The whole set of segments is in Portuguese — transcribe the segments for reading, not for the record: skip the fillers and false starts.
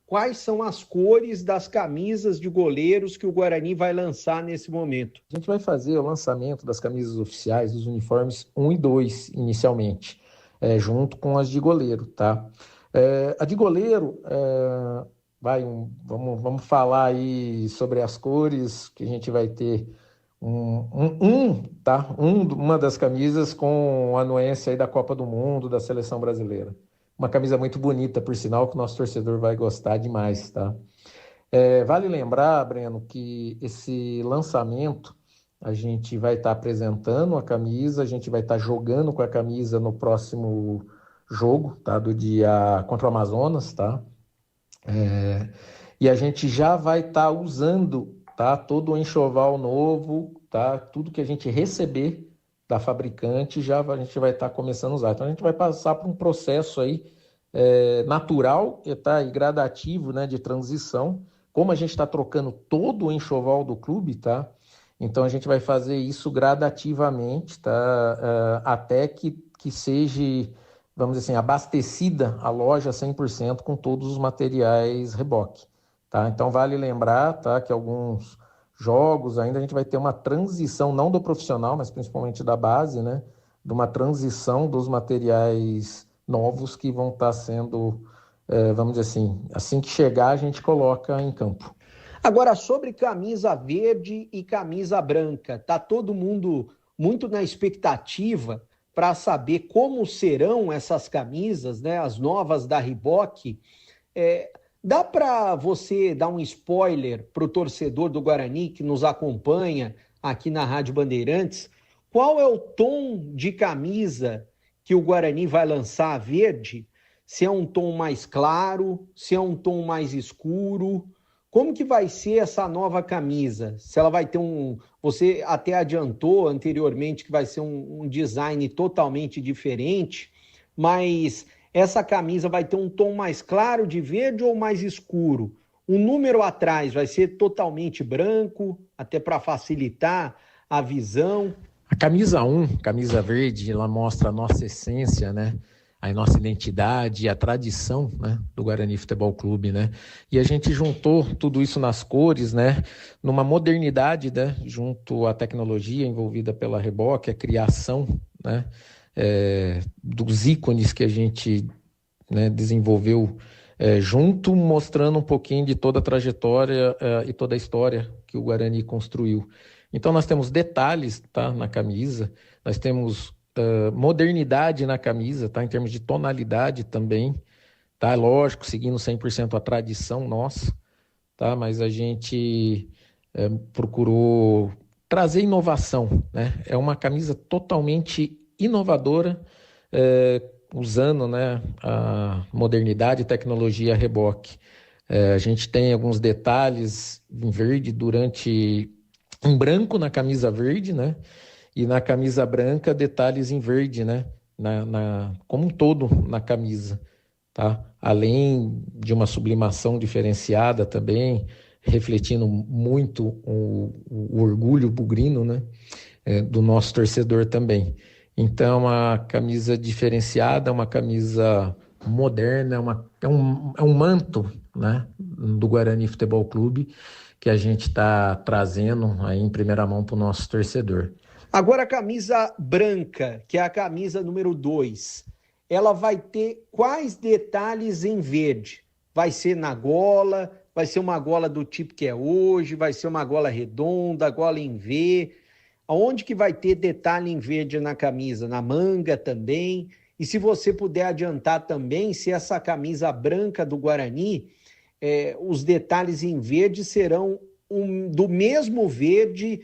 quais são as cores das camisas de goleiros que o Guarani vai lançar nesse momento. A gente vai fazer o lançamento das camisas oficiais, dos uniformes 1 e 2, inicialmente, junto com as de goleiro, tá? A de goleiro, vamos falar aí sobre as cores, que a gente vai ter uma das camisas com a anuência aí da Copa do Mundo, da Seleção Brasileira. Uma camisa muito bonita, por sinal, que o nosso torcedor vai gostar demais, tá? Vale lembrar, Breno, que esse lançamento a gente vai estar apresentando a camisa, a gente vai estar jogando com a camisa no próximo jogo, tá? Do dia contra o Amazonas, tá? E a gente já vai estar usando, tá? Todo o enxoval novo, tá? Tudo que a gente receber da fabricante, a gente vai estar começando a usar. Então a gente vai passar por um processo aí natural, tá? E gradativo, né? De transição. Como a gente está trocando todo o enxoval do clube, tá? Então a gente vai fazer isso gradativamente, tá? Até que seja, vamos dizer assim, abastecida a loja 100% com todos os materiais reboque, tá? Então vale lembrar, tá, que alguns jogos ainda a gente vai ter uma transição, não do profissional, mas principalmente da base, né? De uma transição dos materiais novos que vão estar sendo, vamos dizer assim que chegar a gente coloca em campo. Agora, sobre camisa verde e camisa branca, tá todo mundo muito na expectativa para saber como serão essas camisas, né, as novas da Reebok. Dá para você dar um spoiler para o torcedor do Guarani que nos acompanha aqui na Rádio Bandeirantes? Qual é o tom de camisa que o Guarani vai lançar verde? Se é um tom mais claro, se é um tom mais escuro? Como que vai ser essa nova camisa? Se ela vai ter Você até adiantou anteriormente que vai ser um design totalmente diferente, mas essa camisa vai ter um tom mais claro de verde ou mais escuro? O número atrás vai ser totalmente branco, até para facilitar a visão. A camisa 1, camisa verde, ela mostra a nossa essência, né? A nossa identidade, a tradição, né, do Guarani Futebol Clube, né? E a gente juntou tudo isso nas cores, né, numa modernidade, né, junto à tecnologia envolvida pela Reebok, a criação, né, dos ícones que a gente, né, desenvolveu junto, mostrando um pouquinho de toda a trajetória e toda a história que o Guarani construiu. Então nós temos detalhes, tá, na camisa, nós temos modernidade na camisa, tá? Em termos de tonalidade também, tá? Lógico, seguindo 100% a tradição nossa, tá? Mas a gente procurou trazer inovação, né? É uma camisa totalmente inovadora, usando, né, a modernidade e tecnologia Reebok. A gente tem alguns detalhes em verde em branco na camisa verde, né? E na camisa branca, detalhes em verde, né? Como um todo na camisa, tá? Além de uma sublimação diferenciada também, refletindo muito o orgulho bugrino, né? Do nosso torcedor também. Então, a camisa diferenciada, uma camisa moderna, é um manto, né? Do Guarani Futebol Clube que a gente está trazendo aí em primeira mão para o nosso torcedor. Agora a camisa branca, que é a camisa número 2, ela vai ter quais detalhes em verde? Vai ser na gola, vai ser uma gola do tipo que é hoje, vai ser uma gola redonda, gola em V. Aonde que vai ter detalhe em verde na camisa? Na manga também? E se você puder adiantar também, se essa camisa branca do Guarani, os detalhes em verde serão do mesmo verde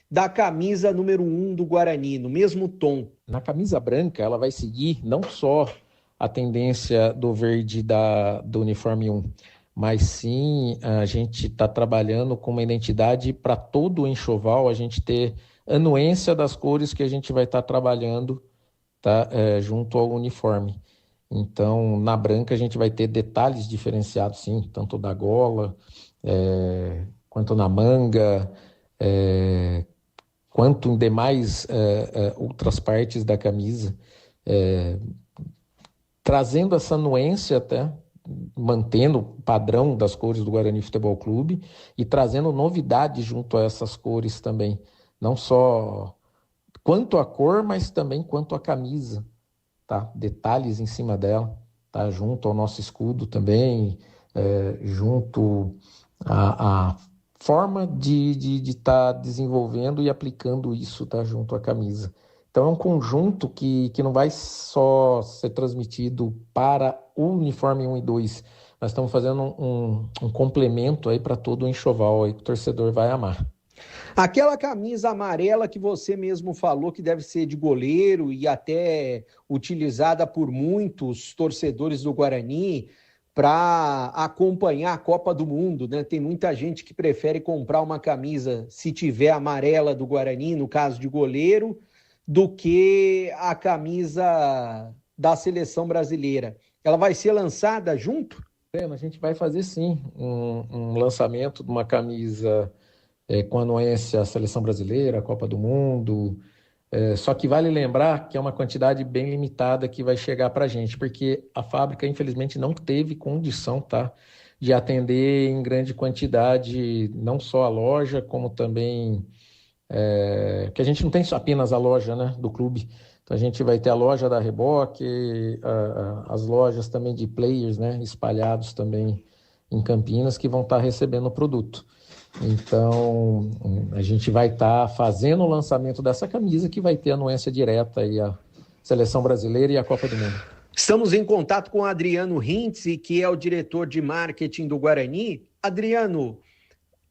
da camisa número 1 do Guarani, no mesmo tom. Na camisa branca, ela vai seguir não só a tendência do verde do uniforme 1, mas sim a gente está trabalhando com uma identidade para todo o enxoval, a gente ter anuência das cores que a gente vai estar trabalhando, tá, junto ao uniforme. Então, na branca, a gente vai ter detalhes diferenciados, sim, tanto da gola, quanto na manga, quanto em demais outras partes da camisa, trazendo essa nuance até mantendo o padrão das cores do Guarani Futebol Clube e trazendo novidades junto a essas cores também. Não só quanto à cor, mas também quanto à camisa, tá? Detalhes em cima dela, tá? Junto ao nosso escudo também, junto à forma de estar desenvolvendo e aplicando isso, tá? Junto à camisa. Então é um conjunto que não vai só ser transmitido para o uniforme 1 e 2. Nós estamos fazendo um complemento aí para todo o enxoval aí que o torcedor vai amar. Aquela camisa amarela que você mesmo falou que deve ser de goleiro e até utilizada por muitos torcedores do Guarani para acompanhar a Copa do Mundo, né? Tem muita gente que prefere comprar uma camisa, se tiver amarela do Guarani, no caso de goleiro, do que a camisa da seleção brasileira. Ela vai ser lançada junto? A gente vai fazer sim um lançamento de uma camisa com anuência à seleção brasileira, a Copa do Mundo. Só que vale lembrar que é uma quantidade bem limitada que vai chegar para a gente, porque a fábrica, infelizmente, não teve condição, tá, de atender em grande quantidade, não só a loja, como também que a gente não tem apenas a loja, né, do clube. Então a gente vai ter a loja da Reboque, as lojas também de players, né, espalhados também em Campinas, que vão estar recebendo o produto. Então a gente vai estar fazendo o lançamento dessa camisa, que vai ter anuência direta aí à Seleção Brasileira e à Copa do Mundo. Estamos em contato com o Adriano Rintz, que é o diretor de marketing do Guarani. Adriano,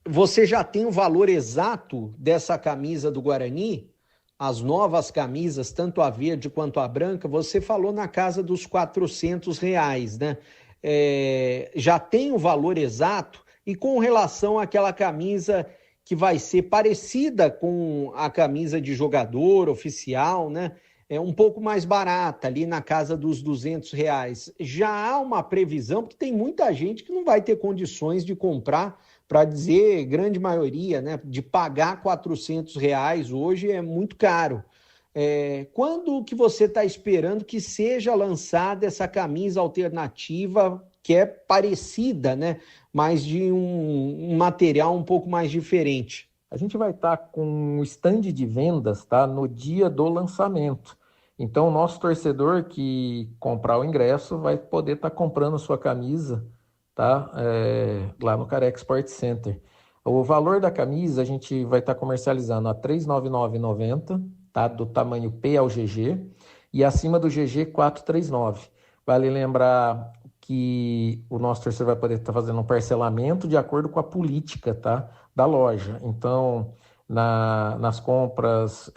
você já tem o valor exato dessa camisa do Guarani? As novas camisas, tanto a verde quanto a branca, você falou na casa dos R$400, né? Já tem o valor exato? E com relação àquela camisa que vai ser parecida com a camisa de jogador oficial, né? É um pouco mais barata, ali na casa dos R$200. Já há uma previsão, porque tem muita gente que não vai ter condições de comprar, para dizer grande maioria, né, de pagar R$400 hoje é muito caro. Quando que você está esperando que seja lançada essa camisa alternativa, que é parecida, né, mas de um material um pouco mais diferente? A gente vai estar com um stand de vendas, tá, no dia do lançamento. Então, o nosso torcedor que comprar o ingresso vai poder estar comprando sua camisa, tá? Lá no Carex Sport Center. O valor da camisa a gente vai estar comercializando a R$ 399,90, tá? Do tamanho P ao GG, e acima do GG 439. Vale lembrar que o nosso torcedor vai poder estar fazendo um parcelamento de acordo com a política, tá, da loja. Então, nas compras,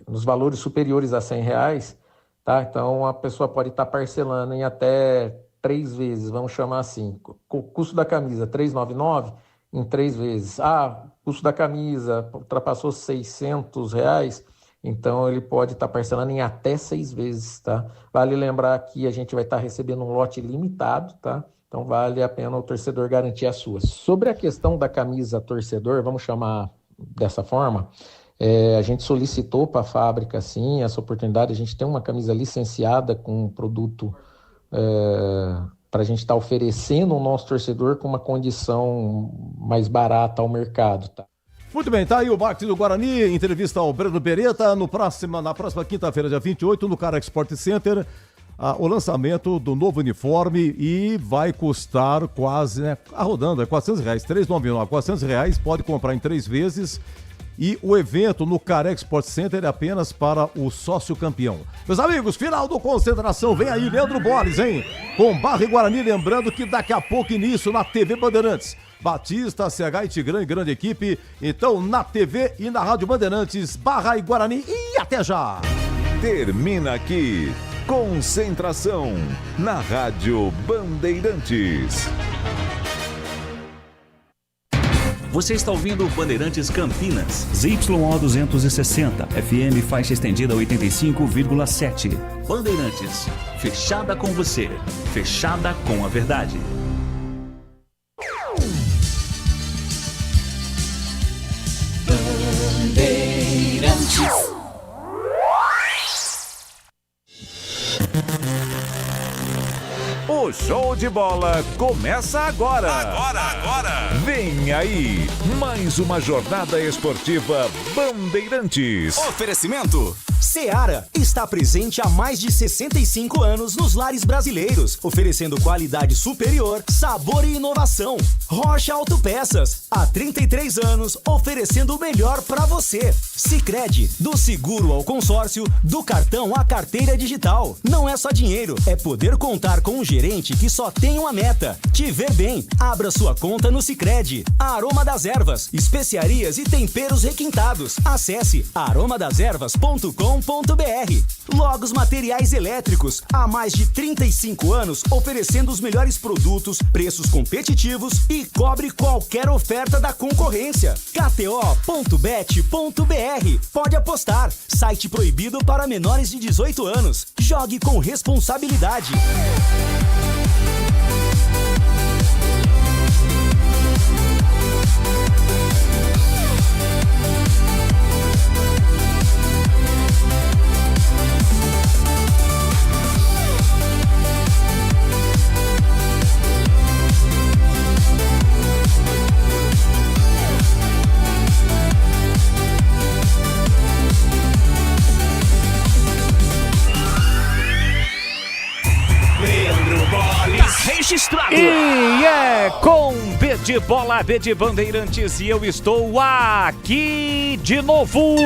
nos valores superiores a R$100, tá? Então a pessoa pode estar parcelando em até 3 vezes, vamos chamar assim. O custo da camisa, R$ 399, em 3 vezes. O custo da camisa ultrapassou R$600, então ele pode estar parcelando em até 6 vezes, tá? Vale lembrar que a gente vai estar recebendo um lote limitado, tá? Então vale a pena o torcedor garantir a sua. Sobre a questão da camisa torcedor, vamos chamar dessa forma, a gente solicitou para a fábrica, sim, essa oportunidade. A gente tem uma camisa licenciada com um produto para a gente estar oferecendo ao nosso torcedor com uma condição mais barata ao mercado, tá? Muito bem, tá aí o marketing do Guarani, entrevista ao Breno Beretta, na próxima quinta-feira, dia 28, no Carex Sport Center, o lançamento do novo uniforme, e vai custar quase, né, arrodando, R$400, R$399, R$400, pode comprar em 3 vezes, e o evento no Carex Sport Center é apenas para o sócio campeão. Meus amigos, final do Concentração, vem aí Leandro Borges, hein? Com Barra e Guarani, lembrando que daqui a pouco início na TV Bandeirantes. Batista, CH e Tigrão, grande equipe. Então, na TV e na Rádio Bandeirantes, Barra e Guarani, e até já! Termina aqui, Concentração, na Rádio Bandeirantes. Você está ouvindo Bandeirantes Campinas, ZYO 260, FM faixa estendida 85,7. Bandeirantes, fechada com você, fechada com a verdade. Bandeirantes. O show de bola começa agora. Agora. Vem aí, mais uma jornada esportiva Bandeirantes. Oferecimento Seara está presente há mais de 65 anos nos lares brasileiros, oferecendo qualidade superior, sabor e inovação. Rocha Autopeças, há 33 anos, oferecendo o melhor para você. Sicredi, do seguro ao consórcio, do cartão à carteira digital. Não é só dinheiro, é poder contar com um gerente que só tem uma meta: te ver bem. Abra sua conta no Sicredi. Aroma das Ervas, especiarias e temperos requintados. Acesse aromadeservas.com.br. Logos Materiais Elétricos, há mais de 35 anos, oferecendo os melhores produtos, preços competitivos e cobre qualquer oferta da concorrência. KTO.bet.br. Pode apostar. Site proibido para menores de 18 anos. Jogue com responsabilidade. Registrado. E é com B de bola, B de Bandeirantes, e eu estou aqui de novo.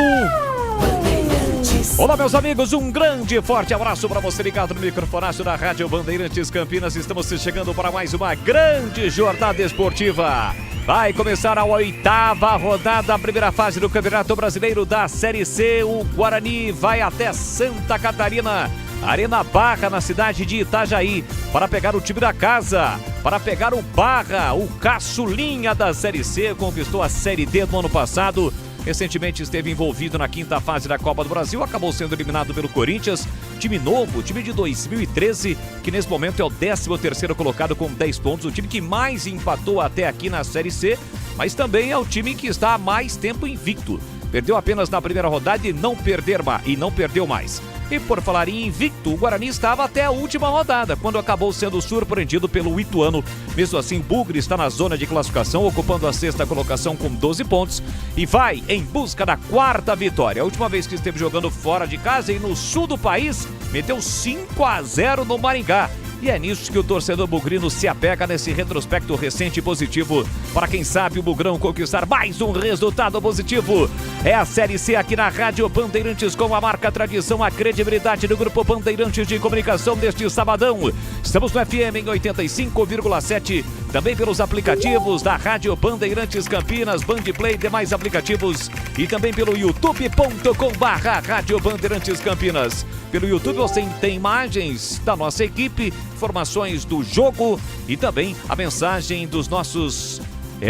Olá, meus amigos, um grande e forte abraço para você ligado no microfonaço da Rádio Bandeirantes Campinas. Estamos chegando para mais uma grande jornada esportiva. Vai começar a 8ª rodada, a primeira fase do Campeonato Brasileiro da Série C. O Guarani vai até Santa Catarina, Arena Barra, na cidade de Itajaí, para pegar o time da casa, para pegar o Barra, o caçulinha da Série C, conquistou a Série D no ano passado. Recentemente esteve envolvido na 5ª fase da Copa do Brasil, acabou sendo eliminado pelo Corinthians. Time novo, time de 2013, que nesse momento é o 13º colocado com 10 pontos, o time que mais empatou até aqui na Série C, mas também é o time que está há mais tempo invicto. Perdeu apenas na primeira rodada e não perdeu mais. E por falar em invicto, o Guarani estava até a última rodada, quando acabou sendo surpreendido pelo Ituano. Mesmo assim, Bugre está na zona de classificação, ocupando a 6ª colocação com 12 pontos e vai em busca da 4ª vitória. A última vez que esteve jogando fora de casa e no sul do país, meteu 5-0 no Maringá. E é nisso que o torcedor bugrino se apega, nesse retrospecto recente e positivo, para quem sabe o Bugrão conquistar mais um resultado positivo. É a Série C aqui na Rádio Bandeirantes, com a marca tradição, a credibilidade do Grupo Bandeirantes de Comunicação neste sabadão. Estamos no FM em 85,7, também pelos aplicativos da Rádio Bandeirantes Campinas, Bandplay e demais aplicativos, e também pelo youtube.com/Rádio Bandeirantes Campinas. Pelo YouTube você tem imagens da nossa equipe, informações do jogo e também a mensagem dos nossos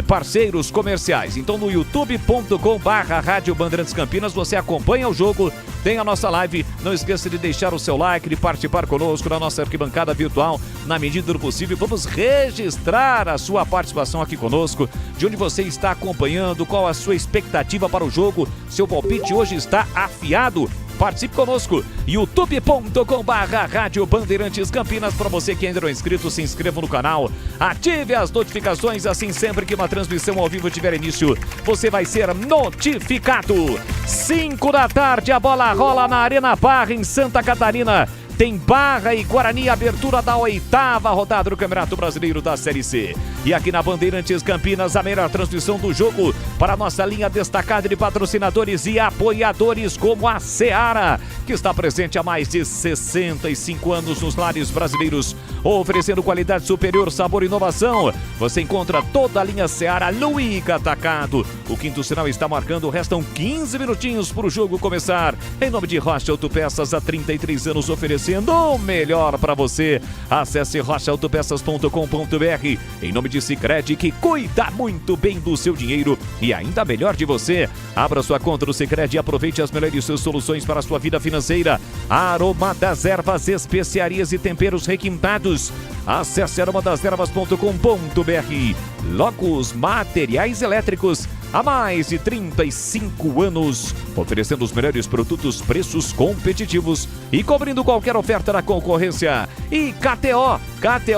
parceiros comerciais. Então no youtube.com/Rádio Bandeirantes Campinas você acompanha o jogo, tem a nossa live. Não esqueça de deixar o seu like, de participar conosco na nossa arquibancada virtual. Na medida do possível, vamos registrar a sua participação aqui conosco, de onde você está acompanhando, qual a sua expectativa para o jogo. Seu palpite hoje está afiado. Participe conosco, youtube.com/Rádio Bandeirantes Campinas. Para você que ainda não é inscrito, se inscreva no canal, ative as notificações, assim sempre que uma transmissão ao vivo tiver início, você vai ser notificado. 5 da tarde, a bola rola na Arena Barra, em Santa Catarina. Tem Barra e Guarani, abertura da 8ª rodada do Campeonato Brasileiro da Série C. E aqui na Bandeirantes Campinas, a melhor transmissão do jogo para a nossa linha destacada de patrocinadores e apoiadores, como a Seara, que está presente há mais de 65 anos nos lares brasileiros, oferecendo qualidade superior, sabor e inovação. Você encontra toda a linha Seara no Ica Atacado. O quinto sinal está marcando, restam 15 minutinhos para o jogo começar. Em nome de Rocha Autopeças, há 33 anos oferecendo o melhor para você. Acesse rochaautopeças.com.br. Em nome de Sicredi, que cuida muito bem do seu dinheiro e ainda melhor de você. Abra sua conta no Sicredi e aproveite as melhores soluções para a sua vida financeira. Aroma das Ervas, especiarias e temperos requintados. Acesse aromadeservas.com.br. Logos Materiais Elétricos. há mais de 35 anos, oferecendo os melhores produtos, preços competitivos e cobrindo qualquer oferta da concorrência. E KTO.bet.br,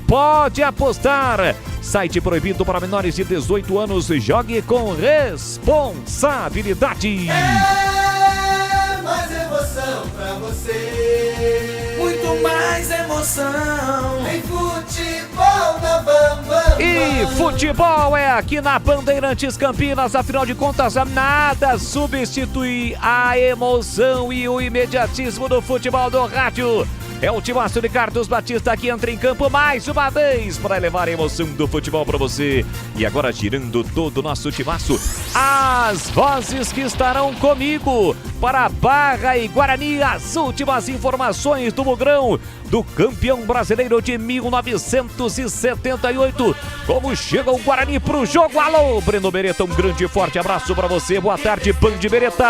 pode apostar. Site proibido para menores de 18 anos, jogue com responsabilidade. É mais emoção pra você. Muito mais emoção. Em futebol na Bambam. E futebol é aqui na Bandeirantes Campinas. Afinal de contas, nada substitui a emoção e o imediatismo do futebol do rádio. É o timaço de Carlos Batista que entra em campo mais uma vez para levar a emoção do futebol para você. E agora, girando todo o nosso timaço, as vozes que estarão comigo para Barra e Guarani, as últimas informações do Mugrão, do campeão brasileiro de 1978. Como chega o Guarani pro jogo? Alô, Breno Beretta, um grande e forte abraço para você. Boa tarde, Band Beretta.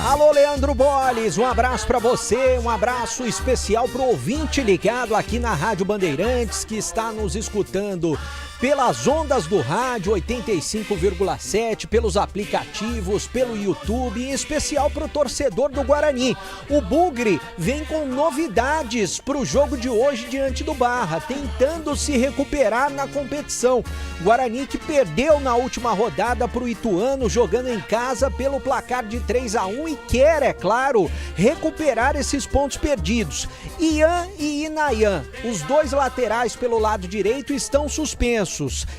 Alô, Leandro Bolles, um abraço para você, um abraço especial pro ouvinte ligado aqui na Rádio Bandeirantes, que está nos escutando pelas ondas do rádio 85,7, pelos aplicativos, pelo YouTube, em especial para o torcedor do Guarani. O Bugre vem com novidades para o jogo de hoje diante do Barra, tentando se recuperar na competição. Guarani que perdeu na última rodada para o Ituano, jogando em casa pelo placar de 3-1 e quer, é claro, recuperar esses pontos perdidos. Ian e Inayan, os dois laterais pelo lado direito, estão suspensos.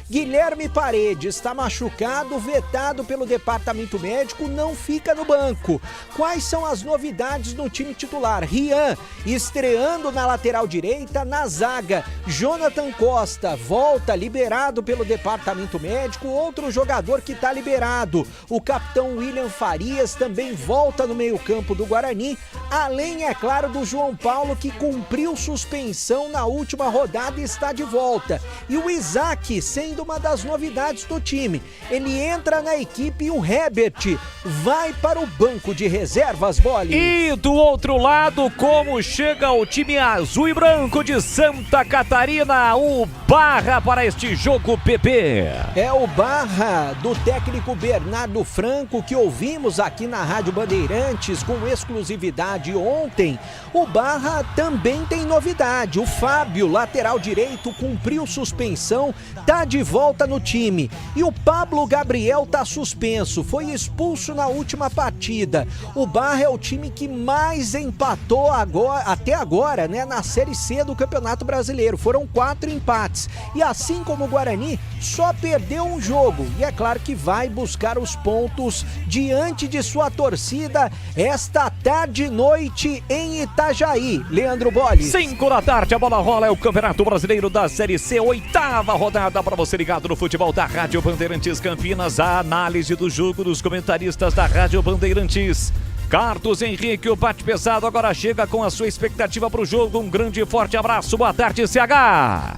Guilherme Paredes está machucado, vetado pelo departamento médico, não fica no banco. Quais são as novidades no time titular? Rian estreando na lateral direita, na zaga Jonathan Costa volta liberado pelo departamento médico. Outro jogador que está liberado, o capitão William Farias, também volta no meio-campo do Guarani, além, é claro, do João Paulo, que cumpriu suspensão na última rodada e está de volta. E o Isaac sendo uma das novidades do time. Ele entra na equipe e o Herbert vai para o banco de reservas, Bolle. E do outro lado, como chega o time azul e branco de Santa Catarina, o Barra para este jogo, PP. É o Barra do técnico Bernardo Franco, que ouvimos aqui na Rádio Bandeirantes com exclusividade ontem. O Barra também tem novidade. O Fábio, lateral direito, cumpriu suspensão, tá de volta no time. E o Pablo Gabriel tá suspenso, foi expulso na última partida. O Barra é o time que mais empatou até agora, né, na Série C do Campeonato Brasileiro. Foram 4 empates. E assim como o Guarani, só perdeu um jogo. E é claro que vai buscar os pontos diante de sua torcida esta tarde e noite em Itajaí. Leandro Bolles. 5 da tarde, a bola rola, é o Campeonato Brasileiro da Série C, 8ª rodada para você ligado no futebol da Rádio Bandeirantes Campinas. A análise do jogo dos comentaristas da Rádio Bandeirantes. Carlos Henrique, o bate pesado, agora chega com a sua expectativa para o jogo. Um grande e forte abraço, boa tarde, CH.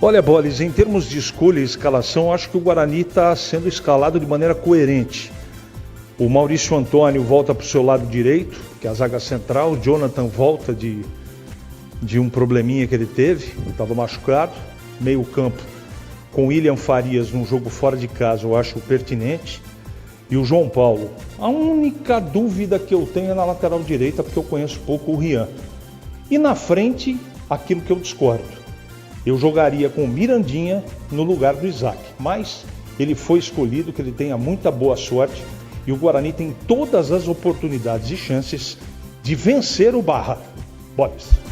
Olha, Boles, em termos de escolha e escalação, acho que o Guarani está sendo escalado de maneira coerente. O Maurício Antônio volta para o seu lado direito, que é a zaga central. O Jonathan volta de um probleminha que ele teve, estava machucado. Meio campo com William Farias num jogo fora de casa, eu acho pertinente. E o João Paulo. A única dúvida que eu tenho é na lateral direita, porque eu conheço pouco o Rian. E na frente, aquilo que eu discordo. Eu jogaria com o Mirandinha no lugar do Isaac. Mas ele foi escolhido, que ele tenha muita boa sorte. E o Guarani tem todas as oportunidades e chances de vencer o Barra.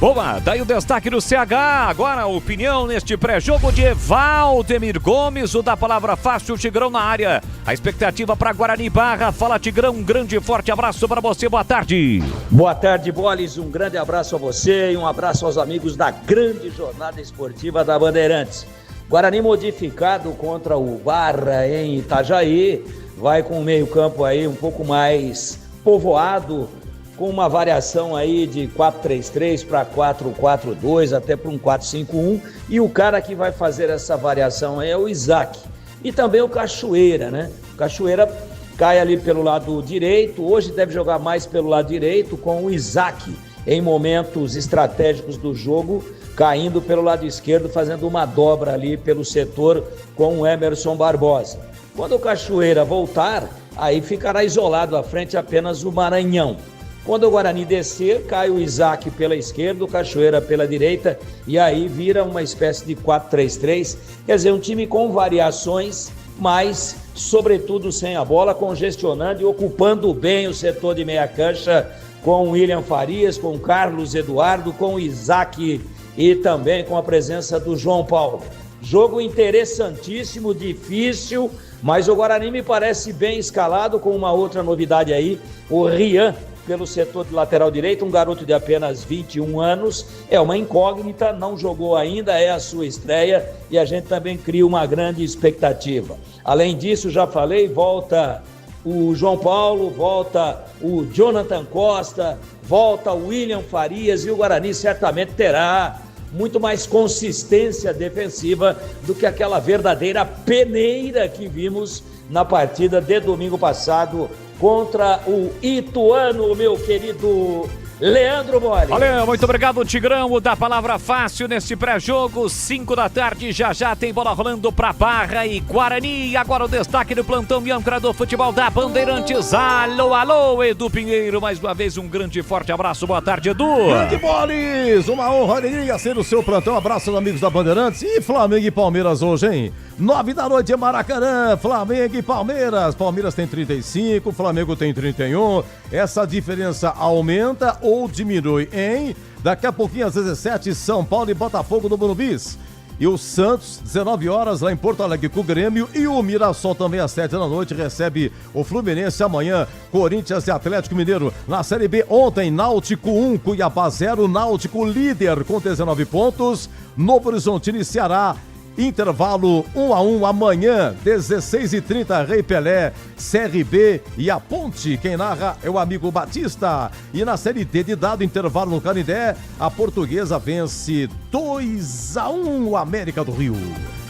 Boa, daí o destaque do CH. Agora a opinião neste pré-jogo de Valdemir Gomes, o da palavra fácil, Tigrão na área. A expectativa para Guarani Barra. Fala, Tigrão, um grande e forte abraço para você, boa tarde. Boa tarde, Boles, um grande abraço a você e um abraço aos amigos da grande jornada esportiva da Bandeirantes. Guarani modificado contra o Barra em Itajaí, vai com o meio-campo aí um pouco mais povoado, com uma variação aí de 4-3-3 para 4-4-2, até para um 4-5-1, e o cara que vai fazer essa variação aí é o Isaac, e também o Cachoeira, né? O Cachoeira cai ali pelo lado direito, hoje deve jogar mais pelo lado direito, com o Isaac em momentos estratégicos do jogo, caindo pelo lado esquerdo, fazendo uma dobra ali pelo setor com o Emerson Barbosa. Quando o Cachoeira voltar, aí ficará isolado à frente apenas o Maranhão. Quando o Guarani descer, cai o Isaac pela esquerda, o Cachoeira pela direita, e aí vira uma espécie de 4-3-3, quer dizer, um time com variações, mas sobretudo sem a bola, congestionando e ocupando bem o setor de meia cancha, com o William Farias, com o Carlos Eduardo, com o Isaac e também com a presença do João Paulo. Jogo interessantíssimo, difícil, mas o Guarani me parece bem escalado, com uma outra novidade aí, o Rian, pelo setor de lateral direito, um garoto de apenas 21 anos, é uma incógnita, não jogou ainda, é a sua estreia e a gente também cria uma grande expectativa. Além disso, já falei, volta o João Paulo, volta o Jonathan Costa, volta o William Farias e o Guarani certamente terá muito mais consistência defensiva do que aquela verdadeira peneira que vimos na partida de domingo passado contra o Ituano, meu querido Leandro Mori. Valeu, muito obrigado, Tigrão. O da palavra fácil neste pré-jogo, 5 da tarde, já tem bola rolando pra Barra e Guarani. E agora o destaque do plantão e âncora do futebol da Bandeirantes. Alô, Edu Pinheiro, mais uma vez um grande e forte abraço, boa tarde, Edu. Grande Bolis, uma honra, alegria ser o seu plantão, abraço aos amigos da Bandeirantes e Flamengo e Palmeiras hoje, hein? 9 da noite em Maracanã, Flamengo e Palmeiras. Palmeiras tem 35, Flamengo tem 31. Essa diferença aumenta ou diminui, hein? Daqui a pouquinho às 17, São Paulo e Botafogo no Morumbis. E o Santos, 19 horas lá em Porto Alegre com o Grêmio. E o Mirassol também às 7 da noite recebe o Fluminense amanhã. Corinthians e Atlético Mineiro. Na Série B ontem, Náutico 1, Cuiabá 0. Náutico líder com 19 pontos. Novo Horizontino e Ceará. Intervalo 1-1 amanhã, 16h30, Rei Pelé, CRB e a Ponte. Quem narra é o amigo Batista. E na Série D de dado intervalo no Canindé, a Portuguesa vence 2-1 o América do Rio.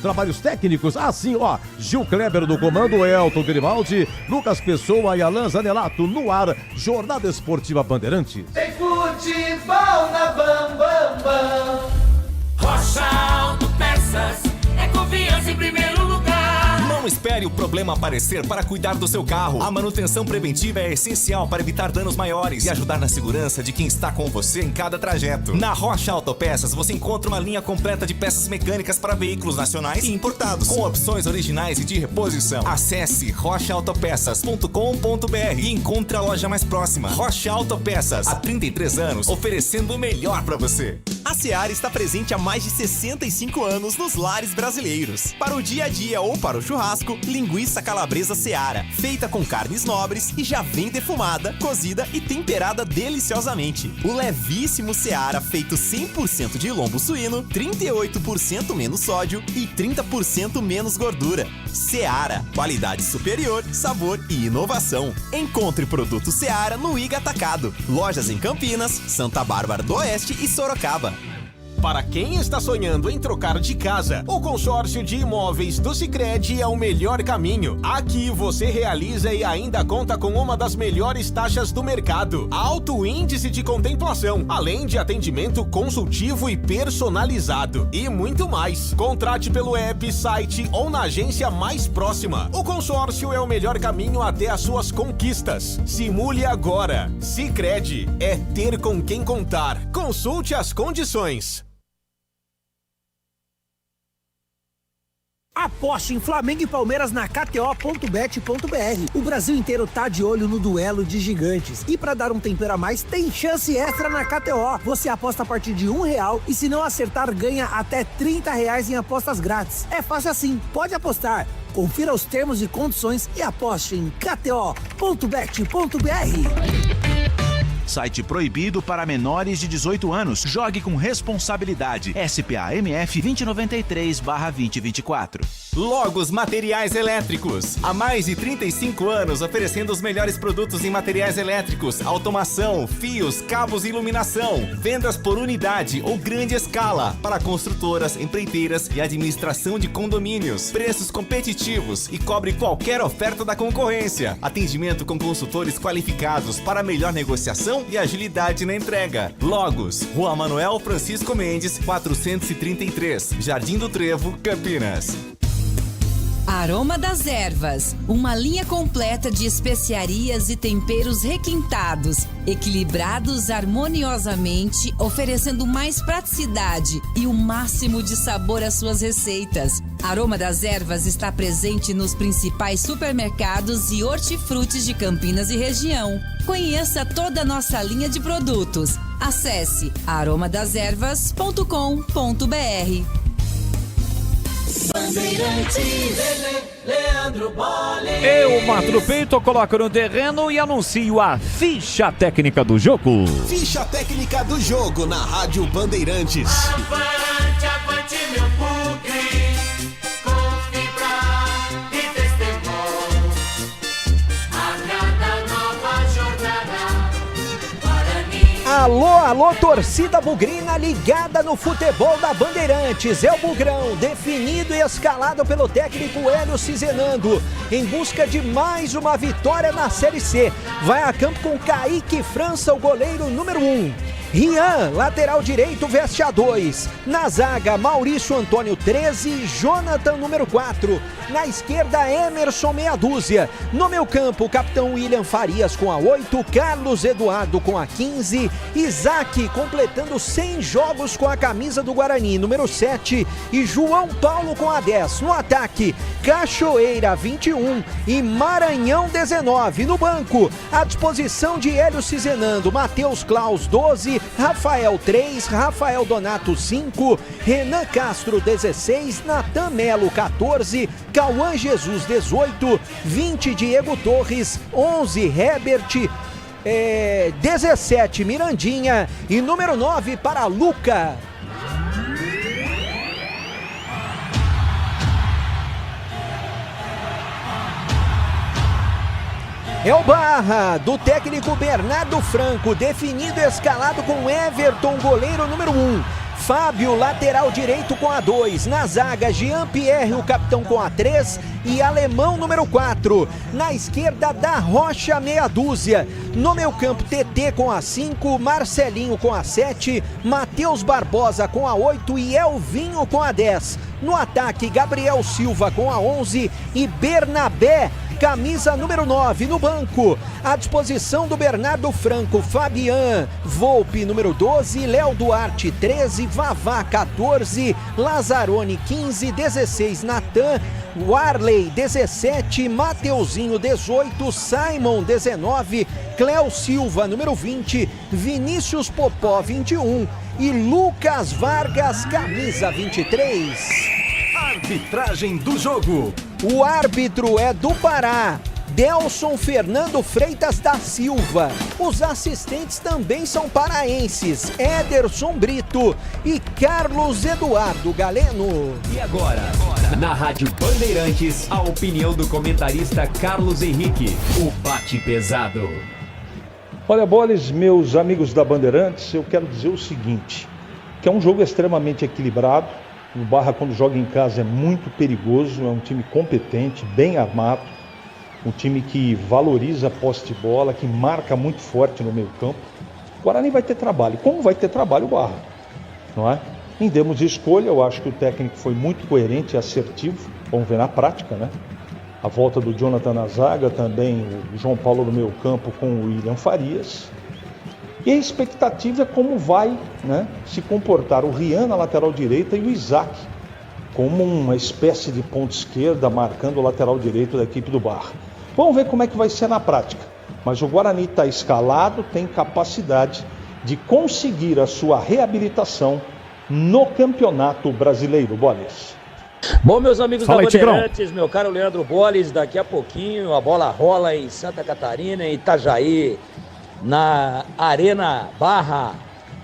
Trabalhos técnicos, assim, ó, Gil Kleber do comando, Elton Grimaldi, Lucas Pessoa e Alan Zanelato no ar, Jornada Esportiva Bandeirantes. Tem futebol na Bam. Rocha Autopeças, é confiança em primeiro lugar. Não espere o problema aparecer para cuidar do seu carro. A manutenção preventiva é essencial para evitar danos maiores e ajudar na segurança de quem está com você em cada trajeto. Na Rocha Autopeças você encontra uma linha completa de peças mecânicas para veículos nacionais e importados, com opções originais e de reposição. Acesse rochaautopeças.com.br e encontre a loja mais próxima. Rocha Autopeças, há 33 anos, oferecendo o melhor para você. A Seara está presente há mais de 65 anos nos lares brasileiros. Para o dia a dia ou para o churrasco, linguiça calabresa Seara, feita com carnes nobres e já vem defumada, cozida e temperada deliciosamente. O levíssimo Seara, feito 100% de lombo suíno, 38% menos sódio e 30% menos gordura. Seara, qualidade superior, sabor e inovação. Encontre produto Seara no Iga Atacado. Lojas em Campinas, Santa Bárbara do Oeste e Sorocaba. Para quem está sonhando em trocar de casa, o consórcio de imóveis do Sicredi é o melhor caminho. Aqui você realiza e ainda conta com uma das melhores taxas do mercado, alto índice de contemplação, além de atendimento consultivo e personalizado e muito mais. Contrate pelo app, site ou na agência mais próxima. O consórcio é o melhor caminho até as suas conquistas. Simule agora. Sicredi é ter com quem contar. Consulte as condições. Aposte em Flamengo e Palmeiras na KTO.bet.br. O Brasil inteiro tá de olho no duelo de gigantes. E pra dar um tempero a mais, tem chance extra na KTO. Você aposta a partir de R$1 e se não acertar, ganha até R$30 em apostas grátis. É fácil assim, pode apostar. Confira os termos e condições e aposte em KTO.bet.br. Site proibido para menores de 18 anos. Jogue com responsabilidade. SPA-MF 2093/2024. Logos Materiais Elétricos. Há mais de 35 anos oferecendo os melhores produtos em materiais elétricos, automação, fios, cabos e iluminação. Vendas por unidade ou grande escala para construtoras, empreiteiras e administração de condomínios. Preços competitivos e cobre qualquer oferta da concorrência. Atendimento com consultores qualificados para melhor negociação padrão e agilidade na entrega. Logos, Rua Manuel Francisco Mendes, 433, Jardim do Trevo, Campinas. Aroma das Ervas, uma linha completa de especiarias e temperos requintados, equilibrados harmoniosamente, oferecendo mais praticidade e o máximo de sabor às suas receitas. Aroma das Ervas está presente nos principais supermercados e hortifrutis de Campinas e região. Conheça toda a nossa linha de produtos. Acesse aromadeservas.com.br. Leandro Bolle. Eu mato no peito, coloco no terreno e anuncio a ficha técnica do jogo. Ficha técnica do jogo na Rádio Bandeirantes. Avante, avante meu bugre, com fibra e testemunho. A cada nova jornada, Guarani. Alô, alô, torcida bugrina ligada no futebol da Bandeirantes. É o Bugrão, definido e escalado pelo técnico Hélio Cizenando, em busca de mais uma vitória na Série C. Vai a campo com Kaique França, o goleiro número 1. Rian, lateral direito, veste a 2. Na zaga, Maurício Antônio, 13. Jonathan, número 4. Na esquerda, Emerson, meia dúzia. No meio campo, o capitão William Farias com a 8. Carlos Eduardo com a 15. Isaac, completando 100 jogos com a camisa do Guarani, número 7. E João Paulo com a 10. No ataque, Cachoeira, 21. E Maranhão, 19. No banco, à disposição de Hélio Cizenando, Matheus Klaus, 12. Rafael 3, Rafael Donato 5, Renan Castro 16, Natan Melo 14, Cauã Jesus 18, 20 Diego Torres, 11 Herbert, 17 Mirandinha e número 9 para Luca. É o Barra, do técnico Bernardo Franco, definido e escalado com Everton, goleiro número 1. Fábio, lateral direito com a 2. Na zaga, Jean-Pierre, o capitão com a 3. E Alemão, número 4. Na esquerda, Da Rocha, meia dúzia. No meio campo, TT com a 5. Marcelinho com a 7. Matheus Barbosa com a 8. E Elvinho com a 10. No ataque, Gabriel Silva com a 11. E Bernabé, camisa número 9, no banco, à disposição do Bernardo Franco, Fabian, Volpe, número 12, Léo Duarte, 13, Vavá, 14, Lazzaroni, 15, 16, Natan, Warley, 17, Mateuzinho, 18, Simon, 19, Cléo Silva, número 20, Vinícius Popó, 21 e Lucas Vargas, camisa 23. Arbitragem do jogo. O árbitro é do Pará, Delson Fernando Freitas da Silva. Os assistentes também são paraenses, Ederson Brito e Carlos Eduardo Galeno. E agora, na Rádio Bandeirantes, a opinião do comentarista Carlos Henrique, o bate pesado. Olha, Boles, meus amigos da Bandeirantes, eu quero dizer o seguinte, que é um jogo extremamente equilibrado. O Barra, quando joga em casa, é muito perigoso, é um time competente, bem armado, um time que valoriza a posse de bola, que marca muito forte no meio campo. O Guarani vai ter trabalho, como vai ter trabalho o Barra, não é? Em termos de escolha, eu acho que o técnico foi muito coerente e assertivo, vamos ver na prática, né? A volta do Jonathan na zaga, também o João Paulo no meio campo com o William Farias. E a expectativa é como vai, né, se comportar o Rian na lateral direita e o Isaac como uma espécie de ponta esquerda marcando o lateral direito da equipe do Barra. Vamos ver como é que vai ser na prática. Mas o Guarani está escalado, tem capacidade de conseguir a sua reabilitação no Campeonato Brasileiro. Boles. Bom, meus amigos da Bandeirantes, meu caro Leandro Boles, daqui a pouquinho a bola rola em Santa Catarina, em Itajaí, na Arena Barra,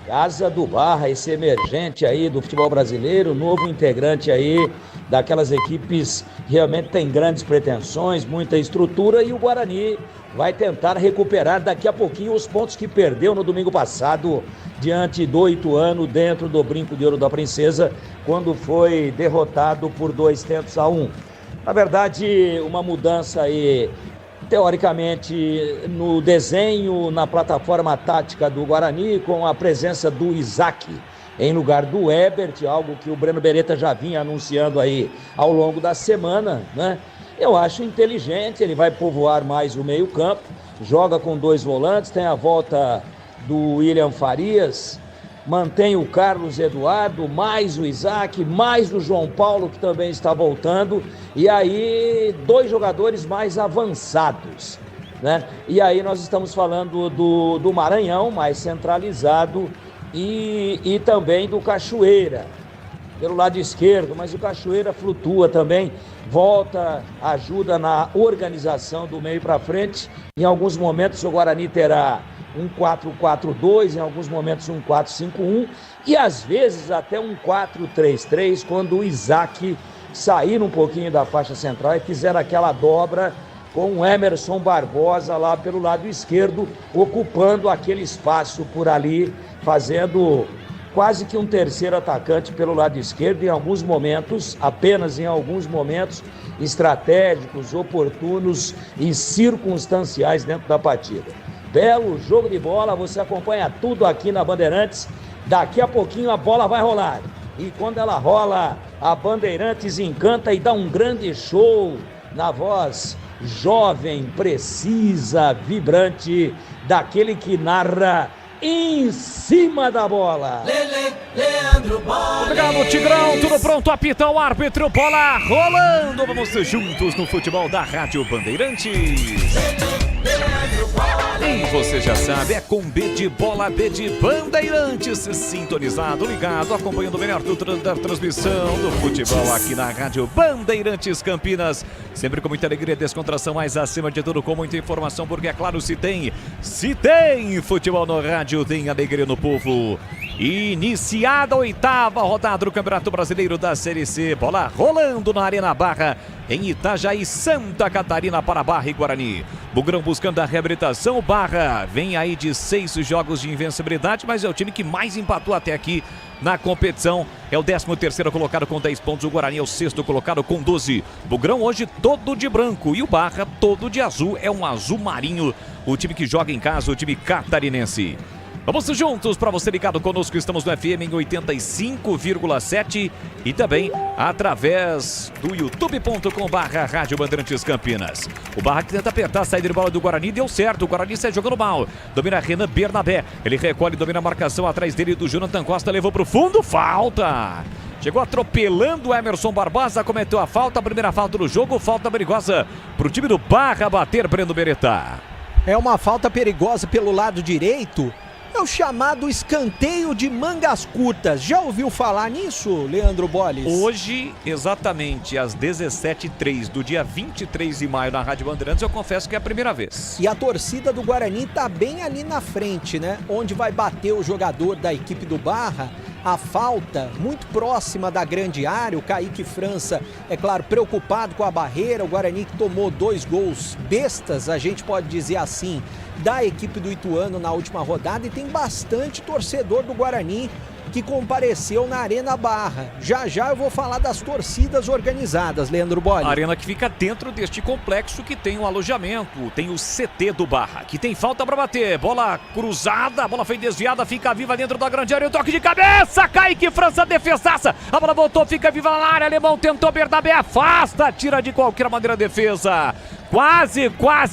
Casa do Barra, esse emergente aí do futebol brasileiro, novo integrante aí daquelas equipes que realmente tem grandes pretensões, muita estrutura, e o Guarani vai tentar recuperar daqui a pouquinho os pontos que perdeu no domingo passado diante do Ituano, dentro do Brinco de Ouro da Princesa, quando foi derrotado por 2-1. Na verdade, uma mudança aí teoricamente, no desenho, na plataforma tática do Guarani, com a presença do Isaac em lugar do Ebert, algo que o Breno Beretta já vinha anunciando aí ao longo da semana, né? Eu acho inteligente, ele vai povoar mais o meio-campo, joga com 2 volantes, tem a volta do William Farias, mantém o Carlos Eduardo, mais o Isaac, mais o João Paulo, que também está voltando, e aí 2 jogadores mais avançados, né? E aí nós estamos falando do Maranhão, mais centralizado, e também do Cachoeira, pelo lado esquerdo, mas o Cachoeira flutua também, volta, ajuda na organização do meio para frente. Em alguns momentos o Guarani terá um 4-4-2, em alguns momentos um 4-5-1 e às vezes até um 4-3-3, quando o Isaac sair um pouquinho da faixa central e fizer aquela dobra com o Emerson Barbosa lá pelo lado esquerdo, ocupando aquele espaço por ali, fazendo quase que um terceiro atacante pelo lado esquerdo, em alguns momentos, apenas em alguns momentos estratégicos, oportunos e circunstanciais dentro da partida. Belo jogo de bola, você acompanha tudo aqui na Bandeirantes. Daqui a pouquinho a bola vai rolar. E quando ela rola, a Bandeirantes encanta e dá um grande show na voz jovem, precisa, vibrante, daquele que narra em cima da bola. Leandro Bola. Obrigado, Tigrão. Tudo pronto, apita o árbitro. Bola rolando. Vamos juntos no futebol da Rádio Bandeirantes. E você já sabe, é com B de bola, B de Bandeirantes. Sintonizado, ligado, acompanhando o melhor da transmissão do futebol aqui na Rádio Bandeirantes Campinas. Sempre com muita alegria e descontração, mas acima de tudo com muita informação, porque é claro, se tem futebol no rádio, tem alegria no povo. Iniciada a 8ª rodada do Campeonato Brasileiro da Série C. Bola rolando na Arena Barra, em Itajaí, Santa Catarina, para Barra e Guarani. Bugrão buscando a reabilitação. O Barra vem aí de 6 jogos de invencibilidade, mas é o time que mais empatou até aqui na competição. É o 13º colocado com 10 pontos. O Guarani é o 6º colocado com 12. Bugrão hoje todo de branco e o Barra todo de azul. É um azul marinho, o time que joga em casa, o time catarinense. Vamos juntos, para você ligado conosco, estamos no FM em 85,7 e também através do youtube.com/Rádio Bandeirantes Campinas. O Barra que tenta apertar a saída de bola do Guarani, deu certo, o Guarani sai jogando mal. Domina Renan Bernabé, ele recolhe, domina a marcação atrás dele do Jonathan Costa, levou para o fundo, falta! Chegou atropelando o Emerson Barbosa, cometeu a falta, a primeira falta do jogo, falta perigosa para o time do Barra bater, Breno Beretta. É uma falta perigosa pelo lado direito. É o chamado escanteio de mangas curtas. Já ouviu falar nisso, Leandro Bolles? Hoje, exatamente às 17h03 do dia 23 de maio na Rádio Bandeirantes, eu confesso que é a primeira vez. E a torcida do Guarani tá bem ali na frente, né? Onde vai bater o jogador da equipe do Barra. A falta muito próxima da grande área, o Kaique França, é claro, preocupado com a barreira. O Guarani que tomou 2 gols bestas, a gente pode dizer assim, da equipe do Ituano na última rodada, e tem bastante torcedor do Guarani que compareceu na Arena Barra. Já já eu vou falar das torcidas organizadas, Leandro Bolli. A arena que fica dentro deste complexo, que tem um alojamento, tem o CT do Barra, que tem falta para bater, bola cruzada, a bola foi desviada, fica viva dentro da grande área, o toque de cabeça, Kaique França, defesaça, a bola voltou, fica viva na área, Alemão tentou, Bernabé afasta, tira de qualquer maneira a defesa. Quase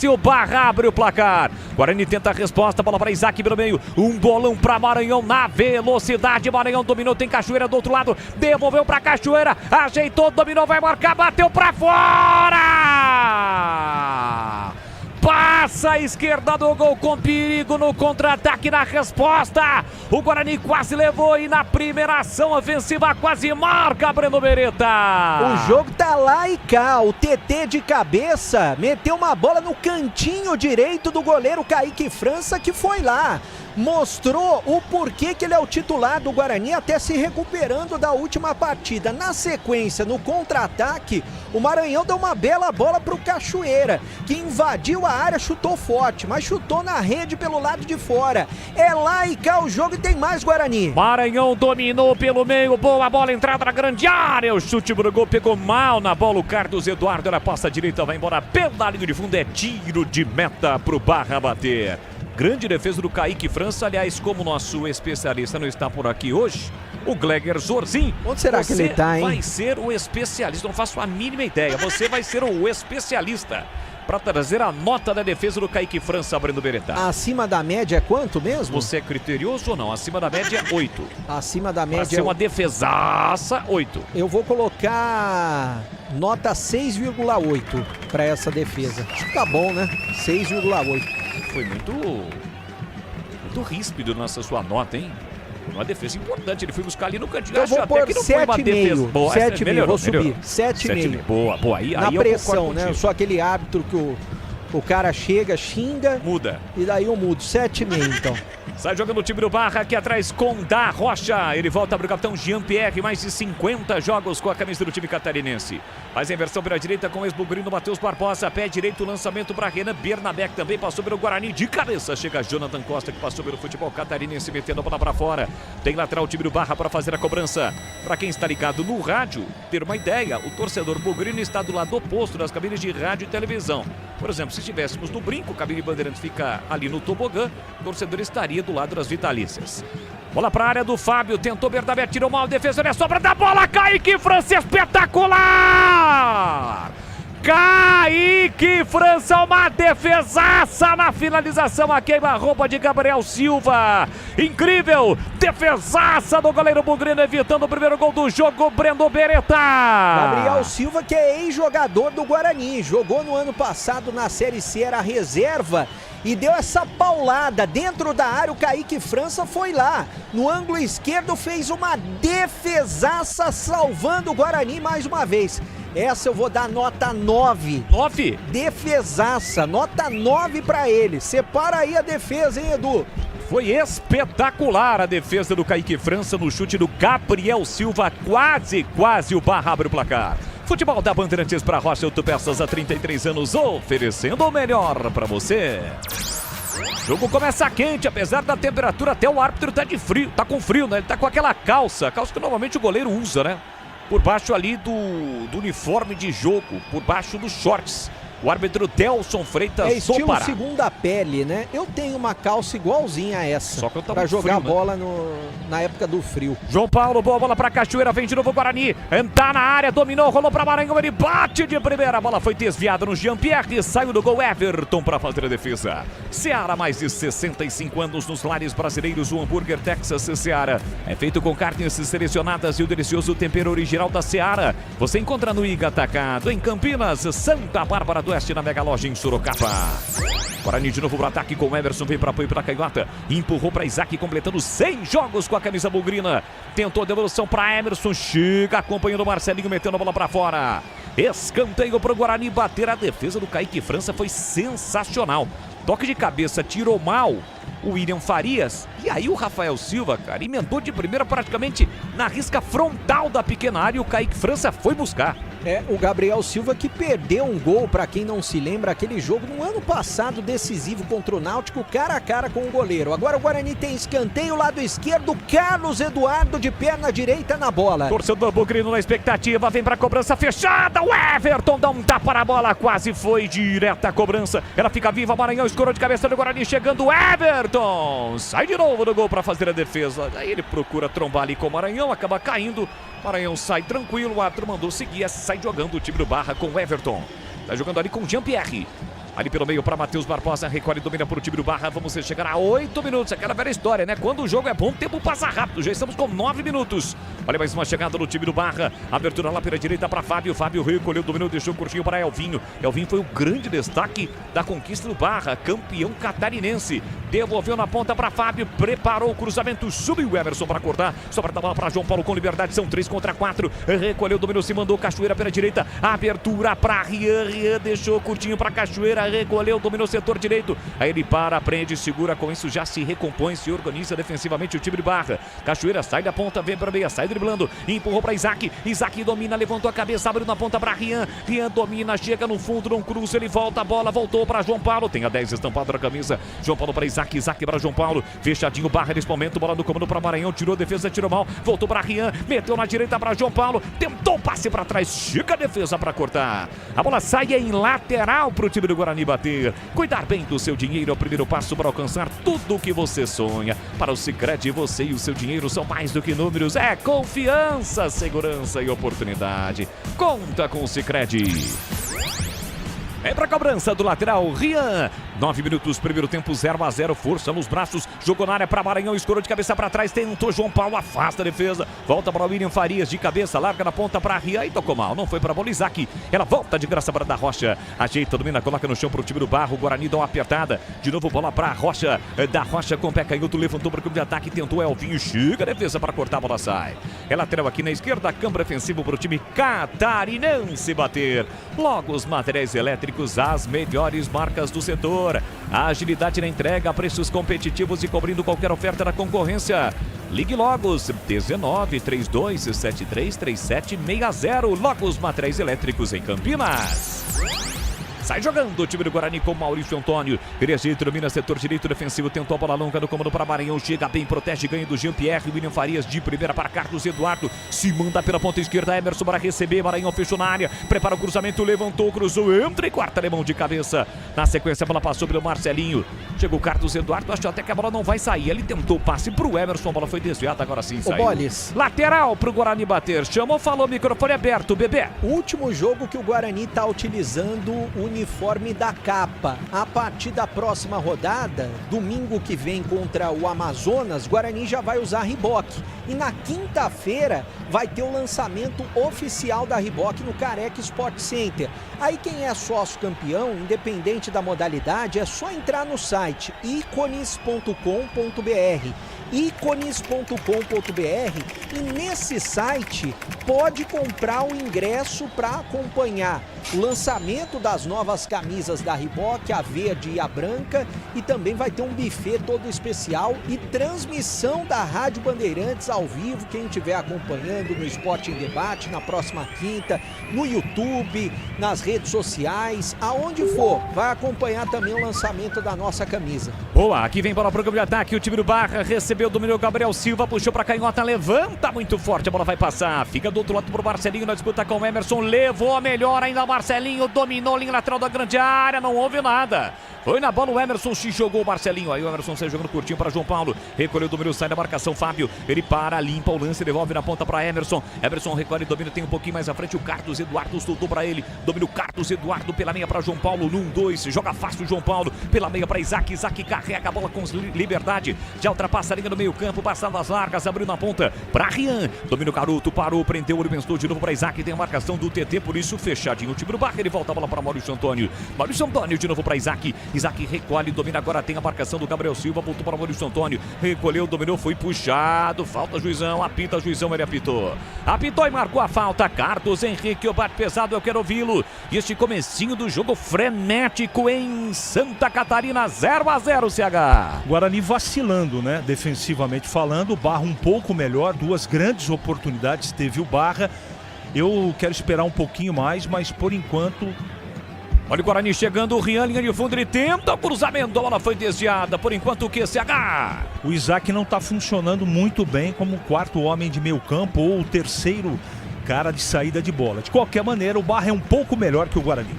o Barra abre o placar. Guarani tenta a resposta, bola para Isaac pelo meio, um bolão para Maranhão na velocidade, Maranhão dominou, tem Cachoeira do outro lado, devolveu para Cachoeira, ajeitou, dominou, vai marcar, bateu para fora! Passa a esquerda do gol com perigo no contra-ataque, na resposta. O Guarani quase levou e na primeira ação ofensiva quase marca, Breno Beretta. O jogo tá lá e cá. O TT de cabeça meteu uma bola no cantinho direito do goleiro Kaique França, que foi lá. mostrou o porquê que ele é o titular do Guarani, até se recuperando da última partida. Na sequência, no contra-ataque, o Maranhão deu uma bela bola pro Cachoeira, que invadiu a área, chutou forte, mas chutou na rede pelo lado de fora. É lá e cá o jogo e tem mais Guarani. Maranhão dominou pelo meio, boa bola, entrada na grande área, o chute pro gol, pegou mal na bola o Carlos Eduardo, ela passa a direita, vai embora pela linha de fundo, é tiro de meta pro Barra bater. Grande defesa do Kaique França, aliás, como nosso especialista não está por aqui hoje, o Gleger Zorzin. Onde será que ele tá, hein? Vai ser o especialista, não faço a mínima ideia, você vai ser o especialista para trazer a nota da defesa do Kaique França, Breno Beretta. Acima da média é quanto mesmo? Você é criterioso ou não? Acima da média é 8. Acima da média... Pra ser uma defesaça, 8. Eu vou colocar nota 6,8 para essa defesa. Acho que tá bom, né? 6,8. Foi muito ríspido nessa sua nota, hein? Uma defesa importante, ele foi buscar ali no cantinho. Eu vou pôr 7,5. 7,5, vou subir. 7,5. Boa. Aí na pressão, né? Eu sou aquele árbitro que o cara chega, xinga. Muda. E daí eu mudo. 7,5, então. Sai jogando o time do Barra aqui atrás com Da Rocha. Ele volta para o capitão Jean-Pierre. Mais de 50 jogos com a camisa do time catarinense. Faz a inversão pela direita com o ex-bugrino Matheus Barbosa. Pé direito, lançamento para Renan Bernabé, que também passou pelo Guarani de cabeça. Chega Jonathan Costa, que passou pelo futebol catarinense, metendo a bola para fora. Tem lateral o time do Barra para fazer a cobrança. Para quem está ligado no rádio, ter uma ideia, o torcedor bugrino está do lado oposto das cabines de rádio e televisão. Por exemplo, se estivéssemos no Brinco, a cabine Bandeirantes fica ali no tobogã, o torcedor estaria do lado das vitalícias. Bola para a área do Fábio, tentou Bernabé, tirou mal, defesa, é sobra da bola, Kaique França, espetacular! Kaique França, uma defesaça na finalização, a queima-roupa de Gabriel Silva, incrível, defesaça do goleiro bugrino, evitando o primeiro gol do jogo, Breno Beretta. Gabriel Silva, que é ex-jogador do Guarani, jogou no ano passado na Série C, era reserva, e deu essa paulada dentro da área. O Kaique França foi lá, no ângulo esquerdo, fez uma defesaça, salvando o Guarani mais uma vez. Essa eu vou dar nota 9. 9? Defesaça, nota 9 pra ele. Separa aí a defesa, hein, Edu? Foi espetacular a defesa do Kaique França no chute do Gabriel Silva. Quase o Barra abre o placar. Futebol da Bandeirantes para Rocha Autopeças há 33 anos, oferecendo o melhor para você. O jogo começa quente, apesar da temperatura, até o árbitro tá com frio, né? Ele tá com aquela calça que normalmente o goleiro usa, né? Por baixo ali do uniforme de jogo, por baixo dos shorts. O árbitro Delson Freitas é estilo segunda pele, né? Eu tenho uma calça igualzinha a essa. Só que eu tava pra jogar frio, bola na época do frio. João Paulo, boa bola pra Cachoeira, vem de novo o Guarani. Tá na área, dominou, rolou pra Maranhão, ele bate de primeira. A bola foi desviada no Jean-Pierre, saiu do gol Everton pra fazer a defesa. Seara, mais de 65 anos nos lares brasileiros. O hambúrguer Texas Seara é feito com carnes selecionadas e o delicioso tempero original da Seara. Você encontra no Iga Atacado, em Campinas, Santa Bárbara do Oeste, na Mega Loja em Sorocaba. Guarani de novo pro ataque com o Emerson, vem para apoio para Canhota, empurrou para Isaac, completando 100 jogos com a camisa bugrina. Tentou a devolução para Emerson, chega acompanhando o Marcelinho, metendo a bola para fora. Escanteio para o Guarani bater. A defesa do Kaique França foi sensacional. Toque de cabeça, tirou mal o William Farias. E aí o Rafael Silva, cara, emendou de primeira praticamente na risca frontal da pequena área e o Kaique França foi buscar. É, o Gabriel Silva que perdeu um gol, pra quem não se lembra, aquele jogo no ano passado decisivo contra o Náutico, cara a cara com o goleiro. Agora o Guarani tem escanteio, lado esquerdo, Carlos Eduardo de perna direita na bola. Torcedor bugrino na expectativa, vem pra cobrança fechada, o Everton dá um tapa na bola, quase foi direta a cobrança. Ela fica viva, Maranhão escorou de cabeça do Guarani, chegando o Everton. Sai de novo do gol pra fazer a defesa. Aí ele procura trombar ali com o Maranhão, acaba caindo. Maranhão sai tranquilo, o árbitro mandou seguir, sai jogando o time do Barra com o Everton. Tá jogando ali com o Jean-Pierre. Ali pelo meio para Matheus Barbosa, recolhe e domina para o time do Barra. Vamos chegar a 8 minutos, aquela velha história, né? Quando o jogo é bom, o tempo passa rápido. Já estamos com 9 minutos. Olha mais uma chegada no time do Barra. Abertura lá pela direita para Fábio. Fábio recolheu, dominou, deixou curtinho para Elvinho. Elvinho foi o grande destaque da conquista do Barra, campeão catarinense. Devolveu na ponta para Fábio, preparou o cruzamento, subiu o Emerson para cortar. Sobra da bola para João Paulo com liberdade, são 3 contra 4. Recolheu, dominou, se mandou Cachoeira pela direita. Abertura para Rian, deixou curtinho para Cachoeira. recolheu, dominou o setor direito. Aí ele para, prende, segura, com isso já se recompõe, se organiza defensivamente o time de Barra. Cachoeira sai da ponta, vem pra meia, sai driblando, empurrou pra Isaac. Isaac domina, levantou a cabeça, abriu na ponta pra Rian. Rian domina, chega no fundo, não cruza, ele volta a bola, voltou pra João Paulo. Tem a 10 estampado na camisa. João Paulo pra Isaac, Isaac pra João Paulo. Fechadinho, Barra nesse momento, bola no comando pra Maranhão, tirou a defesa, tirou mal, voltou pra Rian, meteu na direita pra João Paulo, tentou o passe pra trás, chega a defesa pra cortar. A bola sai em lateral pro time do Guarani bater. Cuidar bem do seu dinheiro é o primeiro passo para alcançar tudo o que você sonha. Para o Sicredi, você e o seu dinheiro são mais do que números, é confiança, segurança e oportunidade. Conta com o Sicredi. É pra cobrança do lateral, Rian. 9 minutos, primeiro tempo, 0-0, força nos braços, jogou na área pra Maranhão, escorou de cabeça pra trás, tentou João Paulo, afasta a defesa, volta para o William Farias de cabeça, larga na ponta pra Rian e tocou mal, não foi pra bola, Isaac, ela volta de graça para da Rocha, ajeita, domina, coloca no chão pro time do Barro, o Guarani dá uma apertada, de novo bola pra Rocha, da Rocha com o pé canhoto, levantou para o campo de ataque, tentou Elvinho, chega a defesa pra cortar, a bola sai. É lateral aqui na esquerda, câmbio ofensivo pro time catarinense bater. Logo os materiais elétricos, as melhores marcas do setor. A agilidade na entrega, preços competitivos e cobrindo qualquer oferta da concorrência. Ligue Logos 19 32 73 3760. Logos Materiais Elétricos em Campinas. Sai jogando o time do Guarani com Maurício Antônio. Perejeito domina setor direito defensivo. Tentou a bola longa no comando para Maranhão. Chega bem, protege, ganha do Jean-Pierre. William Farias de primeira para Carlos Eduardo. Se manda pela ponta esquerda. Emerson para receber. Maranhão fechou na área. Prepara o cruzamento. Levantou, cruzou. Entra e quarta alemão de cabeça. Na sequência, a bola passou pelo Marcelinho. Chegou o Carlos Eduardo. Achou até que a bola não vai sair. Ele tentou o passe pro Emerson. A bola foi desviada. Agora sim saiu. Boles. Lateral pro Guarani bater. Chamou, falou, microfone aberto. Bebê. O último jogo que o Guarani tá utilizando o uniforme da capa. A partir da próxima rodada, domingo que vem contra o Amazonas, Guarani já vai usar Reebok. E na quinta-feira vai ter o lançamento oficial da Reebok no Careca Sport Center. Aí quem é sócio campeão, independente da modalidade, é só entrar no site icones.com.br. icones.com.br e nesse site pode comprar o ingresso para acompanhar o lançamento das novas camisas da Reebok, a verde e a branca, e também vai ter um buffet todo especial e transmissão da Rádio Bandeirantes ao vivo, quem estiver acompanhando no Esporte em Debate na próxima quinta, no YouTube, nas redes sociais, aonde for, vai acompanhar também o lançamento da nossa camisa. Boa, aqui vem bola pro campo de ataque, o time do Barra recebeu, dominou Gabriel Silva, puxou pra canhota, levanta muito forte, a bola vai passar, fica do outro lado pro Marcelinho, na disputa com o Emerson, levou a melhor ainda, Marcelinho dominou linha lateral da grande área, não houve nada. Foi na bola o Emerson, se jogou o Marcelinho. Aí o Emerson sai jogando curtinho para João Paulo. Recolheu o domínio, sai da marcação. Fábio, ele para, limpa o lance, devolve na ponta para Emerson. Emerson recolhe, domina, tem um pouquinho mais à frente. O Carlos Eduardo soltou para ele. Domina o Carlos Eduardo pela meia para João Paulo. No 1-2, joga fácil o João Paulo. Pela meia para Isaac. Isaac carrega a bola com liberdade. Já ultrapassa a linha no meio campo, passando as largas, abriu na ponta para Rian. Domina o Caruto, parou, prendeu, ele pensou de novo para Isaac. Tem a marcação do TT, por isso fechadinho o time do Barra. Ele volta a bola para Maurício Antônio. Maurício Antônio de novo para Isaac. Isaac recolhe, domina agora, tem a marcação do Gabriel Silva, voltou para o Maurício Antônio, recolheu, dominou, foi puxado, falta juizão, apita juizão, ele apitou e marcou a falta. Carlos Henrique, o bate pesado, eu quero ouvi-lo. E este comecinho do jogo frenético em Santa Catarina, 0-0, CH. Guarani vacilando, né, defensivamente falando, o Barra um pouco melhor, duas grandes oportunidades teve o Barra. Eu quero esperar um pouquinho mais, mas por enquanto... Olha o Guarani chegando, o Rian, linha de fundo, ele tenta o cruzamento, a bola foi desviada, por enquanto o QCH. O Isaac não está funcionando muito bem como o quarto homem de meio campo ou o terceiro cara de saída de bola. De qualquer maneira, o Barra é um pouco melhor que o Guarani.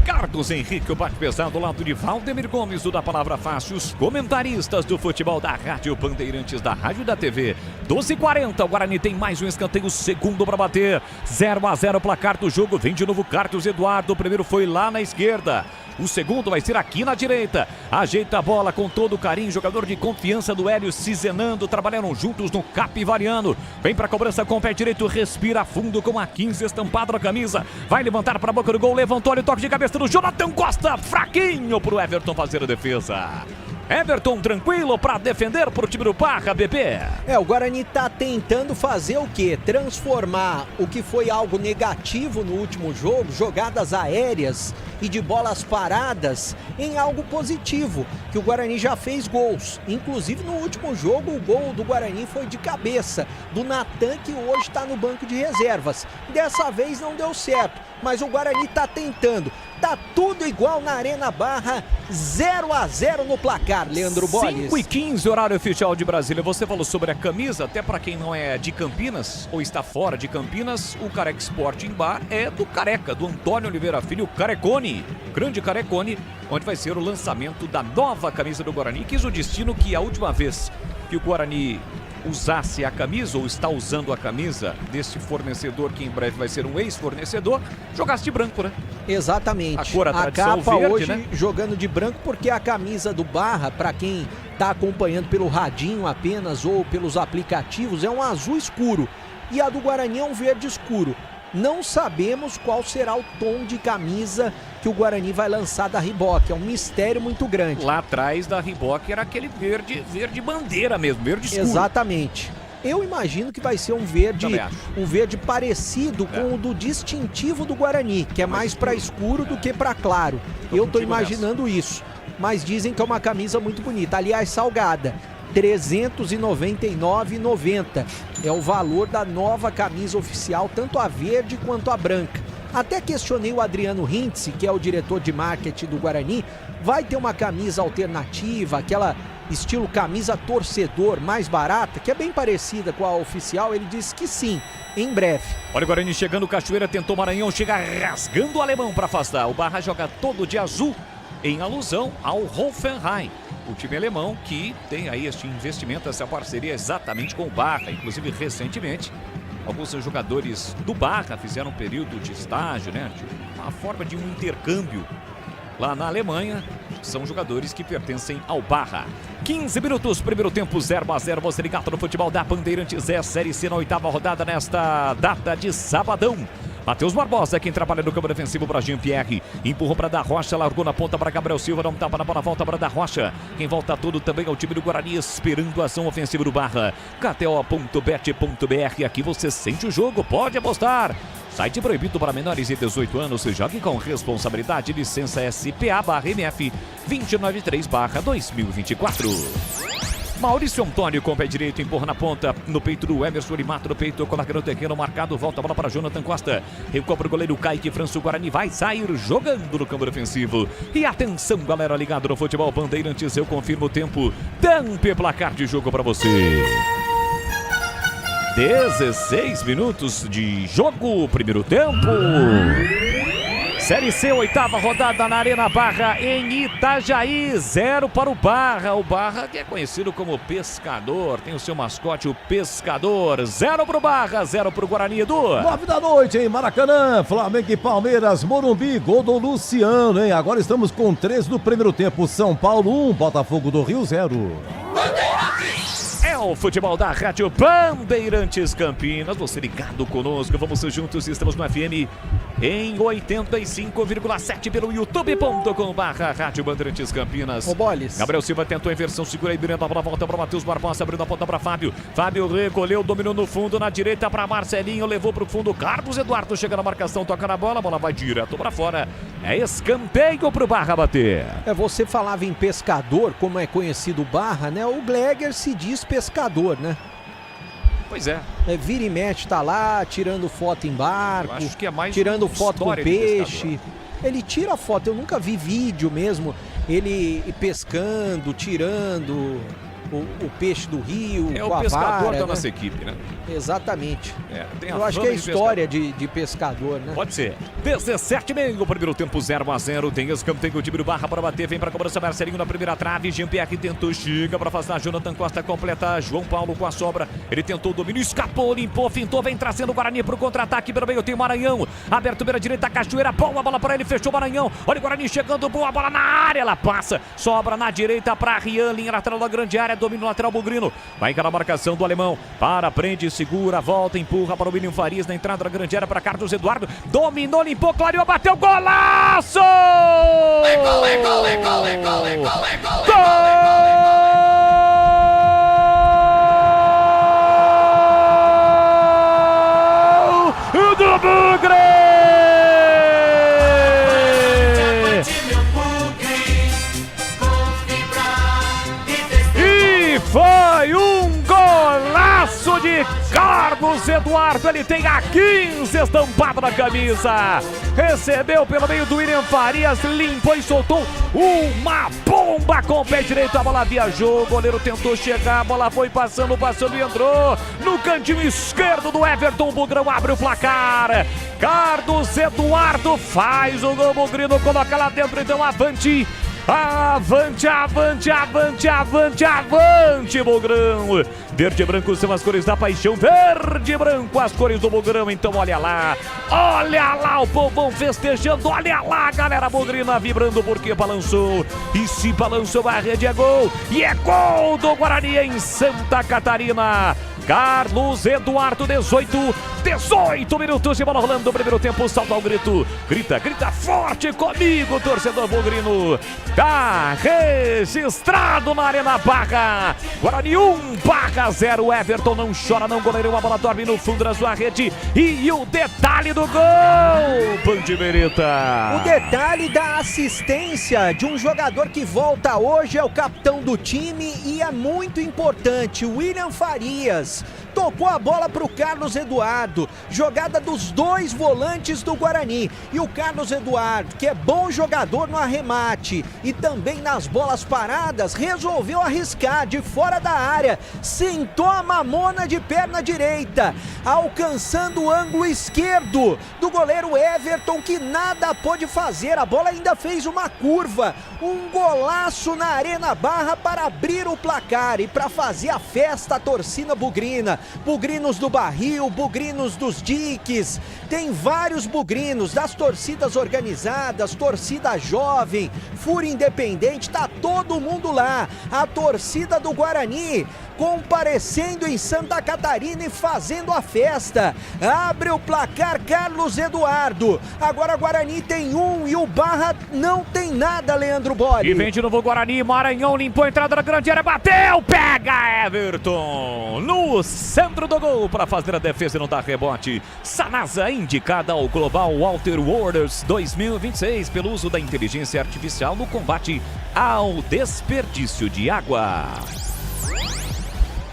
Carlos Henrique, o bate pesado ao lado de Valdemir Gomes, do da Palavra Fácil, os comentaristas do futebol da Rádio Bandeirantes, da Rádio da TV. 12h40, o Guarani tem mais um escanteio, segundo para bater. 0-0 placar do jogo, vem de novo Carlos Eduardo, o primeiro foi lá na esquerda. O segundo vai ser aqui na direita. Ajeita a bola com todo o carinho. Jogador de confiança do Hélio Cizenando. Trabalharam juntos no Capivariano. Vem para a cobrança com o pé direito. Respira fundo com a 15 estampada na camisa. Vai levantar para a boca do gol. Levantou, olha o toque de cabeça do Jonathan Costa. Fraquinho para o Everton fazer a defesa. Everton tranquilo para defender pro time do Barra, bebê. O Guarani tá tentando fazer o quê? Transformar o que foi algo negativo no último jogo, jogadas aéreas e de bolas paradas, em algo positivo, que o Guarani já fez gols. Inclusive no último jogo o gol do Guarani foi de cabeça, do Natan, que hoje está no banco de reservas. Dessa vez não deu certo, mas o Guarani tá tentando. Tá tudo igual na Arena Barra, 0-0 no placar, Leandro Bolles. 5h15, horário oficial de Brasília. Você falou sobre a camisa, até para quem não é de Campinas ou está fora de Campinas, o Careca Sporting Bar é do Careca, do Antônio Oliveira Filho, Carecone, grande Carecone, onde vai ser o lançamento da nova camisa do Guarani. Quis o destino que a última vez que o Guarani usasse a camisa, ou está usando a camisa desse fornecedor, que em breve vai ser um ex-fornecedor, jogasse de branco, né? Exatamente. A cor, a tradição capa verde, hoje, né? Jogando de branco, porque a camisa do Barra, para quem está acompanhando pelo radinho apenas ou pelos aplicativos, é um azul escuro. E a do Guarani é um verde escuro. Não sabemos qual será o tom de camisa que o Guarani vai lançar da Reebok. É um mistério muito grande. Lá atrás da Reebok era aquele verde bandeira mesmo, verde escuro. Exatamente. Eu imagino que vai ser um verde parecido com o do distintivo do Guarani, que é mais para escuro do que para claro. Eu tô imaginando isso. Mas dizem que é uma camisa muito bonita. Aliás, salgada. R$ 399,90 é o valor da nova camisa oficial, tanto a verde quanto a branca. Até questionei o Adriano Rintz, que é o diretor de marketing do Guarani, vai ter uma camisa alternativa, aquela estilo camisa torcedor mais barata, que é bem parecida com a oficial. Ele disse que sim, em breve. Olha o Guarani chegando, Cachoeira tentou Maranhão, chega rasgando o alemão para afastar. O Barra joga todo de azul, em alusão ao Hoffenheim, o time alemão que tem aí este investimento, essa parceria exatamente com o Barra. Inclusive, recentemente, alguns jogadores do Barra fizeram um período de estágio, né? Uma forma de um intercâmbio lá na Alemanha. São jogadores que pertencem ao Barra. 15 minutos, primeiro tempo, 0-0. Você ligado no futebol da Bandeirantes, Série C na 8ª rodada nesta data de sabadão. Matheus Barbosa, quem trabalha no campo defensivo para Jean-Pierre. Empurrou para Da Rocha, largou na ponta para Gabriel Silva, não tapa na bola, volta para Da Rocha. Quem volta tudo também é o time do Guarani, esperando a ação ofensiva do Barra. KTO.bet.br, aqui você sente o jogo, pode apostar. Site proibido para menores de 18 anos, jogue com responsabilidade, licença SPA/MF 293/2024. Maurício Antônio com o pé direito, empurra na ponta, no peito do Emerson, ele mata no peito, coloca no terreno marcado, volta a bola para Jonathan Costa, recobra o goleiro Kaique Franço. O Guarani vai sair jogando no campo defensivo. E atenção, galera ligado no futebol Bandeirantes, eu confirmo o tempo, tempo e placar de jogo para você. 16 minutos de jogo, primeiro tempo. Série C, 8ª rodada na Arena Barra, em Itajaí, 0 para o Barra. O Barra, que é conhecido como Pescador, tem o seu mascote, o Pescador. 0 para o Barra, 0 para o Guarani, Edu. 9 da noite em Maracanã, Flamengo e Palmeiras, Morumbi, gol do Luciano, hein? Agora estamos com 3 no primeiro tempo. São Paulo 1, Botafogo do Rio 0. É o futebol da Rádio Bandeirantes Campinas. Você ligado conosco, vamos juntos, estamos no FM em 85,7 pelo youtube.com/Rádio Bandeirantes Campinas. Ô, Boles. Gabriel Silva tentou a inversão, segura aí, virando a bola, volta para Matheus Barbosa, abrindo a ponta para Fábio. Fábio recolheu, dominou no fundo, na direita para Marcelinho, levou para o fundo. Carlos Eduardo chega na marcação, toca na bola, a bola vai direto para fora. É escanteio para o Barra bater. Você falava em pescador, como é conhecido o Barra, né? O Gleger se diz pescador, né? Pois é. Vira e mexe, tá lá, tirando foto em barco, acho que é mais tirando foto com peixe. Ele tira foto, eu nunca vi vídeo mesmo, ele pescando, tirando o peixe do rio, é com o pescador vara, da né? nossa equipe, né? Exatamente. Tem eu acho que é história de pescador, né? Pode ser. 17,5, o primeiro tempo, 0-0. Tem escanteio, o time do Barra para bater, vem para a cobrança, Marcelinho na primeira trave, Jean-Pierre tentou, chega para afastar, Jonathan Costa completa, João Paulo com a sobra, ele tentou o domínio, escapou, limpou, fintou, vem trazendo o Guarani para o contra-ataque, pelo meio tem o Maranhão, aberto pela direita, Cachoeira, boa bola para ele, fechou o Maranhão, olha o Guarani chegando, boa bola na área, ela passa, sobra na direita para Rian, linha lateral da grande área, domínio lateral bugrino. Vai encarar a marcação do alemão. Prende, segura, volta, empurra para o William Farias na entrada da grande área para Carlos Eduardo. Dominou, limpou, clareou, bateu, golaço! Gol do Bugre! Foi um golaço de Carlos Eduardo, ele tem a 15 estampado na camisa. Recebeu pelo meio do William Farias, limpou e soltou uma bomba com o pé direito. A bola viajou, o goleiro tentou chegar, a bola foi passando e entrou no cantinho esquerdo do Everton. O Bugrão abre o placar. Carlos Eduardo faz o gol, Bugrino coloca lá dentro, então avante. Avante, avante, avante, avante, avante, Bugrão. Verde e branco são as cores da paixão. Verde e branco, as cores do Bugrão. Então olha lá o povão festejando. Olha lá, galera bugrina vibrando porque balançou. E se balançou, a rede é gol. E é gol do Guarani em Santa Catarina. Carlos Eduardo, 18 minutos de bola rolando. Primeiro tempo, salto ao grito. Grita forte comigo, torcedor bugrino. Tá registrado na Arena Barra. Guarani 1/0. Everton não chora, não goleirão. A bola dorme no fundo da sua rede. E o detalhe do gol, Pandibereta. O detalhe da assistência de um jogador que volta hoje, é o capitão do time e é muito importante. William Farias tocou a bola para o Carlos Eduardo, jogada dos dois volantes do Guarani, e o Carlos Eduardo, que é bom jogador no arremate e também nas bolas paradas, resolveu arriscar de fora da área, sentou a mamona de perna direita, alcançando o ângulo esquerdo do goleiro Everton, que nada pôde fazer. A bola ainda fez uma curva, um golaço na Arena Barra para abrir o placar e para fazer a festa a torcida bugrina. Bugrinos do Barril, bugrinos dos diques, tem vários bugrinos das torcidas organizadas, torcida jovem, Fúria Independente, tá todo mundo lá. A torcida do Guarani comparecendo em Santa Catarina e fazendo a festa. Abre o placar Carlos Eduardo. Agora Guarani tem um e o Barra não tem nada, Leandro Boli. E vem de novo o Guarani, Maranhão limpou a entrada da grande área, bateu, pega Everton no centro do gol para fazer a defesa e não dar rebote. Sanasa indicada ao Global Water Waters 2026 pelo uso da inteligência artificial no combate ao desperdício de água.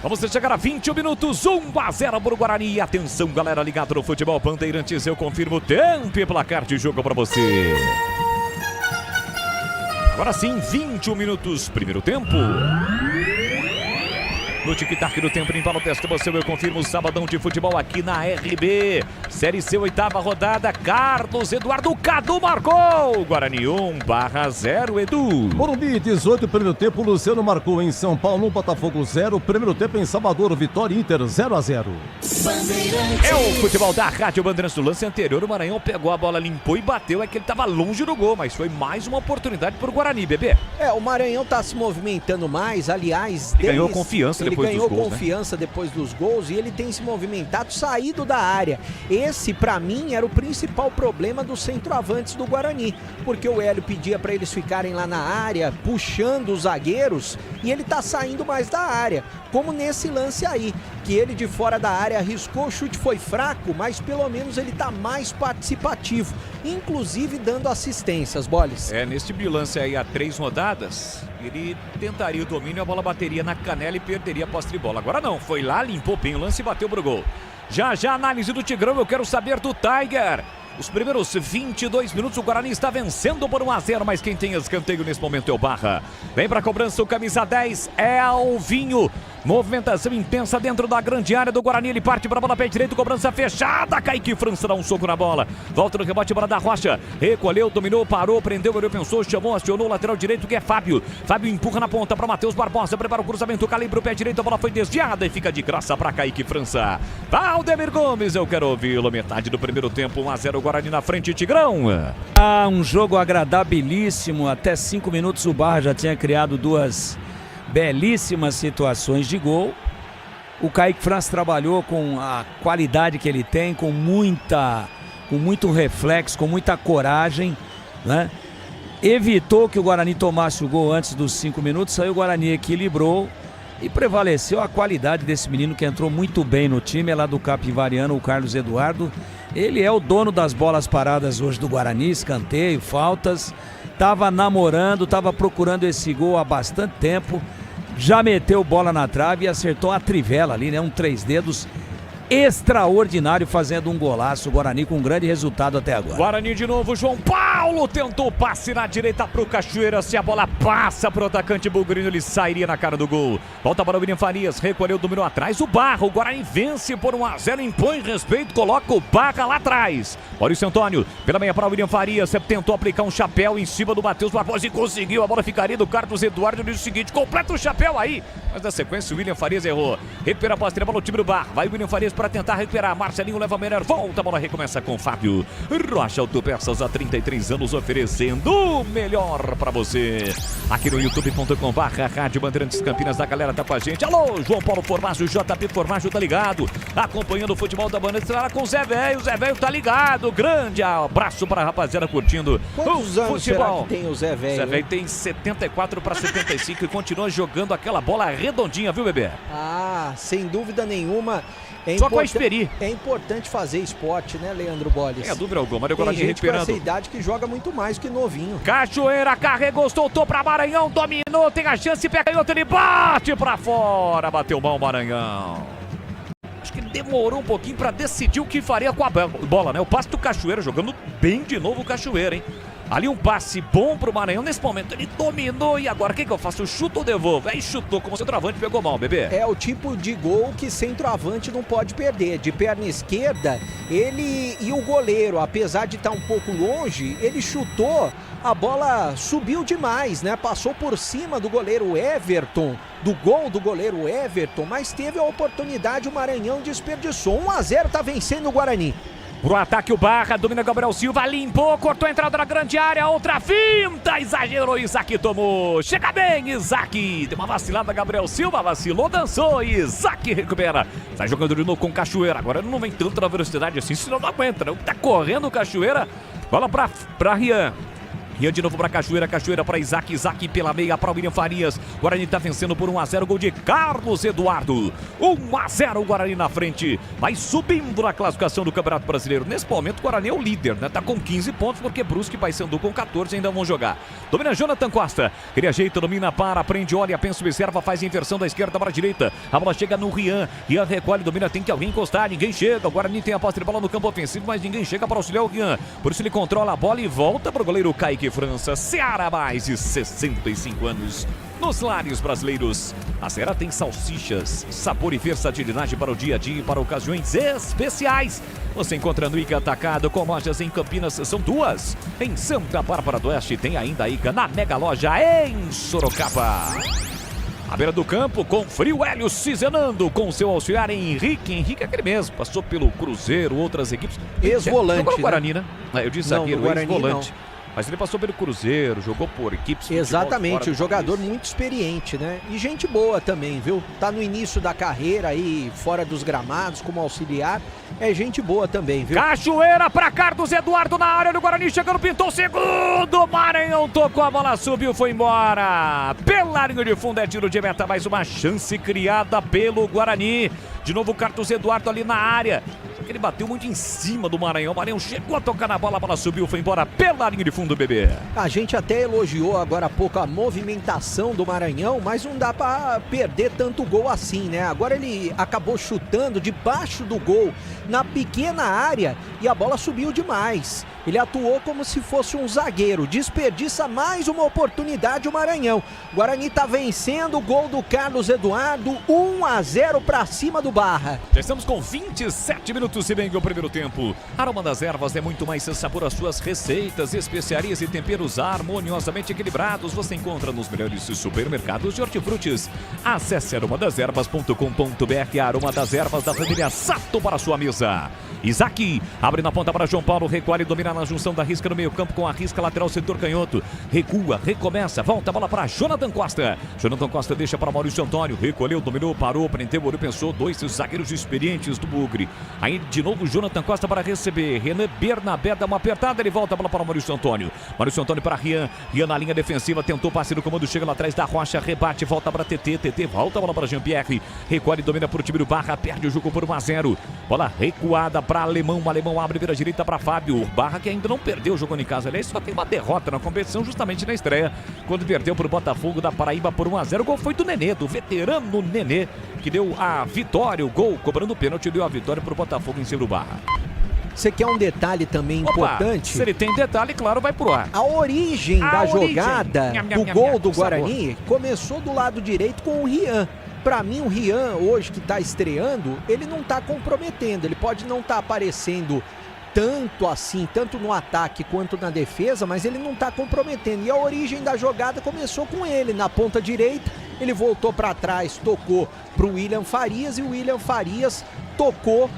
Vamos chegar a 21 minutos, 1/0 para o Guarani. Atenção, galera ligada no Futebol Bandeirantes, eu confirmo o tempo e placar de jogo para você. Agora sim, 21 minutos, primeiro tempo. No tic-tac do tempo, limpa no teste, eu confirmo o sabadão de futebol aqui na RB. Série C, 8ª rodada, Carlos Eduardo, Cadu marcou. Guarani 1/0, Edu. Morumbi, 18, primeiro tempo, Luciano marcou em São Paulo, Botafogo 0. Primeiro tempo em Salvador, Vitória Inter 0/0. É o futebol da Rádio Bandeirantes. No lance anterior, o Maranhão pegou a bola, limpou e bateu. É que ele estava longe do gol, mas foi mais uma oportunidade para o Guarani, bebê. O Maranhão está se movimentando mais, aliás. Ele ganhou confiança depois dos gols. Ele ganhou confiança depois dos gols e ele tem se movimentado, saído da área. Esse, pra mim, era o principal problema dos centroavantes do Guarani, porque o Hélio pedia para eles ficarem lá na área, puxando os zagueiros, e ele tá saindo mais da área, como nesse lance aí, que ele de fora da área arriscou, o chute foi fraco, mas pelo menos ele tá mais participativo, inclusive dando assistências, Boles. Neste lance aí, há 3 rodadas, ele tentaria o domínio, a bola bateria na canela e perderia a posse de bola. Agora não, foi lá, limpou bem o lance e bateu pro gol. Já a análise do Tigrão, eu quero saber do Tiger. Os primeiros 22 minutos, o Guarani está vencendo por 1/0, mas quem tem escanteio nesse momento é o Barra. Vem para a cobrança o camisa 10, Elvinho. Movimentação intensa dentro da grande área do Guarani, ele parte para a bola pé direito, cobrança fechada, Kaique França dá um soco na bola, volta no rebote, bola da Rocha, recolheu, dominou, parou, prendeu, ele pensou, chamou, acionou o lateral direito que é Fábio empurra na ponta para Matheus Barbosa, prepara o cruzamento, calibra o pé direito, a bola foi desviada e fica de graça para Kaique França. Valdemir Gomes, eu quero ouvi-lo, metade do primeiro tempo, 1/0 Guarani na frente, Tigrão. Um jogo agradabilíssimo, até 5 minutos o Barra já tinha criado duas belíssimas situações de gol. O Kaique França trabalhou com a qualidade que ele tem, com muito reflexo, com muita coragem, né? Evitou que o Guarani tomasse o gol antes dos 5 minutos, saiu o Guarani, equilibrou e prevaleceu a qualidade desse menino que entrou muito bem no time, é lá do Capivariano, o Carlos Eduardo. Ele é o dono das bolas paradas hoje do Guarani, escanteio, faltas, estava namorando, estava procurando esse gol há bastante tempo, já meteu bola na trave e acertou a trivela ali, né? Um 3 dedos extraordinário, fazendo um golaço. O Guarani com um grande resultado até agora. Guarani de novo, João Paulo tentou passe na direita pro Cachoeira. Se a bola passa pro atacante Bugrino, ele sairia na cara do gol. Volta para o William Farias, recolheu, dominou atrás o Barra. O Guarani vence por 1-0, impõe respeito, coloca o Barra lá atrás. Maurício Antônio, pela meia para o William Farias, tentou aplicar um chapéu em cima do Matheus Barbosa e conseguiu. A bola ficaria do Carlos Eduardo. Diz o seguinte: completa o chapéu aí. Mas na sequência o William Farias errou. Recupera a posse, bola no time do Barra. Vai o William Farias para tentar recuperar. Marcelinho leva a melhor. Volta, a bola recomeça com o Fábio. Rocha Autopeças, há 33 anos oferecendo o melhor pra você. Aqui no youtube.com/Rádio Bandeirantes Campinas, a galera tá com a gente. Alô, João Paulo Formaggio, JP Formaggio tá ligado. Acompanhando o futebol da Bandeirantes, lá com o Zé Velho. O Zé Velho tá ligado. Grande abraço pra rapaziada curtindo Quantos anos será que tem o Zé Velho? Zé Velho tem 74 para 75 e continua jogando aquela bola redondinha, viu, bebê? Ah, sem dúvida nenhuma. Só com a Esperi. É importante fazer esporte, né, Leandro Bolles? É dúvida alguma. Mário Guarani recuperando. Tem gente com essa idade que joga muito mais que novinho. Cachoeira carregou, soltou pra Maranhão, dominou, tem a chance, pega em outro, ele bate pra fora. Bateu mal o Maranhão. Acho que ele demorou um pouquinho pra decidir o que faria com a bola, né? O passe do Cachoeira, jogando bem de novo o Cachoeira, hein? Ali um passe bom pro Maranhão. Nesse momento ele dominou. E agora o que eu faço? Eu chuto ou devolvo? Aí chutou como centroavante, pegou mal, bebê. É o tipo de gol que centroavante não pode perder. De perna esquerda, ele e o goleiro, apesar de estar um pouco longe, ele chutou, a bola subiu demais, né? Passou por cima do goleiro Everton, do gol do goleiro Everton, mas teve a oportunidade, o Maranhão desperdiçou. 1-0, tá vencendo o Guarani. Pro ataque o Barra, domina Gabriel Silva, limpou, cortou a entrada na grande área, outra finta, exagerou, Isaac tomou, chega bem, Isaac, deu uma vacilada, Gabriel Silva vacilou, dançou, Isaac recupera, sai jogando de novo com Cachoeira, agora não vem tanto na velocidade assim, senão não aguenta, não tá correndo o Cachoeira, bola pra Rian. Rian de novo para Cachoeira, Cachoeira para Isaac, Isaac pela meia para o William Farias. Guarani está vencendo por 1-0, gol de Carlos Eduardo. 1-0 o Guarani na frente, vai subindo na classificação do Campeonato Brasileiro. Nesse momento o Guarani é o líder, né? Tá com 15 pontos porque Brusque e Paysandu com 14 ainda vão jogar. Domina Jonathan Costa, cria jeito, domina, para, prende, olha, pensa, observa, faz a inversão da esquerda para a direita. A bola chega no Rian, Rian recolhe, domina, tem que alguém encostar, ninguém chega. O Guarani tem a posse de bola no campo ofensivo, mas ninguém chega para auxiliar o Rian. Por isso ele controla a bola e volta para o goleiro Kaique França. Seara, mais de 65 anos nos lares brasileiros. A Seara tem salsichas, sabor e versatilidade para o dia a dia e para ocasiões especiais. Você encontra no Ica Atacado, com lojas em Campinas, são 2. Em Santa Bárbara do Oeste tem ainda a Ica na Mega Loja em Sorocaba. À beira do campo, com frio, Hélio Cizenando, com seu auxiliar Henrique. Henrique é aquele mesmo, passou pelo Cruzeiro, outras equipes. Ex-volante. Jogou no Guarani, né? Eu disse zagueiro, ex-volante. Mas ele passou pelo Cruzeiro, jogou por equipes. Exatamente, o jogador muito experiente, né? E gente boa também, viu? Tá no início da carreira aí, fora dos gramados, como auxiliar. É gente boa também, viu? Cachoeira pra Carlos Eduardo na área do Guarani, chegando, pintou o segundo. Maranhão tocou a bola, subiu, foi embora. Pela linha de fundo é tiro de meta, mais uma chance criada pelo Guarani. De novo o Carlos Eduardo ali na área. Ele bateu muito em cima do Maranhão. O Maranhão chegou a tocar na bola, a bola subiu, foi embora pela linha de fundo, bebê. A gente até elogiou agora há pouco a movimentação do Maranhão, mas não dá pra perder tanto gol assim, né? Agora ele acabou chutando debaixo do gol, na pequena área, e a bola subiu demais. Ele atuou como se fosse um zagueiro, desperdiça mais uma oportunidade o Maranhão. Guarani tá vencendo, o gol do Carlos Eduardo, 1-0 pra cima do Barra. Já estamos com 27 minutos minutos e meio o primeiro tempo. Aroma das Ervas é muito mais sabor às suas receitas, especiarias e temperos harmoniosamente equilibrados. Você encontra nos melhores supermercados de hortifrutis. Acesse aromadeservas.com.br. Aroma das Ervas da família Sato para sua mesa. Isaac abre na ponta para João Paulo, recolhe e domina na junção da risca no meio campo com a risca lateral setor canhoto. Recua, recomeça, volta a bola para Jonathan Costa. Jonathan Costa deixa para Maurício Antônio, recolheu, dominou, parou, prendeu, olhou, pensou, dois zagueiros experientes do Bugre. Aí de novo Jonathan Costa para receber, Renan Bernabé dá uma apertada, ele volta a bola para Maurício Antônio. Maurício Antônio para Rian, Rian na linha defensiva, tentou passe no comando, chega lá atrás da Rocha, rebate, volta para TT, TT volta a bola para Jean-Pierre, recolhe, domina para o time do Barra, perde o jogo por 1-0. Bola recuada para Alemão, o Alemão abre, vira direita para Fábio. O Barra que ainda não perdeu jogando em casa, aliás, só tem uma derrota na competição justamente na estreia, quando perdeu para o Botafogo da Paraíba por 1-0. O gol foi do Nenê, do veterano Nenê, que deu a vitória, o gol, cobrando o pênalti, deu a vitória para o Botafogo em cima do Barra. Você quer um detalhe também importante? Se ele tem detalhe, claro, vai pro ar. A origem da jogada do gol do Guarani começou do lado direito com o Rian. Para mim, o Rian, hoje que está estreando, ele não está comprometendo. Ele pode não estar aparecendo tanto assim, tanto no ataque quanto na defesa, mas ele não está comprometendo. E a origem da jogada começou com ele, na ponta direita. Ele voltou para trás, tocou para o William Farias e o William Farias tocou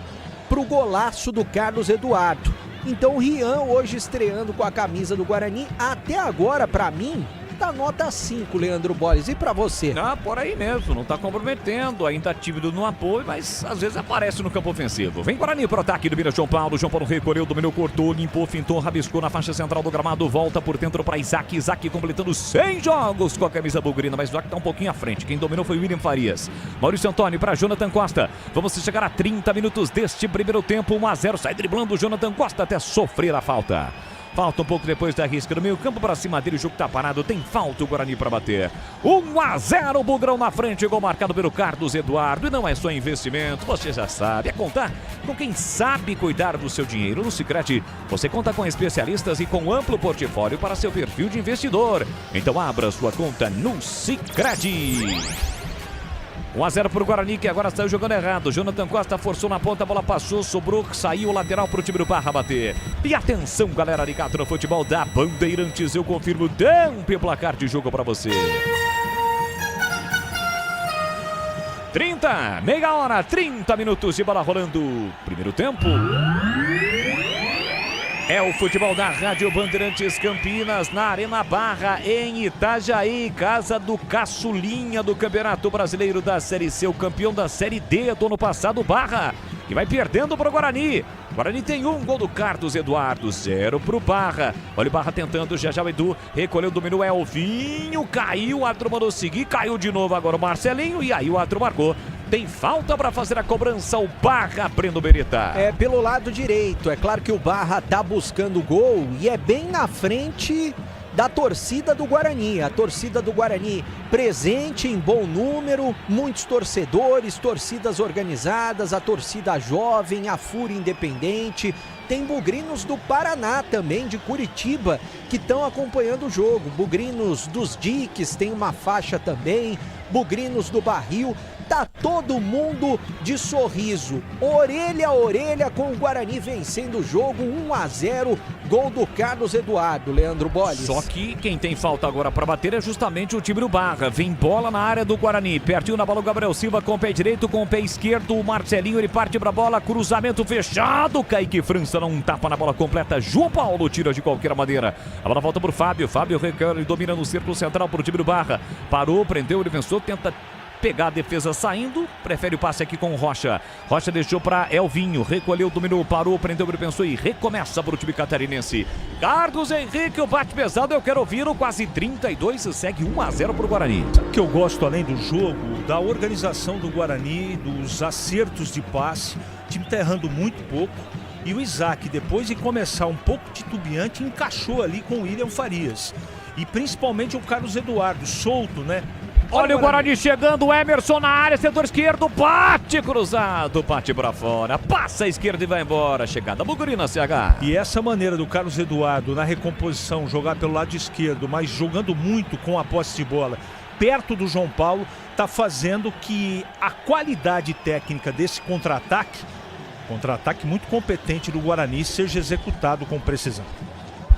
para o golaço do Carlos Eduardo. Então o Rian hoje estreando com a camisa do Guarani, até agora, para mim, tá nota 5, Leandro Boles. E pra você? Ah, por aí mesmo, não tá comprometendo, ainda tímido no apoio, mas às vezes aparece no campo ofensivo. Vem Guarani pro ataque, domina João Paulo recolheu, dominou, cortou, limpou, fintou, rabiscou na faixa central do gramado, volta por dentro pra Isaac, Isaac completando 100 jogos com a camisa bugrina, mas o Isaac tá um pouquinho à frente, quem dominou foi o William Farias. Maurício Antônio pra Jonathan Costa, vamos chegar a 30 minutos deste primeiro tempo, 1-0, sai driblando o Jonathan Costa até sofrer a falta. Falta um pouco depois da risca no meio campo para cima dele, o jogo tá parado, tem falta o Guarani para bater. 1-0, o Bugrão na frente, gol marcado pelo Carlos Eduardo. E não é só investimento, você já sabe, é contar com quem sabe cuidar do seu dinheiro. No Sicredi, você conta com especialistas e com amplo portfólio para seu perfil de investidor. Então abra sua conta no Sicredi. 1-0 para o Guarani, que agora saiu jogando errado. Jonathan Costa forçou na ponta, a bola passou, sobrou, saiu o lateral para o time do Barra bater. E atenção, galera ligada no futebol da Bandeirantes, eu confirmo, tempo e placar de jogo para você. 30, meia hora, 30 minutos de bola rolando. Primeiro tempo. É o futebol da Rádio Bandeirantes Campinas, na Arena Barra, em Itajaí, casa do caçulinha do Campeonato Brasileiro da Série C, o campeão da Série D do ano passado, Barra, que vai perdendo para o Guarani. Guarani tem um gol do Carlos Eduardo, 0 para o Barra. Olha o Barra tentando, já o Edu, recolheu, dominou, Elvinho, caiu, o árbitro mandou seguir, caiu de novo agora o Marcelinho, e aí o árbitro marcou. Tem falta para fazer a cobrança, o Barra, Breno Beretta. É pelo lado direito, é claro que o Barra tá buscando gol e é bem na frente da torcida do Guarani. A torcida do Guarani presente em bom número, muitos torcedores, torcidas organizadas, a torcida jovem, a Fúria Independente. Tem bugrinos do Paraná também, de Curitiba, que estão acompanhando o jogo. Bugrinos dos Diques, tem uma faixa também, bugrinos do Barril. Tá todo mundo de sorriso, orelha a orelha, com o Guarani vencendo o jogo, 1-0, gol do Carlos Eduardo, Leandro Boles. Só que quem tem falta agora para bater é justamente o time do Barra. Vem bola na área do Guarani, pertinho na bola o Gabriel Silva com o pé direito, com o pé esquerdo o Marcelinho, ele parte para a bola, cruzamento fechado, Kaique França não tapa na bola completa, João Paulo tira de qualquer maneira. A bola volta por Fábio, Fábio recolhe, domina no círculo central para o time do Barra, parou, prendeu, ele venceu, tenta pegar a defesa saindo, prefere o passe aqui com o Rocha. Rocha deixou para Elvinho, recolheu, dominou, parou, prendeu, ele pensou e recomeça para o time catarinense. Carlos Henrique, o bate pesado, eu quero ouvir o quase 32, segue 1-0 para o Guarani. Sabe o que eu gosto além do jogo? Da organização do Guarani, dos acertos de passe. O time está errando muito pouco. E o Isaac, depois de começar um pouco titubeante, encaixou ali com o William Farias. E principalmente o Carlos Eduardo, solto, né? Olha o Guarani chegando, o Emerson na área, setor esquerdo, bate cruzado, bate pra fora, passa a esquerda e vai embora, chegada bugrina, CH. E essa maneira do Carlos Eduardo na recomposição, jogar pelo lado esquerdo, mas jogando muito com a posse de bola, perto do João Paulo, tá fazendo que a qualidade técnica desse contra-ataque Contra-ataque muito competente do Guarani, seja executado com precisão.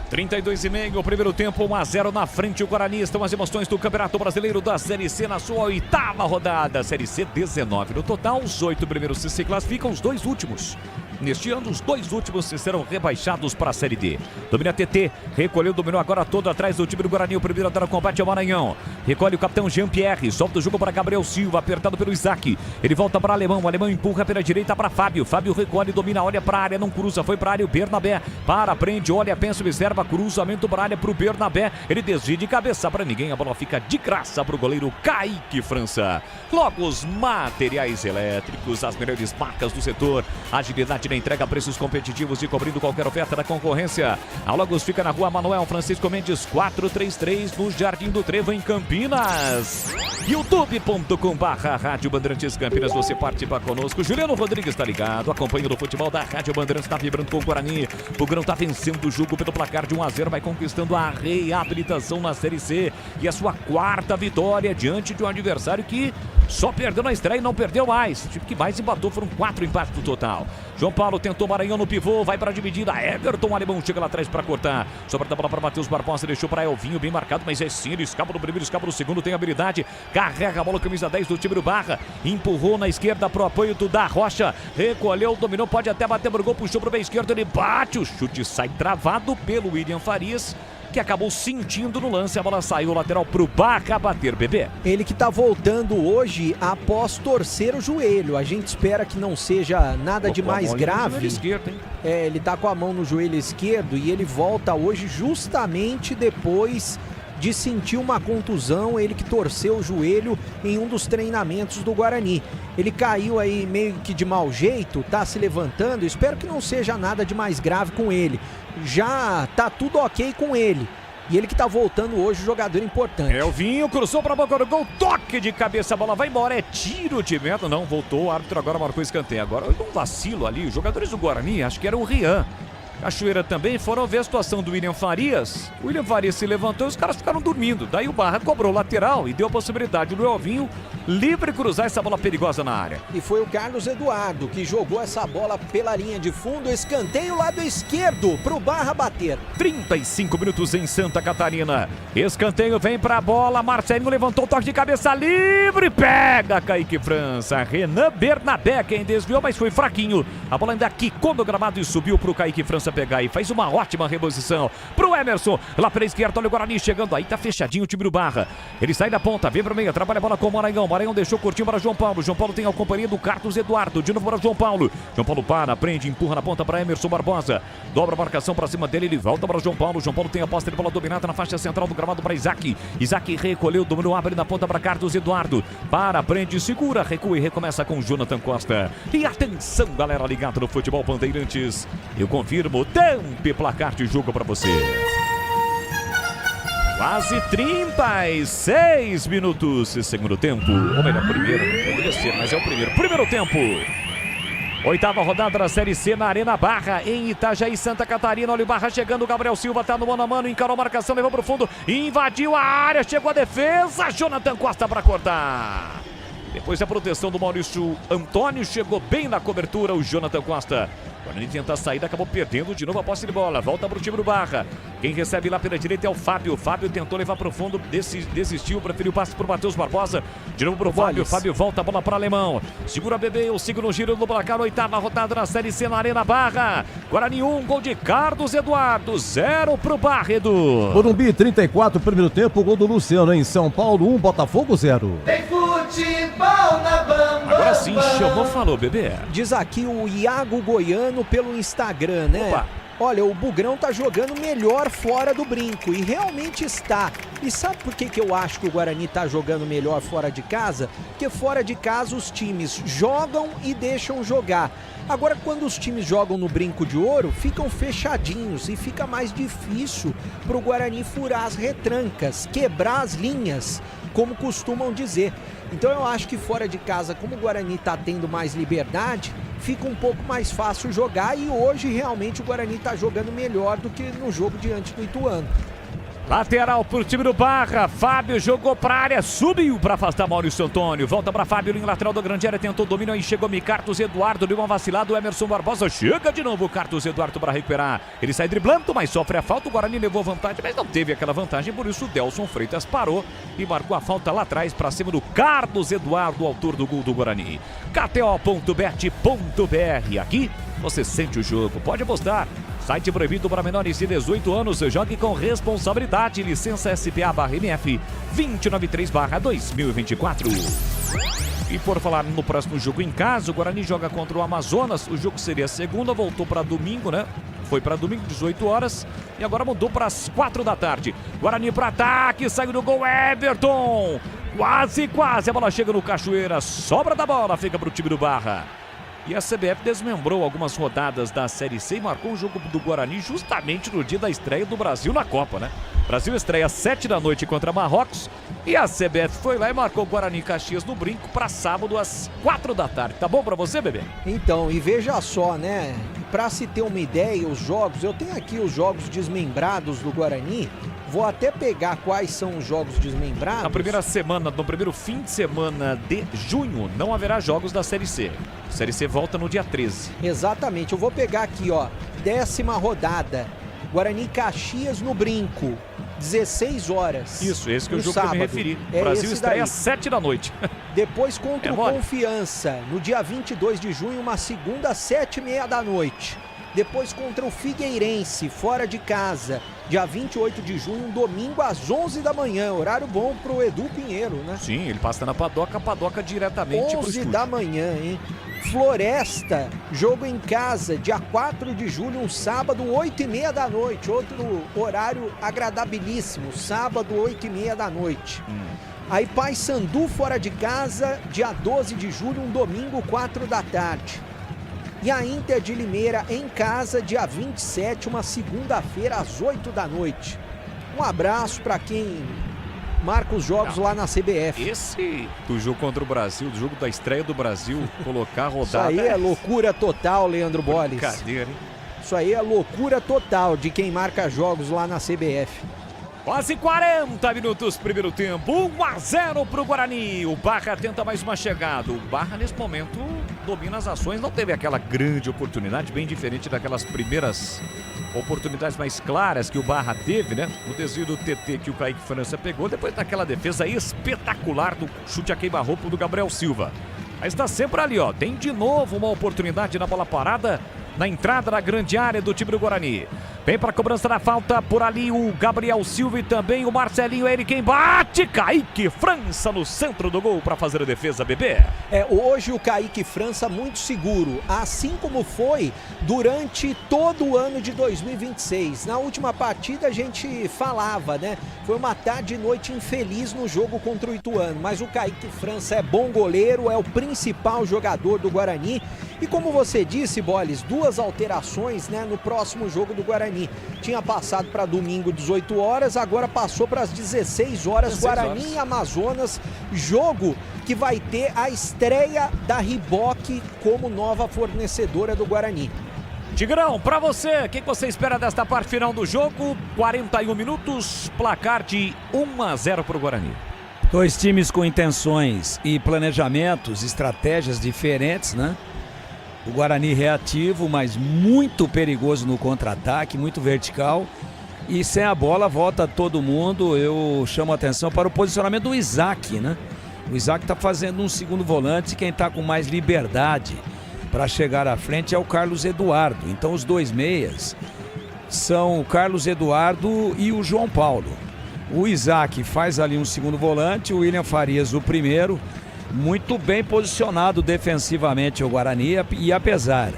32,5, o primeiro tempo, 1-0 na frente o Guarani. Estão as emoções do Campeonato Brasileiro da Série C na sua 8ª rodada. Série C 19 no total, os 8 primeiros se classificam, os 2 últimos. Neste ano, os 2 últimos serão rebaixados para a Série D. Domina TT, recolheu, dominou agora todo atrás do time do Guarani. O primeiro a dar o combate é o Maranhão. Recolhe o capitão Jean-Pierre, solta o jogo para Gabriel Silva, apertado pelo Isaac. Ele volta para o Alemão empurra pela direita para Fábio. Fábio recolhe, domina, olha para a área, não cruza, foi para a área o Bernabé. Para, prende, olha, pensa, observa, cruzamento para a área para o Bernabé. Ele desvia de cabeça para ninguém, a bola fica de graça para o goleiro Kaique França. Logo os materiais elétricos, as melhores marcas do setor, agilidade na entrega, preços competitivos e cobrindo qualquer oferta da concorrência. A Logos fica na rua Manuel Francisco Mendes 433, no Jardim do Trevo, em Campinas. youtube.com/Rádio Bandeirantes Campinas, você participa conosco. Juliano Rodrigues está ligado, acompanhando o futebol da Rádio Bandeirantes, está vibrando com o Guarani. O Grão está vencendo o jogo pelo placar de 1-0, vai conquistando a reabilitação na Série C e a sua 4ª vitória diante de um adversário que só perdeu na estreia e não perdeu mais. O time que mais empatou, foram 4 empates no total. João Paulo tentou Maranhão no pivô, vai para a dividida. Everton Alemão chega lá atrás para cortar. Sobra da bola para Matheus Barbosa, deixou para Elvinho, bem marcado, mas é sim, ele escapa no primeiro, escapa no segundo, tem habilidade. Carrega a bola, camisa 10 do time do Barra. Empurrou na esquerda para o apoio do Da Rocha. Recolheu, dominou, pode até bater pro gol, puxou para o meio esquerdo, ele bate. O chute sai travado pelo William Farias, que acabou sentindo no lance, a bola saiu lateral pro Barra bater, bebê. Ele que tá voltando hoje após torcer o joelho. A gente espera que não seja nada de mais grave. Esquerdo, hein? Ele tá com a mão no joelho esquerdo e ele volta hoje justamente depois de sentir uma contusão, ele que torceu o joelho em um dos treinamentos do Guarani. Ele caiu aí meio que de mau jeito, tá se levantando, espero que não seja nada de mais grave com ele. Já tá tudo ok com ele. E ele que tá voltando hoje, jogador importante. Elvinho cruzou pra boca do gol, toque de cabeça, a bola vai embora, é tiro de meta. Não, voltou, o árbitro agora marcou escanteio. Agora um vacilo ali, os jogadores do Guarani, acho que era o Rian. Cachoeira também, foram ver a situação do William Farias. O William Farias se levantou e os caras ficaram dormindo. Daí o Barra cobrou lateral e deu a possibilidade do Elvinho livre cruzar essa bola perigosa na área. E foi o Carlos Eduardo que jogou essa bola pela linha de fundo, escanteio lado esquerdo pro Barra bater. 35 minutos em Santa Catarina. Escanteio vem pra bola, Marcelinho levantou o toque de cabeça livre, pega Kaique França. Renan Bernabé quem desviou, mas foi fraquinho. A bola ainda quicou no gramado e subiu pro Kaique França pegar e faz uma ótima reposição pro Emerson, lá pela esquerda, olha o Guarani chegando, aí tá fechadinho o time do Barra, ele sai da ponta, vem pro meio, trabalha a bola com o Maranhão, Maranhão deixou curtinho para João Paulo tem a companhia do Carlos Eduardo, de novo para João Paulo para, prende, empurra na ponta para Emerson Barbosa, dobra a marcação para cima dele, ele volta para João Paulo tem a posse de bola dominada na faixa central do gramado para Isaac recolheu, dominou, abre na ponta para Carlos Eduardo, para, prende, segura, recua e recomeça com Jonathan Costa, e atenção galera ligada no futebol Bandeirantes, eu confirmo, tempo e placar de jogo para você. Quase 36 minutos, segundo tempo, ou melhor, primeiro, poderia ser, mas é o primeiro tempo. 8ª rodada da Série C na Arena Barra, em Itajaí, Santa Catarina. Olha o Barra chegando, o Gabriel Silva tá no mano a mano, encarou a marcação, levou pro fundo, invadiu a área, chegou a defesa, Jonathan Costa para cortar. Depois da proteção do Maurício Antônio, chegou bem na cobertura o Jonathan Costa. Quando ele tenta sair, acabou perdendo de novo a posse de bola. Volta para o time do Barra. Quem recebe lá pela direita é o Fábio. O Fábio tentou levar para o fundo, desistiu, preferiu o passe para o Matheus Barbosa. De novo para o Fábio. Fábio volta a bola para o Alemão. Segura bebê, eu sigo no giro do placar. 8ª rodada na Série C na Arena Barra. Guarani 1, gol de Carlos Eduardo. 0 para o Barra, Edu. Morumbi 34, primeiro tempo, gol do Luciano em São Paulo 1, Botafogo 0. Tem futebol na bamba. Agora sim, chamou, falou, bebê. Diz aqui o Iago Goiano pelo Instagram, né? Opa. Olha, o Bugrão tá jogando melhor fora do brinco, e realmente está. E sabe por que eu acho que o Guarani tá jogando melhor fora de casa? Porque fora de casa os times jogam e deixam jogar. Agora, quando os times jogam no brinco de ouro, ficam fechadinhos e fica mais difícil pro Guarani furar as retrancas, quebrar as linhas, como costumam dizer. Então eu acho que fora de casa, como o Guarani está tendo mais liberdade, fica um pouco mais fácil jogar, e hoje realmente o Guarani está jogando melhor do que no jogo diante do Ituano. Lateral pro time do Barra, Fábio jogou pra área, subiu pra afastar Maurício Antônio, volta pra Fábio, linha lateral da grande área, tentou domínio, aí chegou Carlos Eduardo, deu uma vacilada, o Emerson Barbosa chega de novo, o Carlos Eduardo pra recuperar, ele sai driblando, mas sofre a falta, o Guarani levou vantagem, mas não teve aquela vantagem, por isso o Delson Freitas parou e marcou a falta lá atrás pra cima do Carlos Eduardo, autor do gol do Guarani. KTO.bet.br, aqui você sente o jogo, pode apostar. Site proibido para menores de 18 anos. Jogue com responsabilidade. Licença SPA/MF 293/2024. E por falar no próximo jogo em casa, o Guarani joga contra o Amazonas. O jogo seria segunda, voltou para domingo, né? Foi para domingo, 18 horas. E agora mudou para as 4 da tarde. Guarani para ataque, saiu do gol Everton. Quase, a bola chega no Cachoeira. Sobra da bola, fica para o time do Barra. E a CBF desmembrou algumas rodadas da Série C e marcou um jogo do Guarani justamente no dia da estreia do Brasil na Copa, né? Brasil estreia às 7 da noite contra Marrocos e a CBF foi lá e marcou o Guarani Caxias no Brinco para sábado às 4 da tarde. Tá bom para você, bebê? Então, e veja só, né? Para se ter uma ideia, os jogos, eu tenho aqui os jogos desmembrados do Guarani. Vou até pegar quais são os jogos desmembrados. Na primeira semana, no primeiro fim de semana de junho, não haverá jogos da Série C. A Série C volta no dia 13. Exatamente, eu vou pegar aqui, ó, 10ª rodada. Guarani Caxias no Brinco, 16 horas. Isso, esse que é o jogo sábado. que eu me referi. O É Brasil estreia às daí. 7 da noite. Depois contra o mole. Confiança, no dia 22 de junho, uma segunda, 7h30 da noite. Depois contra o Figueirense, fora de casa, dia 28 de junho, um domingo às 11 da manhã. Horário bom pro Edu Pinheiro, né? Sim, ele passa na padoca diretamente pro 11 estúdio. da manhã, hein? Floresta, jogo em casa, dia 4 de julho, um sábado, 8h30 da noite. Outro horário agradabilíssimo, sábado, 8h30 da noite. Aí Paysandu fora de casa, dia 12 de julho, um domingo, 4 da tarde. E a Inter de Limeira em casa, dia 27, uma segunda-feira, às 8 da noite. Um abraço para quem marca os jogos lá na CBF. Esse do jogo contra o Brasil, do jogo da estreia do Brasil, colocar a rodada. Isso aí é loucura total, Leandro Bolles. Brincadeira, hein? Isso aí é loucura total de quem marca jogos lá na CBF. Quase 40 minutos, primeiro tempo, 1-0 pro Guarani. O Barra tenta mais uma chegada. O Barra, nesse momento, domina as ações. Não teve aquela grande oportunidade, bem diferente daquelas primeiras oportunidades mais claras que o Barra teve, né? O desvio do TT que o Kaique França pegou, depois daquela defesa espetacular do chute a queima-roupa do Gabriel Silva. Mas está sempre ali, ó. Tem de novo uma oportunidade na bola parada, na entrada da grande área do time do Guarani. Vem para a cobrança da falta, por ali o Gabriel Silva e também o Marcelinho, ele quem bate, Kaique França no centro do gol para fazer a defesa, bebê. Hoje o Kaique França muito seguro, assim como foi durante todo o ano de 2026. Na última partida a gente falava, né? Foi uma tarde e noite infeliz no jogo contra o Ituano, mas o Kaique França é bom goleiro, é o principal jogador do Guarani. E como você disse, Bolles, 2 alterações, né, no próximo jogo do Guarani. Tinha passado para domingo 18 horas, agora passou para as 16 horas. 16 Guarani horas. e Amazonas, jogo que vai ter a estreia da Riboc como nova fornecedora do Guarani. Tigrão, pra você, o que você espera desta parte final do jogo? 41 minutos, placar de 1-0 pro Guarani. Dois times com intenções e planejamentos, estratégias diferentes, né? O Guarani reativo, mas muito perigoso no contra-ataque, muito vertical. E sem a bola, volta todo mundo. Eu chamo a atenção para o posicionamento do Isaac, né? O Isaac está fazendo um segundo volante. Quem está com mais liberdade para chegar à frente é o Carlos Eduardo. Então os dois meias são o Carlos Eduardo e o João Paulo. O Isaac faz ali um segundo volante, o William Farias o primeiro. Muito bem posicionado defensivamente o Guarani, e apesar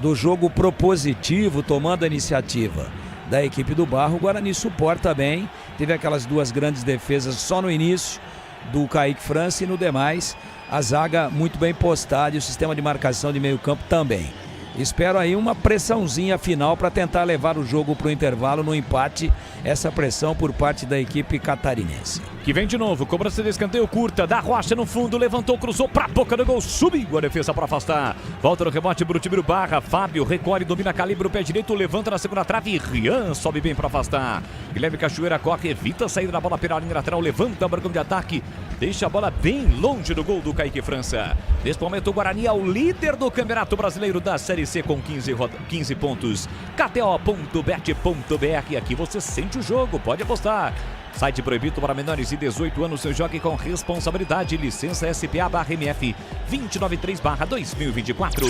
do jogo propositivo, tomando a iniciativa da equipe do Barra, o Guarani suporta bem. Teve aquelas 2 grandes defesas só no início do Kaique França e no demais a zaga muito bem postada e o sistema de marcação de meio campo também. espero aí uma pressãozinha final para tentar levar o jogo para o intervalo no empate, essa pressão por parte da equipe catarinense. Que vem de novo, cobrança de escanteio curta, da Rocha no fundo, levantou, cruzou pra boca do gol, subiu a defesa para afastar. Volta no rebote pro time do Barra, Fábio recolhe, domina, calibra o pé direito, levanta na segunda trave, Rian sobe bem para afastar. Guilherme Cachoeira corre, evita a saída da bola pela linha lateral, levanta o barcão de ataque, deixa a bola bem longe do gol do Kaique França. Neste momento o Guarani é o líder do Campeonato Brasileiro da Série C com 15 pontos. KTO.bet.br, aqui você sente o jogo, pode apostar. Site proibido para menores de 18 anos, jogue com responsabilidade. Licença SPA/MF 293/2024.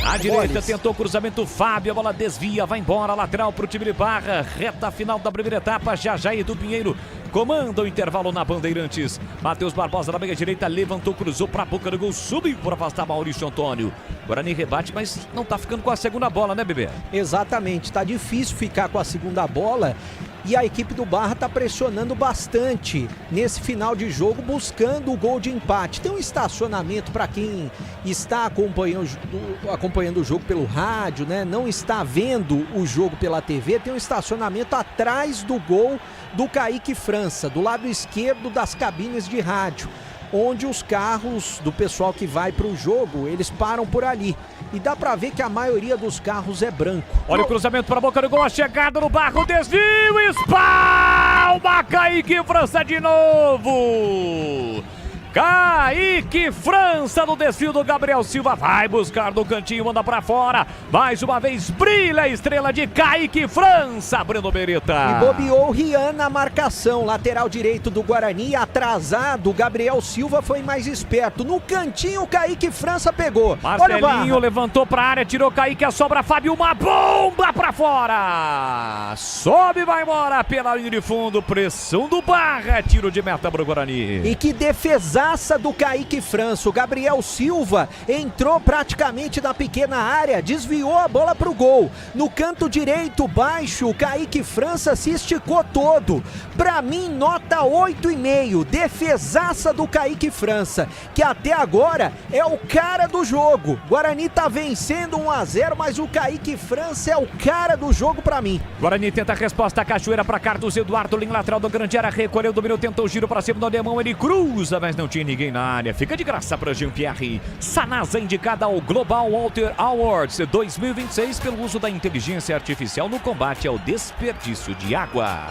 À direita tentou cruzamento, Fábio, a bola desvia, vai embora, lateral para o time de Barra. Reta final da primeira etapa, Jajaí do Pinheiro comanda o intervalo na Bandeirantes. Matheus Barbosa na meia direita, levantou, cruzou para a boca do gol, subiu por afastar Maurício Antônio. Guarani rebate, mas não está ficando com a segunda bola, né, Bebê? Exatamente, está difícil ficar com a segunda bola. E a equipe do Barra está pressionando bastante nesse final de jogo, buscando o gol de empate. Tem um estacionamento para quem está acompanhando o jogo pelo rádio, né? Não está vendo o jogo pela TV. Tem um estacionamento atrás do gol do Kaique França, do lado esquerdo das cabines de rádio, onde os carros do pessoal que vai para o jogo, eles param por ali. E dá para ver que a maioria dos carros é branco. Olha o cruzamento para a boca do gol, a chegada no Barra, o desvio, espalma, Kaique França de novo. Kaique França no desvio do Gabriel Silva, vai buscar no cantinho, manda pra fora, mais uma vez brilha a estrela de Kaique França, Breno Beretta. E bobeou o Rian na marcação, lateral direito do Guarani, atrasado, o Gabriel Silva foi mais esperto, no cantinho o Kaique França pegou. Marcelinho levantou pra área, tirou Kaique, a sobra Fábio, uma bomba pra fora, sobe e vai embora pela linha de fundo, pressão do Barra, tiro de meta pro Guarani. E que defesa do Kaique França, o Gabriel Silva entrou praticamente na pequena área, desviou a bola pro gol, no canto direito baixo, o Kaique França se esticou todo, pra mim nota 8,5, defesaça do Kaique França, que até agora é o cara do jogo. Guarani tá vencendo 1-0, mas o Kaique França é o cara do jogo pra mim. Guarani tenta a resposta, Cachoeira pra Carlos Eduardo, linha lateral do grande área, recolheu, dominou, tentou o giro pra cima do alemão, ele cruza, mas não tinha ninguém na área, fica de graça para Jean-Pierre. Sanasa indicada ao Global Water Awards 2026 pelo uso da inteligência artificial no combate ao desperdício de água.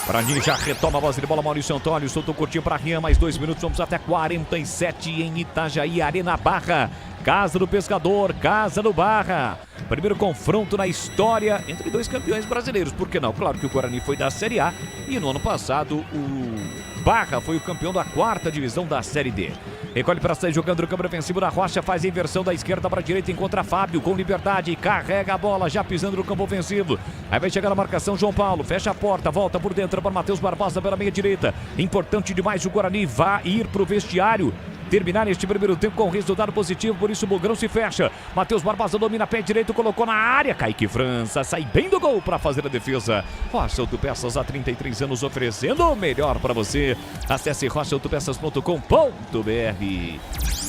Guarani já retoma a base de bola, Maurício Antônio, soltou curtinho para Rian, mais 2 minutos, vamos até 47 em Itajaí, Arena Barra. Casa do Pescador, Casa do Barra. Primeiro confronto na história entre dois campeões brasileiros. Por que não? Claro que o Guarani foi da Série A e no ano passado o Barra foi o campeão da 4ª divisão da Série D. Recolhe para sair jogando no câmera ofensivo da Rocha, faz a inversão da esquerda para a direita, encontra Fábio com liberdade, carrega a bola, já pisando no campo ofensivo. Aí vai chegar a marcação, João Paulo, fecha a porta, volta por dentro para Matheus Barbosa pela meia direita. Importante demais, o Guarani vai ir para o vestiário. Terminar este primeiro tempo com resultado positivo, por isso o Bugrão se fecha. Matheus Barbosa domina pé direito, colocou na área. Kaique França sai bem do gol para fazer a defesa. Rocha Autopeças há 33 anos oferecendo o melhor para você. Acesse rochaautopeças.com.br.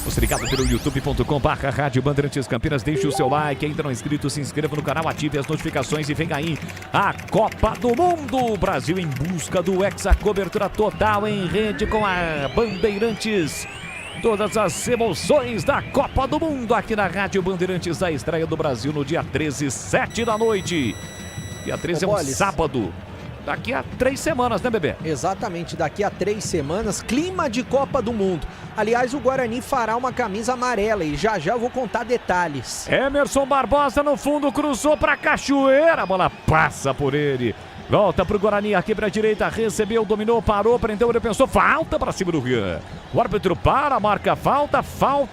Você ligado pelo youtube.com/Rádio Bandeirantes Campinas, deixe o seu like, ainda não é inscrito, se inscreva no canal, ative as notificações e vem aí a Copa do Mundo. Brasil em busca do Hexa, cobertura total em rede com a Bandeirantes. Todas as emoções da Copa do Mundo aqui na Rádio Bandeirantes, a estreia do Brasil no dia 13, 7 da noite. Dia 13 é um sábado. Daqui a 3 semanas, né, bebê? Exatamente, daqui a 3 semanas, clima de Copa do Mundo. Aliás, o Guarani fará uma camisa amarela e já eu vou contar detalhes. Emerson Barbosa no fundo, cruzou para Cachoeira, a bola passa por ele. Volta pro Guarani, aqui pra direita, recebeu, dominou, parou, prendeu, ele pensou, falta pra cima do Rian. O árbitro para, marca falta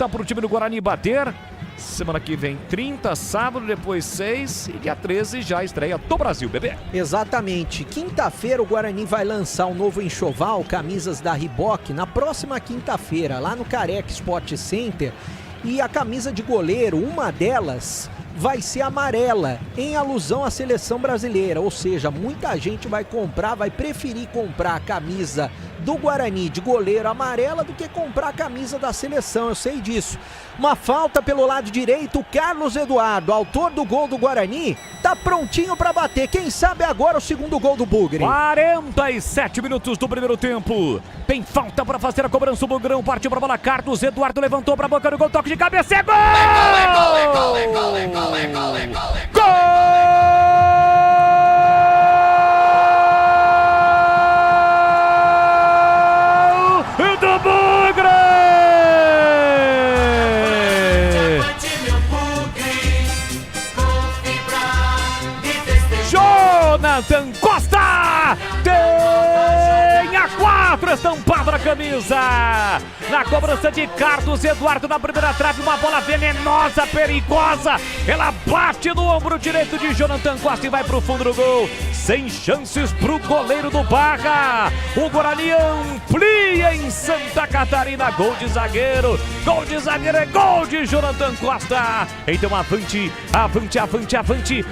pro time do Guarani bater. Semana que vem 30, sábado, depois 6 e dia 13 já a estreia do Brasil, bebê. Exatamente. Quinta-feira o Guarani vai lançar um novo enxoval, camisas da Reebok, na próxima quinta-feira, lá no Careca Sport Center. E a camisa de goleiro, uma delas, vai ser amarela, em alusão à seleção brasileira. Ou seja, muita gente vai preferir comprar a camisa do Guarani de goleiro amarela do que comprar a camisa da seleção, eu sei disso. Uma falta pelo lado direito, o Carlos Eduardo, autor do gol do Guarani, tá prontinho para bater. Quem sabe agora o segundo gol do Bugre. 47 minutos do primeiro tempo. Tem falta para fazer a cobrança. O Bugrão partiu para bola. Carlos Eduardo levantou para a boca do gol. Toque de cabeça. É gol! Gol! Do Bugre! Jonathan Costa tem a 4 estampada na camisa. Na cobrança de Carlos Eduardo na primeira trave, uma bola venenosa, perigosa. Ela bate no ombro direito de Jonathan Costa e vai pro fundo do gol. Sem chances pro goleiro do Barra. O Guarani amplia em Santa Catarina. Gol de zagueiro. Gol de zagueiro é gol de Jonathan Costa. Então avante, avante, avante, avante.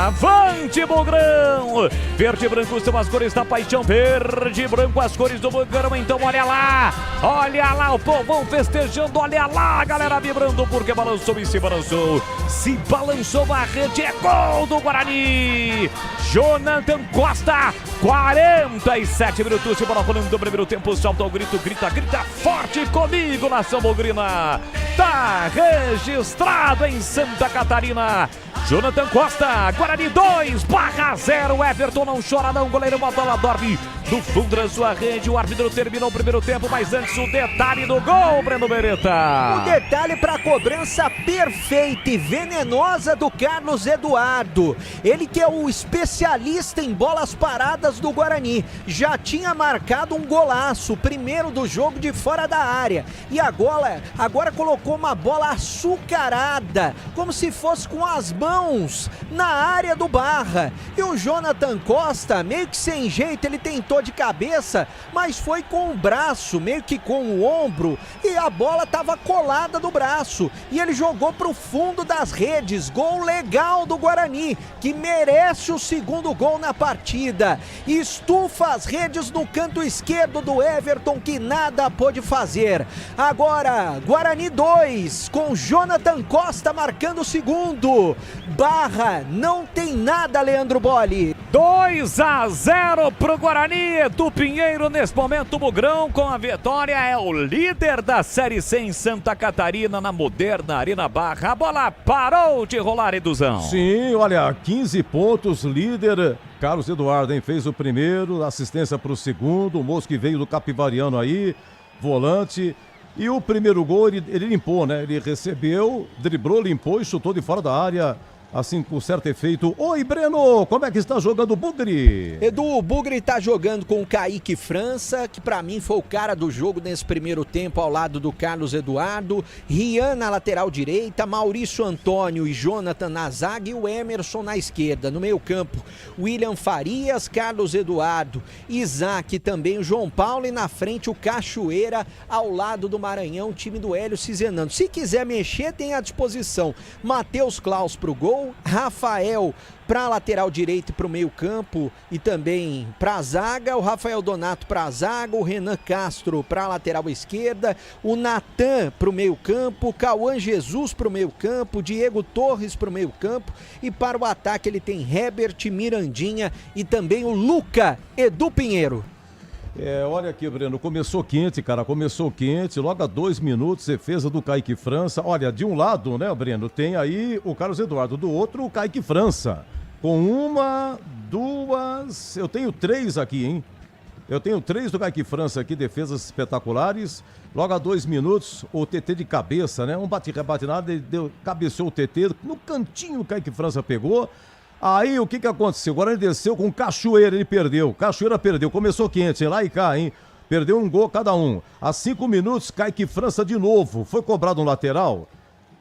Avante, Bugrão. Verde e branco são as cores da paixão. Verde e branco as cores do Bugrão. Então olha lá. Olha lá o povão festejando. Olha lá, galera vibrando porque balançou e se balançou. Se balançou a rede. É gol do Guarani. Jonathan Costa, 47 minutos de bola rolando do primeiro tempo. Solta o grito, grita, grita forte comigo, nação bugrina. Tá registrado em Santa Catarina. Jonathan Costa, Guarani 2, Barra 0. Everton não chora não, goleiro, a bola dorme do fundo da sua rede. O árbitro terminou o primeiro tempo, mas antes o detalhe do gol, Breno Beretta. O detalhe para a cobrança perfeita e venenosa do Carlos Eduardo. Ele que é o especialista em bolas paradas do Guarani. Já tinha marcado um golaço, primeiro do jogo de fora da área. E agora colocou uma bola açucarada, como se fosse com as mãos na área do Barra. E o Jonathan Costa, meio que sem jeito, ele tentou de cabeça, mas foi com o braço, meio que com o ombro, e a bola estava colada do braço. E ele jogou para o fundo das redes. Gol legal do Guarani, que merece o segundo gol na partida. Estufa as redes no canto esquerdo do Everton, que nada pôde fazer. Agora, Guarani 2, com Jonathan Costa marcando o segundo. Barra não tem nada, Leandro Bolli. 2-0 pro Guarani do Pinheiro. Nesse momento o Bugrão com a vitória é o líder da Série C em Santa Catarina, na moderna Arena Barra. A bola parou de rolar, Eduzão. Sim, olha, 15 pontos, líder. Carlos Eduardo, hein, fez o primeiro, assistência pro segundo. O moço que veio do Capivariano aí, volante. E o primeiro gol ele limpou, né? Ele recebeu, driblou, limpou e chutou de fora da área. Assim, com certo efeito. Oi, Breno, como é que está jogando o Bugre? Edu, o Bugre está jogando com o Kaique França, que para mim foi o cara do jogo nesse primeiro tempo, ao lado do Carlos Eduardo. Rian na lateral direita, Maurício Antônio e Jonathan na zaga e o Emerson na esquerda. No meio campo, William Farias, Carlos Eduardo, Isaac também, o João Paulo, e na frente o Cachoeira, ao lado do Maranhão, time do Hélio Cizenando. Se quiser mexer, tem à disposição Matheus Klaus pro gol, Rafael para a lateral direita e para o meio campo e também para a zaga, o Rafael Donato para a zaga, o Renan Castro para a lateral esquerda, o Natan para o meio campo, o Cauã Jesus para o meio campo, o Diego Torres para o meio campo, e para o ataque ele tem Herbert, Mirandinha e também o Luca Edu Pinheiro. Olha aqui, Breno, começou quente, cara, começou quente, logo a 2 minutos, defesa do Kaique França. Olha, de um lado, né, Breno, tem aí o Carlos Eduardo, do outro o Kaique França, com 1, 2, eu tenho 3 aqui, hein? Eu tenho 3 do Kaique França aqui, defesas espetaculares. Logo a 2 minutos, o TT de cabeça, né, um bate-rebate nada, ele cabeceou o TT, no cantinho o Kaique França pegou. Aí o que aconteceu? Agora ele desceu com o Cachoeira, ele perdeu. Cachoeira perdeu, começou quente, lá e cá, hein? Perdeu um gol cada um. A 5 minutos, Kaique França de novo. Foi cobrado um lateral.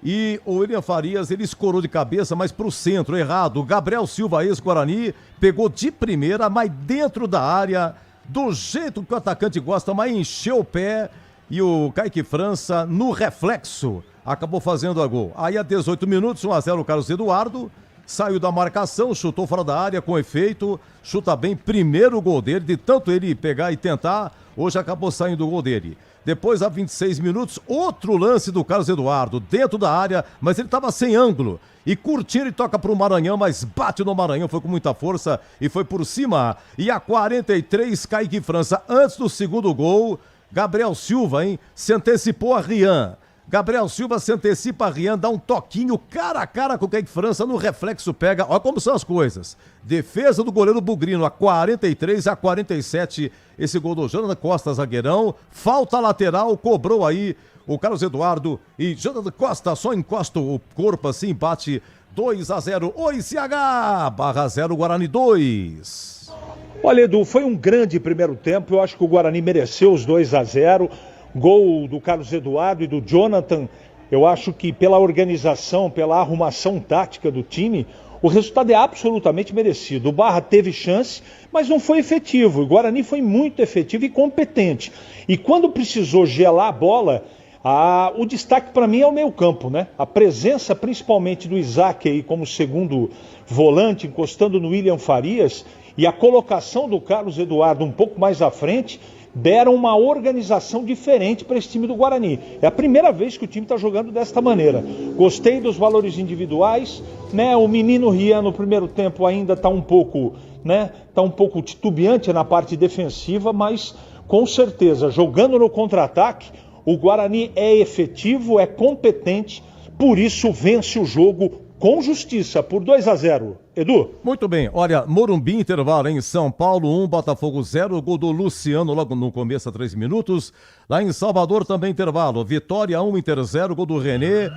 E o William Farias, ele escorou de cabeça, mas pro centro, errado. O Gabriel Silva, ex-Guarani, pegou de primeira, mas dentro da área, do jeito que o atacante gosta, mas encheu o pé. e o Kaique França, no reflexo, acabou fazendo a gol. Aí a 18 minutos, 1-0 o Carlos Eduardo, saiu da marcação, chutou fora da área com efeito, chuta bem, primeiro gol dele, de tanto ele pegar e tentar, hoje acabou saindo o gol dele. Depois, a 26 minutos, outro lance do Carlos Eduardo, dentro da área, mas ele estava sem ângulo. E curtindo, ele toca para o Maranhão, mas bate no Maranhão, foi com muita força e foi por cima. E a 43, Kaique França, antes do segundo gol, Gabriel Silva, hein, se antecipou a Rian. Gabriel Silva se antecipa a Rian, dá um toquinho cara a cara com o Kaique França, no reflexo pega. Olha como são as coisas. Defesa do goleiro Bugrino, a 43, a 47, esse gol do Jonathan Costa, zagueirão. Falta lateral, cobrou aí o Carlos Eduardo e Jonathan Costa só encosta o corpo assim, bate 2-0. Oi, CH, /0, Guarani 2. Olha, Edu, foi um grande primeiro tempo. Eu acho que o Guarani mereceu os 2-0. Gol do Carlos Eduardo e do Jonathan. Eu acho que pela organização, pela arrumação tática do time, o resultado é absolutamente merecido. O Barra teve chance, mas não foi efetivo. O Guarani foi muito efetivo e competente. E quando precisou gelar a bola, o destaque para mim é o meio-campo, né? A presença principalmente do Isaac aí como segundo volante, encostando no William Farias, e a colocação do Carlos Eduardo um pouco mais à frente, deram uma organização diferente para esse time do Guarani. É a primeira vez que o time está jogando desta maneira. Gostei dos valores individuais, né? O menino Rian no primeiro tempo ainda está um pouco, né? Tá um pouco titubeante na parte defensiva, mas com certeza, jogando no contra-ataque, o Guarani é efetivo, é competente, por isso vence o jogo com justiça, por 2-0. Edu? Muito bem, olha, Morumbi, intervalo em São Paulo 1, Botafogo 0, gol do Luciano logo no começo a 3 minutos. Lá em Salvador também intervalo, Vitória 1, Inter 0, gol do René.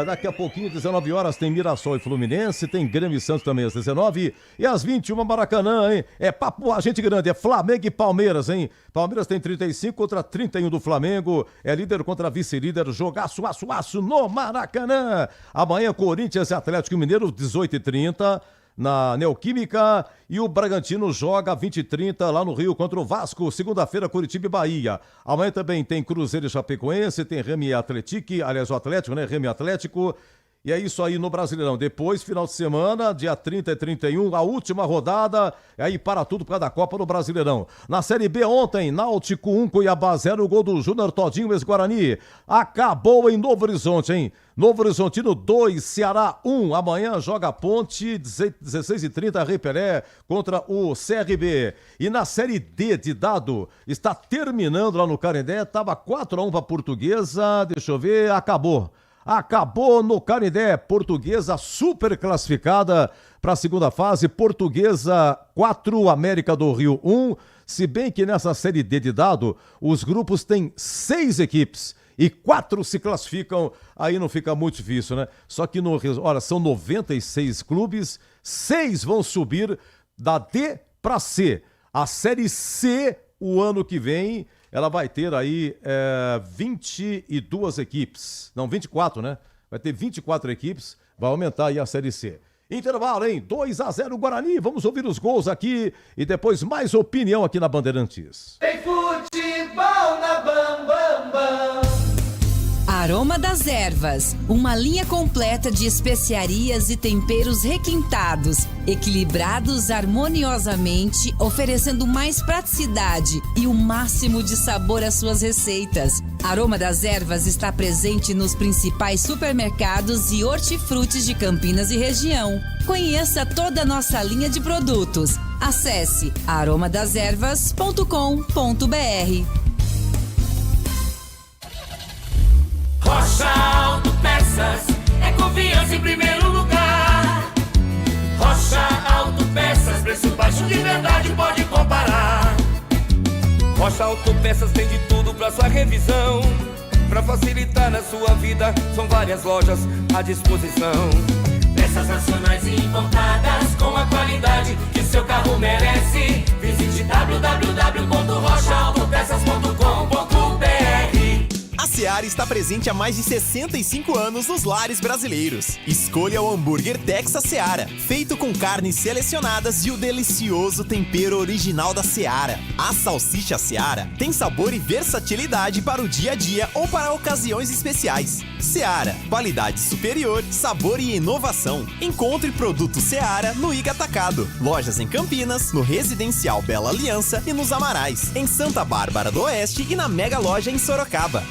Daqui a pouquinho, 19 horas, tem Mirassol e Fluminense, tem Grêmio e Santos também às 19, e às 21, Maracanã, hein? É papo, a gente grande, é Flamengo e Palmeiras, hein? Palmeiras tem 35 contra 31 do Flamengo, é líder contra vice-líder, jogaço, aço no Maracanã. Amanhã, Corinthians e Atlético Mineiro, 18h30. Na Neoquímica, e o Bragantino joga 20h30 lá no Rio contra o Vasco, segunda-feira Curitiba e Bahia. Amanhã também tem Cruzeiro e Chapecoense, tem Remo e Atlético, aliás o Atlético, né, Remo e Atlético, e é isso aí no Brasileirão. Depois, final de semana, dia 30 e 31, a última rodada, e aí para tudo por causa da Copa no Brasileirão. Na Série B ontem, Náutico 1, Cuiabá 0, o gol do Júnior Todinho, ex-Guarani. Acabou em Novo Horizonte, hein? Novo Horizontino 2, Ceará 1. Amanhã joga Ponte, 16h30, Rei Pelé contra o CRB. E na Série D de dado, está terminando lá no Canindé, estava 4-1 para a Portuguesa, deixa eu ver, acabou no Canindé, Portuguesa super classificada para a segunda fase, Portuguesa 4, América do Rio 1, se bem que nessa Série D de dado, os grupos têm 6 equipes e 4 se classificam, aí não fica muito difícil, né? Só que, olha, são 96 clubes, 6 vão subir da D para C. A Série C, o ano que vem, ela vai ter aí 22 equipes. Não, 24, né? Vai ter 24 equipes, vai aumentar aí a Série C. Intervalo, hein? 2-0 Guarani. Vamos ouvir os gols aqui e depois mais opinião aqui na Bandeirantes. Tem futebol na Bam Bam Bam. Aroma das Ervas, uma linha completa de especiarias e temperos requintados, equilibrados harmoniosamente, oferecendo mais praticidade e o máximo de sabor às suas receitas. Aroma das Ervas está presente nos principais supermercados e hortifrutis de Campinas e região. Conheça toda a nossa linha de produtos. Acesse aromadeservas.com.br. Rocha Autopeças é confiança em primeiro lugar. Rocha Autopeças, preço baixo de verdade, pode comparar. Rocha Autopeças tem de tudo pra sua revisão. Pra facilitar na sua vida, são várias lojas à disposição. Peças nacionais e importadas com a qualidade que seu carro merece. Visite www.rochaautopeças.com.br. A Seara Seara está presente há mais de 65 anos nos lares brasileiros. Escolha o hambúrguer Texas Seara, feito com carnes selecionadas e o delicioso tempero original da Seara. A salsicha Seara tem sabor e versatilidade para o dia a dia ou para ocasiões especiais. Seara, qualidade superior, sabor e inovação. Encontre produto Seara no Iga Atacado. Lojas em Campinas, no Residencial Bela Aliança e nos Amarais. Em Santa Bárbara do Oeste e na Mega Loja em Sorocaba.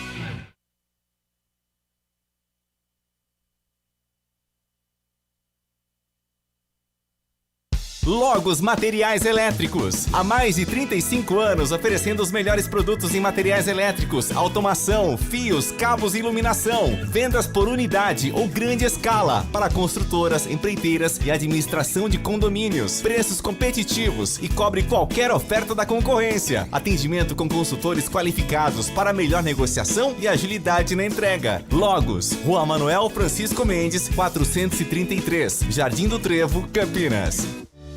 Logos Materiais Elétricos. Há mais de 35 anos oferecendo os melhores produtos em materiais elétricos, automação, fios, cabos e iluminação. Vendas por unidade ou grande escala para construtoras, empreiteiras e administração de condomínios. Preços competitivos e cobre qualquer oferta da concorrência. Atendimento com consultores qualificados para melhor negociação e agilidade na entrega. Logos, Rua Manuel Francisco Mendes, 433, Jardim do Trevo, Campinas.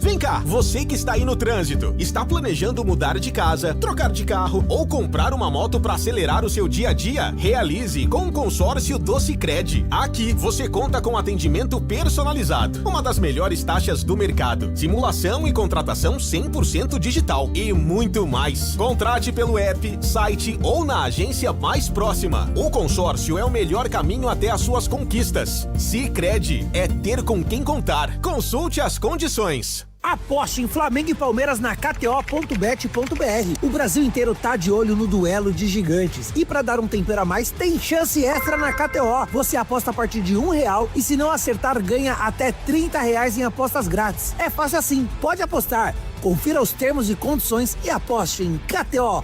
Vem cá, você que está aí no trânsito, está planejando mudar de casa, trocar de carro ou comprar uma moto para acelerar o seu dia a dia? Realize com o consórcio do Sicredi. Aqui você conta com atendimento personalizado, uma das melhores taxas do mercado, simulação e contratação 100% digital e muito mais. Contrate pelo app, site ou na agência mais próxima. O consórcio é o melhor caminho até as suas conquistas. Sicredi é ter com quem contar. Consulte as condições. Aposte em Flamengo e Palmeiras na KTO.bet.br. O Brasil inteiro tá de olho no duelo de gigantes. E pra dar um tempero a mais, tem chance extra na KTO. Você aposta a partir de R$1 e se não acertar, ganha até R$30 em apostas grátis. É fácil assim, pode apostar. Confira os termos e condições e aposte em KTO.bet.br.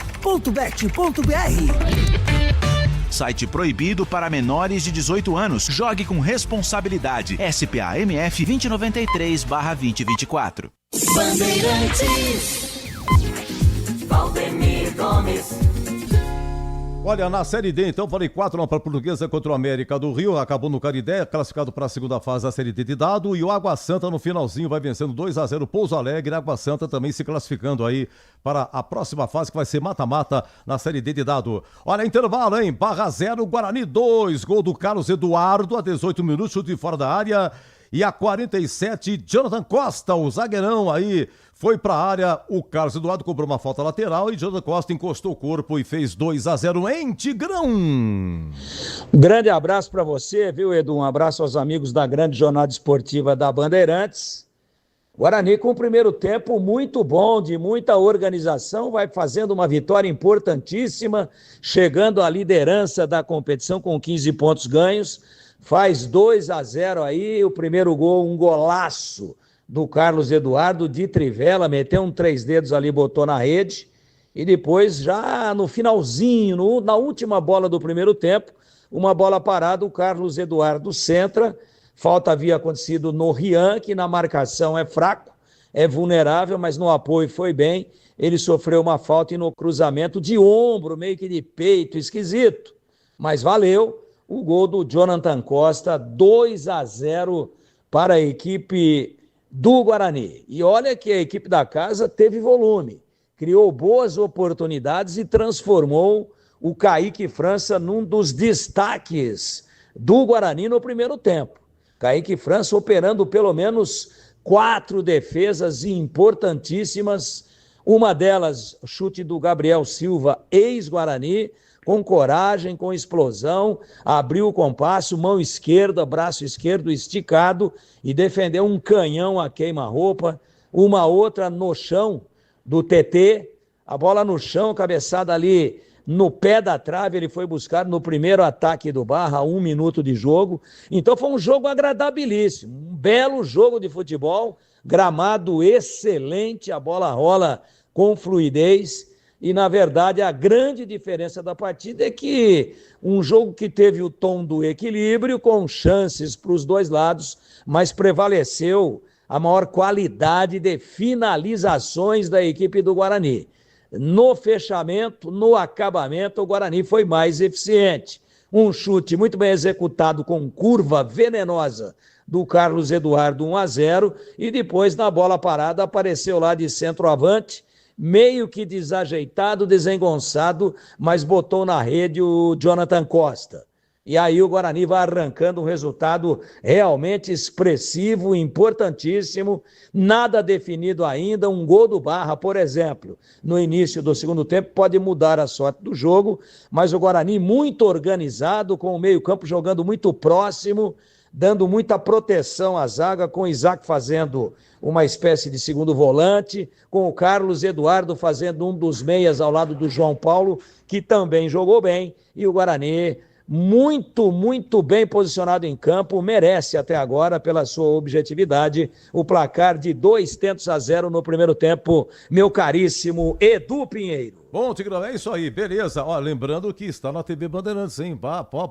Site proibido para menores de 18 anos. Jogue com responsabilidade. SPA-MF 2093/2024. Bandeirantes. Valdemir Gomes. Olha, na Série D, então, falei 4-1 para a Portuguesa contra o América do Rio, acabou no Canindé, classificado para a segunda fase da Série D de dado, e o Água Santa no finalzinho vai vencendo 2-0 Pouso Alegre, Água Santa também se classificando aí para a próxima fase, que vai ser mata-mata na Série D de dado. Olha, intervalo, hein? Barra 0, Guarani 2, gol do Carlos Eduardo, a 18 minutos, chute fora da área, e a 47, Jonathan Costa, o zagueirão aí, foi para a área, o Carlos Eduardo cobrou uma falta lateral e Jonathan Costa encostou o corpo e fez 2-0 em Tigrão. Grande abraço para você, viu, Edu? Um abraço aos amigos da grande jornada esportiva da Bandeirantes. Guarani com o primeiro tempo muito bom, de muita organização, vai fazendo uma vitória importantíssima, chegando à liderança da competição com 15 pontos ganhos, faz 2-0 aí, o primeiro gol, um golaço do Carlos Eduardo de trivela, meteu um 3 dedos ali, botou na rede, e depois já no finalzinho, na última bola do primeiro tempo, uma bola parada, o Carlos Eduardo centra, falta havia acontecido no Rian, que na marcação é fraco, é vulnerável, mas no apoio foi bem, ele sofreu uma falta e no cruzamento de ombro, meio que de peito, esquisito, mas valeu, o gol do Jonathan Costa, 2-0 para a equipe do Guarani. E olha que a equipe da casa teve volume, criou boas oportunidades e transformou o Kaique França num dos destaques do Guarani no primeiro tempo. Kaique França operando pelo menos 4 defesas importantíssimas, uma delas, chute do Gabriel Silva, ex-Guarani, com coragem, com explosão, abriu o compasso, mão esquerda, braço esquerdo esticado e defendeu um canhão a queima-roupa, uma outra no chão do TT, a bola no chão, cabeçada ali no pé da trave, ele foi buscar no primeiro ataque do Barra, 1 minuto de jogo, então foi um jogo agradabilíssimo, um belo jogo de futebol, gramado excelente, a bola rola com fluidez. E, na verdade, a grande diferença da partida é que um jogo que teve o tom do equilíbrio, com chances para os dois lados, mas prevaleceu a maior qualidade de finalizações da equipe do Guarani. No fechamento, no acabamento, o Guarani foi mais eficiente. Um chute muito bem executado com curva venenosa do Carlos Eduardo, 1-0, e depois, na bola parada, apareceu lá de centroavante, meio que desajeitado, desengonçado, mas botou na rede o Jonathan Costa. E aí o Guarani vai arrancando um resultado realmente expressivo, importantíssimo, nada definido ainda, um gol do Barra, por exemplo, no início do segundo tempo, pode mudar a sorte do jogo, mas o Guarani muito organizado, com o meio-campo jogando muito próximo, dando muita proteção à zaga, com o Isaac fazendo uma espécie de segundo volante, com o Carlos Eduardo fazendo um dos meias ao lado do João Paulo, que também jogou bem, e o Guarani muito bem posicionado em campo, merece até agora, pela sua objetividade, o placar de 2-0 no primeiro tempo, meu caríssimo Edu Pinheiro. Bom, Tigrão, é isso aí, beleza. Ó, lembrando que está na TV Bandeirantes, hein?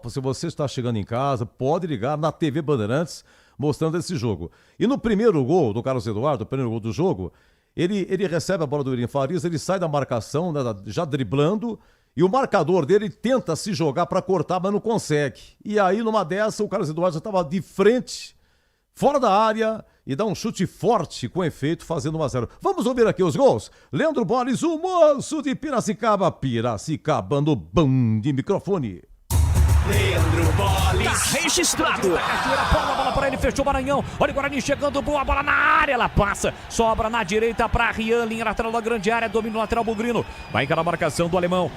Se você está chegando em casa, pode ligar na TV Bandeirantes, mostrando esse jogo. E no primeiro gol do Carlos Eduardo, o primeiro gol do jogo, ele recebe a bola do William Farias, ele sai da marcação, né, já driblando, e o marcador dele tenta se jogar para cortar, mas não consegue. E aí, numa dessa, o Carlos Eduardo já estava de frente, fora da área, e dá um chute forte com efeito, fazendo 1-0. Vamos ouvir aqui os gols. Leandro Boles, o moço de Piracicaba no bam de microfone. Leandro Boles. Tá registrado. A bola para ele, fechou o Maranhão. Olha o Guarani chegando, boa bola na área. Ela passa, sobra na direita para Rian, linha lateral da grande área, domina o lateral Bugrino. Vai encarar a marcação do alemão.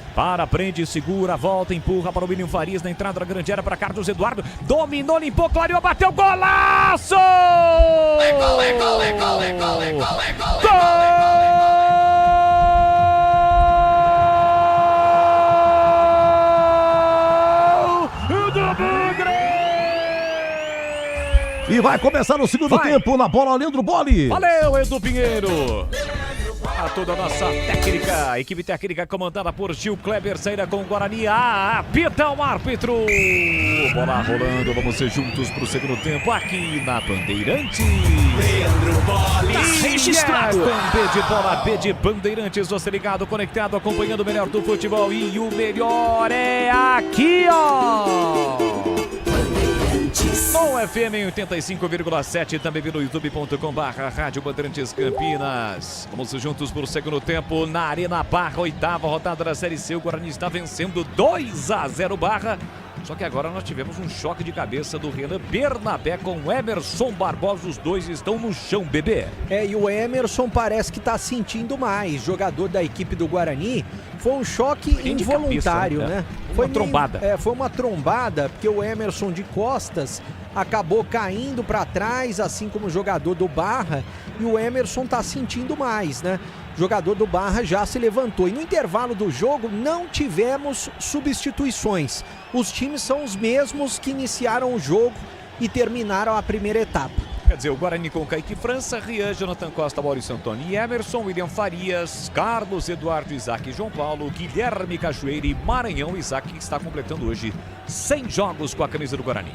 Prende, segura, volta, empurra para o William Farias na entrada da grande área para Carlos Eduardo. Dominou, limpou, clareou, bateu, golaço! Gol! E vai começar o segundo tempo na bola, Leandro Boles. Valeu, Edu Pinheiro. A toda a nossa técnica, a equipe técnica comandada por Gil Kleber, saída com o Guarani. Apita o árbitro. Bola rolando, vamos ser juntos pro segundo tempo aqui na Bandeirantes. Leandro Boles. Tá registrado. Com B de bola, B de Bandeirantes, você ligado, conectado, acompanhando o melhor do futebol. E o melhor é aqui, ó. Com FM 85,7, também pelo youtube.com/Rádio Bandeirantes Campinas. Vamos juntos por segundo tempo na Arena Barra, 8ª rodada da Série C. O Guarani está vencendo 2-0 Barra. Só que agora nós tivemos um choque de cabeça do Renan Bernabé com o Emerson Barbosa. Os dois estão no chão, bebê. E o Emerson parece que está sentindo mais. Jogador da equipe do Guarani. Foi um choque involuntário, cabeça, né? Foi uma trombada. Foi uma trombada, porque o Emerson de costas acabou caindo para trás, assim como o jogador do Barra. E o Emerson está sentindo mais, né? O jogador do Barra já se levantou. E no intervalo do jogo não tivemos substituições. Os times são os mesmos que iniciaram o jogo e terminaram a primeira etapa. Quer dizer, o Guarani com Kaique França, Rian, Jonathan Costa, Maurício Antônio e Emerson, William Farias, Carlos Eduardo, Isaac, João Paulo, Guilherme Cachoeira e Maranhão. Isaac que está completando hoje 100 jogos com a camisa do Guarani.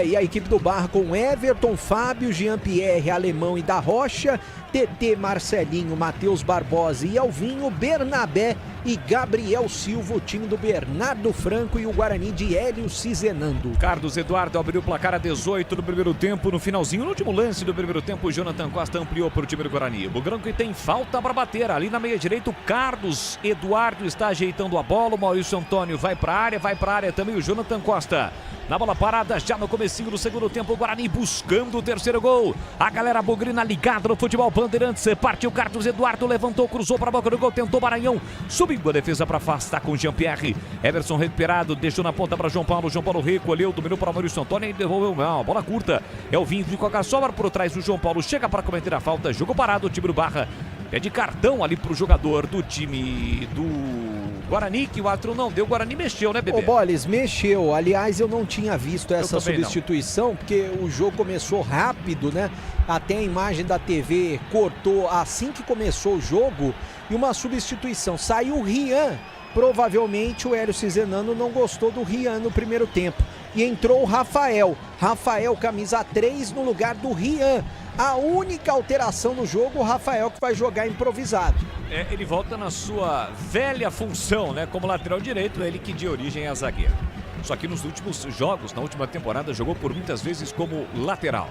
E a equipe do Barra com Everton, Fábio, Jean-Pierre, Alemão e da Rocha, TT, Marcelinho, Matheus Barbosa e Alvinho, Bernabé e Gabriel Silva, o time do Bernardo Franco e o Guarani de Hélio Cizenando. Carlos Eduardo abriu o placar a 18 no primeiro tempo, no finalzinho, no último lance do primeiro tempo, o Jonathan Costa ampliou para o time do Guarani. O Bugrão que tem falta para bater, ali na meia direita o Carlos Eduardo está ajeitando a bola, o Maurício Antônio vai para a área também o Jonathan Costa. Na bola parada, já no comecinho do segundo tempo, o Guarani buscando o terceiro gol. A galera bugrina ligada no futebol Bandeirantes. Partiu Carlos Eduardo, levantou, cruzou para a boca do gol, tentou Maranhão. Subindo a defesa para afastar com Jean-Pierre. Everson recuperado, deixou na ponta para João Paulo. João Paulo recolheu, dominou para Maurício Antônio e devolveu uma bola curta. É o Vinho de Coca sobra por trás do João Paulo. Chega para cometer a falta, jogo parado, o time do Barra. Pede cartão ali pro jogador do time do Guarani, que o árbitro não deu. O Guarani mexeu, né, bebê? O Boles mexeu. Aliás, eu não tinha visto essa substituição, porque o jogo começou rápido, né? Até a imagem da TV cortou assim que começou o jogo. E uma substituição. Saiu o Rian. Provavelmente o Hélio Cizenando não gostou do Rian no primeiro tempo. E entrou o Rafael. Rafael, camisa 3, no lugar do Rian. A única alteração no jogo, o Rafael que vai jogar improvisado. Ele volta na sua velha função, né? Como lateral direito, ele que de origem é zagueiro. Só que nos últimos jogos, na última temporada, jogou por muitas vezes como lateral.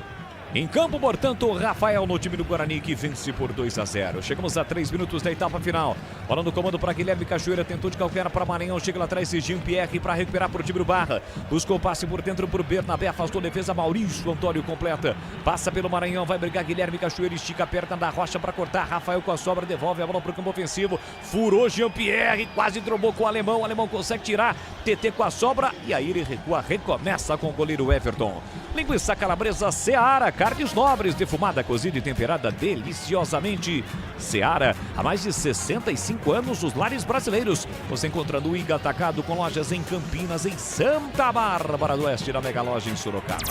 Em campo, portanto, Rafael no time do Guarani que vence por 2-0. Chegamos a 3 minutos da etapa final. Bola no comando para Guilherme Cachoeira, tentou de calcanhar para Maranhão, chega lá atrás Jean-Pierre para recuperar para o time do Barra. Buscou o passe por dentro para o Bernabé, afastou a defesa, Maurício Antônio completa. Passa pelo Maranhão, vai brigar Guilherme Cachoeira, estica a perna da Rocha para cortar. Rafael com a sobra, devolve a bola para o campo ofensivo. Furou Jean-Pierre, quase trombou com o alemão consegue tirar. TT com a sobra e aí ele recua, recomeça com o goleiro Everton. Linguiça calabresa Seara, carnes nobres, defumada, cozida e temperada deliciosamente. Seara, há mais de 65 anos nos lares brasileiros. Você encontra no Iga Atacado com lojas em Campinas, em Santa Bárbara do Oeste, na Mega Loja em Sorocaba.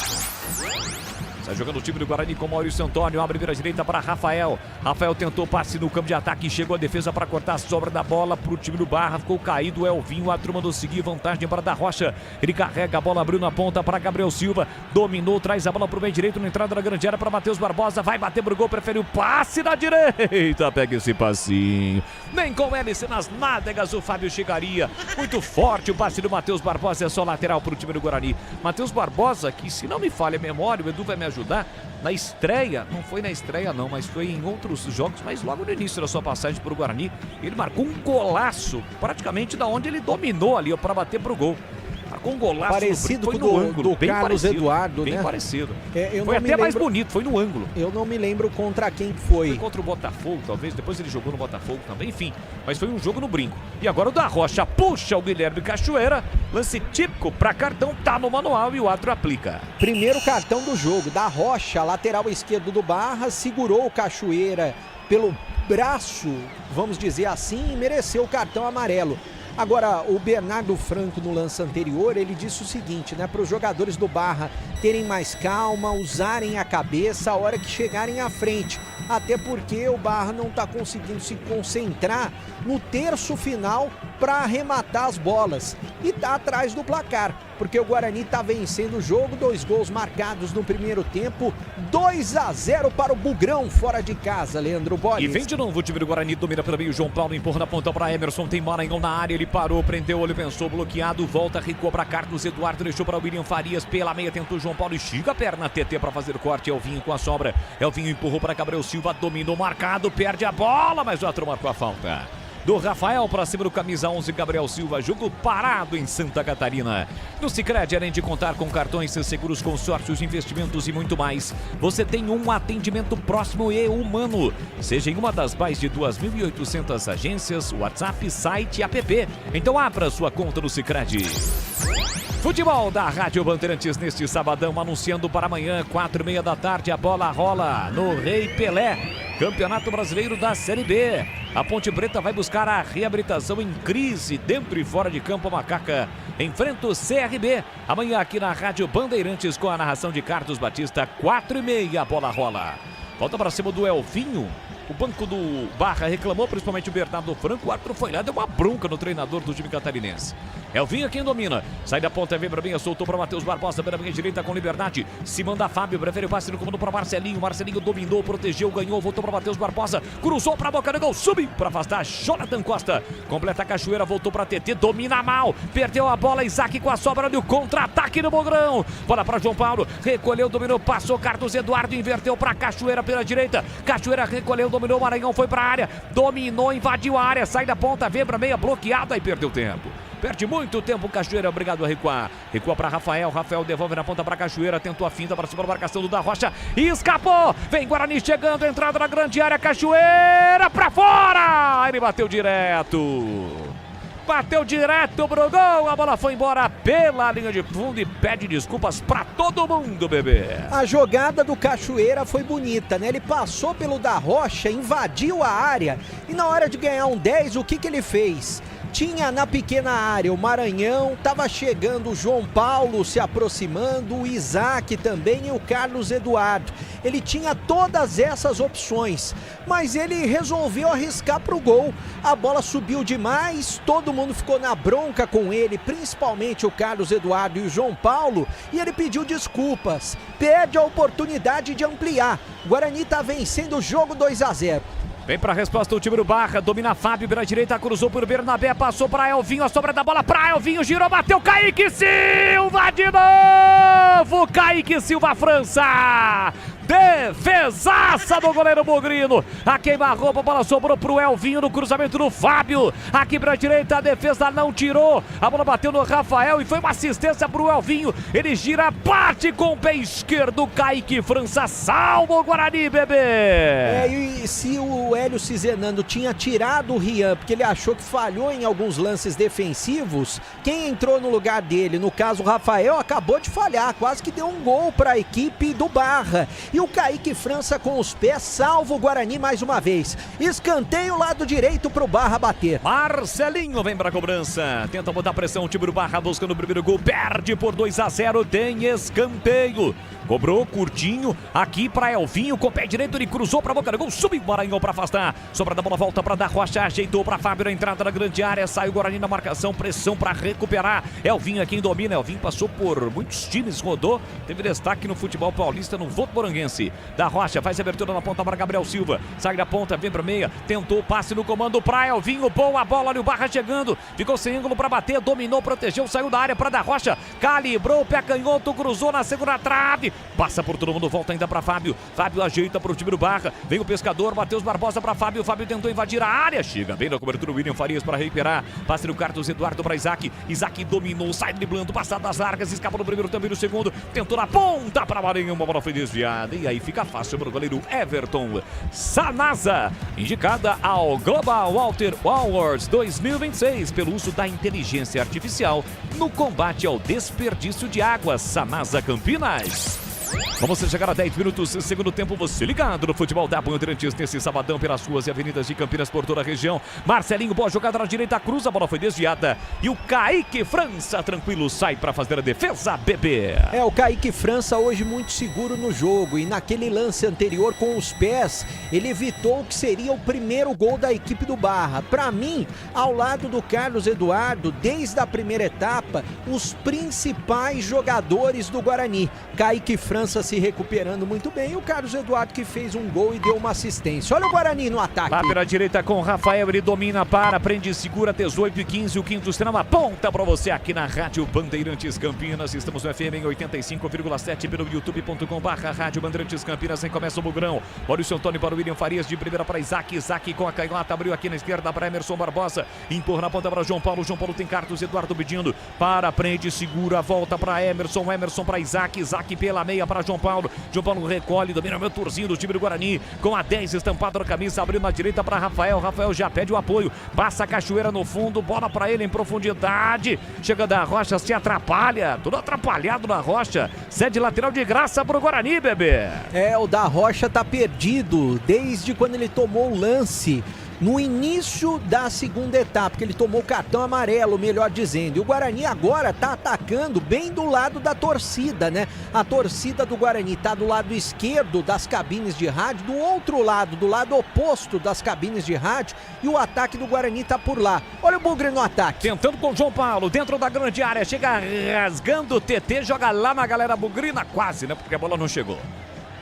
Sai jogando o time do Guarani com Maurício Antônio, abre vira direita para Rafael. Rafael tentou passe no campo de ataque, chegou a defesa para cortar a sobra da bola para o time do Barra, ficou caído o Elvinho, a turma do seguir, vantagem para da Rocha. Ele carrega a bola, abriu na ponta para Gabriel Silva, dominou, traz a bola para o meio direito, na entrada da grande área para Matheus Barbosa, vai bater pro gol, preferiu passe na direita, pega esse passinho. Nem com hélice nas nádegas o Fábio chegaria, muito forte o passe do Matheus Barbosa, é só lateral para o time do Guarani. Matheus Barbosa, que se não me falha a memória, o Edu vai me ajudar, na estreia, não foi na estreia não, mas foi em outros jogos, mas logo no início da sua passagem por Guarani, ele marcou um golaço, praticamente da onde ele dominou ali, para bater pro gol. Marcou um golaço parecido foi com no ângulo, do bem Carlos parecido, Eduardo, bem né? parecido. Eu foi não me até mais lembro, bonito, foi no ângulo. Eu não me lembro contra quem foi. Foi contra o Botafogo, talvez, depois ele jogou no Botafogo também, enfim. Mas foi um jogo no brinco. E agora o da Rocha puxa o Guilherme Cachoeira, lance típico para cartão, tá no manual e o árbitro aplica. Primeiro cartão do jogo, da Rocha, lateral esquerdo do Barra, segurou o Cachoeira pelo braço, vamos dizer assim, e mereceu o cartão amarelo. Agora, o Bernardo Franco, no lance anterior, ele disse o seguinte, né? Para os jogadores do Barra terem mais calma, usarem a cabeça a hora que chegarem à frente. Até porque o Barra não está conseguindo se concentrar no terço final para arrematar as bolas. E está atrás do placar, porque o Guarani está vencendo o jogo, 2 gols marcados no primeiro tempo, 2-0 para o Bugrão fora de casa, Leandro Bolis. E vem de novo o time do Guarani, domina pelo meio, João Paulo empurra na ponta para Emerson, tem Maranhão na área, ele parou, prendeu o olho, pensou, bloqueado, volta, recuou para Carlos Eduardo, deixou para William Farias, pela meia tentou João Paulo, estica a perna, TT para fazer corte, Elvinho com a sobra, Elvinho empurrou para Gabriel Silva, dominou, marcado, perde a bola, mas o outro marcou a falta. Do Rafael para cima do camisa 11, Gabriel Silva, jogo parado em Santa Catarina. No Sicredi, além de contar com cartões, seguros, consórcios, investimentos e muito mais, você tem um atendimento próximo e humano. Seja em uma das mais de 2.800 agências, WhatsApp, site e app. Então abra sua conta no Sicredi. Futebol da Rádio Bandeirantes neste sabadão, anunciando para amanhã, 4h30 da tarde, a bola rola no Rei Pelé, Campeonato Brasileiro da Série B. A Ponte Preta vai buscar a reabilitação em crise, dentro e fora de campo, a Macaca enfrenta o CRB. Amanhã aqui na Rádio Bandeirantes com a narração de Carlos Batista, 4h30, a bola rola. Volta para cima do Elvinho. O banco do Barra reclamou, principalmente o Bernardo Franco. O árbitro foi lá, deu uma bronca no treinador do time catarinense. Elvinho quem domina. Sai da ponta, vem para mim, soltou para Matheus Barbosa, beira minha direita com liberdade. Se manda Fábio, prefere o passe no comando para Marcelinho. Marcelinho dominou, protegeu, ganhou, voltou para Matheus Barbosa. Cruzou para a boca do gol, subiu para afastar Jonathan Costa. Completa a Cachoeira, voltou para TT, domina mal. Perdeu a bola, Isaac com a sobra do contra-ataque no Bugrão. Bola para João Paulo, recolheu, dominou, passou Carlos Eduardo, inverteu para Cachoeira pela direita. Cachoeira recolheu, dominou, Maranhão foi para a área, dominou, invadiu a área, sai da ponta, vem para meia, bloqueado, aí perdeu tempo. Perde muito tempo, Cachoeira, obrigado a recuar. Recua para Rafael, Rafael devolve na ponta para Cachoeira, tentou a finta para cima da marcação do da Rocha e escapou. Vem Guarani chegando, entrada na grande área, Cachoeira para fora. Ele bateu direto. Bateu direto pro gol, a bola foi embora pela linha de fundo e pede desculpas pra todo mundo, bebê. A jogada do Cachoeira foi bonita, né? Ele passou pelo da Rocha, invadiu a área e na hora de ganhar um 10, o que ele fez? Tinha na pequena área o Maranhão, estava chegando o João Paulo se aproximando, o Isaac também e o Carlos Eduardo. Ele tinha todas essas opções, mas ele resolveu arriscar para o gol. A bola subiu demais, todo mundo ficou na bronca com ele, principalmente o Carlos Eduardo e o João Paulo, e ele pediu desculpas. Perde a oportunidade de ampliar. Guarani está vencendo o jogo 2-0. Vem para a resposta o time do Barra, domina Fábio pela direita, cruzou por Bernabé, passou para Elvinho, a sobra da bola para Elvinho, girou, bateu, Kaique Silva de novo, Kaique Silva, França, Defesaça do goleiro Bugrino. A queima-roupa, a bola sobrou pro Elvinho no cruzamento do Fábio. Aqui pra direita, a defesa não tirou. A bola bateu no Rafael e foi uma assistência pro Elvinho. Ele gira, bate com o pé esquerdo. Kaique França salva o Guarani, bebê. E se o Hélio Cizenando tinha tirado o Rian, porque ele achou que falhou em alguns lances defensivos, quem entrou no lugar dele, no caso o Rafael, acabou de falhar, quase que deu um gol para a equipe do Barra. E o Kaique França com os pés salva o Guarani mais uma vez. Escanteio lado direito pro Barra bater. Marcelinho vem pra cobrança, tenta botar pressão, o time do Barra buscando o primeiro gol, perde por 2-0, tem escanteio. Cobrou curtinho aqui para Elvinho, com o pé direito ele cruzou para a boca do gol, subiu o Maranhão para afastar. Sobra da bola, volta para Da Rocha, ajeitou para Fábio na entrada da grande área, sai o Guarani na marcação, pressão para recuperar. Elvinho é quem domina, Elvinho passou por muitos times, rodou, teve destaque no futebol paulista, no Votuporanguense. Da Rocha faz a abertura na ponta para Gabriel Silva, sai da ponta, vem para meia, tentou passe no comando para Elvinho, boa bola, olha o Barra chegando, ficou sem ângulo para bater, dominou, protegeu, saiu da área para Da Rocha, calibrou o pé canhoto, cruzou na segunda trave. Passa por todo mundo, volta ainda para Fábio. Fábio ajeita para o time do Barra. Vem o pescador, Matheus Barbosa para Fábio. Fábio tentou invadir a área. Chega bem na cobertura o William Farias para recuperar. Passe no Carlos Eduardo para Isaac. Isaac dominou, sai driblando, passado das largas. Escapa no primeiro, também no segundo. Tentou na ponta para Maranhão. Uma bola foi desviada. E aí fica fácil para o goleiro Everton Sanasa. Indicada ao Global Walter Awards 2026 pelo uso da inteligência artificial no combate ao desperdício de água. Sanasa Campinas. Vamos chegar a 10 minutos, segundo tempo, você ligado no futebol da Bandeirantes nesse sabadão pelas ruas e avenidas de Campinas por toda a região. Marcelinho, boa jogada na direita, cruza, a bola foi desviada e o Kaique França, tranquilo, sai para fazer a defesa, bebê. O Kaique França hoje muito seguro no jogo e naquele lance anterior com os pés, ele evitou o que seria o primeiro gol da equipe do Barra. Para mim, ao lado do Carlos Eduardo, desde a primeira etapa, os principais jogadores do Guarani. Kaique França se recuperando muito bem e o Carlos Eduardo que fez um gol e deu uma assistência. Olha o Guarani no ataque. Lá pela direita com o Rafael, ele domina, para, prende, segura, 18:15, o quinto extrema, ponta pra você aqui na Rádio Bandeirantes Campinas. Estamos no FM em 85,7 pelo youtube.com/Rádio Bandeirantes Campinas. Em começa o Mugrão. Maurício Antônio para o William Farias, de primeira para Isaac. Isaac com a canhota, abriu aqui na esquerda para Emerson Barbosa. Empurra na ponta para João Paulo. João Paulo tem Carlos Eduardo pedindo. Para, prende, segura, volta para Emerson. Emerson para Isaac. Isaac pela meia para João Paulo. João Paulo recolhe, domina o meu torzinho do time do Guarani. Com a 10 estampada na camisa, abriu na direita para Rafael. Rafael já pede o apoio. Passa a Cachoeira no fundo, bola para ele em profundidade. Chega Da Rocha, se atrapalha. Tudo atrapalhado na Rocha. Cede lateral de graça pro Guarani, bebê. O Da Rocha tá perdido desde quando ele tomou o lance no início da segunda etapa, que ele tomou cartão amarelo, melhor dizendo. E o Guarani agora tá atacando bem do lado da torcida, né? A torcida do Guarani tá do lado esquerdo das cabines de rádio, do outro lado, do lado oposto das cabines de rádio, e o ataque do Guarani tá por lá. Olha o Bugre no ataque. Tentando com o João Paulo, dentro da grande área, chega rasgando o TT, joga lá na galera bugrina, quase, né? Porque a bola não chegou.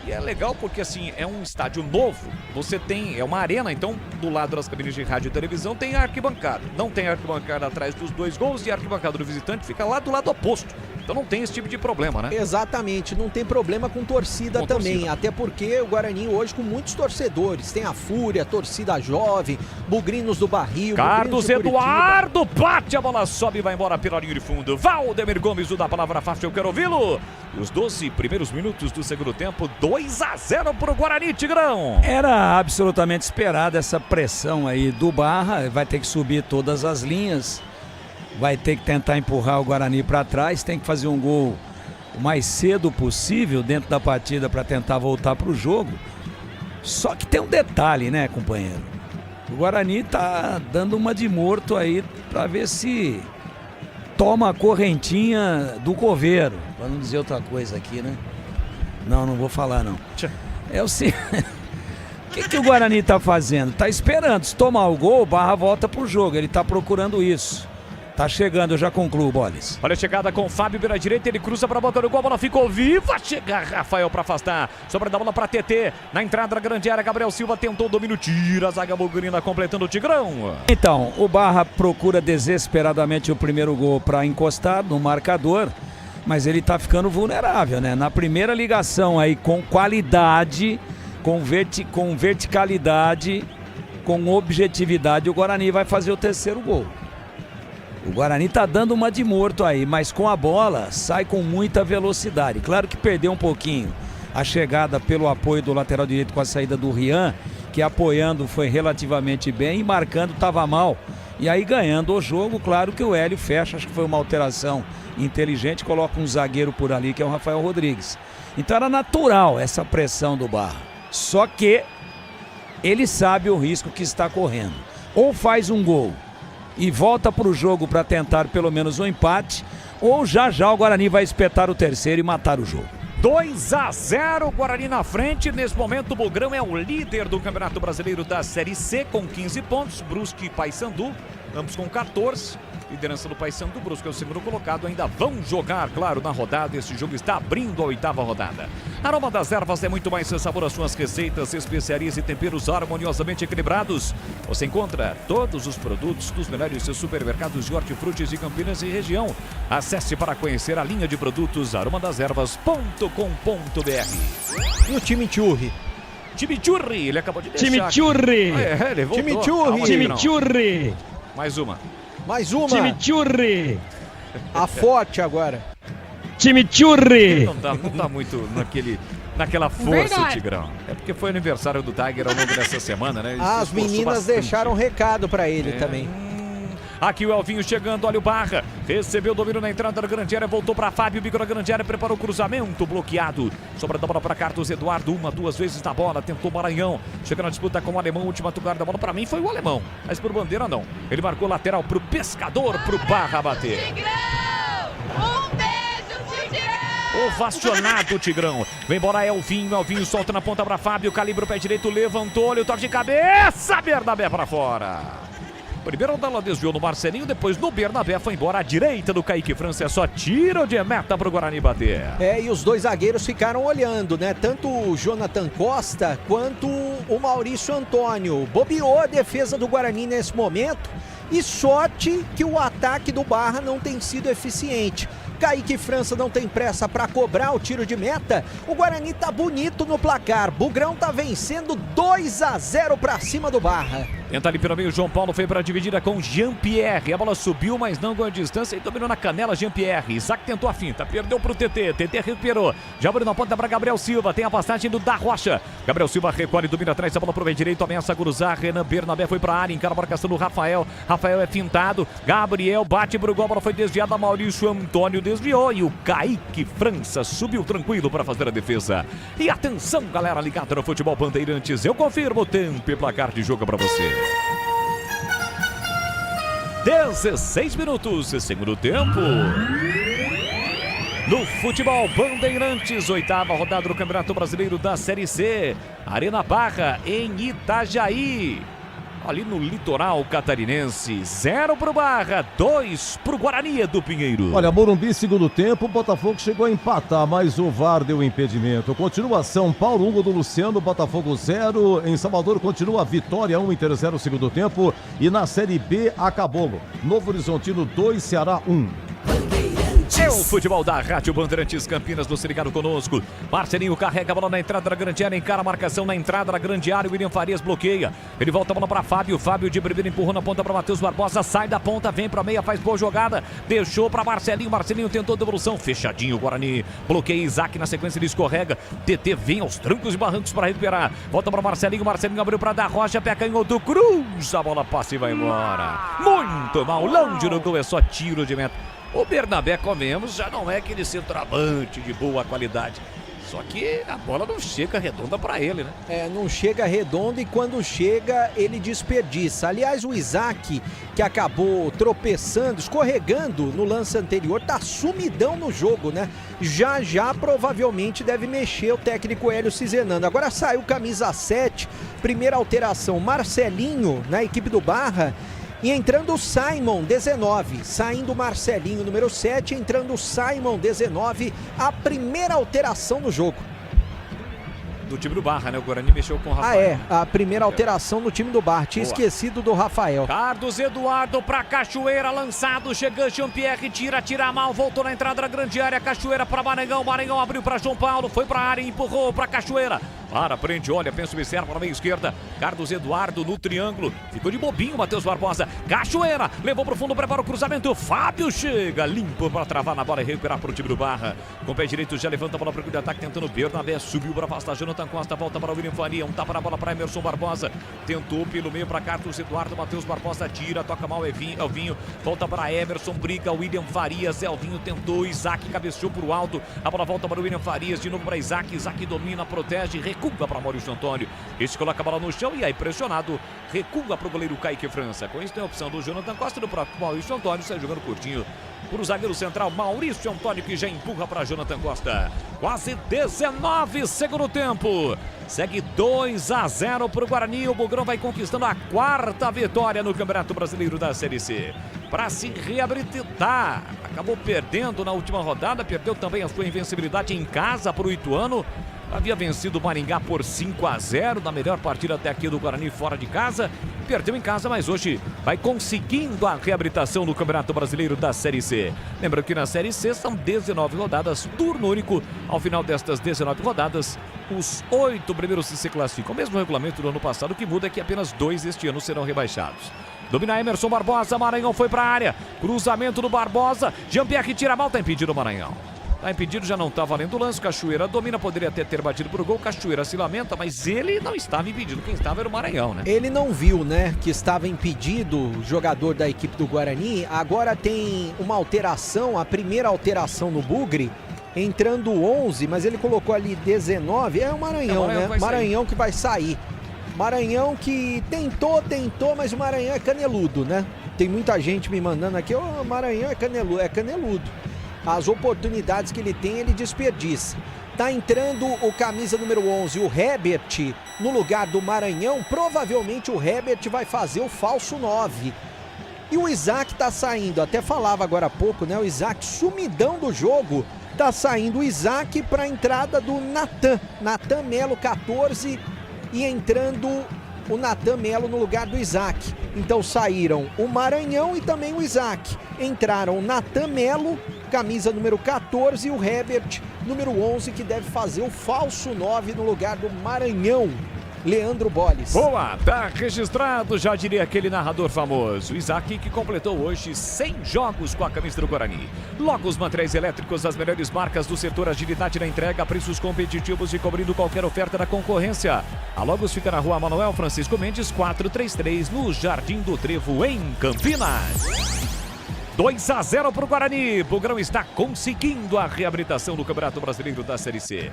E é legal porque, assim, é um estádio novo, você tem, é uma arena, então do lado das cabines de rádio e televisão tem arquibancada. Não tem arquibancada atrás dos dois gols e a arquibancada do visitante fica lá do lado oposto. Então não tem esse tipo de problema, né? Exatamente, não tem problema com torcida também, até porque o Guarani hoje com muitos torcedores, tem a Fúria, a torcida jovem, Bugrinos do Barril, Carlos Eduardo bate, a bola sobe e vai embora pela linha de fundo. Valdemir Gomes, o da palavra fácil, eu quero ouvi-lo. E os 12 primeiros minutos do segundo tempo, 2-0 pro Guarani, Tigrão. Era absolutamente esperada essa pressão aí do Barra, vai ter que subir todas as linhas. Vai ter que tentar empurrar o Guarani para trás, tem que fazer um gol o mais cedo possível dentro da partida para tentar voltar para o jogo. Só que tem um detalhe, né, companheiro? O Guarani tá dando uma de morto aí para ver se toma a correntinha do coveiro. Para não dizer outra coisa aqui, né? Não vou falar não. É o seguinte. O que o Guarani tá fazendo? Tá esperando. Se tomar o gol, o Barra volta pro jogo. Ele tá procurando isso. Tá chegando, eu já concluo, Boles. Olha a chegada com o Fábio pela direita, ele cruza para a boca do gol, a bola ficou viva, chega Rafael para afastar, sobra da bola para TT, na entrada da grande área, Gabriel Silva tentou o domínio, tira a zaga bugrina completando o Tigrão. Então, o Barra procura desesperadamente o primeiro gol para encostar no marcador, mas ele tá ficando vulnerável, né? Na primeira ligação aí, com qualidade, com verticalidade, com objetividade, o Guarani vai fazer o terceiro gol. O Guarani tá dando uma de morto aí, mas com a bola sai com muita velocidade. Claro que perdeu um pouquinho a chegada pelo apoio do lateral direito com a saída do Rian, que apoiando foi relativamente bem e marcando tava mal. E aí ganhando o jogo, claro que o Hélio fecha, acho que foi uma alteração inteligente, coloca um zagueiro por ali que é o Rafael Rodrigues. Então era natural essa pressão do Barra. Só que ele sabe o risco que está correndo. Ou faz um gol e volta para o jogo para tentar pelo menos um empate, ou já o Guarani vai espetar o terceiro e matar o jogo. 2-0, Guarani na frente. Nesse momento o Bugrão é o líder do Campeonato Brasileiro da Série C com 15 pontos. Brusque e Paysandu, ambos com 14. Liderança do Paysandu, Brusque é o segundo colocado. Ainda vão jogar, claro, na rodada. Esse jogo está abrindo a 8ª rodada. Aroma das Ervas é muito mais sabor às suas receitas, especiarias e temperos harmoniosamente equilibrados. Você encontra todos os produtos dos melhores supermercados de hortifrutis de Campinas e região. Acesse para conhecer a linha de produtos aromadeservas.com.br. E o time Churri? Time Churri, ele acabou de deixar. Time Churri! Ele voltou. Time Churri! Time Churri! Mais uma. Time Churri! A forte agora. Time Churri! Não tá muito naquela força, o Tigrão. É porque foi aniversário do Tiger ao longo dessa semana, né? As meninas deixaram um recado pra ele também. Aqui o Elvinho chegando, olha o Barra. Recebeu o domínio na entrada da grande área, voltou para Fábio, bico da grande área, preparou o cruzamento, bloqueado. Sobra da bola para Carlos Eduardo, duas vezes na bola, tentou o Maranhão. Chega na disputa com o Alemão, última tocada da bola, para mim foi o Alemão. Mas por bandeira não. Ele marcou lateral pro Pescador, pro Barra bater. Ovacionado o Tigrão. Vem embora Elvinho solta na ponta para Fábio, calibra o pé direito, levantou, olha o toque de cabeça, Bernabé para fora. Primeiro ela desviou no Marcelinho, depois no Bernabé foi embora à direita do Kaique França, só tiro de meta pro Guarani bater. E os dois zagueiros ficaram olhando, né? Tanto o Jonathan Costa quanto o Maurício Antônio. Bobeou a defesa do Guarani nesse momento e sorte que o ataque do Barra não tem sido eficiente. Kaique França não tem pressa para cobrar o tiro de meta. O Guarani tá bonito no placar. Bugrão tá vencendo 2-0 para cima do Barra. Tenta ali pelo meio, João Paulo foi para a dividida com Jean-Pierre. A bola subiu, mas não ganhou distância e dominou na canela Jean-Pierre. Isaac tentou a finta, perdeu pro TT. TT recuperou. Já abriu na ponta para Gabriel Silva. Tem a passagem do Da Rocha. Gabriel Silva recolhe, domina atrás, a bola pro meio direito, ameaça cruzar. Renan Bernabé foi para a área, encara a marcação do Rafael. Rafael é fintado. Gabriel bate pro gol, a bola foi desviada. Maurício Antônio desviou e o Kaique França subiu tranquilo para fazer a defesa. E atenção, galera ligada no Futebol Bandeirantes. Eu confirmo o tempo e placar de jogo para você. 16 minutos, segundo tempo. No Futebol Bandeirantes, 8ª rodada do Campeonato Brasileiro da Série C. Arena Barra, em Itajaí. Ali no litoral catarinense, 0 pro Barra, 2 pro Guarani do Pinheiro. Olha, Morumbi, segundo tempo, o Botafogo chegou a empatar, mas o VAR deu impedimento. Continua São Paulo, 1 gol do Luciano, Botafogo 0. Em Salvador continua a Vitória 1, Inter 0 segundo tempo. E na Série B acabou. Novo Horizontino 2, Ceará 1. É o futebol da Rádio Bandeirantes Campinas, você ligado conosco. Marcelinho carrega a bola na entrada da grande área, encara a marcação na entrada da grande área. O William Farias bloqueia. Ele volta a bola para Fábio. Fábio de primeira empurrou na ponta para Matheus Barbosa. Sai da ponta, vem para meia, faz boa jogada. Deixou para Marcelinho. Marcelinho tentou devolução. Fechadinho o Guarani. Bloqueia Isaac na sequência, ele escorrega. TT vem aos trancos e barrancos para recuperar. Volta para Marcelinho. Marcelinho abriu para Da Rocha. Pé canhoto, cruz. A bola passa e vai embora. Muito mal. Longe no gol, é só tiro de meta. O Bernabé, comemos, já não é aquele centroavante de boa qualidade. Só que a bola não chega redonda para ele, né? Não chega redonda e quando chega ele desperdiça. Aliás, o Isaac, que acabou tropeçando, escorregando no lance anterior, tá sumidão no jogo, né? Já provavelmente deve mexer o técnico Hélio Cizenando. Agora saiu camisa 7, primeira alteração, Marcelinho na equipe do Barra. E entrando o Simon, 19, saindo o Marcelinho, número 7, entrando o Simon, 19, a primeira alteração no jogo. do time do Barra, né? O Guarani mexeu com o Rafael. A primeira alteração no time do Barra. Tinha esquecido do Rafael. Carlos Eduardo pra Cachoeira, lançado, chegou Jean-Pierre, tira mal, voltou na entrada da grande área, Cachoeira pra Maranhão abriu pra João Paulo, foi pra área, empurrou pra Cachoeira. Prende, olha, pensa, observa na meia esquerda. Carlos Eduardo no triângulo. Ficou de bobinho, Matheus Barbosa. Cachoeira, levou pro fundo, prepara o cruzamento. Fábio chega, limpo para travar na bola e recuperar pro time do Barra. Com o pé direito, já levanta a bola pro de ataque, tentando Bernabé. Subiu para afastar Jonathan Costa, volta para o William Faria. Tapa na bola para Emerson Barbosa. Tentou pelo meio para Carlos Eduardo. Matheus Barbosa tira, toca mal Elvinho. Volta para Emerson, briga William Farias. Elvinho tentou, Isaac cabeceou pro alto. A bola volta para o William Farias, de novo para Isaac. Isaac domina, protege, recua para Maurício Antônio. Este coloca a bola no chão e aí pressionado, recua para o goleiro Kaique França. Com isso tem a opção do Jonathan Costa, do próprio Maurício Antônio, sai jogando curtinho para o zagueiro central Maurício Antônio, que já empurra para Jonathan Costa. Quase 19 segundo tempo. Segue 2-0 para o Guarani. O Bugrão vai conquistando a 4ª vitória no Campeonato Brasileiro da Série C. Para se reabilitar, acabou perdendo na última rodada, perdeu também a sua invencibilidade em casa para o Ituano. Havia vencido o Maringá por 5-0 na melhor partida até aqui do Guarani fora de casa. Perdeu em casa, mas hoje vai conseguindo a reabilitação no Campeonato Brasileiro da Série C. Lembrando que na Série C são 19 rodadas, turno único. Ao final destas 19 rodadas, os 8 primeiros se classificam. O mesmo regulamento do ano passado, o que muda é que apenas 2 este ano serão rebaixados. Domina Emerson Barbosa, Maranhão foi para a área. Cruzamento do Barbosa, Jean-Pierre tira mal, tá impedido o Maranhão. Tá impedido, já não tá valendo o lance. Cachoeira domina, poderia até ter batido pro gol. Cachoeira se lamenta, mas ele não estava impedido. Quem estava era o Maranhão, né? Ele não viu, né, que estava impedido o jogador da equipe do Guarani. Agora tem uma alteração, a primeira alteração no Bugre, entrando 11, mas ele colocou ali 19. É o Maranhão, né? Maranhão que vai sair. Maranhão que tentou, mas o Maranhão é caneludo, né? Tem muita gente me mandando aqui, o Maranhão é caneludo. As oportunidades que ele tem, ele desperdiça. Tá entrando o camisa número 11, o Herbert, no lugar do Maranhão. Provavelmente o Herbert vai fazer o falso 9. E o Isaac tá saindo, até falava agora há pouco, né? O Isaac, sumidão do jogo, tá saindo o Isaac para a entrada do Natan Melo, 14, e entrando o Natan Melo no lugar do Isaac. Então saíram o Maranhão e também o Isaac. Entraram o Natan Melo, camisa número 14, e o Herbert, número 11, que deve fazer o falso 9 no lugar do Maranhão. Leandro Bolles. Boa, tá registrado, já diria aquele narrador famoso. Isaac, que completou hoje 100 jogos com a camisa do Guarani. Logos Materiais Elétricos, as melhores marcas do setor, agilidade na entrega, preços competitivos e cobrindo qualquer oferta da concorrência. A Logos fica na rua Manuel Francisco Mendes, 433, no Jardim do Trevo, em Campinas. 2-0 para o Guarani. Bugrão está conseguindo a reabilitação do Campeonato Brasileiro da Série C.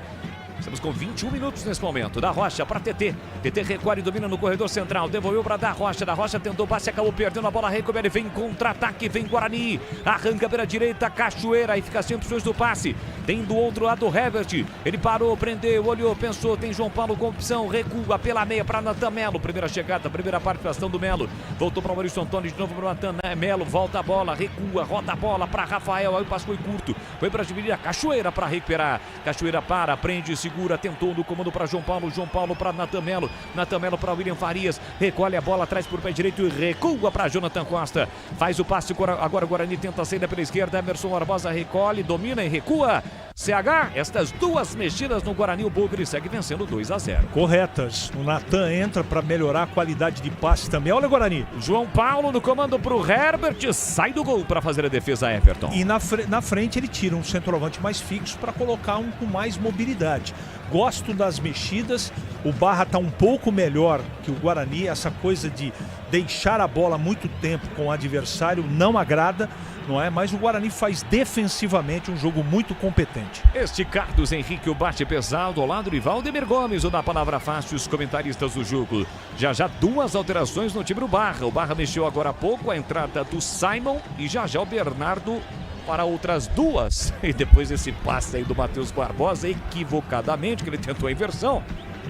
Estamos com 21 minutos nesse momento. Da Rocha para TT. TT recolhe e domina no corredor central. Devolveu para Da Rocha. Da Rocha tentou passe, acabou perdendo a bola. Recupera e vem contra-ataque. Vem Guarani. Arranca pela direita. Cachoeira. E fica sem opções do passe. Tem do outro lado o Herbert. Ele parou, prendeu, olhou, pensou. Tem João Paulo com opção. Recua pela meia para Natan Melo. Primeira chegada, primeira participação do Melo. Voltou para o Maurício Antônio. De novo para o Natan Melo. Volta a bola, recua, roda a bola para Rafael. Aí o passe foi curto. Foi para dividir a Cachoeira para recuperar. Cachoeira para, prende, segura, tentou no comando para João Paulo para Natan Melo para William Farias, recolhe a bola atrás por pé direito e recua para Jonathan Costa, faz o passe, agora o Guarani tenta a saída pela esquerda, Emerson Barbosa recolhe, domina e recua. CH, estas duas mexidas no Guarani, o Bugre segue vencendo 2-0. Corretas, o Natan entra para melhorar a qualidade de passe também. Olha o Guarani. João Paulo no comando para o Herbert, sai do gol para fazer a defesa Everton. E na frente ele tira um centroavante mais fixo para colocar um com mais mobilidade. Gosto das mexidas, o Barra está um pouco melhor que o Guarani, essa coisa de deixar a bola muito tempo com o adversário não agrada, não é? Mas o Guarani faz defensivamente um jogo muito competente. Este Carlos Henrique, o bate pesado ao lado de Valdemir Gomes, o da palavra fácil, os comentaristas do jogo. Já duas alterações no time do Barra. O Barra mexeu agora há pouco a entrada do Simon e já o Bernardo para outras duas. E depois esse passe aí do Matheus Barbosa, equivocadamente, que ele tentou a inversão.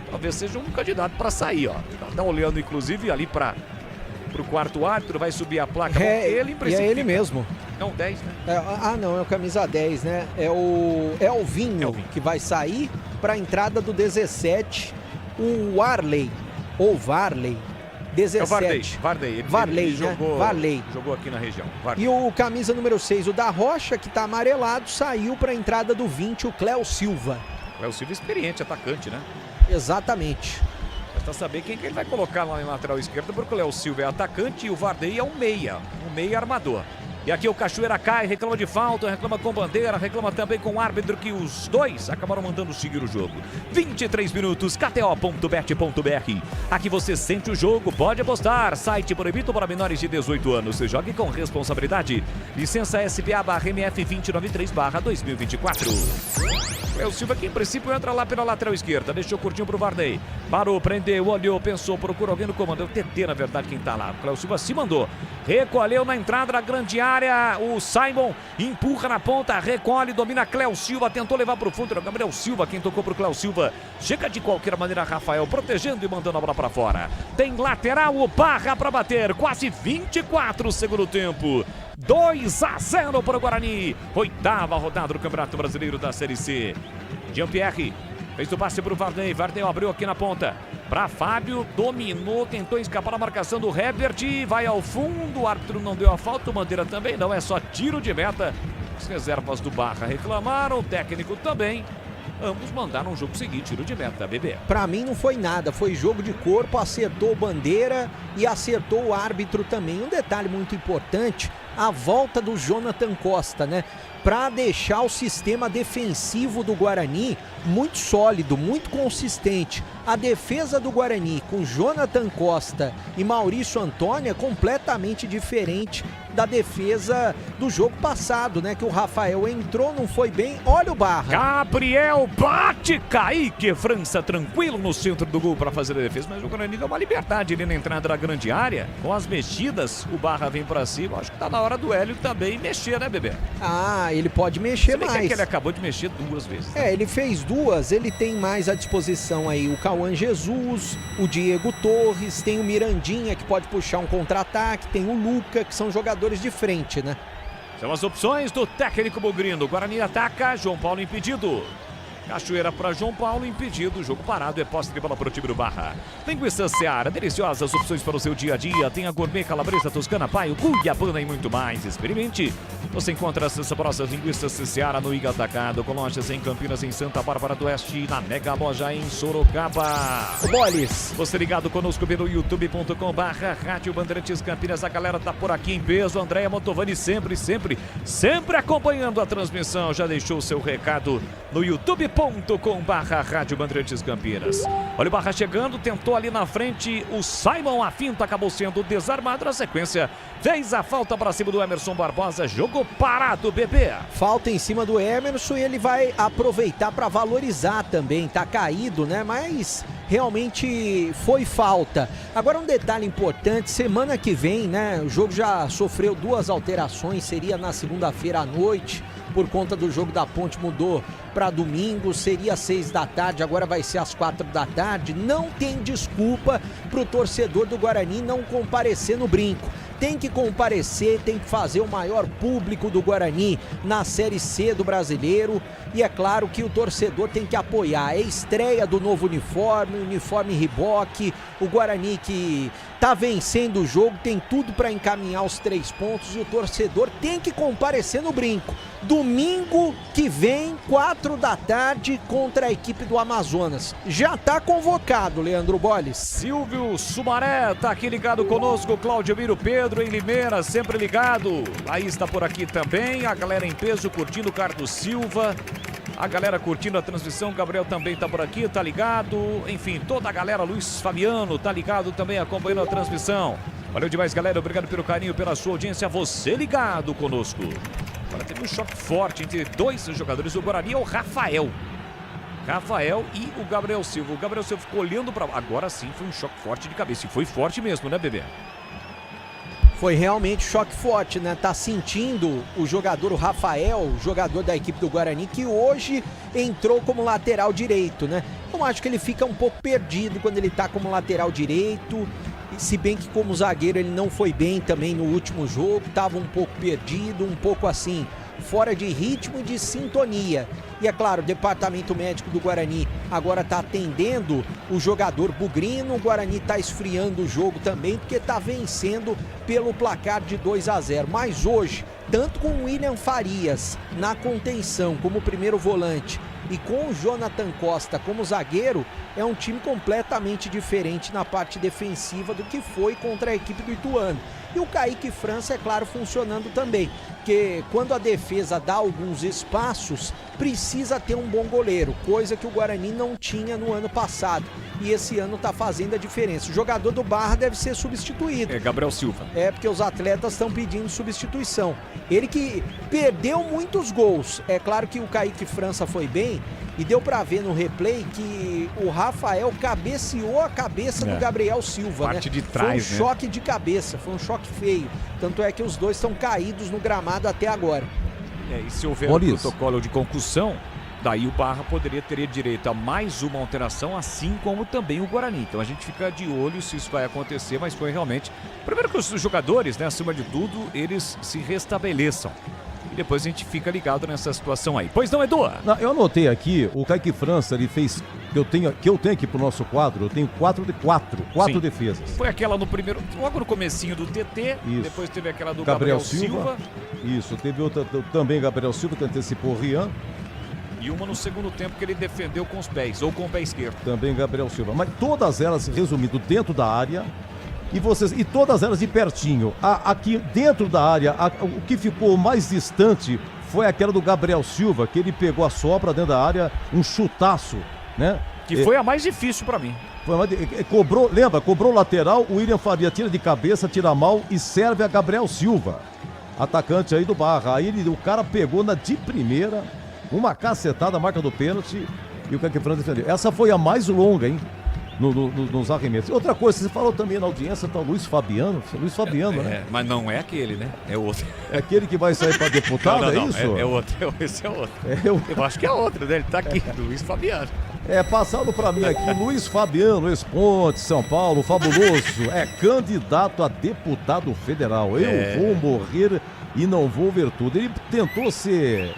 Talvez seja um candidato para sair, ó. Tá olhando inclusive ali para o quarto árbitro, vai subir a placa. Ele e é ele mesmo. É um 10, né? Não, é o camisa 10, né? É o Elvinho que vai sair. para a entrada do 17, o Varley, ou Varley, 17. Varley, né? Varley. Jogou aqui na região. Varley. E o camisa número 6, o da Rocha, que tá amarelado, saiu para a entrada do 20, o Cléo Silva. Cléo Silva experiente, atacante, né? Exatamente. Resta saber quem que ele vai colocar lá na lateral esquerda, porque o Cléo Silva é atacante e o Varley é um meia armador. E aqui o Cachoeira cai, reclama de falta, reclama com bandeira, reclama também com o árbitro, que os dois acabaram mandando seguir o jogo. 23 minutos, KTO.bet.br. Aqui você sente o jogo, pode apostar. Site proibido para menores de 18 anos. Jogue com responsabilidade. Licença SPA/MF 2093/2024. Cléo Silva, que em princípio entra lá pela lateral esquerda. Deixou curtinho pro Varley. Parou, prendeu, olhou, pensou, procura alguém no comando. É o TT, na verdade, quem tá lá. O Cléo Silva se mandou. Recolheu na entrada da grande área. O Simon empurra na ponta, recolhe, domina Cléo Silva, tentou levar para o fundo, era o Gabriel Silva quem tocou para o Cléo Silva. Chega de qualquer maneira Rafael, protegendo e mandando a bola para fora. Tem lateral, o Barra para bater, quase 24 segundo tempo. 2-0 para o Guarani. 8ª rodada do Campeonato Brasileiro da Série C. Jean-Pierre fez o passe para o Varney. Varney abriu aqui na ponta para Fábio, dominou, tentou escapar da marcação do Herbert, vai ao fundo, o árbitro não deu a falta, o Bandeira também não, é só tiro de meta. As reservas do Barra reclamaram, o técnico também. Ambos mandaram o jogo seguir, tiro de meta, bebê. Pra mim não foi nada, foi jogo de corpo, acertou o Bandeira e acertou o árbitro também. Um detalhe muito importante, a volta do Jonathan Costa, né? Para deixar o sistema defensivo do Guarani muito sólido, muito consistente. A defesa do Guarani com Jonathan Costa e Maurício Antônio é completamente diferente da defesa do jogo passado, né? Que o Rafael entrou, não foi bem. Olha o Barra. Gabriel bate, Kaique França tranquilo no centro do gol para fazer a defesa, mas o Guarani deu uma liberdade ali na entrada da grande área. Com as mexidas, o Barra vem para cima. Acho que tá na hora do Hélio também mexer, né, bebê? Ah, ele pode mexer mais. É que ele acabou de mexer 2 vezes. Né? É, ele fez 2, ele tem mais à disposição aí o Cauã Jesus, o Diego Torres, tem o Mirandinha que pode puxar um contra-ataque, tem o Luca, que são jogadores de frente, né? São as opções do técnico Bugrino. Guarani ataca, João Paulo impedido. Cachoeira para João Paulo, impedido, jogo parado, é posse de bola para o time do Barra. Linguiça Seara, deliciosas opções para o seu dia a dia. Tem a gourmet calabresa toscana, paio, cuiabana e muito mais. Experimente. Você encontra as saborosas linguiças Seara no Iga Atacado, com lojas em Campinas, em Santa Bárbara do Oeste e na Mega Loja em Sorocaba. Boles. Você ligado conosco pelo youtube.com/Rádio Bandeirantes Campinas. A galera tá por aqui em peso. Andréia Motovani sempre acompanhando a transmissão. Já deixou o seu recado no youtube.com/Rádio Bandeirantes Campinas. Olha o Barra chegando, tentou ali na frente o Simon, a finta acabou sendo desarmado. Na sequência, fez a falta para cima do Emerson Barbosa, jogo parado, bebê. Falta em cima do Emerson e ele vai aproveitar para valorizar também, tá caído, né? Mas realmente foi falta. Agora um detalhe importante, semana que vem, né? O jogo já sofreu 2 alterações, seria na segunda-feira à noite. Por conta do jogo da Ponte mudou para domingo, seria às 6 da tarde, agora vai ser às 4 da tarde. Não tem desculpa pro torcedor do Guarani não comparecer no Brinco. Tem que comparecer, tem que fazer o maior público do Guarani na Série C do Brasileiro. E é claro que o torcedor tem que apoiar. É estreia do novo uniforme Reebok. O Guarani que tá vencendo o jogo, tem tudo para encaminhar os 3 pontos. E o torcedor tem que comparecer no Brinco. Domingo que vem, 4 da tarde, contra a equipe do Amazonas. Já tá convocado, Leandro Boles. Silvio Sumaré tá aqui ligado conosco. Cláudio Miro Pedro em Limeira, sempre ligado. Aí está por aqui também. A galera em peso curtindo o Carlos Silva. A galera curtindo a transmissão, Gabriel também tá por aqui, tá ligado. Enfim, toda a galera, Luiz Fabiano, tá ligado também acompanhando a transmissão. Valeu demais, galera. Obrigado pelo carinho, pela sua audiência. Você ligado conosco. Agora teve um choque forte entre 2 jogadores do Guarani, o Rafael e o Gabriel Silva. O Gabriel Silva ficou olhando para... Agora sim foi um choque forte de cabeça. E foi forte mesmo, né, bebê? Foi realmente choque forte, né? Tá sentindo o jogador, o Rafael, jogador da equipe do Guarani, que hoje entrou como lateral direito, né? Eu acho que ele fica um pouco perdido quando ele tá como lateral direito. Se bem que como zagueiro ele não foi bem também no último jogo, tava um pouco perdido, um pouco assim, fora de ritmo e de sintonia. E é claro, o departamento médico do Guarani agora está atendendo o jogador Bugrino. O Guarani está esfriando o jogo também, porque está vencendo pelo placar de 2-0. Mas hoje, tanto com o William Farias na contenção como primeiro volante e com o Jonathan Costa como zagueiro, é um time completamente diferente na parte defensiva do que foi contra a equipe do Ituano. E o Kaique França, é claro, funcionando também, porque quando a defesa dá alguns espaços, precisa ter um bom goleiro, coisa que o Guarani não tinha no ano passado. E esse ano está fazendo a diferença. O jogador do Barra deve ser substituído. É Gabriel Silva. É, porque os atletas estão pedindo substituição. Ele que perdeu muitos gols. É claro que o Kaique França foi bem, e deu para ver no replay que o Rafael cabeceou a cabeça do Gabriel Silva, parte né? de trás, foi um choque de cabeça, foi um choque feio. Tanto é que os dois estão caídos no gramado até agora. E se houver um protocolo de concussão, daí o Barra teria direito a mais uma alteração, assim como também o Guarani. Então a gente fica de olho se isso vai acontecer, mas foi realmente... Primeiro que os jogadores, né, acima de tudo, eles se restabeleçam. E depois a gente fica ligado nessa situação aí. Pois não, Edu? Não, eu anotei aqui, o Kaique França, ele fez, que eu tenho aqui pro nosso quadro, eu tenho quatro defesas. Foi aquela no primeiro, logo no comecinho do TT, Isso. Depois teve aquela do Gabriel Silva. Isso, teve outra também Gabriel Silva, que antecipou o Rian. E uma no segundo tempo que ele defendeu com os pés, ou com o pé esquerdo. Também Gabriel Silva. Mas todas elas, resumindo, dentro da área. E todas elas de pertinho. Aqui dentro da área, o que ficou mais distante foi aquela do Gabriel Silva, que ele pegou a sobra dentro da área, um chutaço, né? Que foi a mais difícil para mim. Cobrou lateral, o William Faria tira de cabeça, tira mal e serve a Gabriel Silva, atacante aí do Barra. Aí o cara pegou de primeira, uma cacetada, marca do pênalti, e o Kaique França defendeu. Essa foi a mais longa, hein? Nos arremessos. Outra coisa, você falou também na audiência, tá o Luiz Fabiano, né? Mas não é aquele, né? É outro. É aquele que vai sair para deputado, não, é isso? É outro, esse é outro. Eu acho que é outro, né? Ele tá aqui, Luiz Fabiano. Passado para mim aqui, Luiz Fabiano, ex-Ponte, São Paulo, fabuloso, é candidato a deputado federal. Eu vou morrer e não vou ver tudo. Ele tentou ser...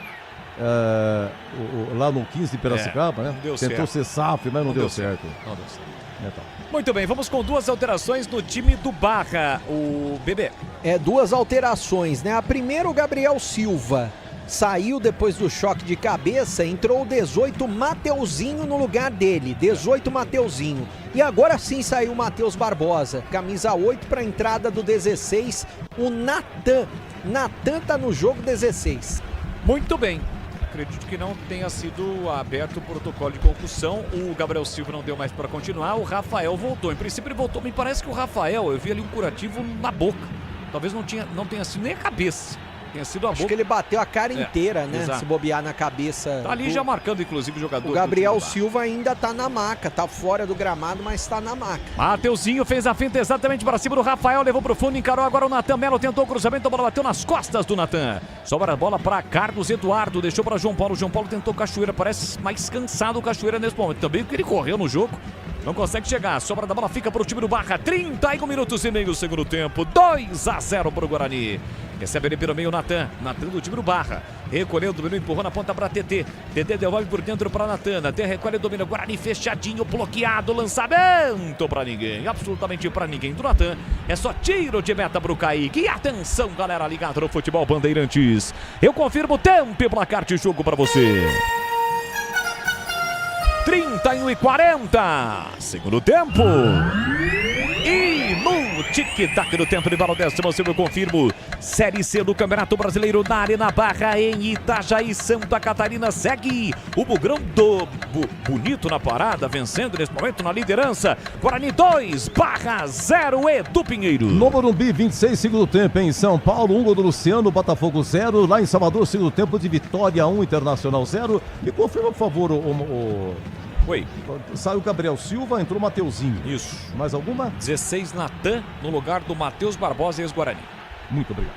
lá no 15 de Piracicaba, né? Tentou ser SAF, mas não deu certo. Não deu certo. Muito bem, vamos com duas alterações no time do Barra, o Bebê. Duas alterações, né? A primeira, o Gabriel Silva saiu depois do choque de cabeça, entrou o 18 Mateuzinho no lugar dele, 18 Mateuzinho. E agora sim saiu o Matheus Barbosa, camisa 8 para a entrada do 16, o Natan. Natan tá no jogo 16. Muito bem. Acredito que não tenha sido aberto o protocolo de concussão. O Gabriel Silva não deu mais para continuar. O Rafael voltou. Em princípio ele voltou. Me parece que o Rafael, eu vi ali um curativo na boca. Talvez não tenha sido nem a cabeça. Tenha sido a boca. Acho que ele bateu a cara inteira, né? Exato. Se bobear na cabeça. Tá ali já marcando, inclusive, o jogador. O Gabriel Silva ainda tá na maca. Tá fora do gramado, mas tá na maca. Mateuzinho fez a finta exatamente para cima do Rafael. Levou pro fundo, encarou agora o Natan Melo. Tentou o cruzamento, a bola bateu nas costas do Natan. Sobra a bola para Carlos Eduardo. Deixou para João Paulo. João Paulo tentou Cachoeira. Parece mais cansado o Cachoeira nesse momento. Também porque ele correu no jogo. Não consegue chegar. Sobra da bola fica para o time do Barra. 31 minutos e meio do segundo tempo. 2-0 para o Guarani. Recebe ele pelo meio o Natan. Natan do time do Barra. Recolheu, dominou, empurrou na ponta para TT. TT devolve por dentro para Natan. Natan recolhe, domina. Guarani fechadinho, bloqueado. Lançamento para ninguém. Absolutamente para ninguém do Natan. É só tiro de meta para o Kaique. E atenção, galera, ligado no Futebol Bandeirantes. Eu confirmo o tempo e placar de jogo para você. 31:40. Segundo tempo. E no tic-tac do tempo de bola 10º, eu confirmo. Série C do Campeonato Brasileiro na Arena Barra, em Itajaí, Santa Catarina. Segue o Bugrão do Bonito na parada, vencendo nesse momento na liderança. Guarani 2, Barra 0, Edu Pinheiro. No Morumbi, 26, segundo tempo. Em São Paulo, 1 gol do Luciano, Botafogo 0. Lá em Salvador, segundo tempo de Vitória 1, Internacional 0. E confirma, por favor, Oi. Saiu o Gabriel Silva, entrou o Mateuzinho. Isso. Mais alguma? 16, Natan, no lugar do Matheus Barbosa, ex-Guarani. Muito obrigado.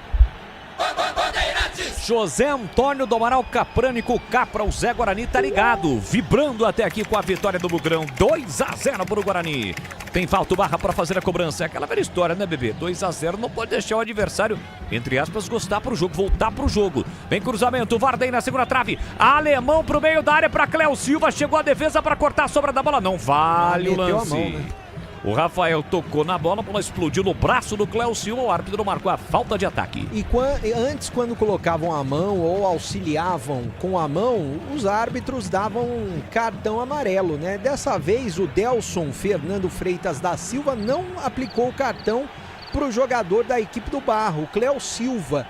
José Antônio do Amaral Caprânico, Capra, o Zé Guarani tá ligado, vibrando até aqui com a vitória do Bugrão, 2-0 para o Guarani. Tem falta o Barra para fazer a cobrança. É aquela velha história, né, bebê? 2-0, não pode deixar o adversário, entre aspas, gostar pro jogo, voltar pro jogo. Vem cruzamento, Varden na segunda trave. Alemão pro meio da área para Cléo Silva. Chegou a defesa para cortar a sobra da bola. Não vale o lance. Mão, né? O Rafael tocou na bola, a bola explodiu no braço do Cléo Silva, o árbitro marcou a falta de ataque. E antes, quando colocavam a mão ou auxiliavam com a mão, os árbitros davam um cartão amarelo, né? Dessa vez, o Delson Fernando Freitas da Silva não aplicou o cartão para o jogador da equipe do Barra, o Cléo Silva.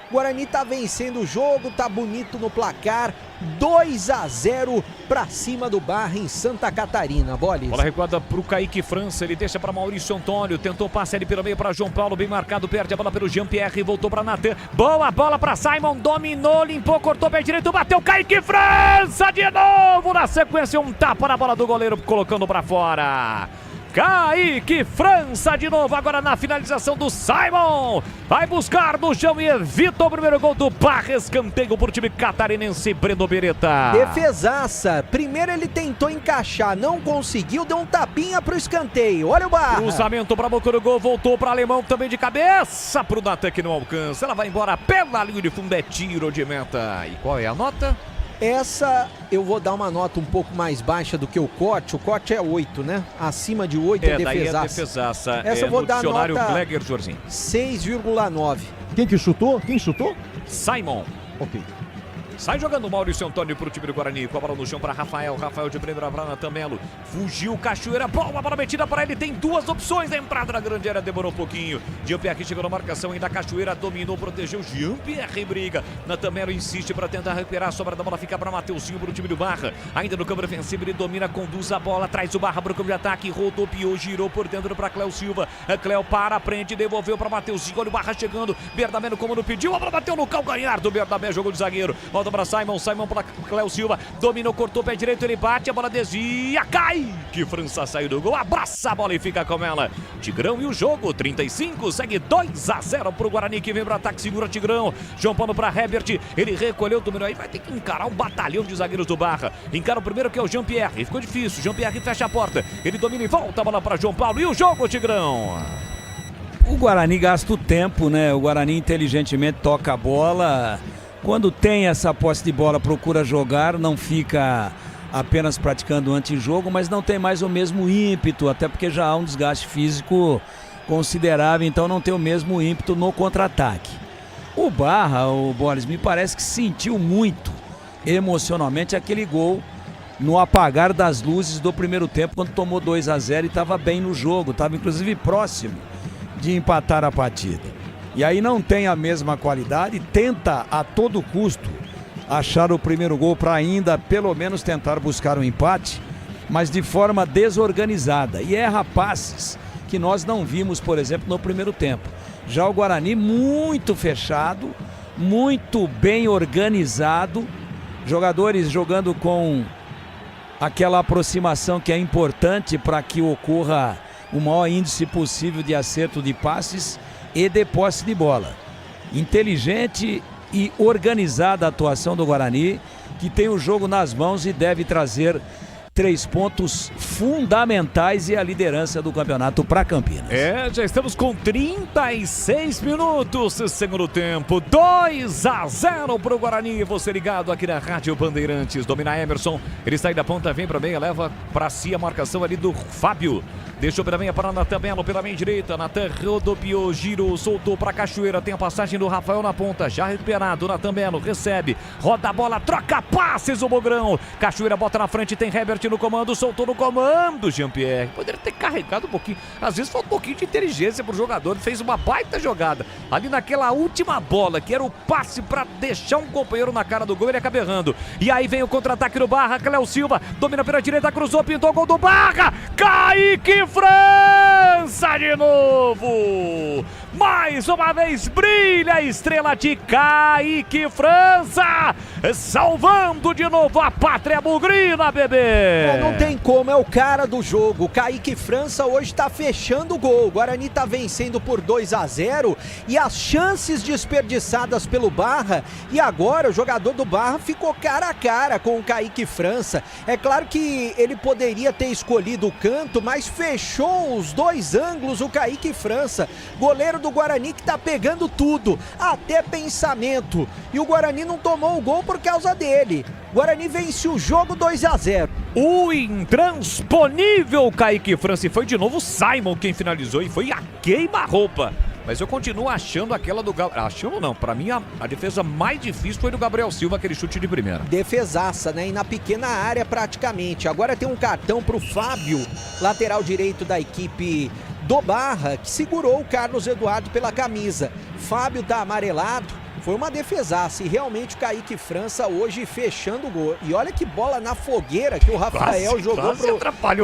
O Guarani tá vencendo o jogo, tá bonito no placar, 2-0 pra cima do Barra em Santa Catarina. Bolis. Bola recuada pro Kaique França, ele deixa para Maurício Antônio, tentou passe ali pelo meio para João Paulo, bem marcado, perde a bola pelo Jean-Pierre, voltou para Natan. Boa bola para Simon, dominou, limpou, cortou pé direito, bateu Kaique França de novo. Na sequência, um tapa na bola do goleiro, colocando para fora. Kaique França de novo, agora na finalização do Simon. Vai buscar no chão e evita o primeiro gol do Barra. Escanteio por time catarinense, Breno Beretta. Defesaça. Primeiro ele tentou encaixar, não conseguiu, deu um tapinha pro escanteio. Olha o Barra. Cruzamento para boca do gol, voltou para Alemão também de cabeça pro Natan que não alcança. Ela vai embora pela linha de fundo, é tiro de meta. E qual é a nota? Essa eu vou dar uma nota um pouco mais baixa do que o corte. O corte é 8, né? Acima de 8 é defesaça. Daí é defesaça. Essa eu vou dar nota Gleger, 6,9. Quem que chutou? Quem chutou? Simon. Ok. Sai jogando o Maurício Antônio pro time do Guarani. Com a bola no chão para Rafael. Rafael de primeira para Natan Melo. Fugiu, Cachoeira. Boa bola metida para ele. Tem duas opções. A entrada na grande área demorou um pouquinho. Jean-Pierre chegou na marcação. Ainda Cachoeira dominou, protegeu. Jean-Pierre briga. Natan Melo insiste para tentar recuperar. A sobra da bola fica para Mateuzinho pro time do Barra. Ainda no campo defensivo ele domina, conduz a bola. Traz o Barra pro campo de ataque. Rodopiou, girou por dentro para Cléo Silva. Cléo para, prende, devolveu para Mateuzinho. Olha o Barra chegando. Bernamé como não pediu. A bola bateu no calcanhar do Bernamé. Jogou de zagueiro. Volta para Simon. Simon para Cléo Silva. Dominou, cortou pé direito. Ele bate. A bola desvia. Cai. Que França saiu do gol. Abraça a bola e fica com ela. Tigrão e o jogo. 35. Segue 2-0 pro Guarani que vem pro ataque. Segura Tigrão. João Paulo para Herbert. Ele recolheu, dominou aí. Vai ter que encarar um batalhão de zagueiros do Barra. Encara o primeiro que é o Jean-Pierre. Ficou difícil. Jean-Pierre fecha a porta. Ele domina e volta a bola para João Paulo. E o jogo, Tigrão. O Guarani gasta o tempo, né? O Guarani inteligentemente toca a bola. Quando tem essa posse de bola, procura jogar, não fica apenas praticando o antijogo, mas não tem mais o mesmo ímpeto, até porque já há um desgaste físico considerável, então não tem o mesmo ímpeto no contra-ataque. O Barra, o Boris, me parece que sentiu muito emocionalmente aquele gol no apagar das luzes do primeiro tempo, quando tomou 2-0 e estava bem no jogo, estava inclusive próximo de empatar a partida. E aí não tem a mesma qualidade, tenta a todo custo achar o primeiro gol para ainda pelo menos tentar buscar um empate, mas de forma desorganizada. E erra passes que nós não vimos, por exemplo, no primeiro tempo. Já o Guarani muito fechado, muito bem organizado, jogadores jogando com aquela aproximação que é importante para que ocorra o maior índice possível de acerto de passes e de posse de bola. Inteligente e organizada a atuação do Guarani, que tem o jogo nas mãos e deve trazer 3 pontos fundamentais e a liderança do campeonato para Campinas. Já estamos com 36 minutos, segundo tempo, 2-0 para o Guarani. Você ligado aqui na Rádio Bandeirantes, domina Emerson, ele sai da ponta, vem para a meia, leva para si a marcação ali do Fábio. Deixou pela meia para Natan Melo, pela meia direita, Natan rodopiou, girou, soltou para Cachoeira, tem a passagem do Rafael na ponta, já recuperado, Natan Melo recebe, roda a bola, troca passes o Bogrão, Cachoeira bota na frente, tem Herbert no comando, soltou no comando, Jean-Pierre, poderia ter carregado um pouquinho, às vezes falta um pouquinho de inteligência pro jogador, fez uma baita jogada, ali naquela última bola, que era o passe para deixar um companheiro na cara do gol, ele acaba errando, e aí vem o contra-ataque do Barra, Cléo Silva, domina pela direita, cruzou, pintou o gol do Barra, Kaique França de novo! Mais uma vez brilha a estrela de Kaique França, salvando de novo a pátria bugrina, bebê. Não tem como, é o cara do jogo. O Kaique França hoje tá fechando o gol. O Guarani tá vencendo por 2-0 e as chances desperdiçadas pelo Barra, e agora o jogador do Barra ficou cara a cara com o Kaique França. É claro que ele poderia ter escolhido o canto, mas fechou os dois ângulos o Kaique França, goleiro do Guarani, que tá pegando tudo, até pensamento. E o Guarani não tomou o gol por causa dele. O Guarani vence o jogo 2-0. O intransponível Kaique França, e foi de novo o Simon quem finalizou, e foi a queima-roupa. Mas eu continuo achando aquela do Gabriel. Achando não, pra mim a defesa mais difícil foi do Gabriel Silva, aquele chute de primeira. Defesaça, né? E na pequena área praticamente. Agora tem um cartão pro Fábio, lateral direito da equipe do Barra, que segurou o Carlos Eduardo pela camisa. Fábio tá amarelado. Foi uma defesaça e realmente o Kaique França hoje fechando o gol. E olha que bola na fogueira que o Rafael jogou pro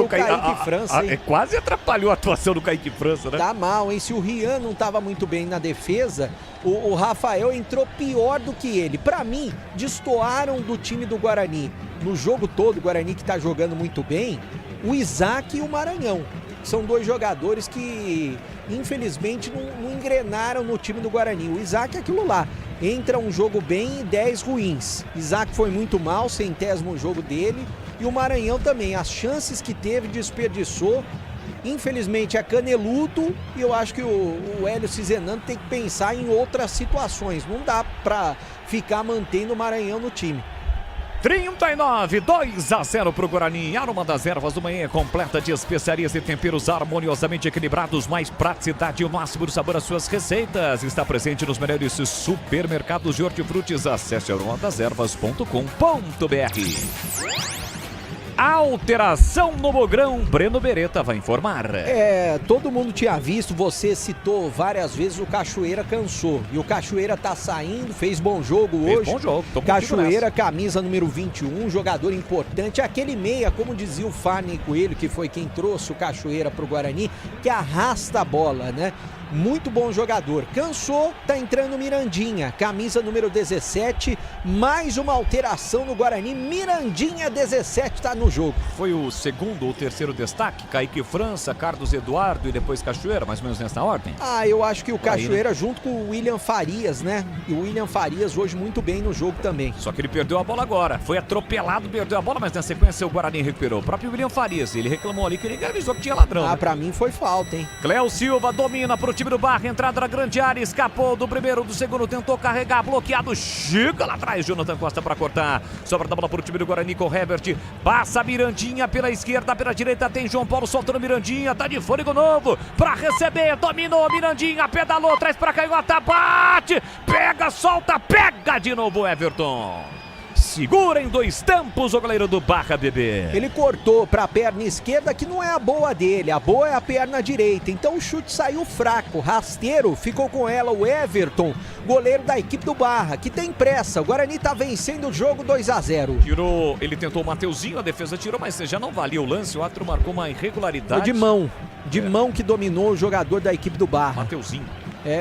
Kaique França. Quase atrapalhou a atuação do Kaique França, né? Tá mal, hein? Se o Rian não tava muito bem na defesa, o Rafael entrou pior do que ele. Pra mim, destoaram do time do Guarani. No jogo todo, o Guarani que tá jogando muito bem, o Isaac e o Maranhão. São dois jogadores que, infelizmente, não engrenaram no time do Guarani. O Isaac é aquilo lá. Entra um jogo bem e 10 ruins. Isaac foi muito mal, 100º jogo dele. E o Maranhão também. As chances que teve, desperdiçou. Infelizmente é caneludo. E eu acho que o Hélio Cizenando tem que pensar em outras situações. Não dá pra ficar mantendo o Maranhão no time. 39, 2-0 pro Guarani. Aroma das Ervas do Manhã, completa de especiarias e temperos harmoniosamente equilibrados, mais praticidade e o máximo do sabor às suas receitas. Está presente nos melhores supermercados de hortifrutis. Acesse aromadasерvas.com.br. Alteração no Mogrão, Breno Beretta vai informar. Todo mundo tinha visto, você citou várias vezes, o Cachoeira cansou. E o Cachoeira tá saindo, fez bom jogo hoje. Fez bom jogo, Cachoeira, camisa número 21, jogador importante. Aquele meia, como dizia o Farney Coelho, que foi quem trouxe o Cachoeira pro Guarani, que arrasta a bola, né? Muito bom jogador. Cansou, tá entrando Mirandinha, camisa número 17, mais uma alteração no Guarani. Mirandinha 17 tá no jogo. Foi o segundo ou terceiro destaque? Kaique França, Carlos Eduardo e depois Cachoeira, mais ou menos nessa ordem? Eu acho que o Cachoeira aí, né? Junto com o William Farias, né? E o William Farias hoje muito bem no jogo também. Só que ele perdeu a bola agora. Foi atropelado, perdeu a bola, mas na sequência o Guarani recuperou. O próprio William Farias, ele reclamou ali que ninguém avisou que tinha ladrão. Né? Pra mim foi falta, hein? Cléo Silva domina pro time do Barra, entrada na grande área, escapou do primeiro, do segundo, tentou carregar, bloqueado, chega lá atrás, Jonathan Costa para cortar, sobra da bola pro time do Guarani com o Herbert, passa Mirandinha pela esquerda, pela direita tem João Paulo soltando Mirandinha, tá de fôlego novo, para receber, dominou Mirandinha, pedalou, traz pra canhota, bate, pega, solta, pega de novo Everton. Segura em dois tempos o goleiro do Barra, bebê. Ele cortou para a perna esquerda, que não é a boa dele, a boa é a perna direita. Então o chute saiu fraco, rasteiro, ficou com ela o Everton, goleiro da equipe do Barra, que tem pressa. O Guarani tá vencendo o jogo 2-0. Tirou, ele tentou o Mateuzinho, a defesa tirou, mas já não valia o lance, o árbitro marcou uma irregularidade. Foi de mão que dominou o jogador da equipe do Barra. Mateuzinho.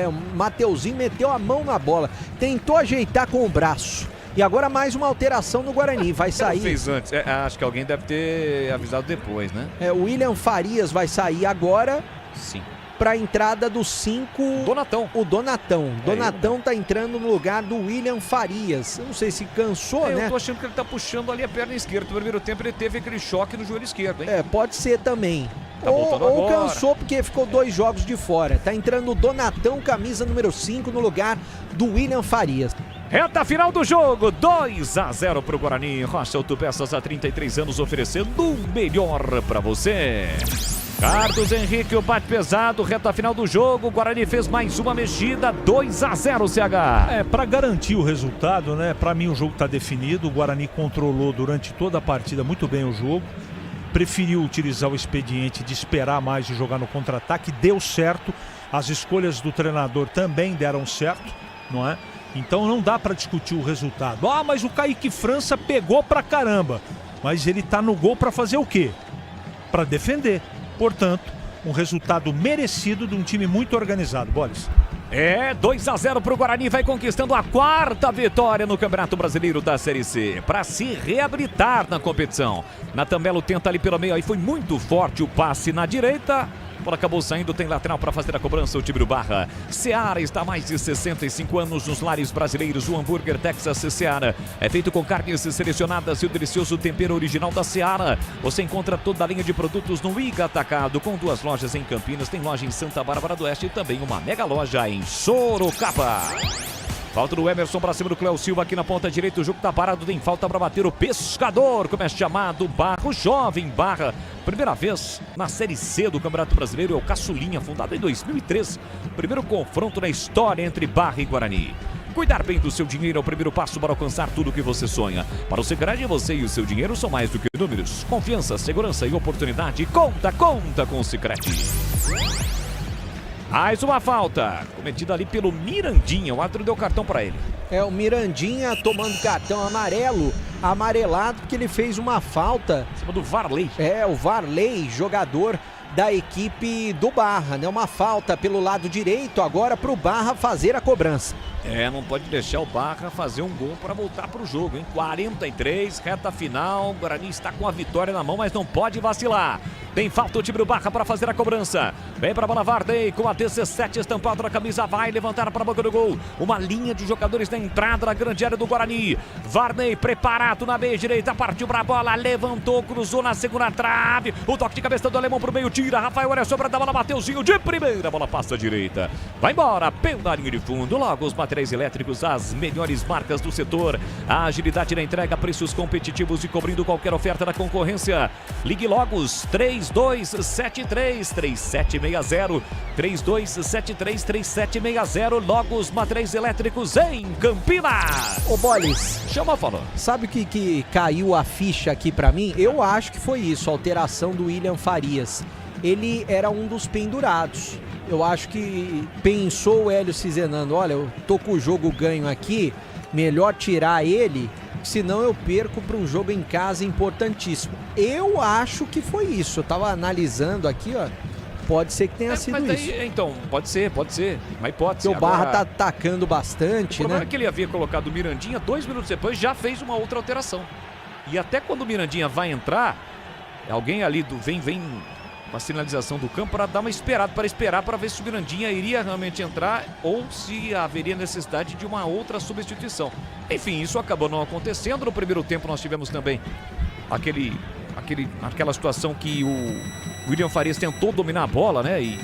O Mateuzinho meteu a mão na bola, tentou ajeitar com o braço. E agora mais uma alteração no Guarani, vai sair... fez antes, acho que alguém deve ter avisado depois, né? O William Farias vai sair agora. Sim. Para a entrada do 5... Donatão. O Donatão. Donatão tá entrando no lugar do William Farias. Eu não sei se cansou, né? Eu tô achando que ele tá puxando ali a perna esquerda. No primeiro tempo ele teve aquele choque no joelho esquerdo, hein? Pode ser também. Tá ou cansou porque ficou 2 jogos de fora. Tá entrando o Donatão, camisa número 5, no lugar do William Farias. Reta final do jogo, 2-0 pro Guarani. Rocha Autopeças há 33 anos oferecendo o melhor pra você. Carlos Henrique, o bate pesado, reta final do jogo. O Guarani fez mais uma mexida, 2-0, CH. Para garantir o resultado, né? Para mim o jogo tá definido. O Guarani controlou durante toda a partida muito bem o jogo. Preferiu utilizar o expediente de esperar mais e jogar no contra-ataque. Deu certo. As escolhas do treinador também deram certo, não é? Então não dá para discutir o resultado. Mas o Kaique França pegou pra caramba. Mas ele tá no gol para fazer o quê? Para defender. Portanto, um resultado merecido de um time muito organizado. Bolis. É, 2-0 pro Guarani, vai conquistando a 4ª vitória no Campeonato Brasileiro da Série C, para se reabilitar na competição. Natamelo tenta ali pelo meio, aí foi muito forte o passe na direita. A bola acabou saindo, tem lateral para fazer a cobrança o time do Barra. Seara está há mais de 65 anos nos lares brasileiros. O hambúrguer Texas Seara é feito com carnes selecionadas e o delicioso tempero original da Seara. Você encontra toda a linha de produtos no Iga Atacado, com 2 lojas em Campinas, tem loja em Santa Bárbara do Oeste e também uma mega loja em Sorocaba. Falta do Emerson para cima do Cléo Silva aqui na ponta direita. O jogo tá parado, tem falta para bater o Pescador, como é chamado, Barra, o jovem Barra. Primeira vez na Série C do Campeonato Brasileiro, é o Caçulinha, fundado em 2013. Primeiro confronto na história entre Barra e Guarani. Cuidar bem do seu dinheiro é o primeiro passo para alcançar tudo o que você sonha. Para o Sicredi, você e o seu dinheiro são mais do que números. Confiança, segurança e oportunidade. Conta com o Sicredi. Mais uma falta, cometida ali pelo Mirandinha, o árbitro deu cartão para ele. É, o Mirandinha tomando cartão amarelado, porque ele fez uma falta. Em cima do Varley. É, o Varley, jogador da equipe do Barra, né? Uma falta pelo lado direito agora para o Barra fazer a cobrança. É, não pode deixar o Barra fazer um gol para voltar para o jogo, hein? 43, reta final, o Guarani está com a vitória na mão, mas não pode vacilar. Tem falta o time do Barra para fazer a cobrança. Vem para a bola Varley com a 17 estampada na camisa, vai levantar para a boca do gol. Uma linha de jogadores na entrada na grande área do Guarani. Varley preparado na meia direita, partiu para a bola, levantou, cruzou na segunda trave. O toque de cabeça do alemão para o meio, tira. Rafael olha sobre a bola, Mateuzinho de primeira, a bola passa à direita. Vai embora, pela linha de fundo. Logo os materiais elétricos, as melhores marcas do setor. A agilidade na entrega, preços competitivos e cobrindo qualquer oferta da concorrência. Ligue Logos 3273-3760. 3273-3760. Logos Materiais Elétricos em Campinas. Ô Bolis, chama, falou. Sabe o que caiu a ficha aqui pra mim? Eu acho que foi isso, a alteração do William Farias. Ele era um dos pendurados. Eu acho que pensou o Hélio Cizenando, olha, eu tô com o jogo ganho aqui, melhor tirar ele, senão eu perco para um jogo em casa importantíssimo. Eu acho que foi isso, eu tava analisando aqui, ó, pode ser que tenha sido daí, isso. Então, pode ser, uma hipótese. Porque o Barra tá atacando bastante, o problema né? É que ele havia colocado o Mirandinha, 2 minutos depois já fez uma outra alteração. E até quando o Mirandinha vai entrar, alguém ali vem uma sinalização do campo para dar uma esperada, para esperar para ver se o Mirandinha iria realmente entrar ou se haveria necessidade de uma outra substituição. Enfim, isso acabou não acontecendo. No primeiro tempo nós tivemos também aquela situação que o William Farias tentou dominar a bola, né? E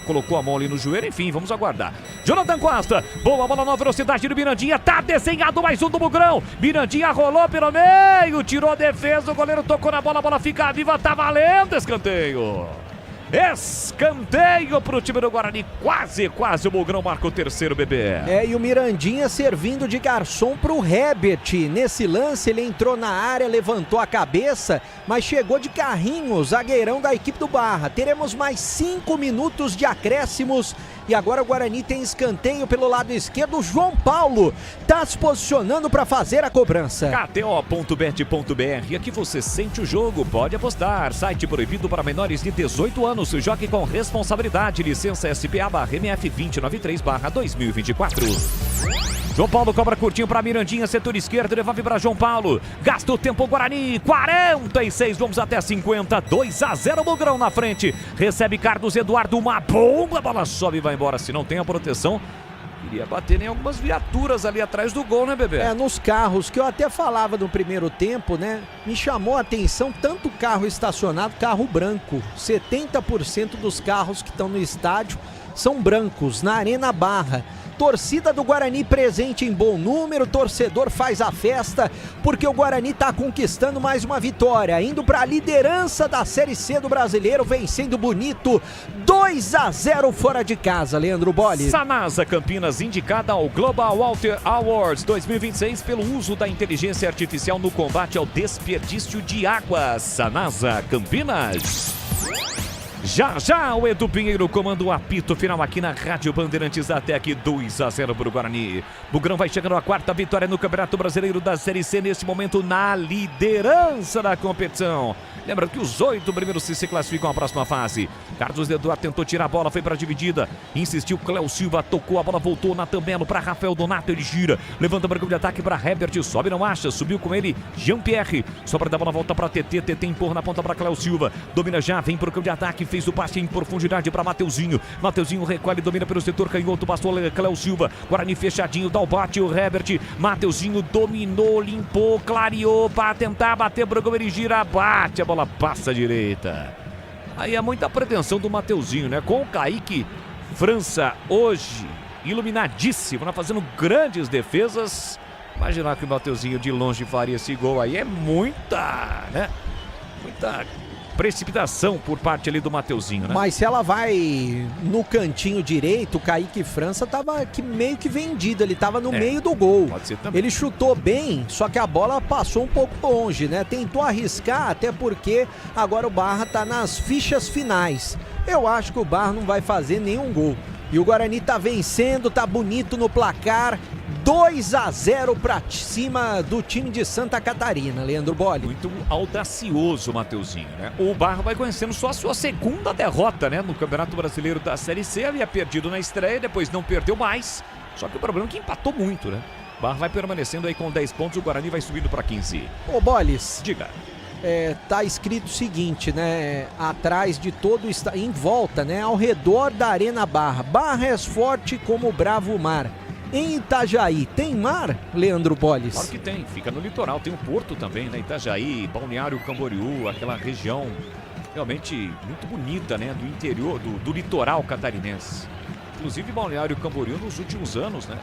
colocou a mão ali no joelho, enfim, vamos aguardar. Jonathan Costa, boa bola na velocidade do Mirandinha, tá desenhado mais um do Bugrão. Mirandinha rolou pelo meio, tirou a defesa, o goleiro tocou na bola, a bola fica viva, tá valendo, escanteio. Escanteio pro time do Guarani, quase o Bugrão marca o terceiro, bebê. É, e o Mirandinha servindo de garçom pro Herbert. Nesse lance ele entrou na área, levantou a cabeça, mas chegou de carrinho, zagueirão da equipe do Barra. Teremos mais 5 minutos de acréscimos e agora o Guarani tem escanteio pelo lado esquerdo. O João Paulo tá se posicionando para fazer a cobrança. KTO.bet.br, aqui você sente o jogo, pode apostar. Site proibido para menores de 18 anos. Jogue com responsabilidade. Licença SPA/MF 2093/2024. João Paulo cobra curtinho para Mirandinha, setor esquerdo, devolve para João Paulo. Gasta o tempo Guarani, 46, vamos até 50, 2-0, Bugrão na frente. Recebe Carlos Eduardo, uma bomba, a bola sobe e vai embora. Se não tem a proteção, iria bater em algumas viaturas ali atrás do gol, né, bebê? É, nos carros, que eu até falava no primeiro tempo, né? Me chamou a atenção tanto carro estacionado, carro branco. 70% dos carros que estão no estádio são brancos, na Arena Barra. Torcida do Guarani presente em bom número, torcedor faz a festa, porque o Guarani está conquistando mais uma vitória, indo para a liderança da Série C do Brasileiro, vencendo bonito, 2-0 fora de casa, Leandro Bolli. Sanasa Campinas, indicada ao Global Water Awards 2026 pelo uso da inteligência artificial no combate ao desperdício de água. Sanasa Campinas. Já o Edu Pinheiro comanda o apito final aqui na Rádio Bandeirantes, até aqui 2-0 para o Guarani. Bugrão vai chegando à 4ª vitória no Campeonato Brasileiro da Série C, nesse momento na liderança da competição. Lembrando que os 8 primeiros se classificam à próxima fase. Carlos Eduardo tentou tirar a bola, foi para a dividida, insistiu, Cléo Silva tocou, a bola voltou na Tambelo para Rafael Donato, ele gira, levanta para o de ataque para Herbert, sobe, não acha, subiu com ele Jean-Pierre, sobra da bola, volta para TT empurra na ponta para Cléo Silva, domina já, vem para o de ataque, fez o passe em profundidade para Mateuzinho recolhe, domina pelo setor canhoto, passou Cléo Silva, Guarani fechadinho, dá o bate, o Herbert, Mateuzinho dominou, limpou, clareou para tentar bater para o gol, ele gira, bate, a bola passa à direita. Aí é muita pretensão do Mateuzinho, né? Com o Kaique França hoje iluminadíssimo, né? Fazendo grandes defesas. Imaginar que o Mateuzinho de longe faria esse gol aí é muita, né? Muita precipitação por parte ali do Mateuzinho, né? Mas se ela vai no cantinho direito, o Kaique França tava aqui meio que vendido, ele tava no meio do gol. Pode ser também. Ele chutou bem, só que a bola passou um pouco longe, né? Tentou arriscar, até porque agora o Barra tá nas fichas finais. Eu acho que o Barra não vai fazer nenhum gol. E o Guarani tá vencendo, tá bonito no placar. 2-0 pra cima do time de Santa Catarina, Leandro Bolli. Muito audacioso o Mateuzinho, né? O Barra vai conhecendo só a sua segunda derrota, né? No Campeonato Brasileiro da Série C, havia perdido na estreia, depois não perdeu mais. Só que o problema é que empatou muito, né? O Barra vai permanecendo aí com 10 pontos, o Guarani vai subindo para 15. Ô, Bolles. Diga. Tá escrito o seguinte, né? Atrás de todo, em volta, né? Ao redor da Arena Barra. Barra é forte como o Bravo Mar. Em Itajaí, tem mar, Leandro Bolles? Claro que tem, fica no litoral, tem o porto também, né? Itajaí, Balneário Camboriú, aquela região realmente muito bonita, né? Do interior, do litoral catarinense. Inclusive Balneário Camboriú nos últimos anos, né?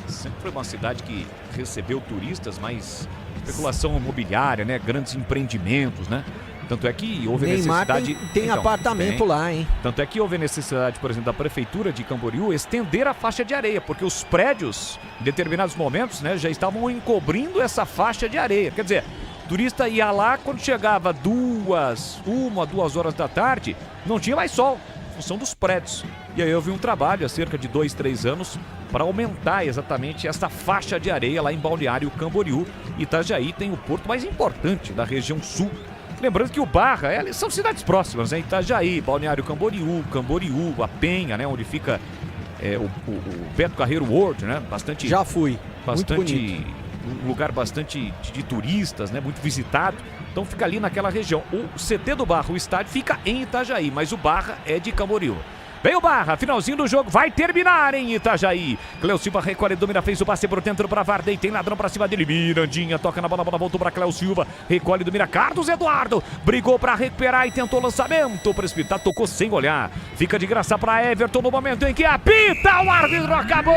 Sempre foi uma cidade que recebeu turistas, mas especulação imobiliária, né? Grandes empreendimentos, né? Tanto é que houve necessidade... Tem então, apartamento lá, hein? Tanto é que houve necessidade, por exemplo, da Prefeitura de Camboriú estender a faixa de areia, porque os prédios, em determinados momentos, né, já estavam encobrindo essa faixa de areia. Quer dizer, o turista ia lá, quando chegava 2 horas da tarde, não tinha mais sol, em função dos prédios. E aí houve um trabalho há cerca de 2, 3 anos para aumentar exatamente essa faixa de areia lá em Balneário Camboriú. Itajaí tem o porto mais importante da região sul. Lembrando que o Barra, são cidades próximas, né? Itajaí, Balneário Camboriú, a Penha, né? Onde fica o Beto Carreiro World, né? Bastante. Já fui. Bastante. Um lugar bastante de turistas, né? Muito visitado. Então fica ali naquela região. O CT do Barra, o estádio, fica em Itajaí, mas o Barra é de Camboriú. Vem o Barra, finalzinho do jogo, vai terminar em Itajaí. Cléo Silva recolhe, domina, fez o passe por dentro para Vardei, tem ladrão para cima dele, Mirandinha, toca na bola, voltou para Cléo Silva, recolhe, domina, Carlos Eduardo, brigou para recuperar e tentou lançamento, precipitado, tocou sem olhar, fica de graça para Everton no momento em que apita, o árbitro acabou!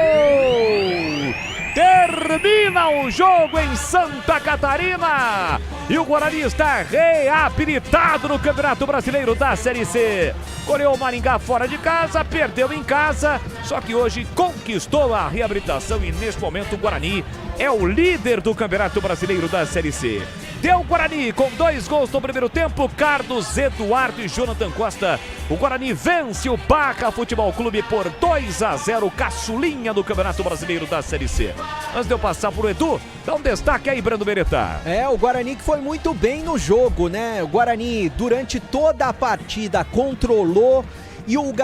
Termina o jogo em Santa Catarina e o Guarani está reabilitado no Campeonato Brasileiro da Série C. Goleou o Maringá fora de casa, perdeu em casa, só que hoje conquistou a reabilitação e neste momento o Guarani é o líder do Campeonato Brasileiro da Série C. Deu o Guarani com 2 gols no primeiro tempo, Carlos Eduardo e Jonathan Costa. O Guarani vence o Barra Futebol Clube por 2-0, caçulinha do Campeonato Brasileiro da Série C. Antes de eu passar pro Edu, dá um destaque aí, Brando Beretta. O Guarani que foi muito bem no jogo, né? O Guarani, durante toda a partida, controlou. E o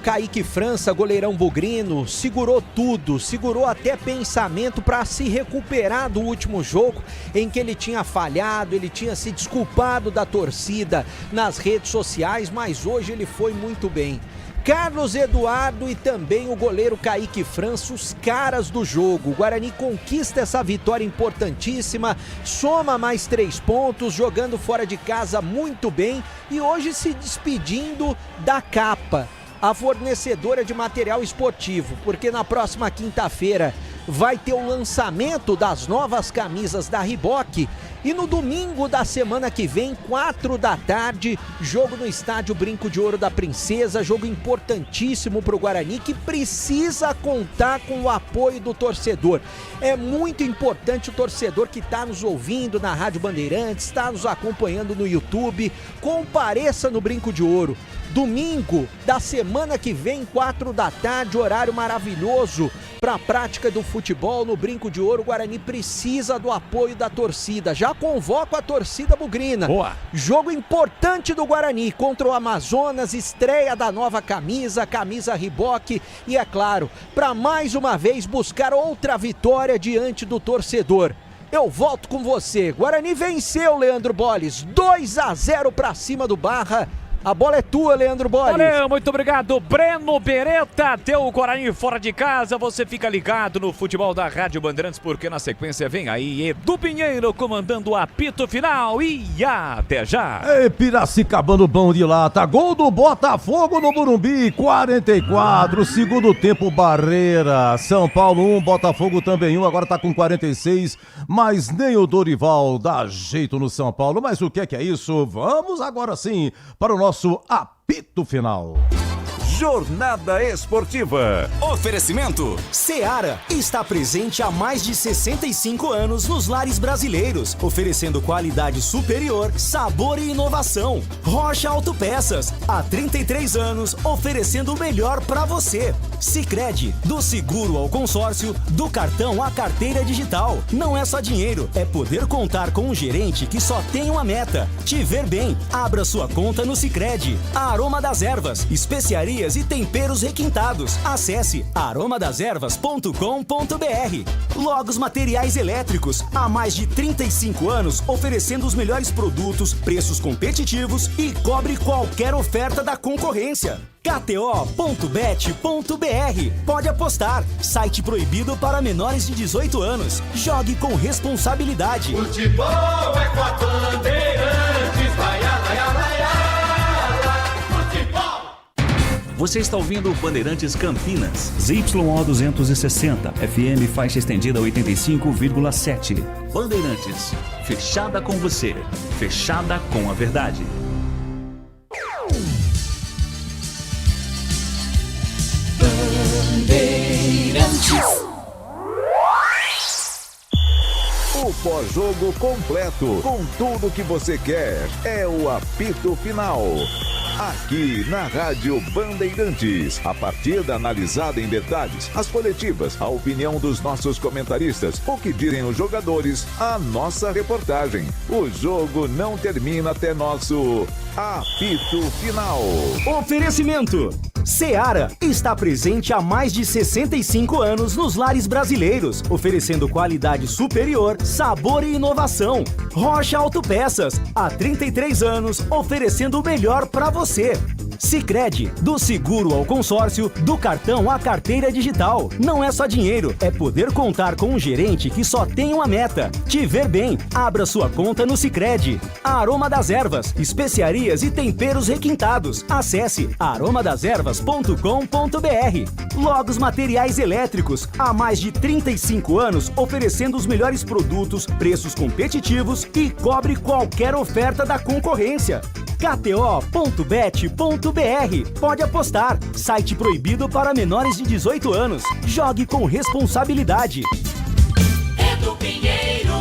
Kaique França, goleirão bugrino, segurou tudo, segurou até pensamento para se recuperar do último jogo em que ele tinha falhado, ele tinha se desculpado da torcida nas redes sociais, mas hoje ele foi muito bem. Carlos Eduardo e também o goleiro Kaique França, os caras do jogo. O Guarani conquista essa vitória importantíssima, soma mais 3 pontos, jogando fora de casa muito bem e hoje se despedindo da Capa, a fornecedora de material esportivo, porque na próxima quinta-feira vai ter o lançamento das novas camisas da Reebok e no domingo da semana que vem, 4 da tarde, jogo no estádio Brinco de Ouro da Princesa, jogo importantíssimo para o Guarani que precisa contar com o apoio do torcedor. É muito importante o torcedor que está nos ouvindo na Rádio Bandeirantes, está nos acompanhando no YouTube, compareça no Brinco de Ouro. Domingo da semana que vem, 4 da tarde, horário maravilhoso para a prática do futebol no Brinco de Ouro. O Guarani precisa do apoio da torcida. Já convoco a torcida bugrina. Boa. Jogo importante do Guarani contra o Amazonas, estreia da nova camisa Reebok. E é claro, para mais uma vez buscar outra vitória diante do torcedor. Eu volto com você. Guarani venceu, Leandro Bolles. 2-0 para cima do Barra. A bola é tua, Leandro Bolles. Valeu, muito obrigado, Breno Beretta. Teu Guarani fora de casa. Você fica ligado no futebol da Rádio Bandeirantes, porque na sequência vem aí Edu Pinheiro comandando o apito final. E até já. Ei, Piracicabano bom de lata. Gol do Botafogo no Morumbi, 44. Segundo tempo, Barreira. São Paulo 1, Botafogo também 1. Agora tá com 46. Mas nem o Dorival dá jeito no São Paulo. Mas o que é isso? Vamos agora sim para o nosso apito final. Jornada Esportiva. Oferecimento Seara está presente há mais de 65 anos nos lares brasileiros, oferecendo qualidade superior, sabor e inovação. Rocha Autopeças, há 33 anos, oferecendo o melhor para você. Sicredi, do seguro ao consórcio, do cartão à carteira digital. Não é só dinheiro, é poder contar com um gerente que só tem uma meta: te ver bem. Abra sua conta no Sicredi. A Aroma das Ervas, especiarias e temperos requintados. Acesse aromadeservas.com.br. Logos Materiais Elétricos, há mais de 35 anos, oferecendo os melhores produtos, preços competitivos e cobre qualquer oferta da concorrência. KTO.bet.br. Pode apostar. Site proibido para menores de 18 anos. Jogue com responsabilidade. Futebol é com a Bandeirantes. Vai, vai, vai, vai. Você está ouvindo Bandeirantes Campinas, ZYO 260, FM faixa estendida 85,7. Bandeirantes, fechada com você, fechada com a verdade. Bandeirantes. O pós-jogo completo, com tudo que você quer, é o apito final. Aqui na Rádio Bandeirantes, a partida analisada em detalhes, as coletivas, a opinião dos nossos comentaristas, o que dizem os jogadores, a nossa reportagem. O jogo não termina até nosso apito final. Oferecimento Seara está presente há mais de 65 anos nos lares brasileiros, oferecendo qualidade superior, sabor e inovação. Rocha Autopeças, há 33 anos, oferecendo o melhor para você. Sicredi, do seguro ao consórcio, do cartão à carteira digital. Não é só dinheiro, é poder contar com um gerente que só tem uma meta: te ver bem. Abra sua conta no Sicredi. A Aroma das Ervas, especiarias e temperos requintados. Acesse aromadeservas.com.br. Logos Materiais Elétricos, há mais de 35 anos, oferecendo os melhores produtos, preços competitivos e cobre qualquer oferta da concorrência. KTO.bet.br. Pode apostar. Site proibido para menores de 18 anos. Jogue com responsabilidade. Edu Pinheiro.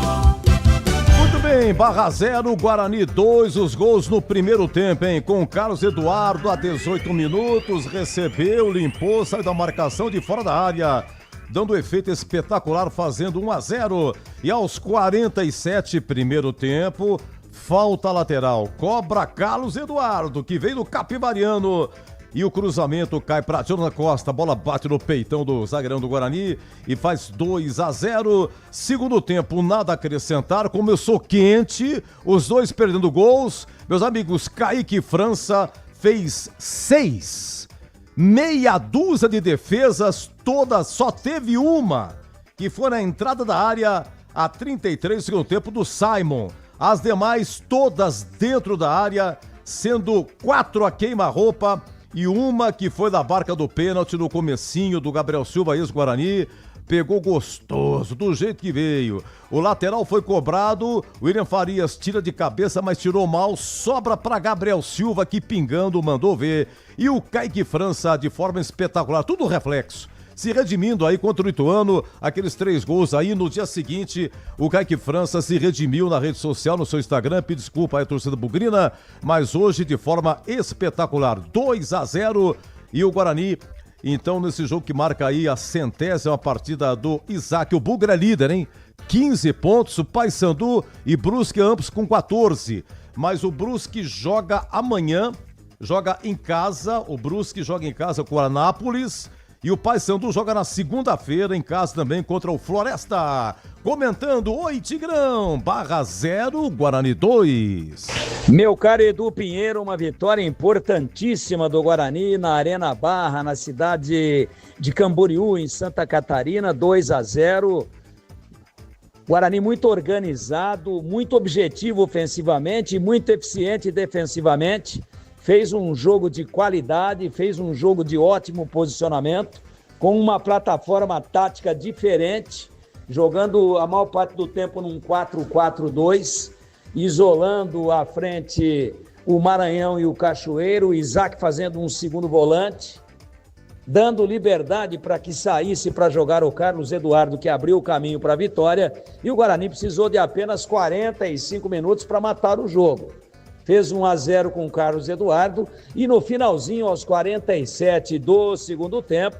Muito bem, Barra 0, Guarani 2, os gols no primeiro tempo, hein? Com Carlos Eduardo a 18 minutos, recebeu, limpou, saiu da marcação de fora da área, dando efeito espetacular, fazendo 1-0. E aos 47, primeiro tempo, falta lateral, cobra Carlos Eduardo, que veio do Capivariano, e o cruzamento cai para Jonathan Costa, a bola bate no peitão do zagueirão do Guarani e faz 2-0. Segundo tempo, nada a acrescentar, começou quente, os dois perdendo gols. Meus amigos, Kaique França fez 6, meia dúzia de defesas, todas, só teve uma, que foi na entrada da área a 33 segundo tempo do Simon. As demais todas dentro da área, sendo 4 a queima-roupa e uma que foi da barca do pênalti no comecinho do Gabriel Silva, ex-Guarani. Pegou gostoso, do jeito que veio. O lateral foi cobrado, William Farias tira de cabeça, mas tirou mal, sobra para Gabriel Silva, que pingando mandou ver. E o Kaique França de forma espetacular, tudo reflexo. se redimindo aí contra o Ituano, aqueles 3 gols aí. No dia seguinte, o Kaique França se redimiu na rede social, no seu Instagram, pediu desculpa aí à torcida bugrina, mas hoje de forma espetacular, 2-0, e o Guarani, então, nesse jogo que marca aí a 100ª partida do Isaac, o Bugra é líder, hein? 15 pontos, o Paysandu e Brusque ambos com 14, mas o Brusque joga amanhã, joga em casa, o Brusque joga em casa com o Anápolis, e o Paysandu joga na segunda-feira em casa também contra o Floresta. Comentando, oi Tigrão, Barra 0, Guarani 2. Meu caro Edu Pinheiro, uma vitória importantíssima do Guarani na Arena Barra, na cidade de Camboriú, em Santa Catarina, 2-0. Guarani muito organizado, muito objetivo ofensivamente, muito eficiente defensivamente. Fez um jogo de qualidade, fez um jogo de ótimo posicionamento, com uma plataforma tática diferente, jogando a maior parte do tempo num 4-4-2, isolando à frente o Maranhão e o Cachoeiro, o Isaac fazendo um segundo volante, dando liberdade para que saísse para jogar o Carlos Eduardo, que abriu o caminho para a vitória, e o Guarani precisou de apenas 45 minutos para matar o jogo. Fez 1-0 com o Carlos Eduardo e no finalzinho, aos 47 do segundo tempo,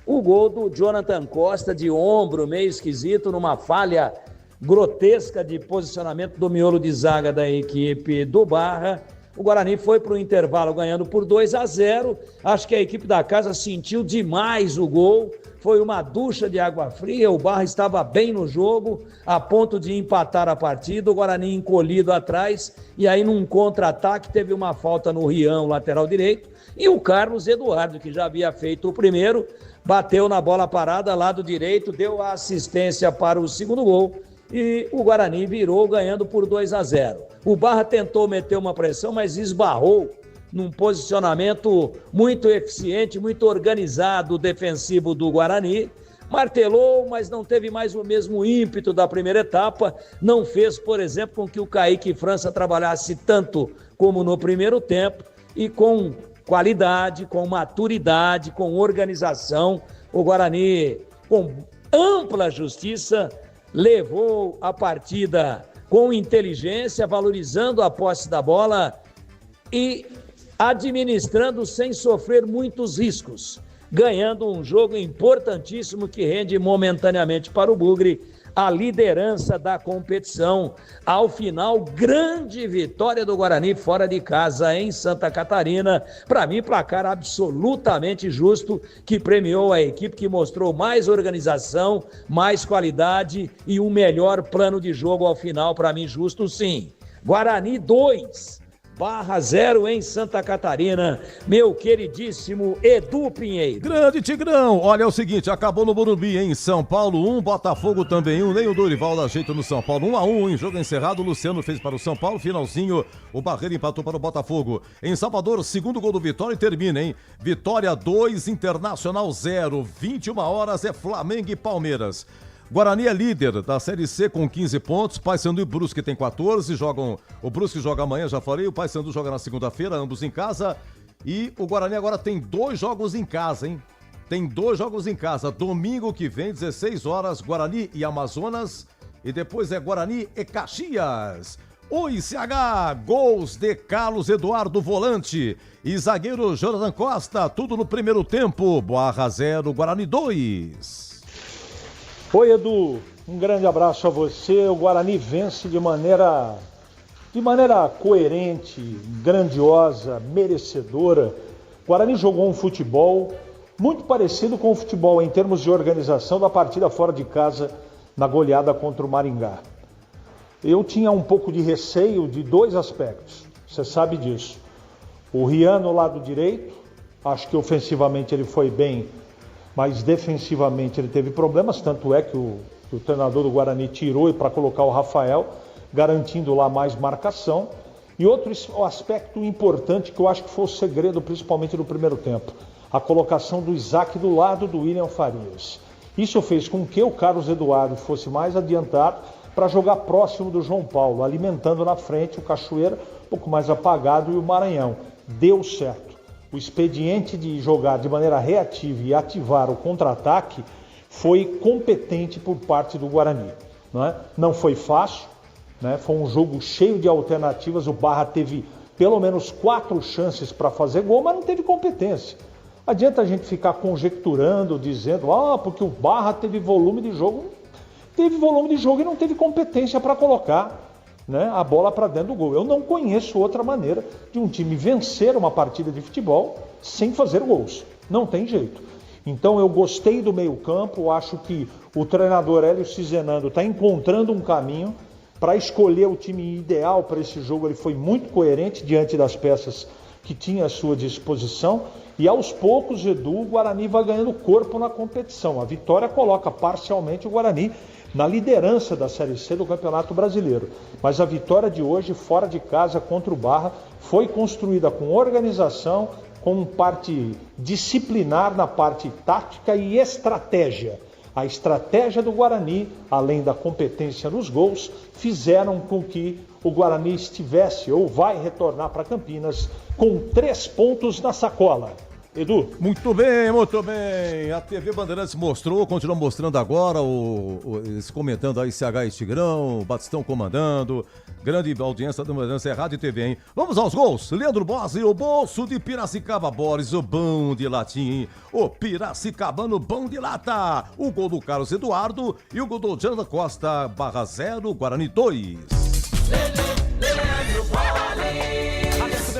o gol do Jonathan Costa de ombro, meio esquisito, numa falha grotesca de posicionamento do miolo de zaga da equipe do Barra. O Guarani foi para o intervalo ganhando por 2-0. Acho que a equipe da casa sentiu demais o gol. Foi uma ducha de água fria. O Barra estava bem no jogo, a ponto de empatar a partida. O Guarani encolhido atrás. E aí, num contra-ataque, teve uma falta no Rião, lateral direito. E o Carlos Eduardo, que já havia feito o primeiro, bateu na bola parada, lado direito, deu a assistência para o segundo gol. E o Guarani virou ganhando por 2-0. O Barra tentou meter uma pressão, mas esbarrou num posicionamento muito eficiente, muito organizado defensivo do Guarani. Martelou, mas não teve mais o mesmo ímpeto da primeira etapa. Não fez, por exemplo, com que o Kaique França trabalhasse tanto como no primeiro tempo. E com qualidade, com maturidade, com organização, o Guarani, com ampla justiça, levou a partida com inteligência, valorizando a posse da bola e administrando sem sofrer muitos riscos, ganhando um jogo importantíssimo que rende momentaneamente para o Bugre a liderança da competição. Ao final, grande vitória do Guarani fora de casa em Santa Catarina. Para mim, placar absolutamente justo, que premiou a equipe que mostrou mais organização, mais qualidade e um melhor plano de jogo ao final. Para mim, justo sim. Guarani 2, Barra 0 em Santa Catarina, meu queridíssimo Edu Pinheiro. Grande Tigrão, olha, é o seguinte, acabou no Morumbi, em São Paulo 1, Botafogo também 1, nem o Dorival dá jeito no São Paulo, 1-1, em jogo encerrado, o Luciano fez para o São Paulo, finalzinho, o Barreiro empatou para o Botafogo. Em Salvador, segundo gol do Vitória e termina, hein? Vitória 2, Internacional 0, 21 horas é Flamengo e Palmeiras. Guarani é líder da Série C com 15 pontos, Paysandu e Brusque tem 14, o Brusque joga amanhã, já falei, o Paysandu joga na segunda-feira, ambos em casa, e o Guarani agora tem 2 jogos em casa, hein? Tem 2 jogos em casa, domingo que vem, 16 horas, Guarani e Amazonas, e depois é Guarani e Caxias. O ICH, gols de Carlos Eduardo, volante, e zagueiro Jonathan Costa, tudo no primeiro tempo, Barra 0, Guarani 2. Oi, Edu, um grande abraço a você. O Guarani vence de maneira coerente, grandiosa, merecedora. O Guarani jogou um futebol muito parecido com o futebol em termos de organização da partida fora de casa na goleada contra o Maringá. Eu tinha um pouco de receio de 2 aspectos, você sabe disso. O Rian no lado direito, acho que ofensivamente ele foi bem, mas defensivamente ele teve problemas, tanto é que o treinador do Guarani tirou para colocar o Rafael, garantindo lá mais marcação. E outro aspecto importante que eu acho que foi o segredo, principalmente no primeiro tempo, a colocação do Isaac do lado do William Farias. Isso fez com que o Carlos Eduardo fosse mais adiantado para jogar próximo do João Paulo, alimentando na frente o Cachoeira, um pouco mais apagado, e o Maranhão. Deu certo. o expediente de jogar de maneira reativa e ativar o contra-ataque foi competente por parte do Guarani. Não foi fácil, né? Foi um jogo cheio de alternativas, o Barra teve pelo menos 4 chances para fazer gol, mas não teve competência. Adianta a gente ficar conjecturando, dizendo, porque o Barra teve volume de jogo. Teve volume de jogo e não teve competência para colocar, né, a bola para dentro do gol. Eu não conheço outra maneira de um time vencer uma partida de futebol sem fazer gols. Não tem jeito. Então eu gostei do meio-campo, acho que o treinador Hélio Cizenando está encontrando um caminho para escolher o time ideal para esse jogo. Ele foi muito coerente diante das peças que tinha à sua disposição. E aos poucos, Edu, o Guarani vai ganhando corpo na competição. A vitória coloca parcialmente o Guarani na liderança da Série C do Campeonato Brasileiro. Mas a vitória de hoje, fora de casa, contra o Barra, foi construída com organização, com parte disciplinar na parte tática e estratégia. A estratégia do Guarani, além da competência nos gols, fizeram com que o Guarani estivesse ou vai retornar para Campinas com 3 pontos na sacola. Edu. Muito bem, muito bem. A TV Bandeirantes mostrou, continua mostrando agora, eles comentando aí CH e Tigrão, Batistão comandando. Grande audiência da Bandeirantes, é Rádio e TV, hein? Vamos aos gols. Leandro Bossi, o bolso de Piracicaba, Boris, o bom de latim, hein? O Piracicabano bom de lata. O gol do Carlos Eduardo e o gol do Jonathan Costa, Barra 0, Guarani 2.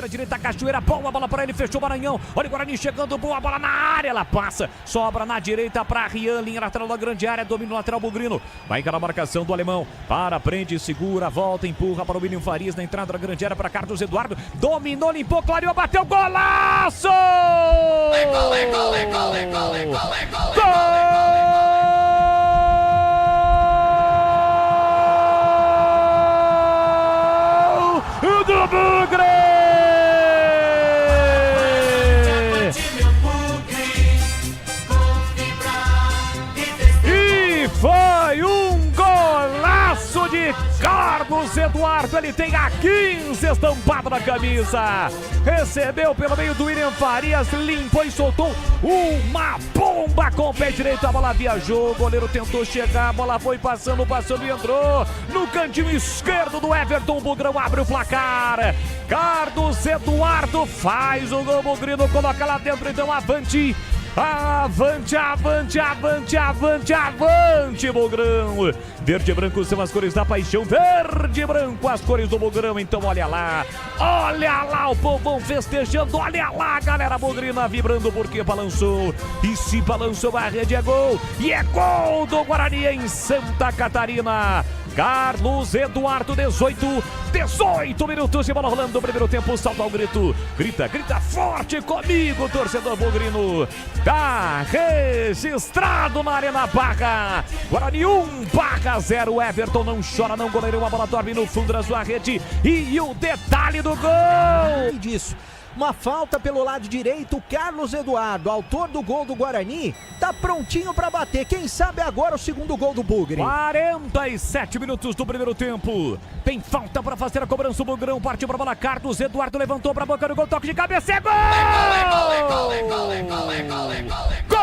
Direita, Cachoeira, boa bola para ele, fechou o Maranhão. Olha o Guarani chegando, boa bola na área, ela passa, sobra na direita para Rian, linha lateral da grande área, domina o lateral Bugrino, vai encarar a marcação do alemão, prende, segura, volta, empurra para o William Farias na entrada da grande área para Carlos Eduardo, dominou, limpou, clareou, bateu, golaço! Gol do Bugre! Foi um golaço de Carlos Eduardo, ele tem a 15 estampado na camisa, recebeu pelo meio do William Farias, limpou e soltou uma bomba com o pé direito, a bola viajou, o goleiro tentou chegar, a bola foi passando e entrou no cantinho esquerdo do Everton, Bugrão abre o placar, Carlos Eduardo faz o gol, Bugrino coloca lá dentro, então avante! Avante, avante, avante, avante, avante, Bugrão. Verde e branco são as cores da paixão. Verde e branco, as cores do Bugrão. Então olha lá o povão festejando. Olha lá, galera bugrina vibrando porque balançou. E se balançou, a rede é gol. E é gol do Guarani em Santa Catarina. Carlos Eduardo, 18 minutos de bola rolando no primeiro tempo, salto ao grito, grita forte comigo, torcedor bugrino, tá registrado na Arena Barra, Guarani 1, Barra 0, Everton não chora, não goleiro, uma bola dorme no fundo da sua rede, e o detalhe do gol! E disso. Uma falta pelo lado direito, Carlos Eduardo, autor do gol do Guarani, tá prontinho para bater. Quem sabe agora o segundo gol do Bugre. 47 minutos do primeiro tempo. Tem falta para fazer a cobrança. O Bugrão partiu para bola. Carlos Eduardo levantou para a boca do gol. Toque de cabeça. É gol! Gol!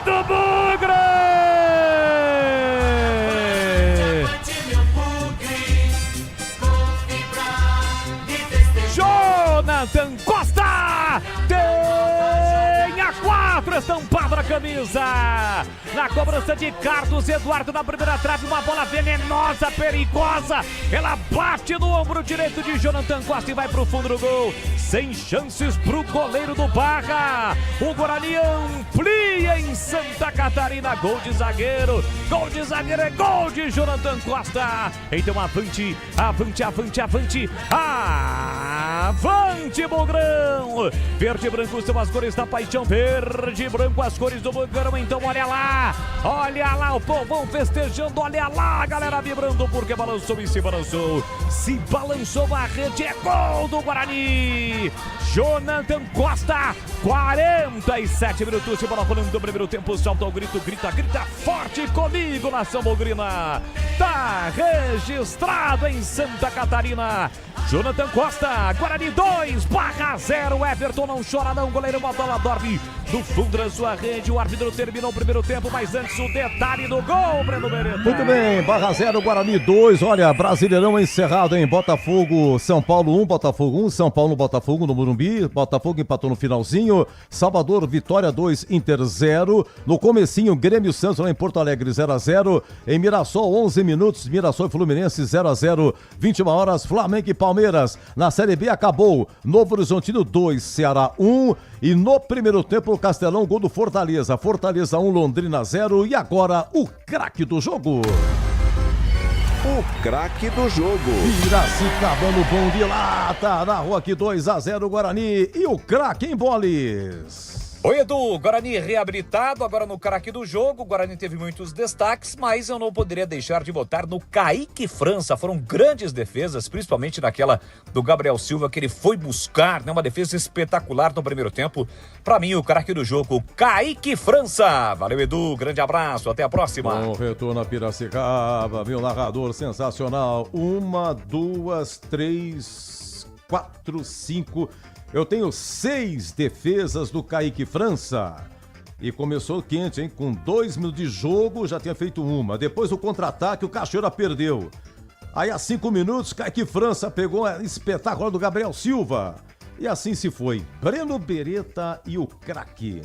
Do Bugre! Jonathan Costa tem a 4 estampado na camisa, na cobrança de Carlos Eduardo na primeira trave, uma bola venenosa, perigosa, ela bate no ombro direito de Jonathan Costa e vai pro fundo do gol, sem chances pro goleiro do Barra, o Guarani amplia em Santa Catarina, gol de zagueiro é gol de Jonathan Costa, então avante, avante, avante, avante, Avante, Bugrão! Verde e branco são as cores da paixão. Verde e branco, as cores do Bugrão. Então olha lá o povão festejando. Olha lá, galera vibrando, porque balançou e se balançou. Se balançou a rede, é gol do Guarani. Jonathan Costa, 47 minutos de bola rolando do primeiro tempo. Salta o grito, grita forte comigo, nação bugrina. Tá registrado em Santa Catarina. Jonathan Costa, Guarani 2/0. Everton não chora não, goleiro bota lá, dorme do fundo da sua rede. O árbitro terminou o primeiro tempo, mas antes o detalhe do gol, Breno Beretta. Muito bem, /0, Guarani 2. Olha, Brasileirão encerrado, hein? Botafogo, São Paulo 1, Botafogo 1. São Paulo, Botafogo no Morumbi. Botafogo empatou no finalzinho. Salvador, Vitória 2, Inter 0. No comecinho, Grêmio Santos lá em Porto Alegre 0/0. Em Mirassol, 11 minutos, Mirassol e Fluminense 0/0. 21 horas, Flamengo e Palmeiras. Na Série B acabou. Novo Horizontino 2, Ceará 1. E no primeiro tempo, o Castelão, gol do Fortaleza. Fortaleza 1, Londrina 0. E agora, o craque do jogo. O craque do jogo. Piracicabano, bom de lata. Na rua aqui 2/0, Guarani. E o craque em boles. Oi, Edu, Guarani reabilitado, agora no craque do jogo. O Guarani teve muitos destaques, mas eu não poderia deixar de votar no Kaique França. Foram grandes defesas, principalmente naquela do Gabriel Silva, que ele foi buscar, né? Uma defesa espetacular no primeiro tempo. Pra mim, o craque do jogo, Kaique França. Valeu, Edu, grande abraço, até a próxima. Bom retorno a Piracicaba, meu narrador sensacional. 1, 2, 3, 4, 5... Eu tenho 6 defesas do Kaique França. E começou quente, hein? Com 2 minutos de jogo, já tinha feito uma. Depois do contra-ataque, o Cachoeira perdeu. Aí, a 5 minutos, Kaique França pegou a espetáculo do Gabriel Silva. E assim se foi. Breno Beretta e o craque.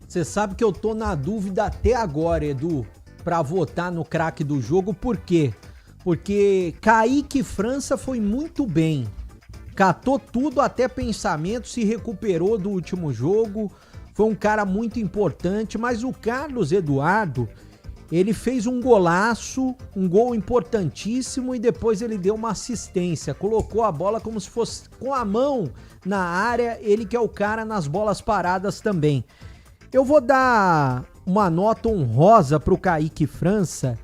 Você sabe que eu tô na dúvida até agora, Edu, pra votar no craque do jogo. Por quê? Porque Kaique França foi muito bem. Catou tudo, até pensamento, se recuperou do último jogo, foi um cara muito importante, mas o Carlos Eduardo, ele fez um golaço, um gol importantíssimo e depois ele deu uma assistência, colocou a bola como se fosse com a mão na área, ele que é o cara nas bolas paradas também. Eu vou dar uma nota honrosa pro Kaique França,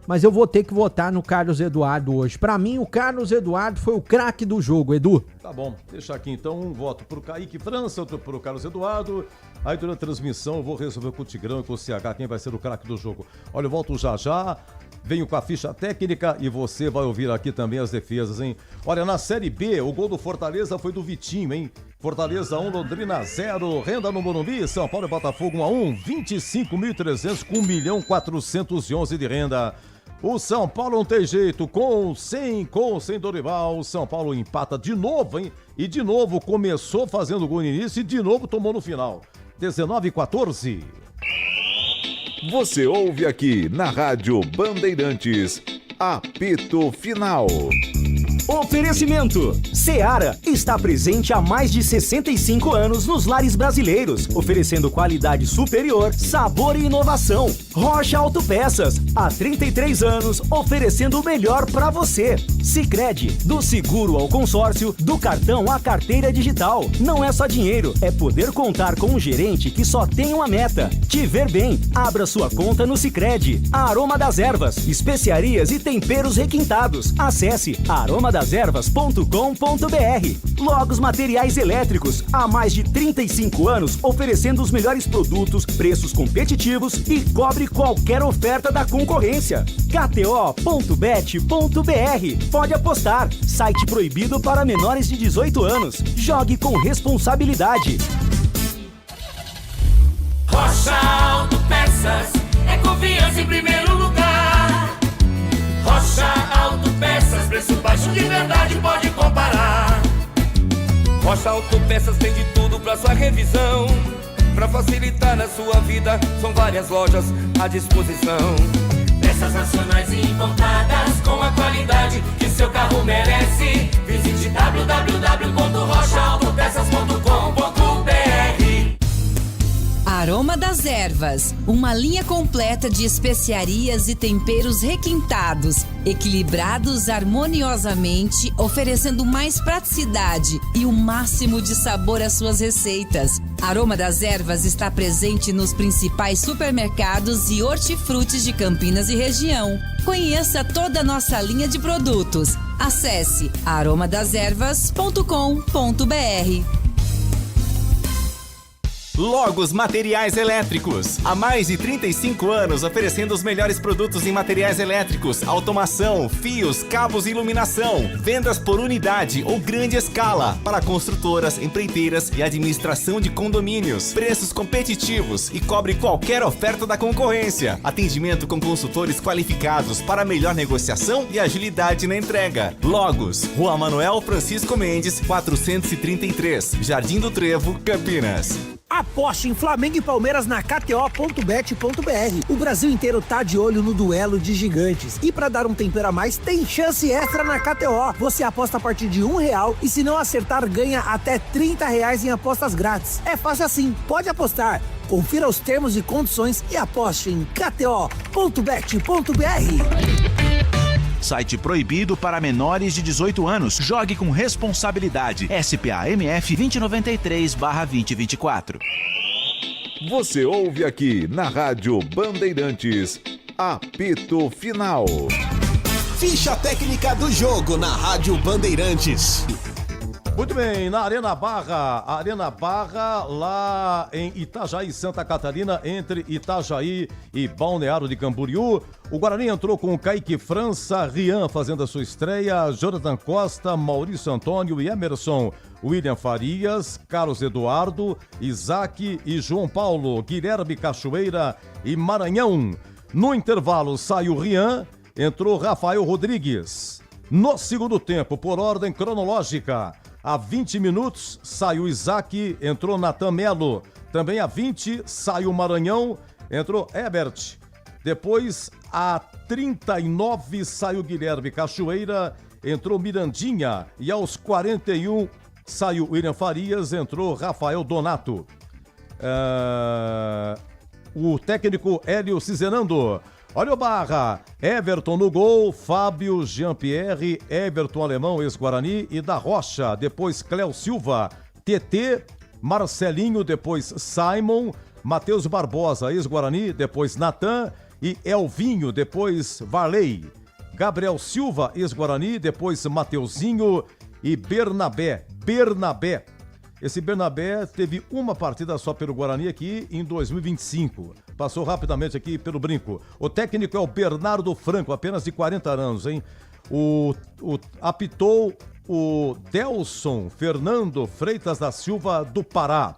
mas eu vou ter que votar no Carlos Eduardo hoje. Pra mim, o Carlos Eduardo foi o craque do jogo, Edu. Tá bom, deixa aqui então um voto pro Kaique França, outro pro Carlos Eduardo. Aí durante a transmissão eu vou resolver com o Tigrão e com o CH quem vai ser o craque do jogo. Olha, eu volto já. Venho com a ficha técnica e você vai ouvir aqui também as defesas, hein? Olha, na Série B, o gol do Fortaleza foi do Vitinho, hein? Fortaleza 1, Londrina 0, renda no Morumbi, São Paulo e Botafogo 1-1, 25.300 com 1.411 de renda. O São Paulo não tem jeito, com sem Dorival, o São Paulo empata de novo, hein? E de novo começou fazendo gol no início e de novo tomou no final. 19-14. Você ouve aqui na Rádio Bandeirantes, apito final. Oferecimento. Seara está presente há mais de 65 anos nos lares brasileiros, oferecendo qualidade superior, sabor e inovação. Rocha Autopeças, há 33 anos, oferecendo o melhor para você. Sicredi, do seguro ao consórcio, do cartão à carteira digital. Não é só dinheiro, é poder contar com um gerente que só tem uma meta: te ver bem. Abra sua conta no Sicredi. Aroma das Ervas, especiarias e temperos requintados. Acesse aromadeservas.com.br. Logos Materiais Elétricos, há mais de 35 anos oferecendo os melhores produtos, preços competitivos e cobre qualquer oferta da concorrência. KTO.bet.br. Pode apostar. Site proibido para menores de 18 anos. Jogue com responsabilidade. Rocha Autopeças é confiança em primeiro lugar. Rocha Autopeças, preço baixo de verdade, pode comparar. Rocha Autopeças tem de tudo pra sua revisão. Pra facilitar na sua vida, são várias lojas à disposição. Peças nacionais e importadas com a qualidade que seu carro merece. Visite www.rochaautopeças.com.br. Aroma Aroma das Ervas, uma linha completa de especiarias e temperos requintados, equilibrados harmoniosamente, oferecendo mais praticidade e o máximo de sabor às suas receitas. Aroma das Ervas está presente nos principais supermercados e hortifrutis de Campinas e região. Conheça toda a nossa linha de produtos. Acesse aromadeservas.com.br. Logos Materiais Elétricos. Há mais de 35 anos oferecendo os melhores produtos em materiais elétricos, automação, fios, cabos e iluminação. Vendas por unidade ou grande escala para construtoras, empreiteiras e administração de condomínios. Preços competitivos e cobre qualquer oferta da concorrência. Atendimento com consultores qualificados para melhor negociação e agilidade na entrega. Logos, Rua Manuel Francisco Mendes, 433, Jardim do Trevo, Campinas. Aposte em Flamengo e Palmeiras na KTO.bet.br. O Brasil inteiro tá de olho no duelo de gigantes. E pra dar um tempero a mais, tem chance extra na KTO. Você aposta a partir de R$1 e se não acertar, ganha até R$30 em apostas grátis. É fácil assim, pode apostar. Confira os termos e condições e aposte em KTO.bet.br. Site proibido para menores de 18 anos. Jogue com responsabilidade. SPA-MF 2093/2024. Você ouve aqui na Rádio Bandeirantes, apito final. Ficha técnica do jogo na Rádio Bandeirantes. Muito bem, na Arena Barra, lá em Itajaí, Santa Catarina, entre Itajaí e Balneário de Camboriú. O Guarani entrou com o Kaique França, Rian fazendo a sua estreia, Jonathan Costa, Maurício Antônio e Emerson, William Farias, Carlos Eduardo, Isaac e João Paulo, Guilherme Cachoeira e Maranhão. No intervalo saiu Rian, entrou Rafael Rodrigues. No segundo tempo, por ordem cronológica, há 20 minutos saiu Isaac, entrou Natan Melo. Também há 20 saiu Maranhão, entrou Ebert. Depois, a 39 saiu Guilherme Cachoeira, entrou Mirandinha. E aos 41 saiu William Farias, entrou Rafael Donato. O técnico Hélio Cizenando. Olha o Barra, Everton no gol, Fábio, Jean-Pierre, Everton Alemão, ex-Guarani e da Rocha. Depois Cléo Silva, TT, Marcelinho, depois Simon, Matheus Barbosa, ex-Guarani, depois Natan e Elvinho, depois Varley. Gabriel Silva, ex-Guarani, depois Mateuzinho e Bernabé. Esse Bernabé teve uma partida só pelo Guarani aqui em 2025. Passou rapidamente aqui pelo brinco. O técnico é o Bernardo Franco, apenas de 40 anos, hein? Apitou o Delson Fernando Freitas da Silva do Pará.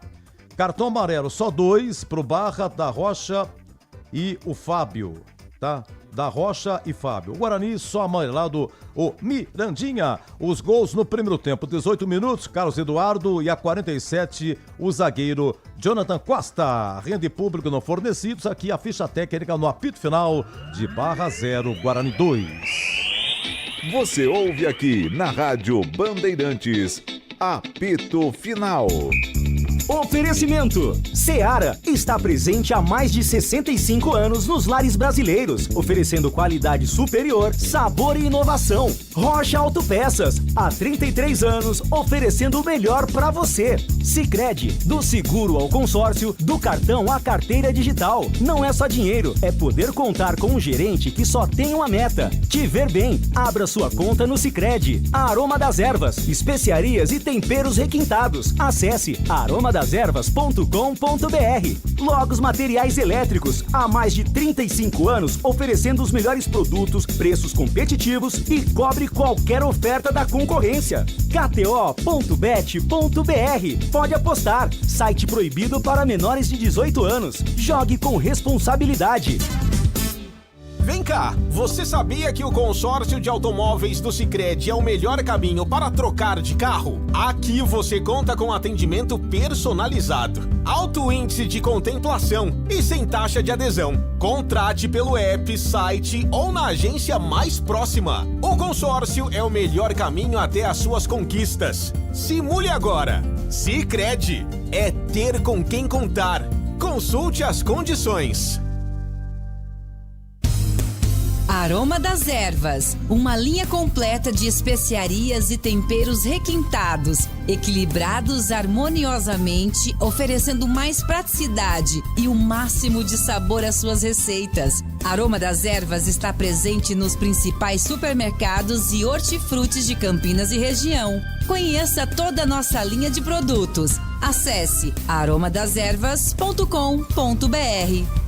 Cartão amarelo, só 2 pro Barra, da Rocha e o Fábio, tá? Da Rocha e Fábio. O Guarani só amarelado o Mirandinha. Os gols no primeiro tempo, 18 minutos, Carlos Eduardo, e a 47, o zagueiro Jonathan Costa. Rende público não fornecidos, aqui a ficha técnica no apito final de Barra 0, Guarani 2. Você ouve aqui na Rádio Bandeirantes, apito final. Oferecimento. Seara está presente há mais de 65 anos nos lares brasileiros, oferecendo qualidade superior, sabor e inovação. Rocha Autopeças, há 33 anos, oferecendo o melhor para você. Sicredi, do seguro ao consórcio, do cartão à carteira digital. Não é só dinheiro, é poder contar com um gerente que só tem uma meta: te ver bem. Abra sua conta no Sicredi. Aroma das Ervas, especiarias e temperos requintados. Acesse aromadas ervas.com.br. Logos Materiais Elétricos, há mais de 35 anos oferecendo os melhores produtos, preços competitivos e cobre qualquer oferta da concorrência. KTO.bet.br. Pode apostar. Site proibido para menores de 18 anos. Jogue com responsabilidade. Vem cá, você sabia que o consórcio de automóveis do Sicredi é o melhor caminho para trocar de carro? Aqui você conta com atendimento personalizado, alto índice de contemplação e sem taxa de adesão. Contrate pelo app, site ou na agência mais próxima. O consórcio é o melhor caminho até as suas conquistas. Simule agora. Sicredi é ter com quem contar. Consulte as condições. Aroma das Ervas, uma linha completa de especiarias e temperos requintados, equilibrados harmoniosamente, oferecendo mais praticidade e o máximo de sabor às suas receitas. Aroma das Ervas está presente nos principais supermercados e hortifrutis de Campinas e região. Conheça toda a nossa linha de produtos. Acesse aromadeservas.com.br.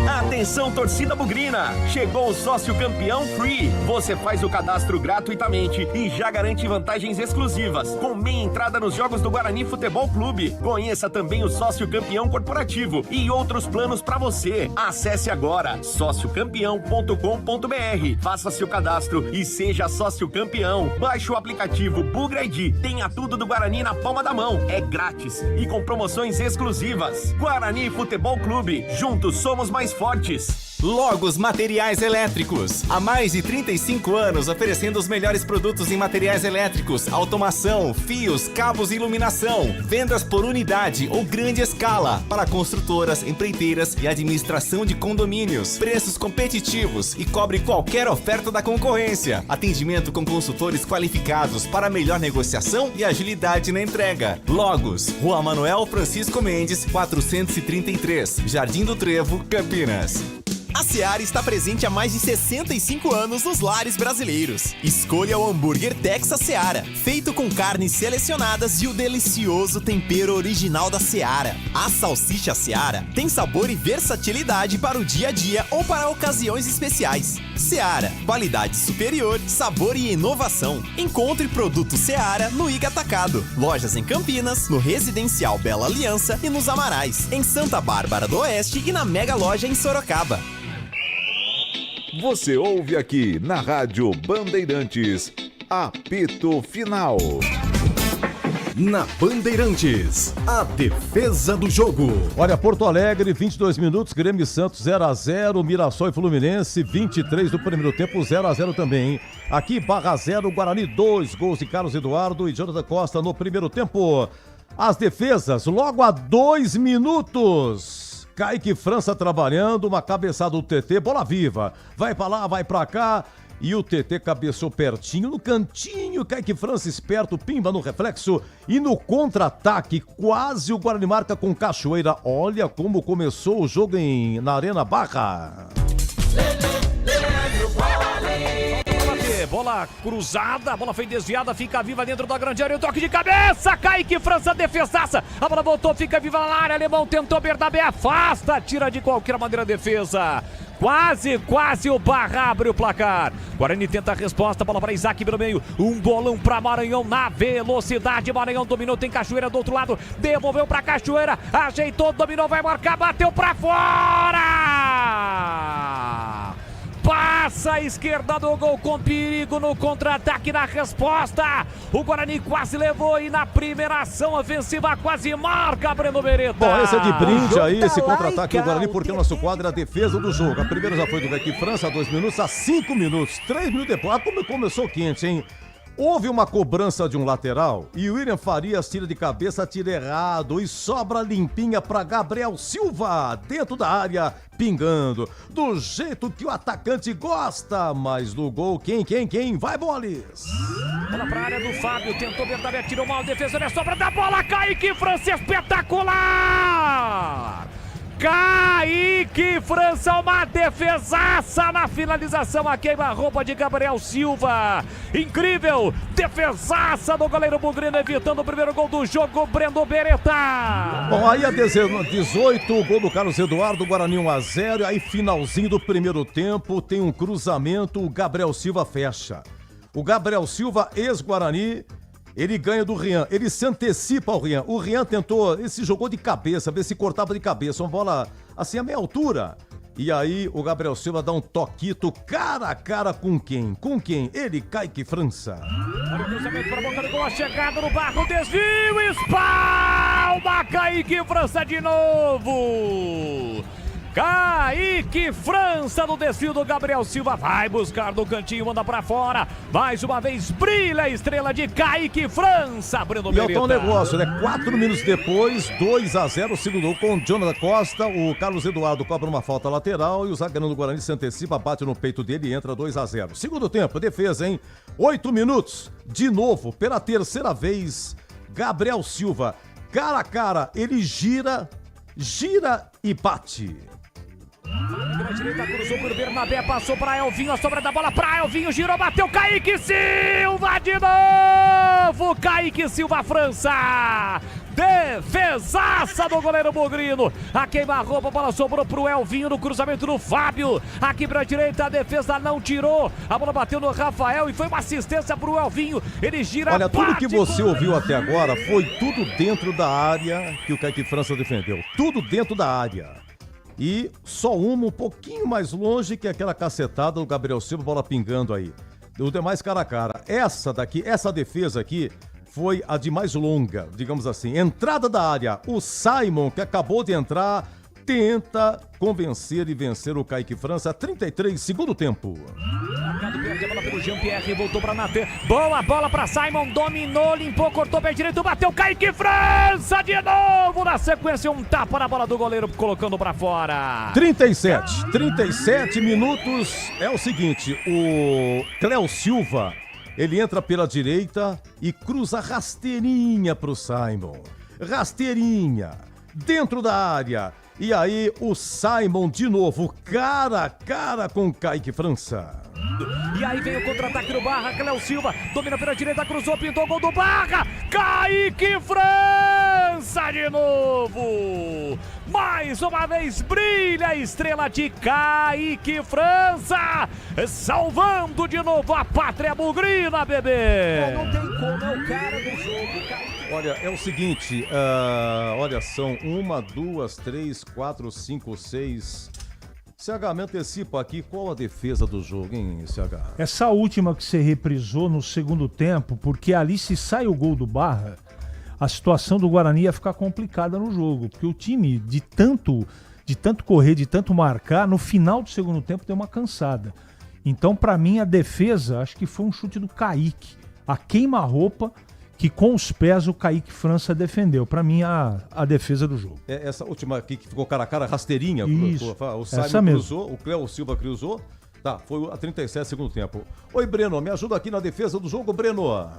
Atenção, torcida bugrina! Chegou o Sócio Campeão Free. Você faz o cadastro gratuitamente e já garante vantagens exclusivas, com meia entrada nos jogos do Guarani Futebol Clube. Conheça também o Sócio Campeão Corporativo e outros planos para você. Acesse agora sociocampeão.com.br. Faça seu cadastro e seja sócio campeão. Baixe o aplicativo Bugra ID. Tenha tudo do Guarani na palma da mão. É grátis e com promoções exclusivas. Guarani Futebol Clube. Juntos somos mais fortes. Logos Materiais Elétricos. Há mais de 35 anos oferecendo os melhores produtos em materiais elétricos, automação, fios, cabos e iluminação. Vendas por unidade ou grande escala para construtoras, empreiteiras e administração de condomínios. Preços competitivos e cobre qualquer oferta da concorrência. Atendimento com consultores qualificados para melhor negociação e agilidade na entrega. Logos, Rua Manuel Francisco Mendes, 433, Jardim do Trevo, Campinas. A Seara está presente há mais de 65 anos nos lares brasileiros. Escolha o hambúrguer Texas Seara, feito com carnes selecionadas e o delicioso tempero original da Seara. A salsicha Seara tem sabor e versatilidade para o dia a dia ou para ocasiões especiais. Seara, qualidade superior, sabor e inovação. Encontre produto Seara no Iga Atacado. Lojas em Campinas, no Residencial Bela Aliança e nos Amarais, em Santa Bárbara do Oeste e na Mega Loja em Sorocaba. Você ouve aqui na Rádio Bandeirantes, apito final. Na Bandeirantes, a defesa do jogo. Olha, Porto Alegre, 22 minutos, Grêmio e Santos 0-0, Mirassol e Fluminense, 23 do primeiro tempo, 0-0 também, hein? Aqui, Barra 0, Guarani 2, gols de Carlos Eduardo e Jonathan Costa no primeiro tempo. As defesas, logo a 2 minutos. Kaique França trabalhando, uma cabeçada do TT, bola viva. Vai pra lá, vai pra cá. E o TT cabeçou pertinho, no cantinho. Kaique França esperto, pimba no reflexo. E no contra-ataque, quase o Guarani marca com Cachoeira. Olha como começou o jogo na Arena Barra. Bola cruzada, a bola foi desviada, fica viva dentro da grande área, o toque de cabeça, Kaique França, defesaça, a bola voltou, fica viva na área, Alemão tentou, Bernabé afasta, tira de qualquer maneira a defesa. Quase o Barra abre o placar. Guarani tenta a resposta, bola para Isaac pelo meio, um bolão para Maranhão na velocidade, Maranhão dominou, tem Cachoeira do outro lado, devolveu para Cachoeira, ajeitou, dominou, vai marcar, bateu para fora! Passa a esquerda do gol com perigo no contra-ataque na resposta. O Guarani quase levou e na primeira ação ofensiva quase marca, Breno Beretta. Bom, esse é de brinde aí, esse contra-ataque do Guarani, porque o nosso quadro é a defesa do jogo. A primeira já foi do Kaique França, 2 minutos, a 5 minutos, 3 minutos depois. Ah, como começou quente, hein? Houve uma cobrança de um lateral e o William Farias tira de cabeça, tira errado e sobra limpinha para Gabriel Silva, dentro da área, pingando, do jeito que o atacante gosta, mas no gol, quem? Vai, Boles! Bola pra área do Fábio, tentou Bernabé, tirou mal, defesa, é sobra da bola, Kaique França, espetacular! Kaique França, uma defesaça na finalização, a queima-roupa de Gabriel Silva, incrível, defesaça do goleiro bugrino, evitando o primeiro gol do jogo, Breno Beretta. Bom, aí a 18, o gol do Carlos Eduardo, Guarani 1-0, aí finalzinho do primeiro tempo, tem um cruzamento, o Gabriel Silva fecha. O Gabriel Silva, ex-Guarani, ele ganha do Rian, ele se antecipa ao Rian. O Rian tentou, ele se jogou de cabeça, ver se cortava de cabeça, uma bola assim a meia altura. E aí o Gabriel Silva dá um toquito cara a cara com quem? Com quem? Ele, Kaique França. Olha o cruzamento para a boca do gol, a chegada no barco, desvio, espalma, Kaique França de novo. Kaique França no desfile do Gabriel Silva. Vai buscar no cantinho, manda pra fora. Mais uma vez brilha a estrela de Kaique França. Breno E é o Beretta. tal negócio, né? 4 minutos depois, 2-0, segundo gol com Jonathan Costa. O Carlos Eduardo cobra uma falta lateral e o zagueirão do Guarani se antecipa, bate no peito dele e entra 2-0. Segundo tempo, defesa, hein? 8 minutos. De novo, pela terceira vez, Gabriel Silva. Cara a cara, ele gira e bate. Pela direita, cruzou por Bernabé, passou para Elvinho, a sobra da bola para Elvinho, girou, bateu, Kaique Silva de novo, Kaique Silva, França, defesaça do goleiro Bugrino, a queima-roupa, a bola sobrou pro Elvinho no cruzamento do Fábio, aqui pra direita, a defesa não tirou, a bola bateu no Rafael e foi uma assistência pro Elvinho, ele gira, olha, tudo que você com... ouviu até agora foi tudo dentro da área que o Kaique França defendeu, tudo dentro da área. E só uma um pouquinho mais longe que aquela cacetada do Gabriel Silva, bola pingando aí. O demais cara a cara. Essa defesa aqui foi a de mais longa, digamos assim. Entrada da área. O Simon, que acabou de entrar, tenta convencer e vencer o Kaique França. 33, segundo tempo. Marcado, perde a bola pelo Jean-Pierre, voltou para Natan. Boa bola para Simon, dominou, limpou, cortou pé direito, bateu, Kaique França de novo. Na sequência, um tapa na bola do goleiro, colocando para fora. 37 minutos. É o seguinte, o Cléo Silva, ele entra pela direita e cruza rasteirinha pro Simon. Rasteirinha, dentro da área. E aí o Simon de novo, cara a cara com Kaique França. E aí vem o contra-ataque do Barra, Cléo Silva, domina pela direita, cruzou, pintou, gol do Barra, Kaique França de novo. Mais uma vez brilha a estrela de Kaique França, salvando de novo a pátria bugrina, bebê. Não tem como, é o cara do jogo, Kaique. Olha, é o seguinte, olha, são 1, 2, 3, 4, 5, 6... CH, me antecipa aqui, qual a defesa do jogo, hein, CH? Essa última que você reprisou no segundo tempo, porque ali se sai o gol do Barra, a situação do Guarani ia ficar complicada no jogo, porque o time, de tanto correr, de tanto marcar, no final do segundo tempo deu uma cansada. Então, pra mim, a defesa, acho que foi um chute do Kaique, a queima-roupa, que com os pés o Kaique França defendeu. Pra mim, a defesa do jogo. Essa última aqui que ficou cara a cara, rasteirinha. Isso, o Simon cruzou, o Cléo Silva cruzou. Tá, foi a 37 segundo tempo. Oi, Breno, me ajuda aqui na defesa do jogo, Breno.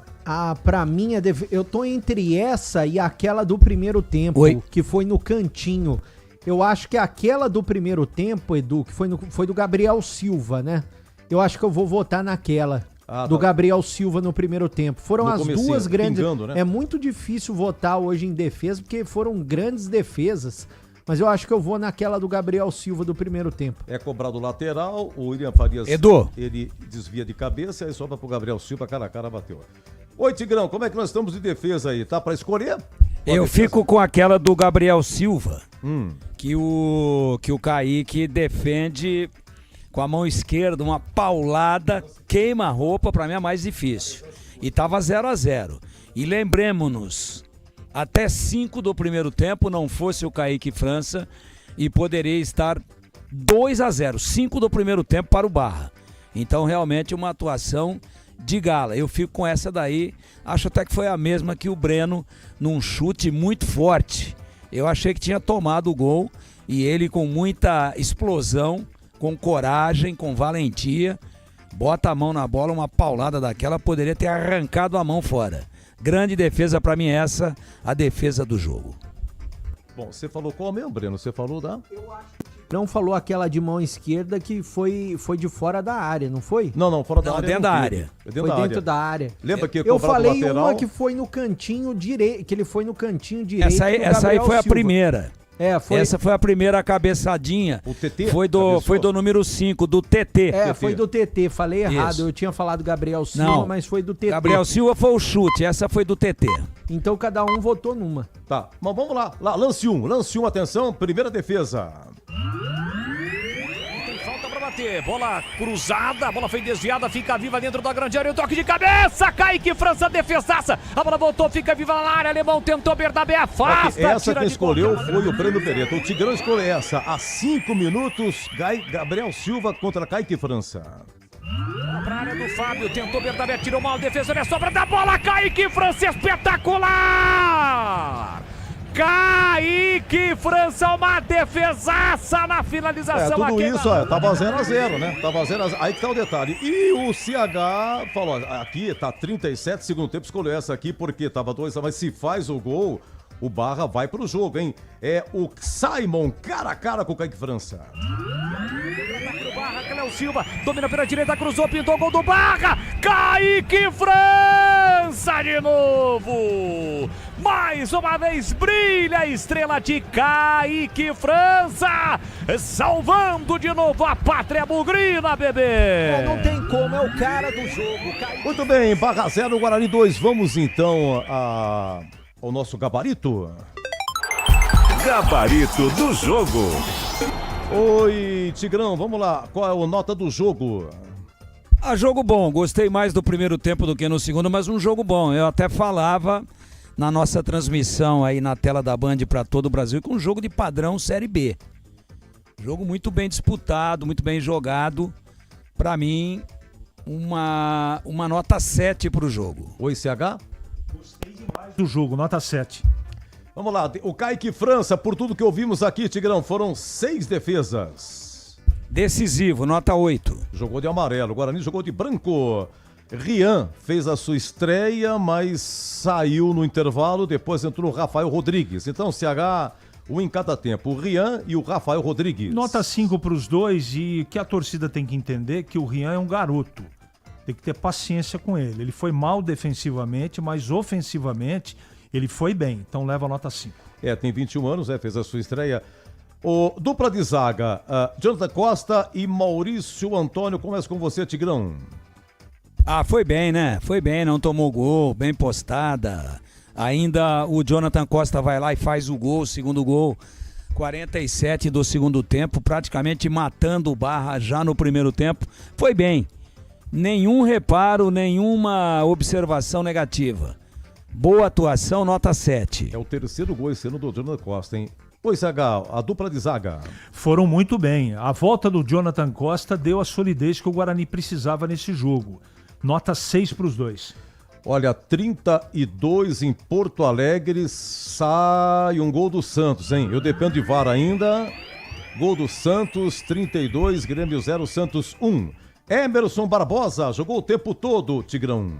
Pra mim, eu tô entre essa e aquela do primeiro tempo, que foi no cantinho. Eu acho que aquela do primeiro tempo, Edu, que foi do Gabriel Silva, né? Eu acho que eu vou votar naquela. Do Gabriel Silva no primeiro tempo. Foram as duas grandes... Pingando, né? É muito difícil votar hoje em defesa, porque foram grandes defesas. Mas eu acho que eu vou naquela do Gabriel Silva do primeiro tempo. É cobrado lateral, o William Farias... Edu. Ele desvia de cabeça, aí sobra pro Gabriel Silva, cara a cara, bateu. Oi, Tigrão, como é que nós estamos de defesa aí? Tá pra escolher? Eu fico com aquela do Gabriel Silva, que o Kaique defende... com a mão esquerda, uma paulada, queima-roupa, pra mim é mais difícil. E tava 0-0. E lembremos-nos, até 5 do primeiro tempo, não fosse o Kaique França, e poderia estar 2-0. 5 do primeiro tempo para o Barra. Então, realmente, uma atuação de gala. Eu fico com essa daí, acho até que foi a mesma que o Breno, num chute muito forte. Eu achei que tinha tomado o gol, e ele com muita explosão, com coragem, com valentia, bota a mão na bola, uma paulada daquela, poderia ter arrancado a mão fora. Grande defesa pra mim essa, a defesa do jogo. Bom, você falou qual mesmo, Breno? Você falou da... Não falou aquela de mão esquerda que foi de fora da área, não foi? Não, fora da área. Dentro da área. Foi dentro da área. Lembra que eu falei lateral? uma que foi no cantinho direito, que ele foi no cantinho direito. Essa aí foi a primeira. Foi... Essa foi a primeira cabeçadinha. O TT? Foi do número 5, do TT. Foi do TT, falei errado. Isso. Eu tinha falado Gabriel Silva, mas foi do TT. Gabriel Silva foi o chute, essa foi do TT. Então cada um votou numa. Tá, mas vamos lá. Lance 1, atenção, primeira defesa. empate. Bola cruzada, a bola foi desviada, fica viva dentro da grande área. O toque de cabeça, Kaique França, defesaça. A bola voltou, fica viva na área. Alemão tentou, Bernabé afasta. Essa quem escolheu foi o Breno Beretta. O Tigrão escolheu essa. Há 5 minutos, Gabriel Silva contra Kaique França. Pra área do Fábio, tentou Bernabé, tirou mal, defesa, sobra da bola, Kaique França, espetacular! Kaique França, uma defesaça na finalização. Tudo isso, tava 0-0, né? Tava 0-0. Aí que tá o detalhe. E o CH falou, aqui tá 37, segundo tempo, escolheu essa aqui porque tava 2, mas se faz o gol, o Barra vai pro jogo, hein? É o Simon, cara a cara com o Kaique França. Barra, Cléo Silva, domina pela direita, cruzou, pintou o gol do Barra. Kaique França de novo. Mais uma vez brilha a estrela de Kaique França, salvando de novo a pátria bugrina, bebê. Não tem como, é o cara do jogo. Kaique. Muito bem, Barra 0, Guarani 2. Vamos então ao nosso gabarito. Gabarito do jogo. Oi, Tigrão, vamos lá. Qual é a nota do jogo? Jogo bom. Gostei mais do primeiro tempo do que no segundo, mas um jogo bom. Eu até falava na nossa transmissão aí na tela da Band para todo o Brasil com um jogo de padrão Série B. Jogo muito bem disputado, muito bem jogado. Para mim, uma nota 7 pro jogo. Oi, CH? Gostei demais do jogo, nota 7. Vamos lá, o Kaique França, por tudo que ouvimos aqui, Tigrão, foram 6 defesas. Decisivo, nota 8. Jogou de amarelo, o Guarani jogou de branco. Rian fez a sua estreia, mas saiu no intervalo, depois entrou o Rafael Rodrigues. Então, CH, um em cada tempo, o Rian e o Rafael Rodrigues. Nota 5 para os dois, e que a torcida tem que entender que o Rian é um garoto. Tem que ter paciência com ele. Ele foi mal defensivamente, mas ofensivamente ele foi bem, então leva a nota 5. Tem 21 anos, fez a sua estreia. O dupla de zaga, Jonathan Costa e Maurício Antônio. Começa com você, Tigrão. Foi bem, né? Foi bem, não tomou gol, bem postada. Ainda o Jonathan Costa vai lá e faz o gol, o segundo gol, 47 do segundo tempo, praticamente matando o Barra já no primeiro tempo. Foi bem. Nenhum reparo, nenhuma observação negativa. Boa atuação, nota 7. É o terceiro gol esse ano do Jonathan Costa, hein? Pois, CH, a dupla de zaga. Foram muito bem. A volta do Jonathan Costa deu a solidez que o Guarani precisava nesse jogo. Nota 6 para os dois. Olha, 32 em Porto Alegre, sai um gol do Santos, hein? Eu dependo de VAR ainda. Gol do Santos, 32, Grêmio 0, Santos 1. Emerson Barbosa jogou o tempo todo, Tigrão.